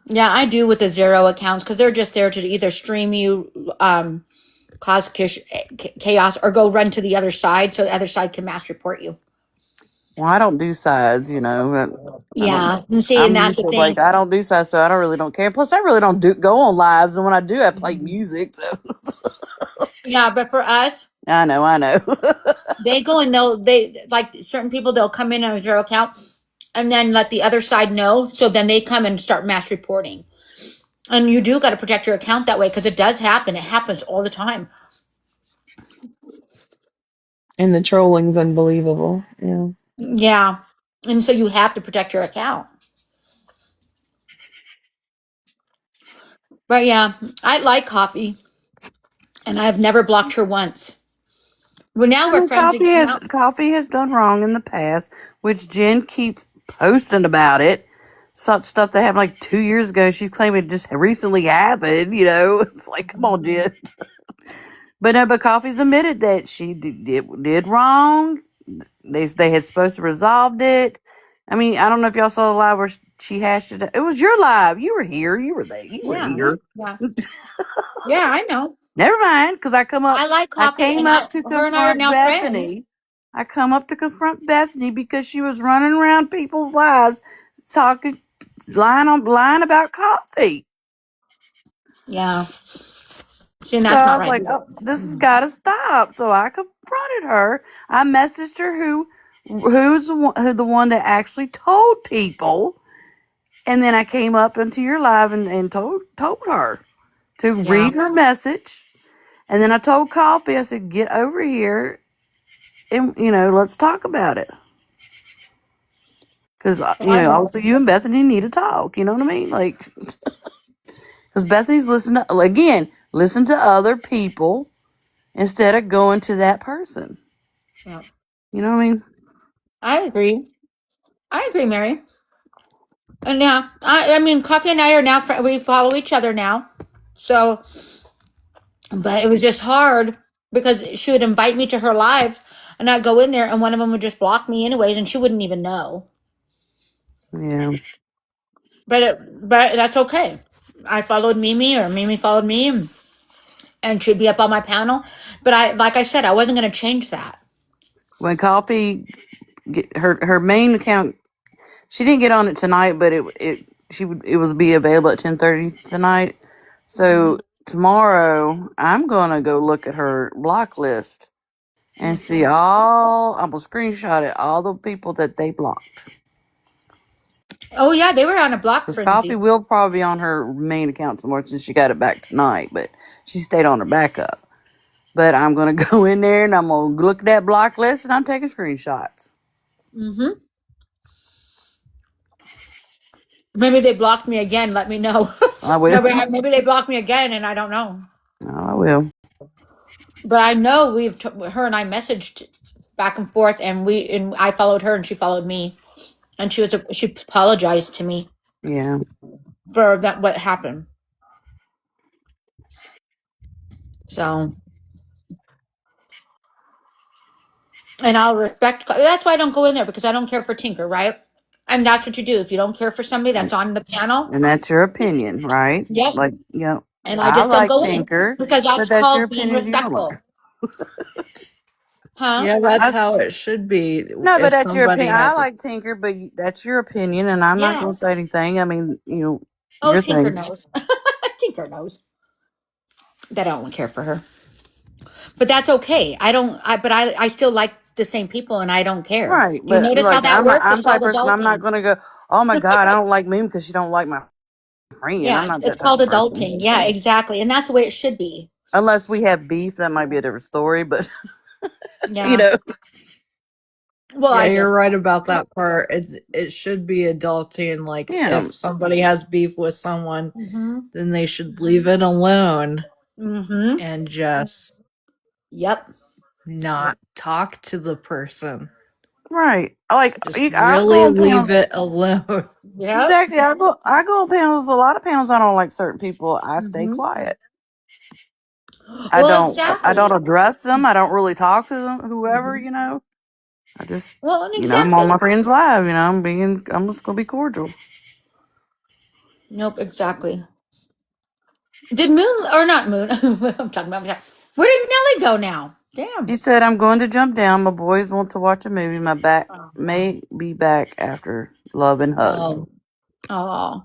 yeah, I do with the zero accounts because they're just there to either stream you, cause chaos, or go run to the other side so the other side can mass report you. Well, I don't do sides, Yeah, and see, and that's the thing. Like, I don't do sides, so I don't care. Plus, I really don't go on lives, and when I do, I play music. So. Yeah, but for us, I know. they go and they like certain people. They'll come in on a zero account, and then let the other side know. So then they come and start mass reporting. And you do got to protect your account that way because it does happen. It happens all the time. And the trolling's unbelievable. Yeah. Yeah. And so you have to protect your account. But yeah, I like Coffee. And I've never blocked her once. Well, now we're friends again. Coffee has done wrong in the past, which Jen keeps posting about it. Such stuff that happened like 2 years ago. She's claiming it just recently happened. It's like, come on, Jen. But Coffee's admitted that she did wrong. They had supposed to resolved it. I mean, I don't know if y'all saw the live where she hashed it. It was your live. You were here. You were there. You were here. Yeah. Yeah, I know. Never mind, because I like Coffee. I came up to confront Bethany. Friends. I come up to confront Bethany because she was running around people's lives, lying about Coffee. Yeah. See, and that's not right. Like, this has got to stop. So I confronted her. I messaged her who's the one that actually told people, and then I came up into your live and told her to read her message. And then I told Coffee, I said, get over here and let's talk about it. Because also you and Bethany need to talk. You know what I mean? Like, because Bethany's listen to other people instead of going to that person. Yeah. You know what I mean? I agree, Mary. And yeah, I mean, Coffee and I are now we follow each other now. So, but it was just hard because she would invite me to her lives, and I'd go in there, and one of them would just block me anyways, and she wouldn't even know. Yeah. But that's okay. I followed Mimi, or Mimi followed me, and she'd be up on my panel. But like I said, I wasn't going to change that. When Coffee, her main account, she didn't get on it tonight, but it was be available at 10:30 tonight. So tomorrow I'm gonna go look at her block list and see I'm gonna screenshot it, all the people that they blocked. Oh yeah, they were on a block Because frenzy. Coffee will probably be on her main account some more since she got it back tonight, but she stayed on her backup. But I'm gonna go in there and I'm gonna look at that block list and I'm taking screenshots. Mm-hmm. Maybe they blocked me again. Let me know. I will. Maybe they blocked me again, and I don't know. No, I will. But I know her and I messaged back and forth, and I followed her, and she followed me, and she apologized to me. Yeah. For what happened. So, and I'll respect. That's why I don't go in there, because I don't care for Tinker, right? And that's what you do. If you don't care for somebody that's on the panel, And that's your opinion, right? Yep. Like, yep. And I just don't go Tinker, in because that's your called opinion being if you don't respectful. Huh? Yeah, that's how it should be. No, but If that's your somebody opinion. I has a- like Tinker, but that's your opinion, and I'm not going to say anything. I mean, Oh, your Tinker thing. knows. Tinker knows that I don't care for her, but that's okay. But I still like the same people, and I don't care. Right. Do you But notice how that works? I'm It's the type called of person, I'm not adulting. going to go, oh my God, I don't like Mimi because she don't like my friend. Yeah, I'm not it's that type called of person. adulting. Yeah, exactly, and that's the way it should be. Unless we have beef, that might be a different story, but, Yeah. Well, yeah, you're right about that part. It should be adulting. Like, Yeah. if somebody has beef with someone, Mhm. then they should leave it alone Mhm. and just Yep. not talk to the person. Right. Like, Just I go really on leave panels. it alone. Yeah. Exactly. I go on panels. A lot of panels I don't like certain people. I stay quiet. I Well, don't address them. I don't really talk to them. Whoever, I just, Well, I'm on my friend's live. I'm just gonna be cordial. Nope, exactly. Did Moon or not Moon? I'm talking about. Where did Nellie go now? Damn. She said, "I'm going to jump down. My boys want to watch a movie. My back may be back after love and hugs." Oh.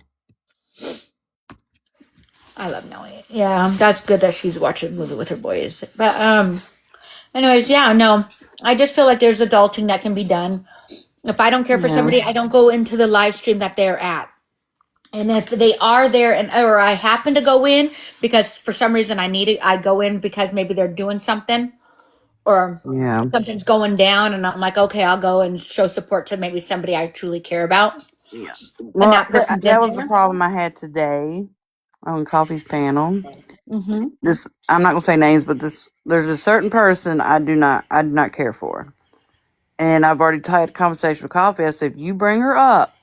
I love Nellie. Yeah, that's good that she's watching a movie with her boys. But anyways, yeah, no. I just feel like there's adulting that can be done. If I don't care for somebody, I don't go into the live stream that they're at. And if they are there or I happen to go in because for some reason I go in because maybe they're doing something or something's going down, and I'm like, okay, I'll go and show support to maybe somebody I truly care about. Yeah. And Well, that person's that in was there. the problem I had today on Coffee's panel. Mm-hmm. I'm not gonna say names, but there's a certain person I do not care for, and I've already had a conversation with Coffee. I said, if you bring her up,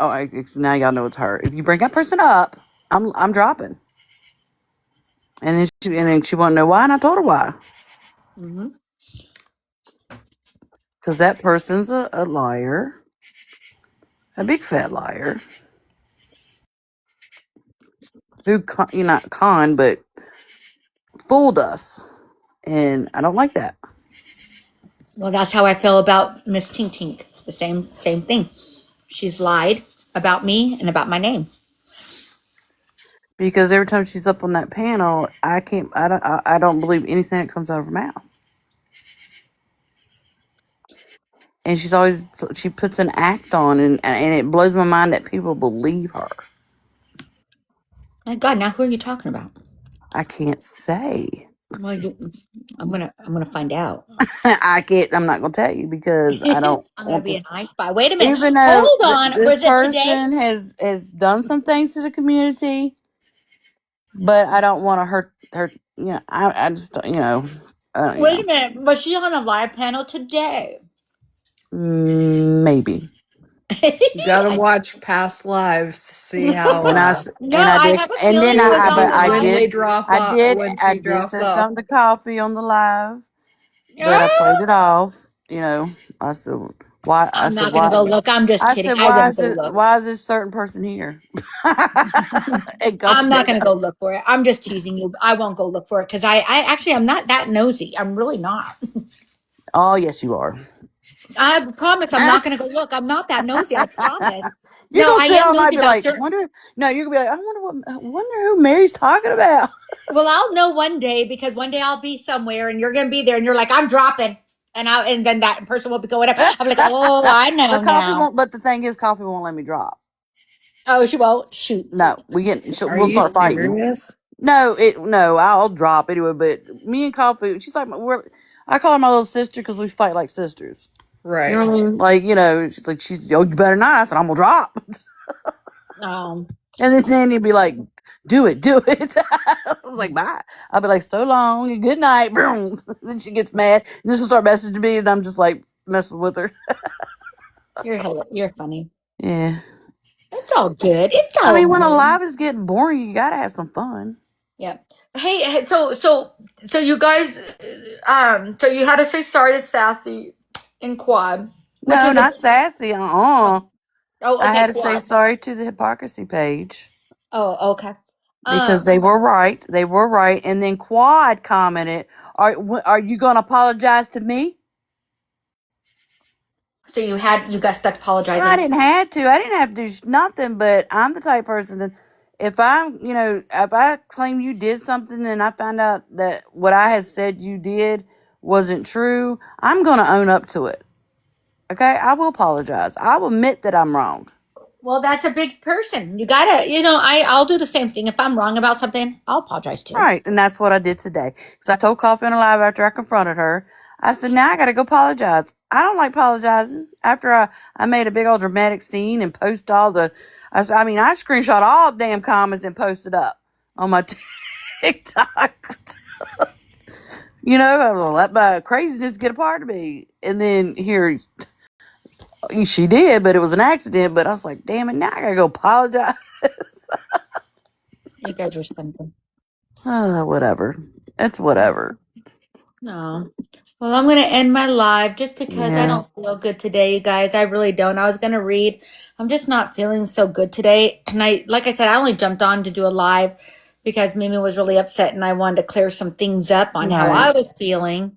now y'all know it's her. If you bring that person up, I'm dropping. And then she wanted to know why, and I told her why. Mm-hmm. Because that person's a liar, a big fat liar, who not con, but fooled us, and I don't like that. Well, that's how I feel about Miss Tink Tink. The same thing. She's lied about me and about my name. Because every time she's up on that panel, I don't believe anything that comes out of her mouth. And she puts an act on, and it blows my mind that people believe her. My God, now who are you talking about? I can't say. Well, I'm gonna find out. I'm not gonna tell you because I don't I'm gonna want be to. an I spy. Wait a minute. Even though Hold on. this Was it today? person has done some things to the community, but I don't want to hurt her. You know, I just don't. You know, Wait a minute. Was she on a live panel today? Maybe. You gotta watch past lives to see how. And I did, have a and then feeling it was on but the I when live. they did, drop I off, did, when I she did drops say off. something to Coffee on the live, but I played it off. You know, I said, why? I I'm said, not gonna why? go look. I'm just I kidding. said, I won't go look. why is this certain person here? And I'm Coffee not goes, gonna go look for it. I'm just teasing you. I won't go look for it because I actually I'm not that nosy. I'm really not. oh yes, you are. I promise I'm not gonna go look. I'm not that nosy. I promise. You're No, gonna I sit am all night nosy and be about like, certain. wonder. No, you're gonna be like, wonder who Mary's talking about. Well, I'll know one day because one day I'll be somewhere and you're gonna be there and you're like, I'm dropping. And then that person will be going up. I'm like, oh, I know But Coffee now. won't. But the thing is, Coffee won't let me drop. Oh, she won't. Shoot. No, Are we'll you start fighting. serious? No, I'll drop anyway. But me and Coffee, she's like, I call her my little sister because we fight like sisters. Right. You know what I mean? Like, you know, she's like, you better not. I said, I'm gonna drop. And then he'd be like, do it. I was like, bye. I'll be like, so long and good night. Then she gets mad and then she'll start messaging me, and I'm just like messing with her. You're funny. Yeah. It's all good. It's all I mean, when good. a live is getting boring, you gotta have some fun. Yeah. Hey, so you guys, so you had to say sorry to Sassy in Quad. Which No, is not sassy. Oh, okay, I had to say Quad. sorry to the hypocrisy page. Oh, okay. Because they were right. They were right. And then Quad commented, are you going to apologize to me? So you got stuck apologizing. I didn't have to. I didn't have to do nothing, but I'm the type of person that if I claim you did something and I find out that what I had said you did wasn't true, I'm going to own up to it. Okay? I will apologize. I will admit that I'm wrong. Well, that's a big person. You gotta, I'll do the same thing. If I'm wrong about something, I'll apologize too. Right, and that's what I did today. Because I told Coffee on the live after I confronted her, I said, now I got to go apologize. I don't like apologizing. After I made a big old dramatic scene and post all I screenshot all the damn comments and posted up on my TikTok. I will let my craziness get a part of me. And then here, she did, but it was an accident. But I was like, damn it, now I got to go apologize. You guys are something. Whatever. It's whatever. No. Well, I'm going to end my live just because I don't feel good today, you guys. I really don't. I was going to read. I'm just not feeling so good today. And like I said, I only jumped on to do a live because Mimi was really upset and I wanted to clear some things up on how I was feeling.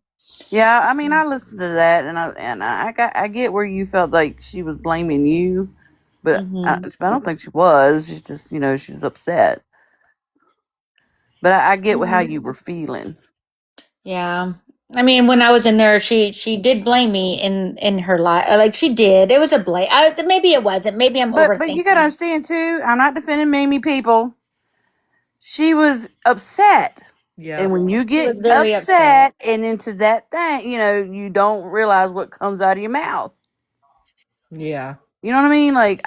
Yeah, I mean, I listened to that, and I get where you felt like she was blaming you, but I don't think she was. She's just, she's upset. But I get how you were feeling. Yeah. I mean, when I was in there, she did blame me in her life. Like she did. It was a blame. Maybe it wasn't. Maybe I'm overthinking. But you gotta understand too. I'm not defending Mimi, people. She was upset. Yeah. And when you get upset and into that thing, you don't realize what comes out of your mouth. Yeah. You know what I mean? Like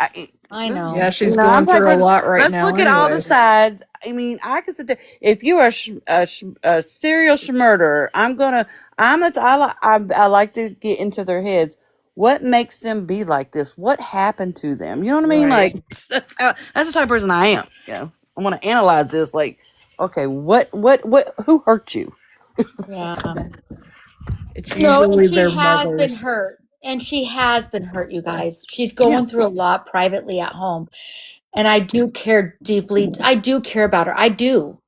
I know. Yeah, she's going through a lot right now. Let's look at all the sides. I mean, I can sit there. If you are a serial murderer, I like to get into their heads. What makes them be like this? What happened to them? You know what I mean? Right. Like that's the type of person I am. I want to analyze this. Like, okay, who hurt you? Yeah. It's usually their she has mothers. been hurt. And she has been hurt, you guys. She's going through a lot privately at home. And I do care deeply. I do care about her. I do.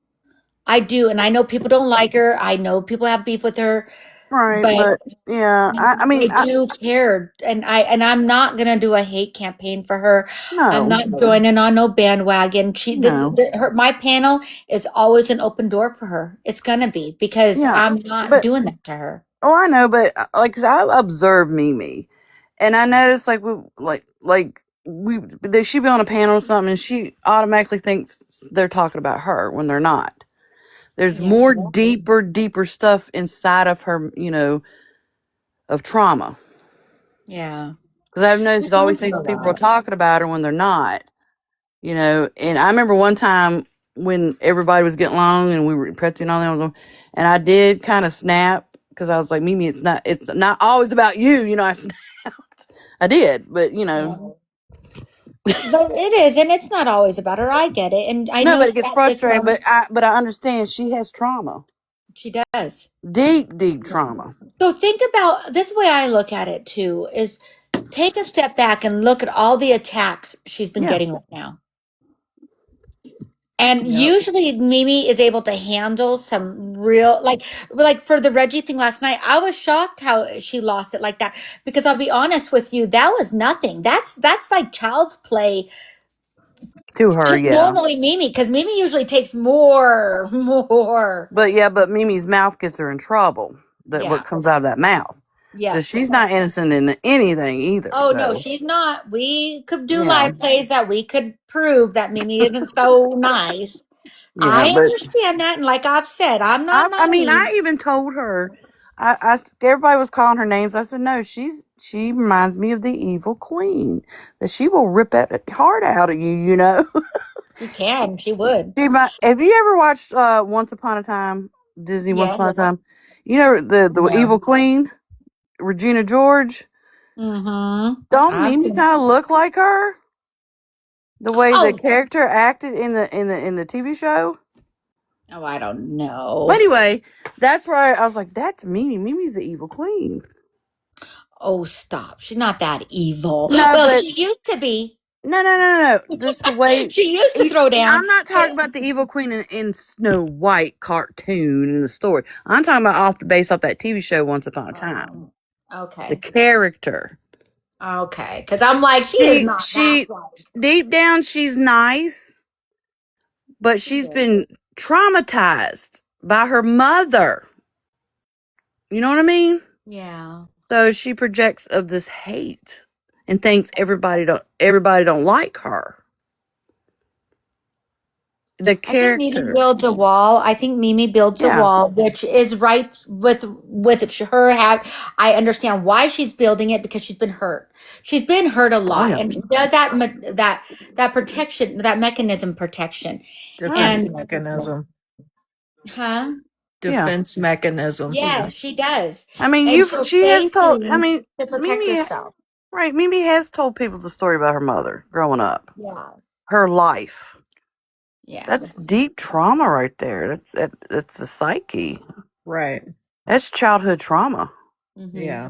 And I know people don't like her. I know people have beef with her. Right. But yeah, I do care. And I'm not gonna do a hate campaign for her. No. I'm not joining on no bandwagon. My panel is always an open door for her. It's gonna be because I'm not doing that to her. Oh, I know, but cause I observe Mimi, and I noticed that she be on a panel or something, and she automatically thinks they're talking about her when they're not. There's Yeah. more deeper stuff inside of her, of trauma. Yeah. Because I've noticed always thinks people are talking about her when they're not, And I remember one time when everybody was getting along and we were pressing on them, and I did kind of snap because I was like, Mimi, it's not always about you, I snapped. I did, but But it is, and it's not always about her. I get it, and I no, know but it she gets had this frustrating. moment. But I understand she has trauma, She does. deep trauma. So think about this way I look at it too is take a step back and look at all the attacks she's been Yeah. getting right now. And Yep. usually Mimi is able to handle some real like for the Reggie thing last night, I was shocked how she lost it like that. Because I'll be honest with you, that was nothing. That's like child's play To her, to yeah. normally Mimi, because Mimi usually takes more. But Mimi's mouth gets her in trouble. That Yeah. what comes out of that mouth. So Yes. she's not innocent in anything either. Oh so. no, she's not. We could do Yeah. live plays that we could prove that Mimi isn't so nice. Yeah, I but understand that, and like I've said, I'm not I mean, naive. I even told her. Everybody was calling her names. I said, no, she reminds me of the evil queen. That she will rip that heart out of you. She can. She would. Have you ever watched Once Upon a Time? Disney Once Upon a Yes. Time. The No. evil queen, Regina George. Mm-hmm. Don't Mimi kind of look like her? The way Oh. the character acted in the TV show. Oh, I don't know. But anyway, that's where I was like, that's Mimi. Mimi's the evil queen. Oh, stop. She's not that evil. No, well, but- she used to be. No. Just the way She used to throw down. I'm not talking about the evil queen in Snow White cartoon in the story. I'm talking about based off that TV show Once Upon a Time. Okay. The character. Okay. Because I'm like, she is not that deep down she's nice, but she's been traumatized by her mother. You know what I mean? Yeah. So she projects of this hate and thinks everybody don't like her. The character. I think Mimi builds a wall. I think Mimi builds a wall, which is right with her. I understand why she's building it because she's been hurt. She's been hurt a lot, yeah. and she does that protection, that mechanism protection. Defense And mechanism. huh? Defense mechanism. Yeah, she does. I mean, And she'll she has say told. I things mean, to protect Mimi, herself. right? Mimi has told people the story about her mother growing up, Yeah. her life. Yeah. That's deep trauma right there. That's the psyche. Right. That's childhood trauma. Mhm. Yeah.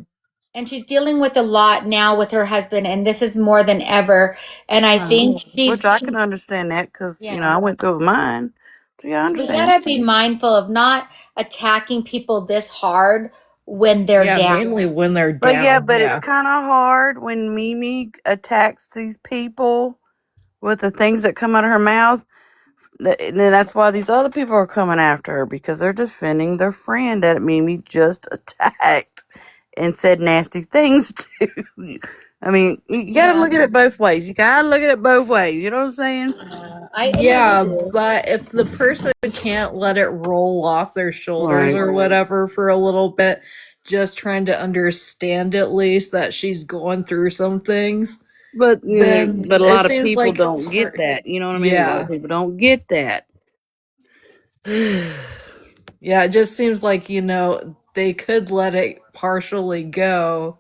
And she's dealing with a lot now with her husband, and this is more than ever. And I think Which I can understand that because I went through it with mine. So yeah, I we understand. gotta be mindful of not attacking people this hard when they're down. Mainly when they're But down. it's kind of hard when Mimi attacks these people with the things that come out of her mouth. And then that's why these other people are coming after her because they're defending their friend that Mimi just attacked and said nasty things to. I mean, you gotta look at it both ways. You gotta look at it both ways. You know what I'm saying? But if the person can't let it roll off their shoulders Right. or whatever for a little bit, just trying to understand at least that she's going through some things. But then but a it lot of seems people like don't get that. You know what I mean? A lot of people don't get that. Yeah, it just seems like, they could let it partially go,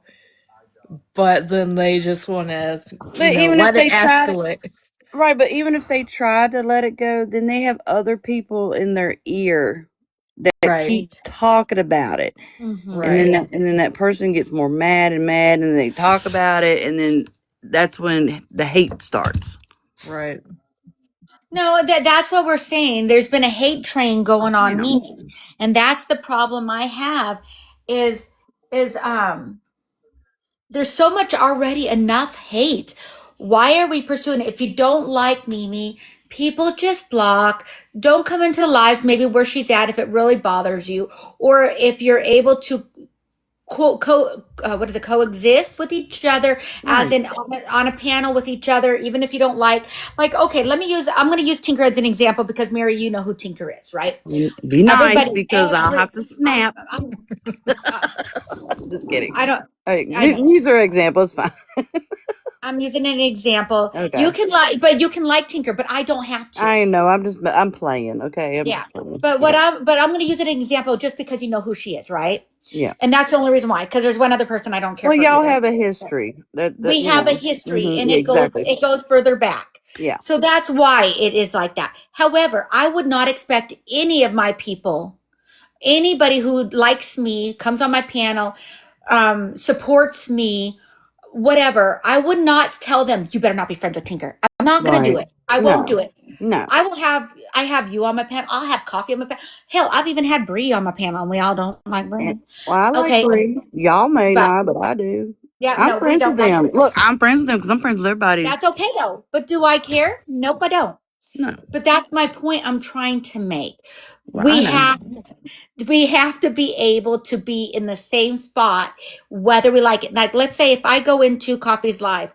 but then they just want to let it escalate. Right, but even if they try to let it go, then they have other people in their ear that keeps talking about it. Mhm. And then that person gets more mad, and they talk about it, and then that's when the hate starts. Right. No, that's what we're saying. There's been a hate train going on me. And that's the problem I have is there's so much already enough hate. Why are we pursuing it? If you don't like Mimi, people just block. Don't come into the live maybe where she's at if it really bothers you. Or if you're able to coexist with each other, as Right. in on a panel with each other, even if you don't like, okay, I'm going to use Tinker as an example because Mary, you know who Tinker is, right? Be nice Everybody, because I'll have to snap. Just kidding. Use her example. It's fine. I'm using an example. Okay. You can like Tinker, but I don't have to. I know. I'm playing. Okay. I'm Yeah. just playing. But I'm going to use an example just because you know who she is, right? Yeah. And that's the only reason why, because there's one other person I don't care Well, for. y'all either. have a history. We have a history, and yeah, it goes further back. Yeah. So that's why it is like that. However, I would not expect any of my people, anybody who likes me, comes on my panel, supports me, whatever, I would not tell them, you better not be friends with Tinker. I'm not going to do Right. it. I won't do it. No. I have you on my panel. I'll have coffee on my panel. Hell, I've even had Bree on my panel, and we all don't like Bree. Well, I like Okay. Bree. Y'all may not, but I do. Yeah, I'm no, we friends don't with them. like Bree. Look, I'm friends with them because I'm friends with everybody. That's okay though. But do I care? Nope, I don't. No. But that's my point I'm trying to make. Well, I know. We have to be able to be in the same spot, whether we like it. Like, let's say if I go into Coffee's Live,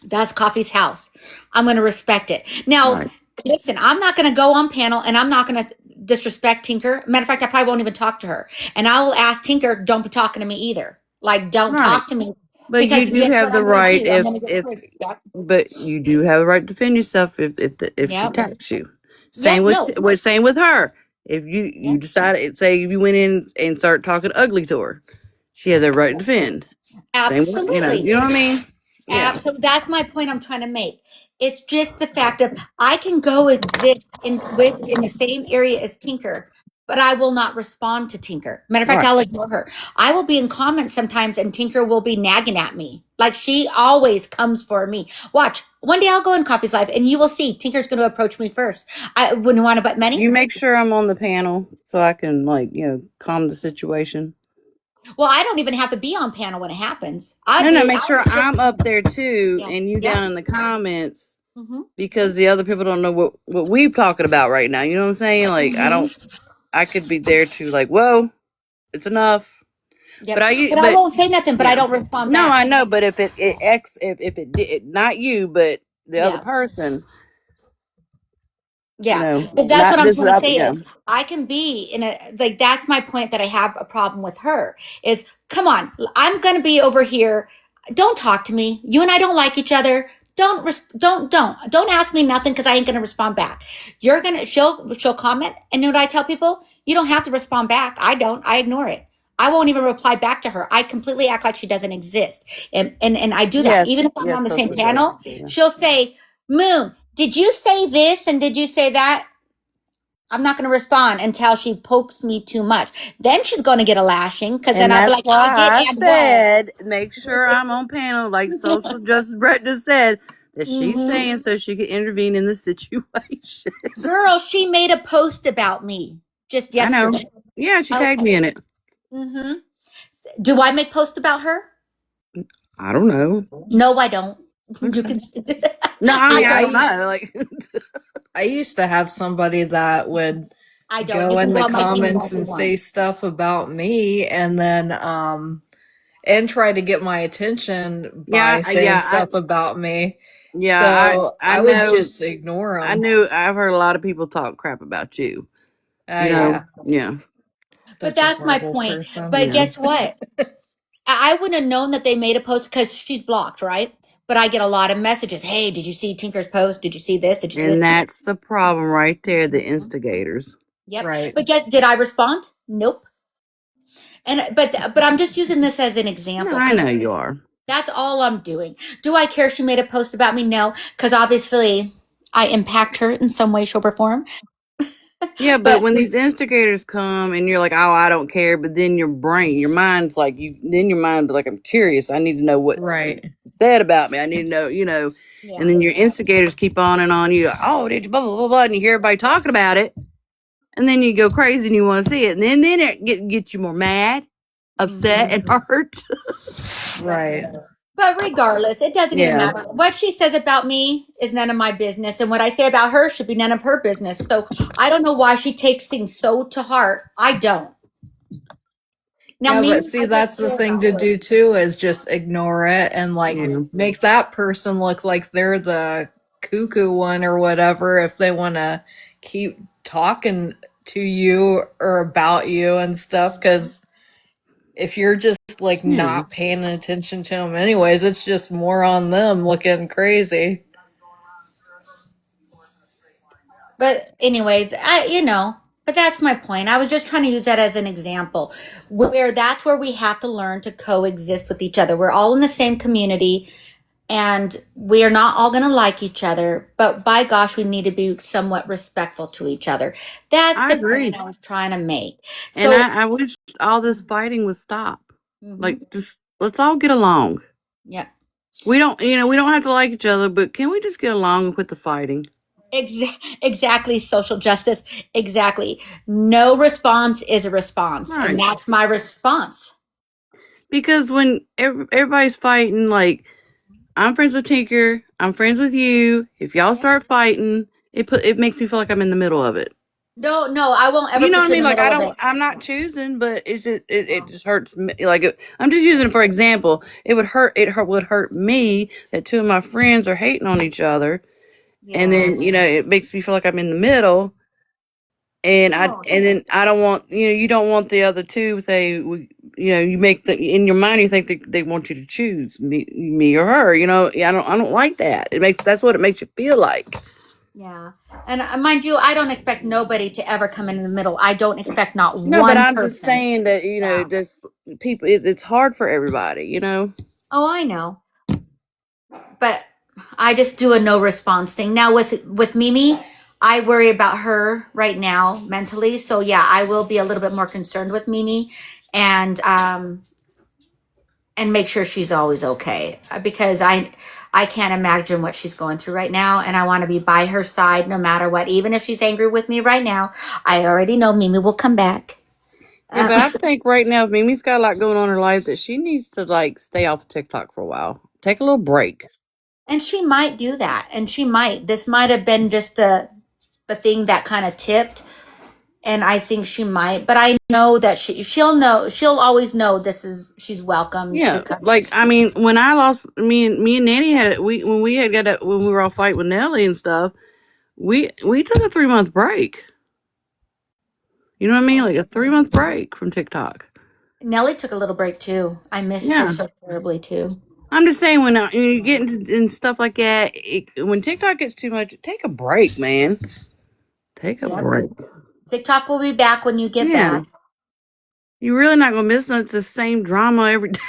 that's Coffee's house. I'm going to respect it. Now, Right. listen, I'm not going to go on panel and I'm not going to disrespect Tinker. Matter of fact, I probably won't even talk to her. And I will ask Tinker, don't be talking to me either. Like, don't Right. talk to me. But Because you do guess have what the I'm gonna right do? I'm gonna get triggered. Yep. but you do have the right to defend yourself if she Yep. attacks you. Yeah, Same with her. If you decide, say you went in and start talking ugly to her, she has a right to defend. Absolutely. You know what I mean? Yeah. Absolutely. That's my point I'm trying to make. It's just the fact of I can go exist in the same area as Tinker, but I will not respond to Tinker. Matter of fact, Right. I'll ignore her. I will be in comments sometimes and Tinker will be nagging at me. Like she always comes for me. Watch. One day I'll go in Coffee's Live and you will see Tinker's going to approach me first. I wouldn't want to butt many. You make sure I'm on the panel so I can calm the situation. Well, I don't even have to be on panel when it happens. Make sure I'm up there too, and you down in the comments because the other people don't know what we're talking about right now. You know what I'm saying? Like I could be there too. Like, whoa, it's enough. Yep. But I won't say nothing. But I don't respond. No, back. I know. But if it did not you, but the other person. Yeah, but that's what I'm trying to say is I can be in that's my point that I have a problem with her is come on, I'm going to be over here. Don't talk to me. You and I don't like each other. Don't ask me nothing because I ain't going to respond back. She'll comment. And you know what I tell people? You don't have to respond back. I don't. I ignore it. I won't even reply back to her. I completely act like she doesn't exist. And I do that. Even if I'm on the same panel, she'll say, Moon, did you say this and did you say that? I'm not going to respond until she pokes me too much. Then she's going to get a lashing because then I'll be like, I said, make sure I'm on panel like Social Justice Brett just said that she's saying so she can intervene in the situation. Girl, she made a post about me just yesterday. I know. Yeah, she tagged me in it. Mm-hmm. Do I make posts about her? I don't know. No, I don't. You can. No, I don't know. Like, I used to have somebody that would go in the comments and say stuff about me, and then and try to get my attention by saying stuff about me. Yeah, so I know, would just ignore them. I've heard a lot of people talk crap about you. Yeah. But that's my point. But guess what? I wouldn't have known that they made a post because she's blocked, right? But I get a lot of messages. Hey, did you see Tinker's post? Did you see this? Did you see this? And that's the problem right there, the instigators. Yep. Right. But did I respond? Nope. And but I'm just using this as an example. No, I know you are. That's all I'm doing. Do I care if she made a post about me? No, because obviously I impact her in some way, shape, or form. Yeah, but when these instigators come and you're like, oh, I don't care, but then your mind's like, I'm curious. I need to know what said about me. I need to know, and then your instigators keep on and on. You go, oh, did you blah, blah, blah, blah, and you hear everybody talking about it. And then you go crazy and you want to see it. And then it gets you more mad, upset, and hurt. Right. But regardless, it doesn't even matter. What she says about me is none of my business. And what I say about her should be none of her business. So I don't know why she takes things so to heart. I don't. Now, Yeah, Mimi, but see, I just that's the thing to do too, is just ignore it and like Yeah. make that person look like they're the cuckoo one or whatever if they want to keep talking to you or about you and stuff. Because if you're just like Yeah. not paying attention to them, anyways, it's just more on them looking crazy. But anyways, but that's my point. I was just trying to use that as an example where that's where we have to learn to coexist with each other. We're all in the same community and we are not all going to like each other, but by gosh, we need to be somewhat respectful to each other. That's I the agree. point I was trying to make. And So, I wish all this fighting would stop. mhm, Like, just let's all get along. yeah. We don't have to like each other, but can we just get along and quit the fighting? Exactly, social justice. Exactly. No response is a response. Right. And that's my response. Because when everybody's fighting, like, I'm friends with Tinker, I'm friends with you. If y'all start fighting, it makes me feel like I'm in the middle of it. No, I won't ever You know put what I you in mean? the Like, middle of it. I'm not choosing, but it's just it just hurts me. Like, I'm just using it for example. It would hurt me that two of my friends are hating on each other, and then it makes me feel like I'm in the middle. And then I don't want you don't want the other two. You make in your mind you think they want you to choose me or her. I don't like that. That's what it makes you feel like. Yeah. And mind you, I don't expect nobody to ever come in the middle. I don't expect not No, one but I'm person. just saying that this people. It's hard for everybody. Oh, I know. But I just do a no response thing. Now with Mimi, I worry about her right now mentally. So yeah, I will be a little bit more concerned with Mimi and make sure she's always okay because I can't imagine what she's going through right now and I want to be by her side no matter what. Even if she's angry with me right now, I already know Mimi will come back. Yeah, but I think right now Mimi's got a lot going on in her life that she needs to stay off of TikTok for a while. Take a little break. And she might do that. And this might have been just the thing that kind of tipped. And I think she might, but I know that she'll always know she's welcome. Yeah, to come. When I lost me and Nanny when we were all fighting with Nelly and stuff, we took a 3-month break. You know what I mean? Like a 3-month break from TikTok. Nelly took a little break too. I missed her so terribly too. I'm just saying when you get into stuff like that, when TikTok gets too much, take a break, man. Take a break. TikTok will be back when you get back. You're really not gonna miss it. It's the same drama every day.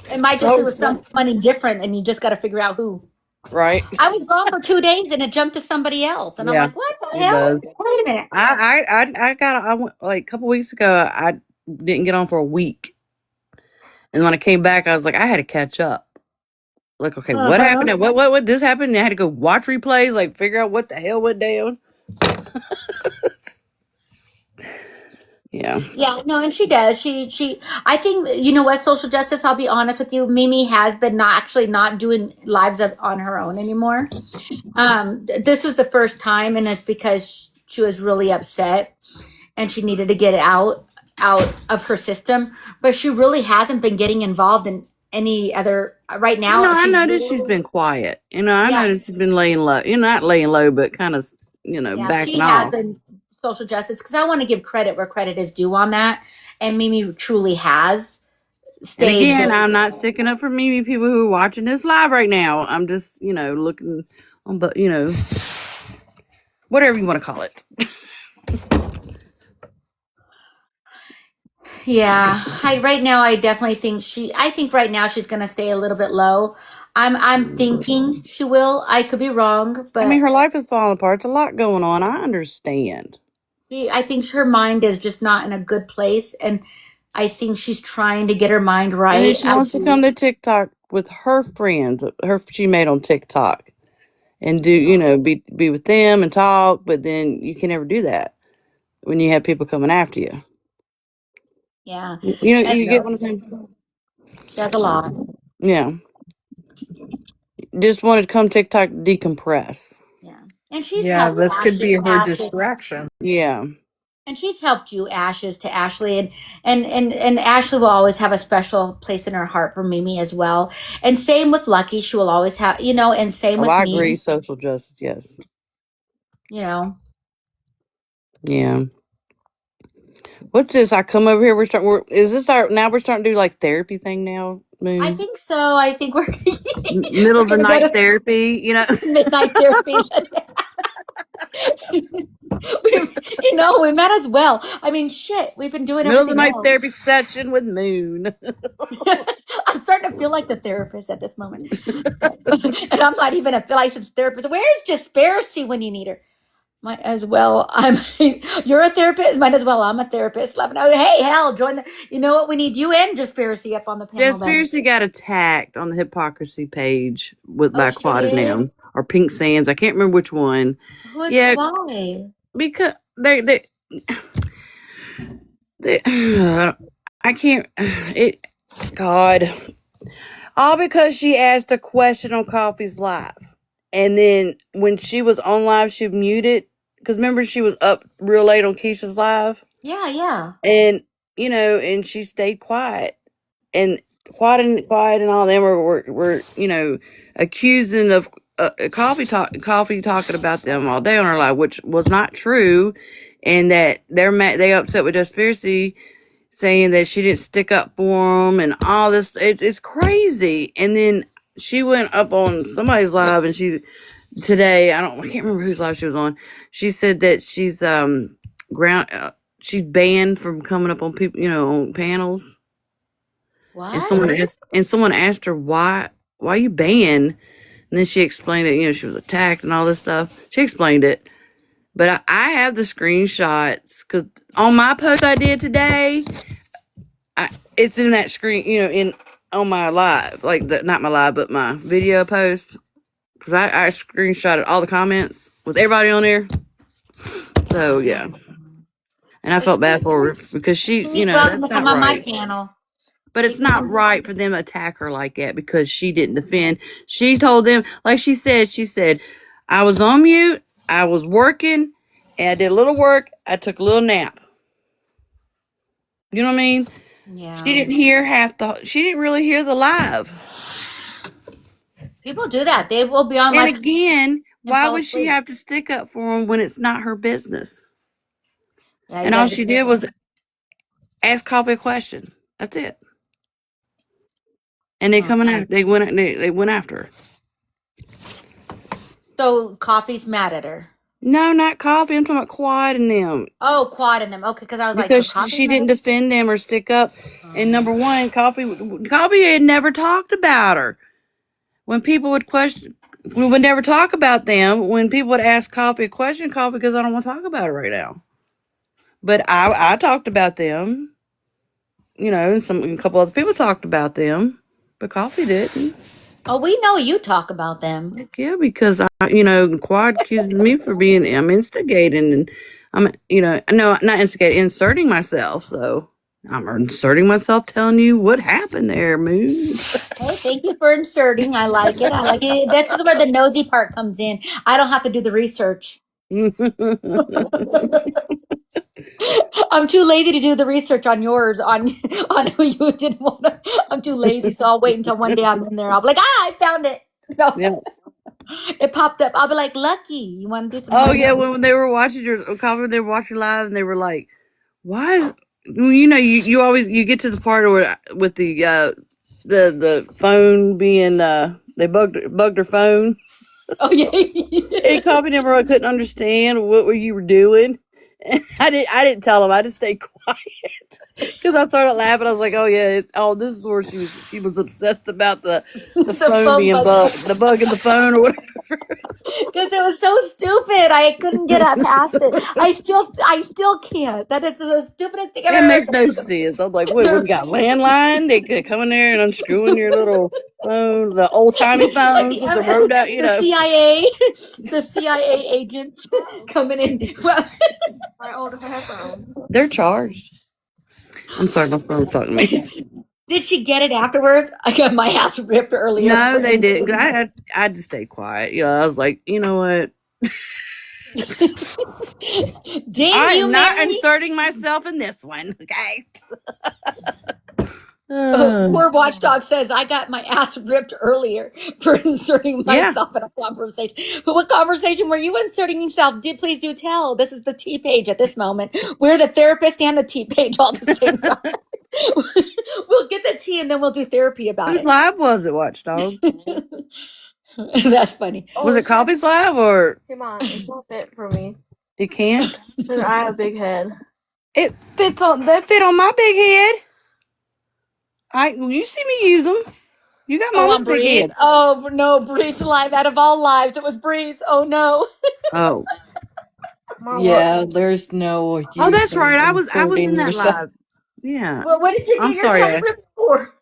It might just be somebody different, and you just got to figure out who. Right. I was gone for 2 days, and it jumped to somebody else, and I'm like, "What the hell? Wait a minute." I went like a couple weeks ago. I didn't get on for a week, and when I came back, I was like, I had to catch up. Like, okay, what happened? What this happened? And I had to go watch replays, like figure out what the hell went down. Yeah. Yeah, no, and she does. I think, you know what, social justice, I'll be honest with you, Mimi has been not doing lives on her own anymore. This was the first time, and it's because she was really upset and she needed to get it out of her system. But she really hasn't been getting involved in any other right now. I noticed she's been quiet. I noticed she's been laying low. Not laying low, but kind of, backing she off. has been social justice because I want to give credit where credit is due on that, and Mimi truly has stayed. And again, I'm not sticking up for Mimi people who are watching this live right now. I'm just, looking on, but whatever you want to call it. Yeah, right now I definitely think I think right now she's going to stay a little bit low. I'm thinking she will. I could be wrong, but her life is falling apart. It's a lot going on. I understand. I think her mind is just not in a good place, and I think she's trying to get her mind right. And she wants to come to TikTok with her friends, she made on TikTok, and do be with them and talk. But then you can never do that when you have people coming after you. Yeah, you get what I'm saying. She has a lot. Yeah, just wanted to come TikTok decompress. Yeah, and she's this could be her distraction. Yeah. And she's helped you, Ashes, to Ashley, and Ashley will always have a special place in her heart for Mimi as well. And same with Lucky, she will always have, and same with I me. agree. Social justice, yes. Yeah. What's this? I come over here. We're starting to do like therapy thing now? Moon? I think so. I think we're middle of the night therapy. Midnight therapy. We might as well. I mean, shit, we've been doing middle of the night else. therapy session with Moon. I'm starting to feel like the therapist at this moment, and I'm not even a licensed therapist. Where's Disparity when you need her? Might as well. You're a therapist. Might as well. I'm a therapist. Hey, hell, join the. You know what? We need you and Disparity up on the panel. Disparity got attacked on the hypocrisy page by Quad and them or Pink Sands. I can't remember which one. Why? Because they I can't. God. All because she asked a question on Coffee's live. And then when she was on live, she muted. Because remember, she was up real late on Keisha's live? Yeah. And, and she stayed quiet. And Quiet and all them were accusing of Coffee talking about them all day on her live, which was not true. And that they upset with Disparity, saying that she didn't stick up for them and all this. It's crazy. And then she went up on somebody's live and today, I can't remember whose live she was on. She said that she's she's banned from coming up on people, on panels. What? And someone asked her why you banned, and then she explained it. She was attacked and all this stuff. She explained it, but I have the screenshots because on my post I did today, it's in that screen, on my live, not my live, but my video post, because I screenshotted all the comments with everybody on there. So yeah, and I felt bad for her because she, that's not on right. my panel. But it's not right for them to attack her like that because she didn't defend. She told them, like she said, I was on mute, I was working, and I did a little work, I took a little nap. You know what I mean? Yeah. She didn't hear she didn't really hear the live. People do that. They will be on and again, why would she have to stick up for them when it's not her business? Yeah, and all she did was ask Coffee a question. That's it. And they went after her. So Coffee's mad at her. No, not Coffee. I'm talking about Quad and them. Oh, Quad and them. Okay, because I was because she didn't defend them or stick up. And number one, Coffee had never talked about her. When people would question, we would never talk about them. When people would ask Coffee a question, Coffee goes, I don't want to talk about it right now. But I talked about them. A couple other people talked about them, but Coffee didn't. Oh, we know you talk about them. Heck yeah, because Quad accuses me for I'm instigating, and I'm not instigating, inserting myself. So I'm inserting myself, telling you what happened there, Moon. Hey, thank you for inserting. I like it. That's where the nosy part comes in. I don't have to do the research. I'm too lazy to do the research on yours, on who you didn't want to. I'm too lazy, so I'll wait until one day I'm in there. I'll be like, I found it. No. Yeah. It popped up. I'll be like, Lucky, you want to do some? Oh yeah, when they were watching they were watching live, and they were like, why? You always get to the part where with the phone being they bugged her phone. Oh yeah. And Coffee never couldn't understand what you were doing. And I didn't tell him. I just stayed quiet because I started laughing. I was like, "Oh yeah, this is where she was obsessed about the phone being bugged, the bug in the phone or whatever." Because it was so stupid, I couldn't get past it. I still can't. That is the stupidest thing ever. It makes no sense. I'm like, "What? We got landline? They could come in there and unscrewing your little phone, the old timey phones with the road out, The CIA agents coming in." My old phone. They're charged. I'm sorry, my phone's talking to me. Did she get it afterwards? I got my ass ripped earlier. No, they didn't. I just stayed quiet. I was like, you know what? Didn't you I'm not marry? inserting myself in this one. Okay. Poor Watchdog says, I got my ass ripped earlier for inserting Yeah. myself in a conversation. What conversation were you inserting yourself? Please do tell. This is the T page at this moment. We're the therapist and the T page all at the same time. We'll get the T and then we'll do therapy about Whose it. live was it, Watchdog? That's funny. Was it Coffee's live or? Come on, it won't fit for me. It can't? Then I have a big head. It fits on, that fit on my big head. You see me use them. You got Mama's I'm big Breeze. head. Oh no, Breeze live. Out of all lives, it was Breeze. Oh no. Oh. Yeah, there's no. Oh, that's right. I was inserting in that yourself. live. Yeah. Well, what did you I'm get sorry, yourself Ash. ripped for?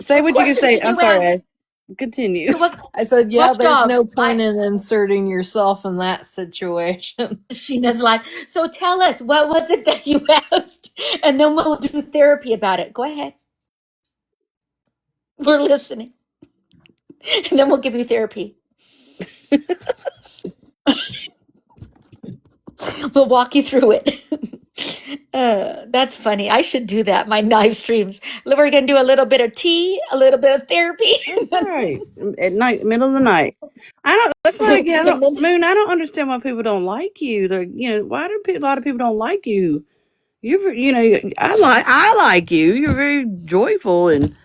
Say what you can Question say. to I'm you, sorry, Ash. Ash. Continue. So what, I said, yeah, there's Watchdog, no point in inserting yourself in that situation. Sheena's like, so tell us, what was it that you asked? And then we'll do therapy about it. Go ahead. We're listening. And then we'll give you therapy. We'll walk you through it. That's funny. I should do that. My live streams. We're going to do a little bit of tea, a little bit of therapy. All right. At night, middle of the night. That's why again, Moon, I don't understand why people don't like you. Why do a lot of people don't like you? I like you. You're very joyful and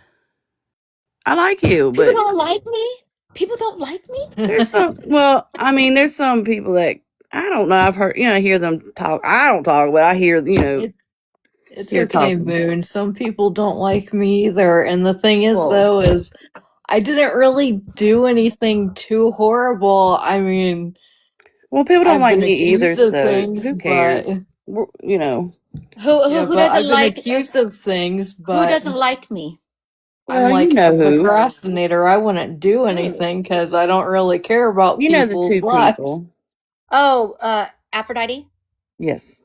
I like you, but People don't like me? People don't like me? there's some, there's some people that I don't know. I've heard, I hear them talk. I don't talk, but I hear, It's You're okay, talking. Moon. Some people don't like me either. And the thing is, though, is I didn't really do anything too horrible. I mean, well, people don't I've like been me either, accused of so things, who cares? but Who yeah, who but doesn't I've been like accused of things, who but doesn't like me? I'm Well, like you know a who. procrastinator. I wouldn't do anything because I don't really care about You know the people's two lives. people. Oh, Aphrodite? Yes.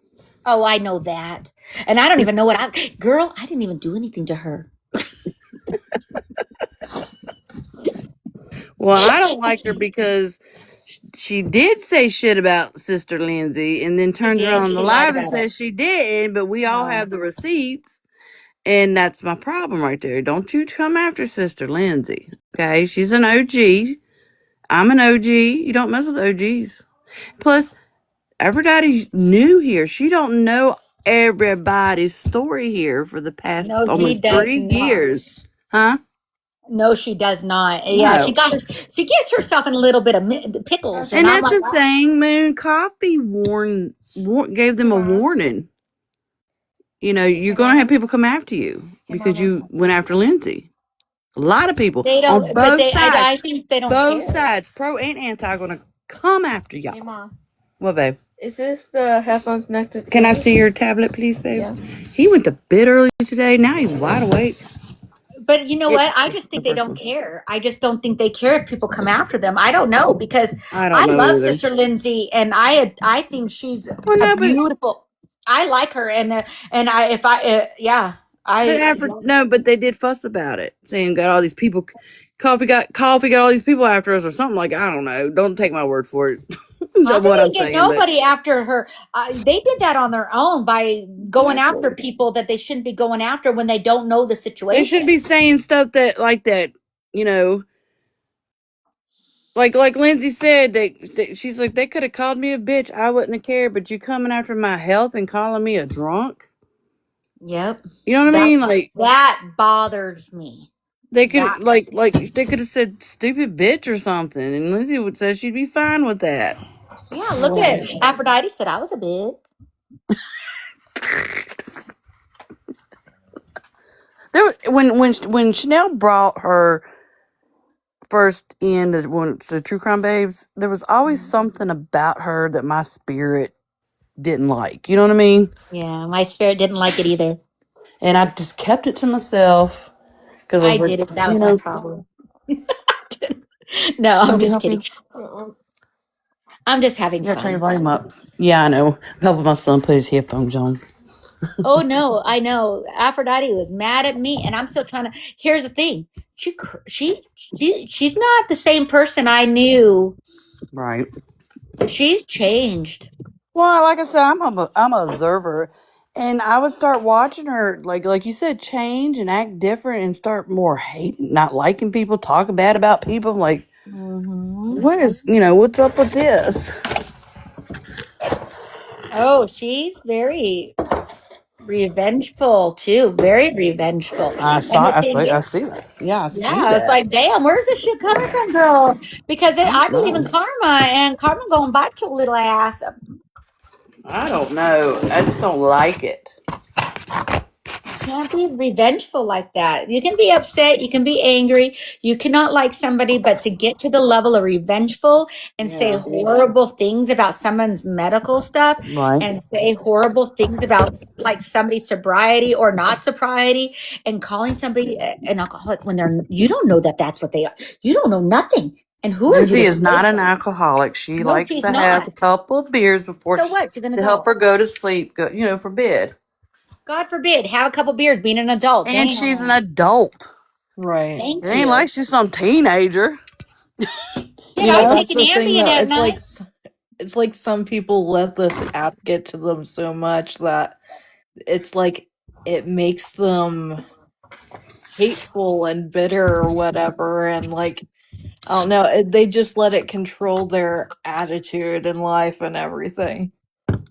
Oh, I know that. And I don't even know I didn't even do anything to her. Well, I don't like her because she did say shit about Sister Lindsay and then turned around on She the lied live and about it. said she didn't, but we all have the receipts. And that's my problem right there. Don't you come after Sister Lindsay. Okay? She's an OG. I'm an OG. You don't mess with OGs. Plus, everybody's new here. She don't know everybody's story here for the past No, she almost does 3 not. years. Huh? No, she does not. Yeah, she No. she gets herself in a little bit of pickles, And I'm that's like, the thing, Moon. Coffee gave them a warning. You're going to have people come after you because you went after Lindsay. A lot of people they on don't. both But sides. I think they don't Both care. sides, pro and anti, are going to come after y'all. Hey, Mom. What, babe? Is this the headphones connected? Can I see your tablet, please, babe? Yeah. He went to bed early today. Now he's wide awake. But you know what? I just think they don't care. I just don't think they care if people come after them. I don't know because I I don't know love either. Sister Lindsay, and I think she's beautiful. I like her, and But they did fuss about it, saying got all these people. Coffee got all these people after us or something like. I don't know. Don't take my word for it. That's what I'm get saying. nobody after her. They did that on their own by going after people that they shouldn't be going after when they don't know the situation. They should be saying stuff like that. Like Lindsay said, she's like, they could have called me a bitch. I wouldn't have cared, but you coming after my health and calling me a drunk. Yep. You know what I mean? Like that bothers me. They could they could have said stupid bitch or something, and Lindsay would say she'd be fine with that. Yeah, look at Aphrodite said I was a bitch. When Chanel brought her first in the True Crime Babes, there was always something about her that my spirit didn't like. You know what I mean? Yeah, my spirit didn't like it either. And I just kept it to myself. Because I did it. That was my problem. No, I'm just kidding. I'm just having fun. Turn your volume up. Yeah, I know. I'm helping my son put his headphones on. Oh no, I know. Aphrodite was mad at me, and I'm still trying to. Here's the thing: she's not the same person I knew. Right. She's changed. Well, like I said, I'm an observer, and I would start watching her, like you said, change and act different, and start more hating, not liking people, talking bad about people. Like, what is, what's up with this? Oh, she's very revengeful too. Very revengeful. I And the thing is, see that. Yeah, I see yeah, it's that. like, damn, where's this shit coming from, girl? Because I believe in karma, and karma gonna bite your little ass. I don't know. I just don't like it. Can't be revengeful like that. You can be upset, you can be angry, you cannot like somebody, but to get to the level of revengeful and say horrible things about someone's medical stuff Right. and say horrible things about like somebody's sobriety or not sobriety and calling somebody an alcoholic when you don't know that that's what they are. You don't know nothing. And who are you? Lindsay to is say not an that? alcoholic. She No, likes she's to have a not. couple of beers before So what? You're gonna to help go. her go to sleep, for bed. God forbid, have a couple beers being an adult. And Damn. she's an adult. Right. Thank It ain't you. like she's some teenager. I That's take an the thing, Ambien though. at night. It's like some people let this app get to them so much that it's like it makes them hateful and bitter or whatever, and like I don't know, they just let it control their attitude in life and everything.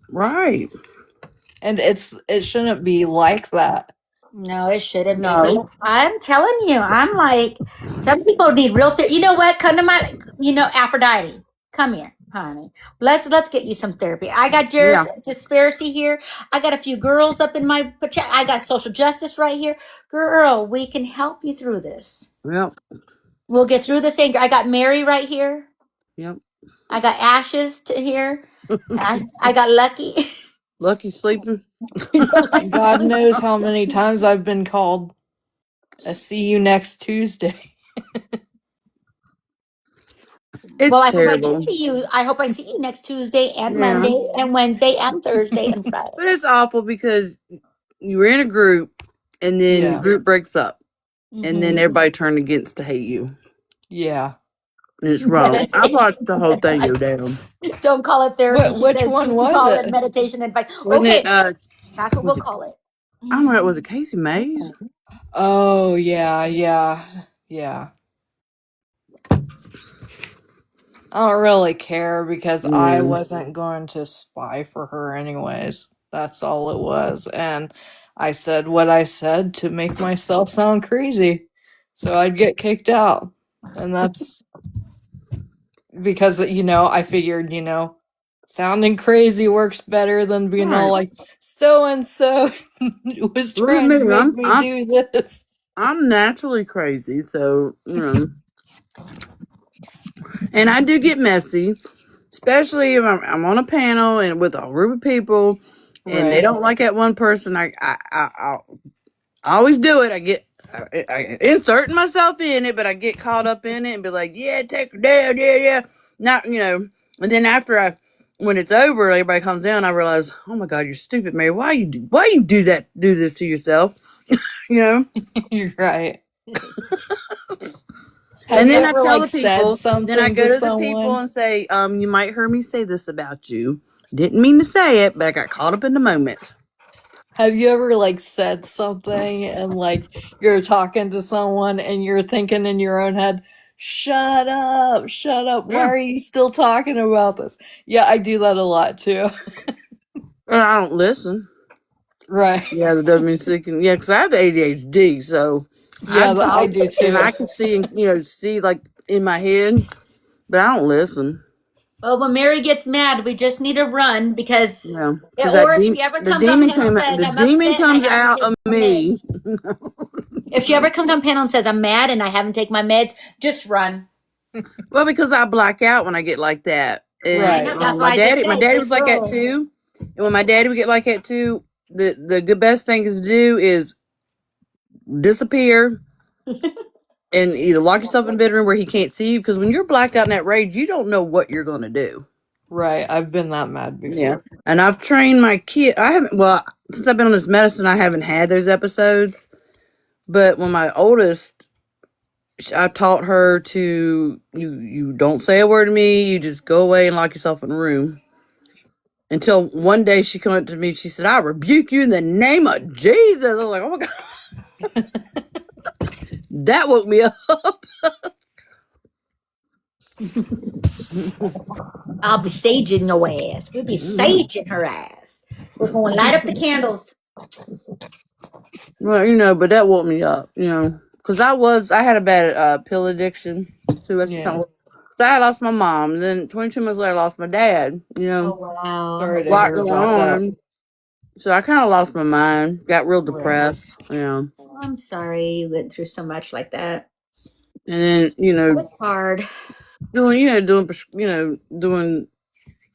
Right. And it shouldn't be like that. No, it shouldn't be. No. But I'm telling you, I'm like, some people need real therapy. You know what? Come to my, Aphrodite. Come here, honey. Let's get you some therapy. I got yours, Disparity here. I got a few girls up in my, I got social justice right here. Girl, we can help you through this. Yep. We'll get through this thing. I got Mary right here. Yep. I got Ashes to here. I got Lucky. Lucky sleeping. God knows how many times I've been called a see you next Tuesday. It's Well, I terrible. hope I get to you. I hope I see you next Tuesday and Monday and Wednesday and Thursday and Friday. But it's awful because you were in a group and then the group breaks up and then everybody turned against to hate you. Yeah. And it's wrong. I watched the whole thing go down. Don't call it therapy. She Which says one you was call it? it meditation advice. Wasn't Okay, it, that's what we'll call it. I don't know, was it Casey Mays? Oh, yeah. I don't really care because I wasn't going to spy for her anyways. That's all it was. And I said what I said to make myself sound crazy. So I'd get kicked out. And that's because, I figured, sounding crazy works better than being all like, so-and-so was trying to make me do this. I'm naturally crazy, so, and I do get messy, especially if I'm on a panel and with a group of people, and they don't like that one person. I always do it. I insert myself in it, but I get caught up in it and be like, yeah, take her down, yeah. Not, and then after when it's over, everybody comes down. I realize, oh my God, you're stupid, Mary. Why you do this to yourself? You're right. And then I tell the people, then I go to the people and say, you might hear me say this about you. Didn't mean to say it, but I got caught up in the moment. Have you ever said something and you're talking to someone and you're thinking in your own head, shut up, why are you still talking about this? Yeah, I do that a lot too. I don't listen. Right. Yeah, that doesn't mean seeking. Yeah, because I have ADHD, so yeah, I do too. And I can see, see in my head, but I don't listen. Well, when Mary gets mad, we just need to run because, or if she ever comes on panel and says, the demon comes out of me. If she ever comes on panel and says, I'm mad and I haven't taken my meds, just run. Well, because I black out when I get like that. And right. That's why my daddy was like that too. And when my daddy would get like that too, the good best thing to do is disappear and either lock yourself in a bedroom where he can't see you, because when you're blacked out in that rage, you don't know what you're going to do. Right. I've been that mad before. Yeah. And I've trained my kid. Since I've been on this medicine, I haven't had those episodes. But when my oldest, I taught her to you don't say a word to me. You just go away and lock yourself in a room. Until one day she came up to me. She said, "I rebuke you in the name of Jesus." I was like, "Oh my God." That woke me up. I'll be saging your ass. We'll be saging her ass. We're going to light up the candles. Well, but that woke me up, because I had a bad pill addiction too. So I lost my mom, and then 22 months later, I lost my dad. Oh, wow. Sorry to a lot hear going about that. on. So I kind of lost my mind, got real depressed. Oh, I'm sorry you went through so much like that. And then It's hard. doing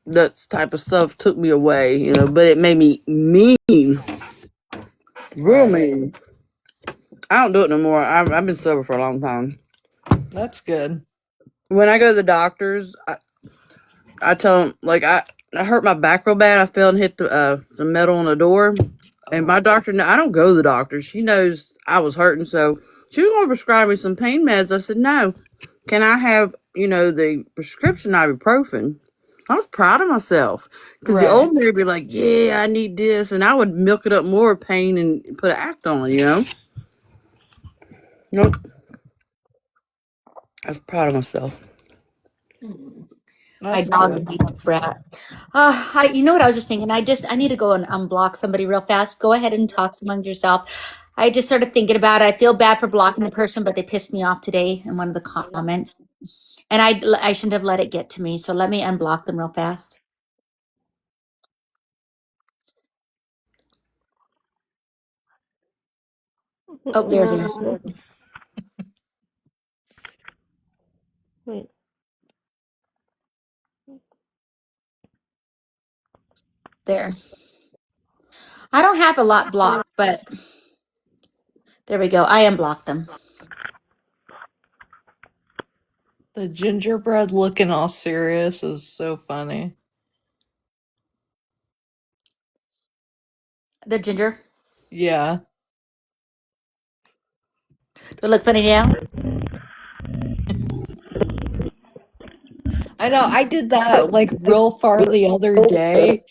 that type of stuff took me away, but it made me mean, real mean. I don't do it no more. I've been sober for a long time. That's good. When I go to the doctors, I tell them, like, I hurt my back real bad. I fell and hit some metal on the door. And my doctor, I don't go to the doctor. She knows I was hurting, so she was going to prescribe me some pain meds. I said, no. Can I have, the prescription ibuprofen? I was proud of myself. Because the old me would be like, yeah, I need this. And I would milk it up more pain and put an act on it, Nope. I was proud of myself. My dog would be brat. You know what I was just thinking? I need to go and unblock somebody real fast. Go ahead and talk among yourself. I just started thinking about it. I feel bad for blocking the person, but they pissed me off today in one of the comments. And I shouldn't have let it get to me. So let me unblock them real fast. Oh, there it is. Wait. There. I don't have a lot blocked, but there we go. I unblocked them. The gingerbread looking all serious is so funny. The ginger. Yeah. Do it look funny now? I know. I did that like real far the other day.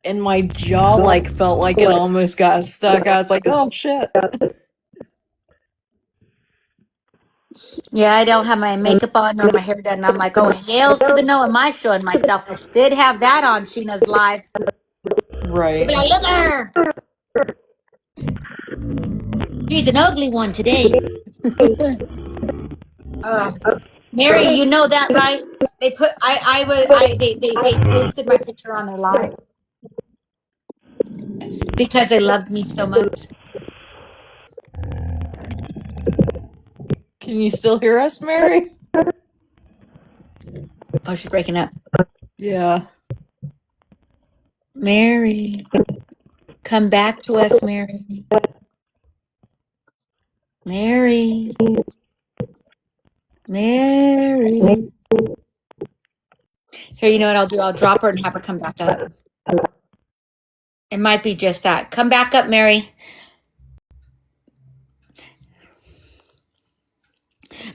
And my jaw like felt like it almost got stuck. I was like, oh shit. Yeah, I don't have my makeup on or my hair done. I'm like, oh, hails to the no. Am I showing myself? They'd have that on Sheena's live. Right. They'd be like, look at her. She's an ugly one today. Mary, you know that, right? They put they posted my picture on their live because they loved me so much. Can you still hear us, Mary? Oh, she's breaking up. Yeah. Mary, come back to us, Mary. Mary. Mary. Here, you know what I'll do? I'll drop her and have her come back up. It might be just that. Come back up, Mary.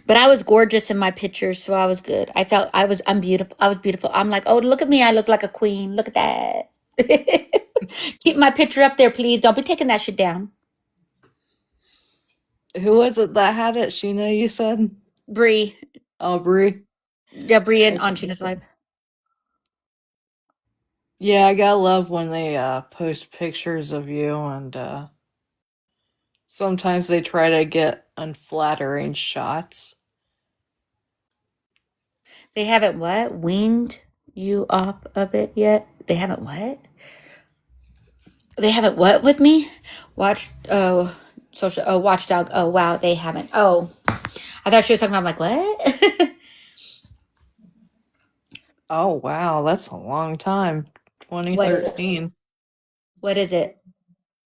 But I was gorgeous in my pictures, so I was good. I'm beautiful. I was beautiful. I'm like, oh, look at me. I look like a queen. Look at that. Keep my picture up there, please. Don't be taking that shit down. Who was it that had it? Sheena, you said? Bree. Oh, Bree. Yeah, Bree and on Sheena's live. Yeah, I gotta love when they post pictures of you, and sometimes they try to get unflattering shots. They haven't what? Weaned you off of it yet? They haven't what? They haven't what with me? Watchdog. Oh, wow, they haven't. Oh, I thought she was talking about, I'm like, what? Oh, wow, that's a long time. 2013. What is it?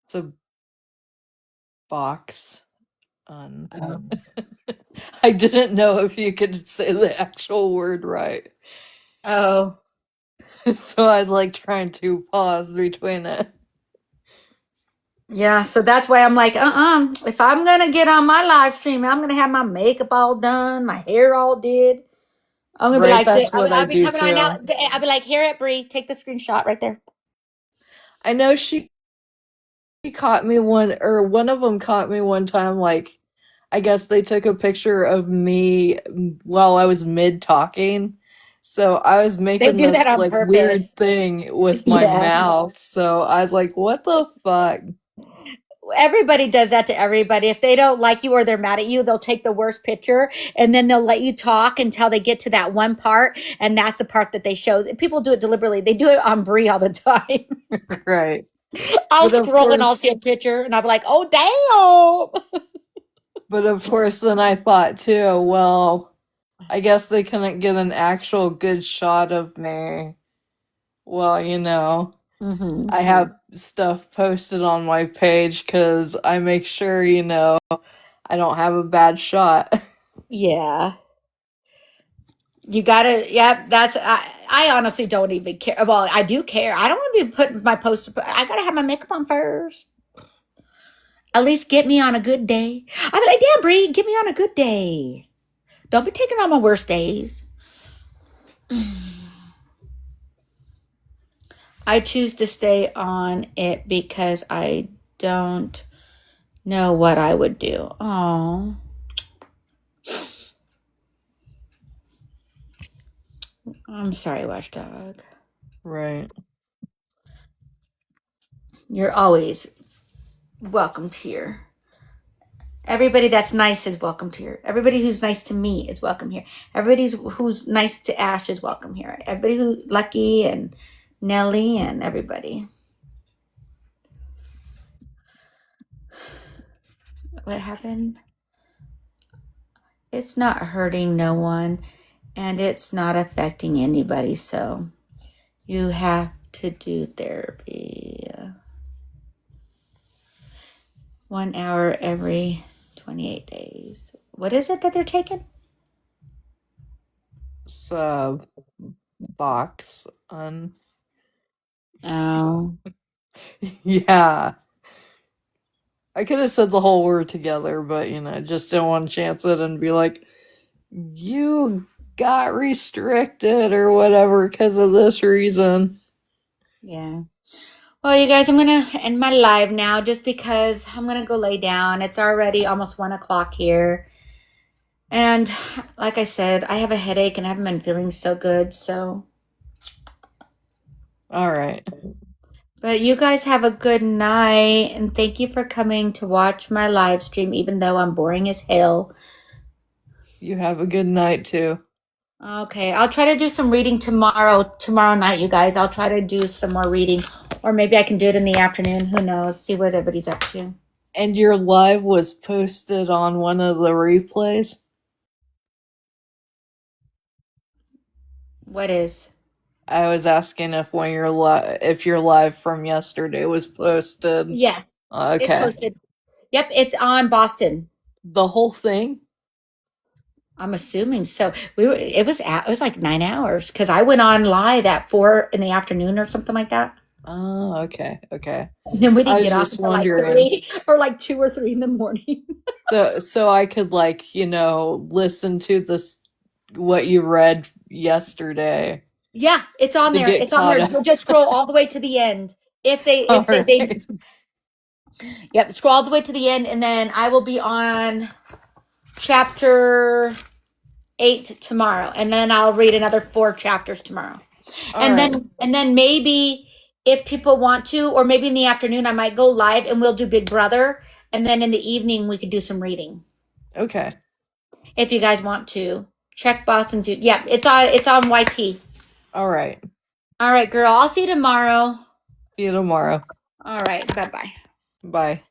It's a box. I didn't know if you could say the actual word right. Oh. So I was like trying to pause between it. Yeah, so that's why I'm like, if I'm gonna get on my live stream, I'm gonna have my makeup all done, my hair all did. I'm gonna be Right, like, that's what I I'll be do coming on now. too. I'll be like, here at Bree, take the screenshot right there. I know she caught me one of them caught me one time, like, I guess they took a picture of me while I was mid talking. So I was They making do that this on like weird purpose. thing with my Yeah. mouth. So I was like, what the fuck? Everybody does that to everybody. If they don't like you or they're mad at you, they'll take the worst picture and then they'll let you talk until they get to that one part, and that's the part that they show. People do it deliberately. They do it on Brie all the time. Right. I'll But of scroll and I'll course, see a picture and I'll be like, oh damn. but of course, then I thought too, well, I guess they couldn't get an actual good shot of me. Well, you know, Mm-hmm. I have stuff posted on my page because I make sure, you know, I don't have a bad shot. Yeah. You gotta, yeah, I honestly don't even care. Well, I do care. I don't want to be putting my post, I gotta have my makeup on first. At least get me on a good day. I'll be like, damn, Bree, get me on a good day. Don't be taking on my worst days. I choose to stay on it because I don't know what I would do. Oh, I'm sorry, Watchdog. Right. You're always welcomed here. Everybody that's nice is welcome here. Everybody who's nice to me is welcome here. Everybody who's nice to Ash is welcome here. Everybody who Lucky and Nelly and everybody. What happened? It's not hurting no one and it's not affecting anybody, so you have to do therapy. 1 hour every 28 days. What is it that they're taking? Sub box on. Oh. Yeah. I could have said the whole word together, but you know, just didn't want to chance it and be like, you got restricted or whatever because of this reason. Yeah. Well, you guys, I'm going to end my live now just because I'm going to go lay down. It's already almost 1 o'clock here. And like I said, I have a headache and I haven't been feeling so good. So, all right. But you guys have a good night. And thank you for coming to watch my live stream, even though I'm boring as hell. You have a good night too. Okay, I'll try to do some reading tomorrow night, you guys. I'll try to do some more reading. Or maybe I can do it in the afternoon. Who knows? See what everybody's up to. And your live was posted on one of the replays? What is? I was asking if if your live from yesterday was posted. Yeah. Okay. It's posted. Yep, it's on Boston. The whole thing? I'm assuming so. It was like 9 hours because I went on live at 4 in the afternoon or something like that. Oh, okay. Okay. And then we didn't I was get off just until like wondering. 3 or like 2 or 3 in the morning. So I could, like, you know, listen to this what you read yesterday. Yeah, it's on To there. get It's on caught there. up. You'll just scroll all the way to the end. If they Alright. Yep, scroll all the way to the end, and then I will be on chapter 8 tomorrow, and then I'll read another 4 chapters tomorrow. And then maybe if people want to, or maybe in the afternoon, I might go live and we'll do Big Brother, and then in the evening we could do some reading. Okay. If you guys want to check Boston Jude. Yeah, it's on YT. All right. All right, girl. I'll see you tomorrow. See you tomorrow. All right. Bye-bye. Bye.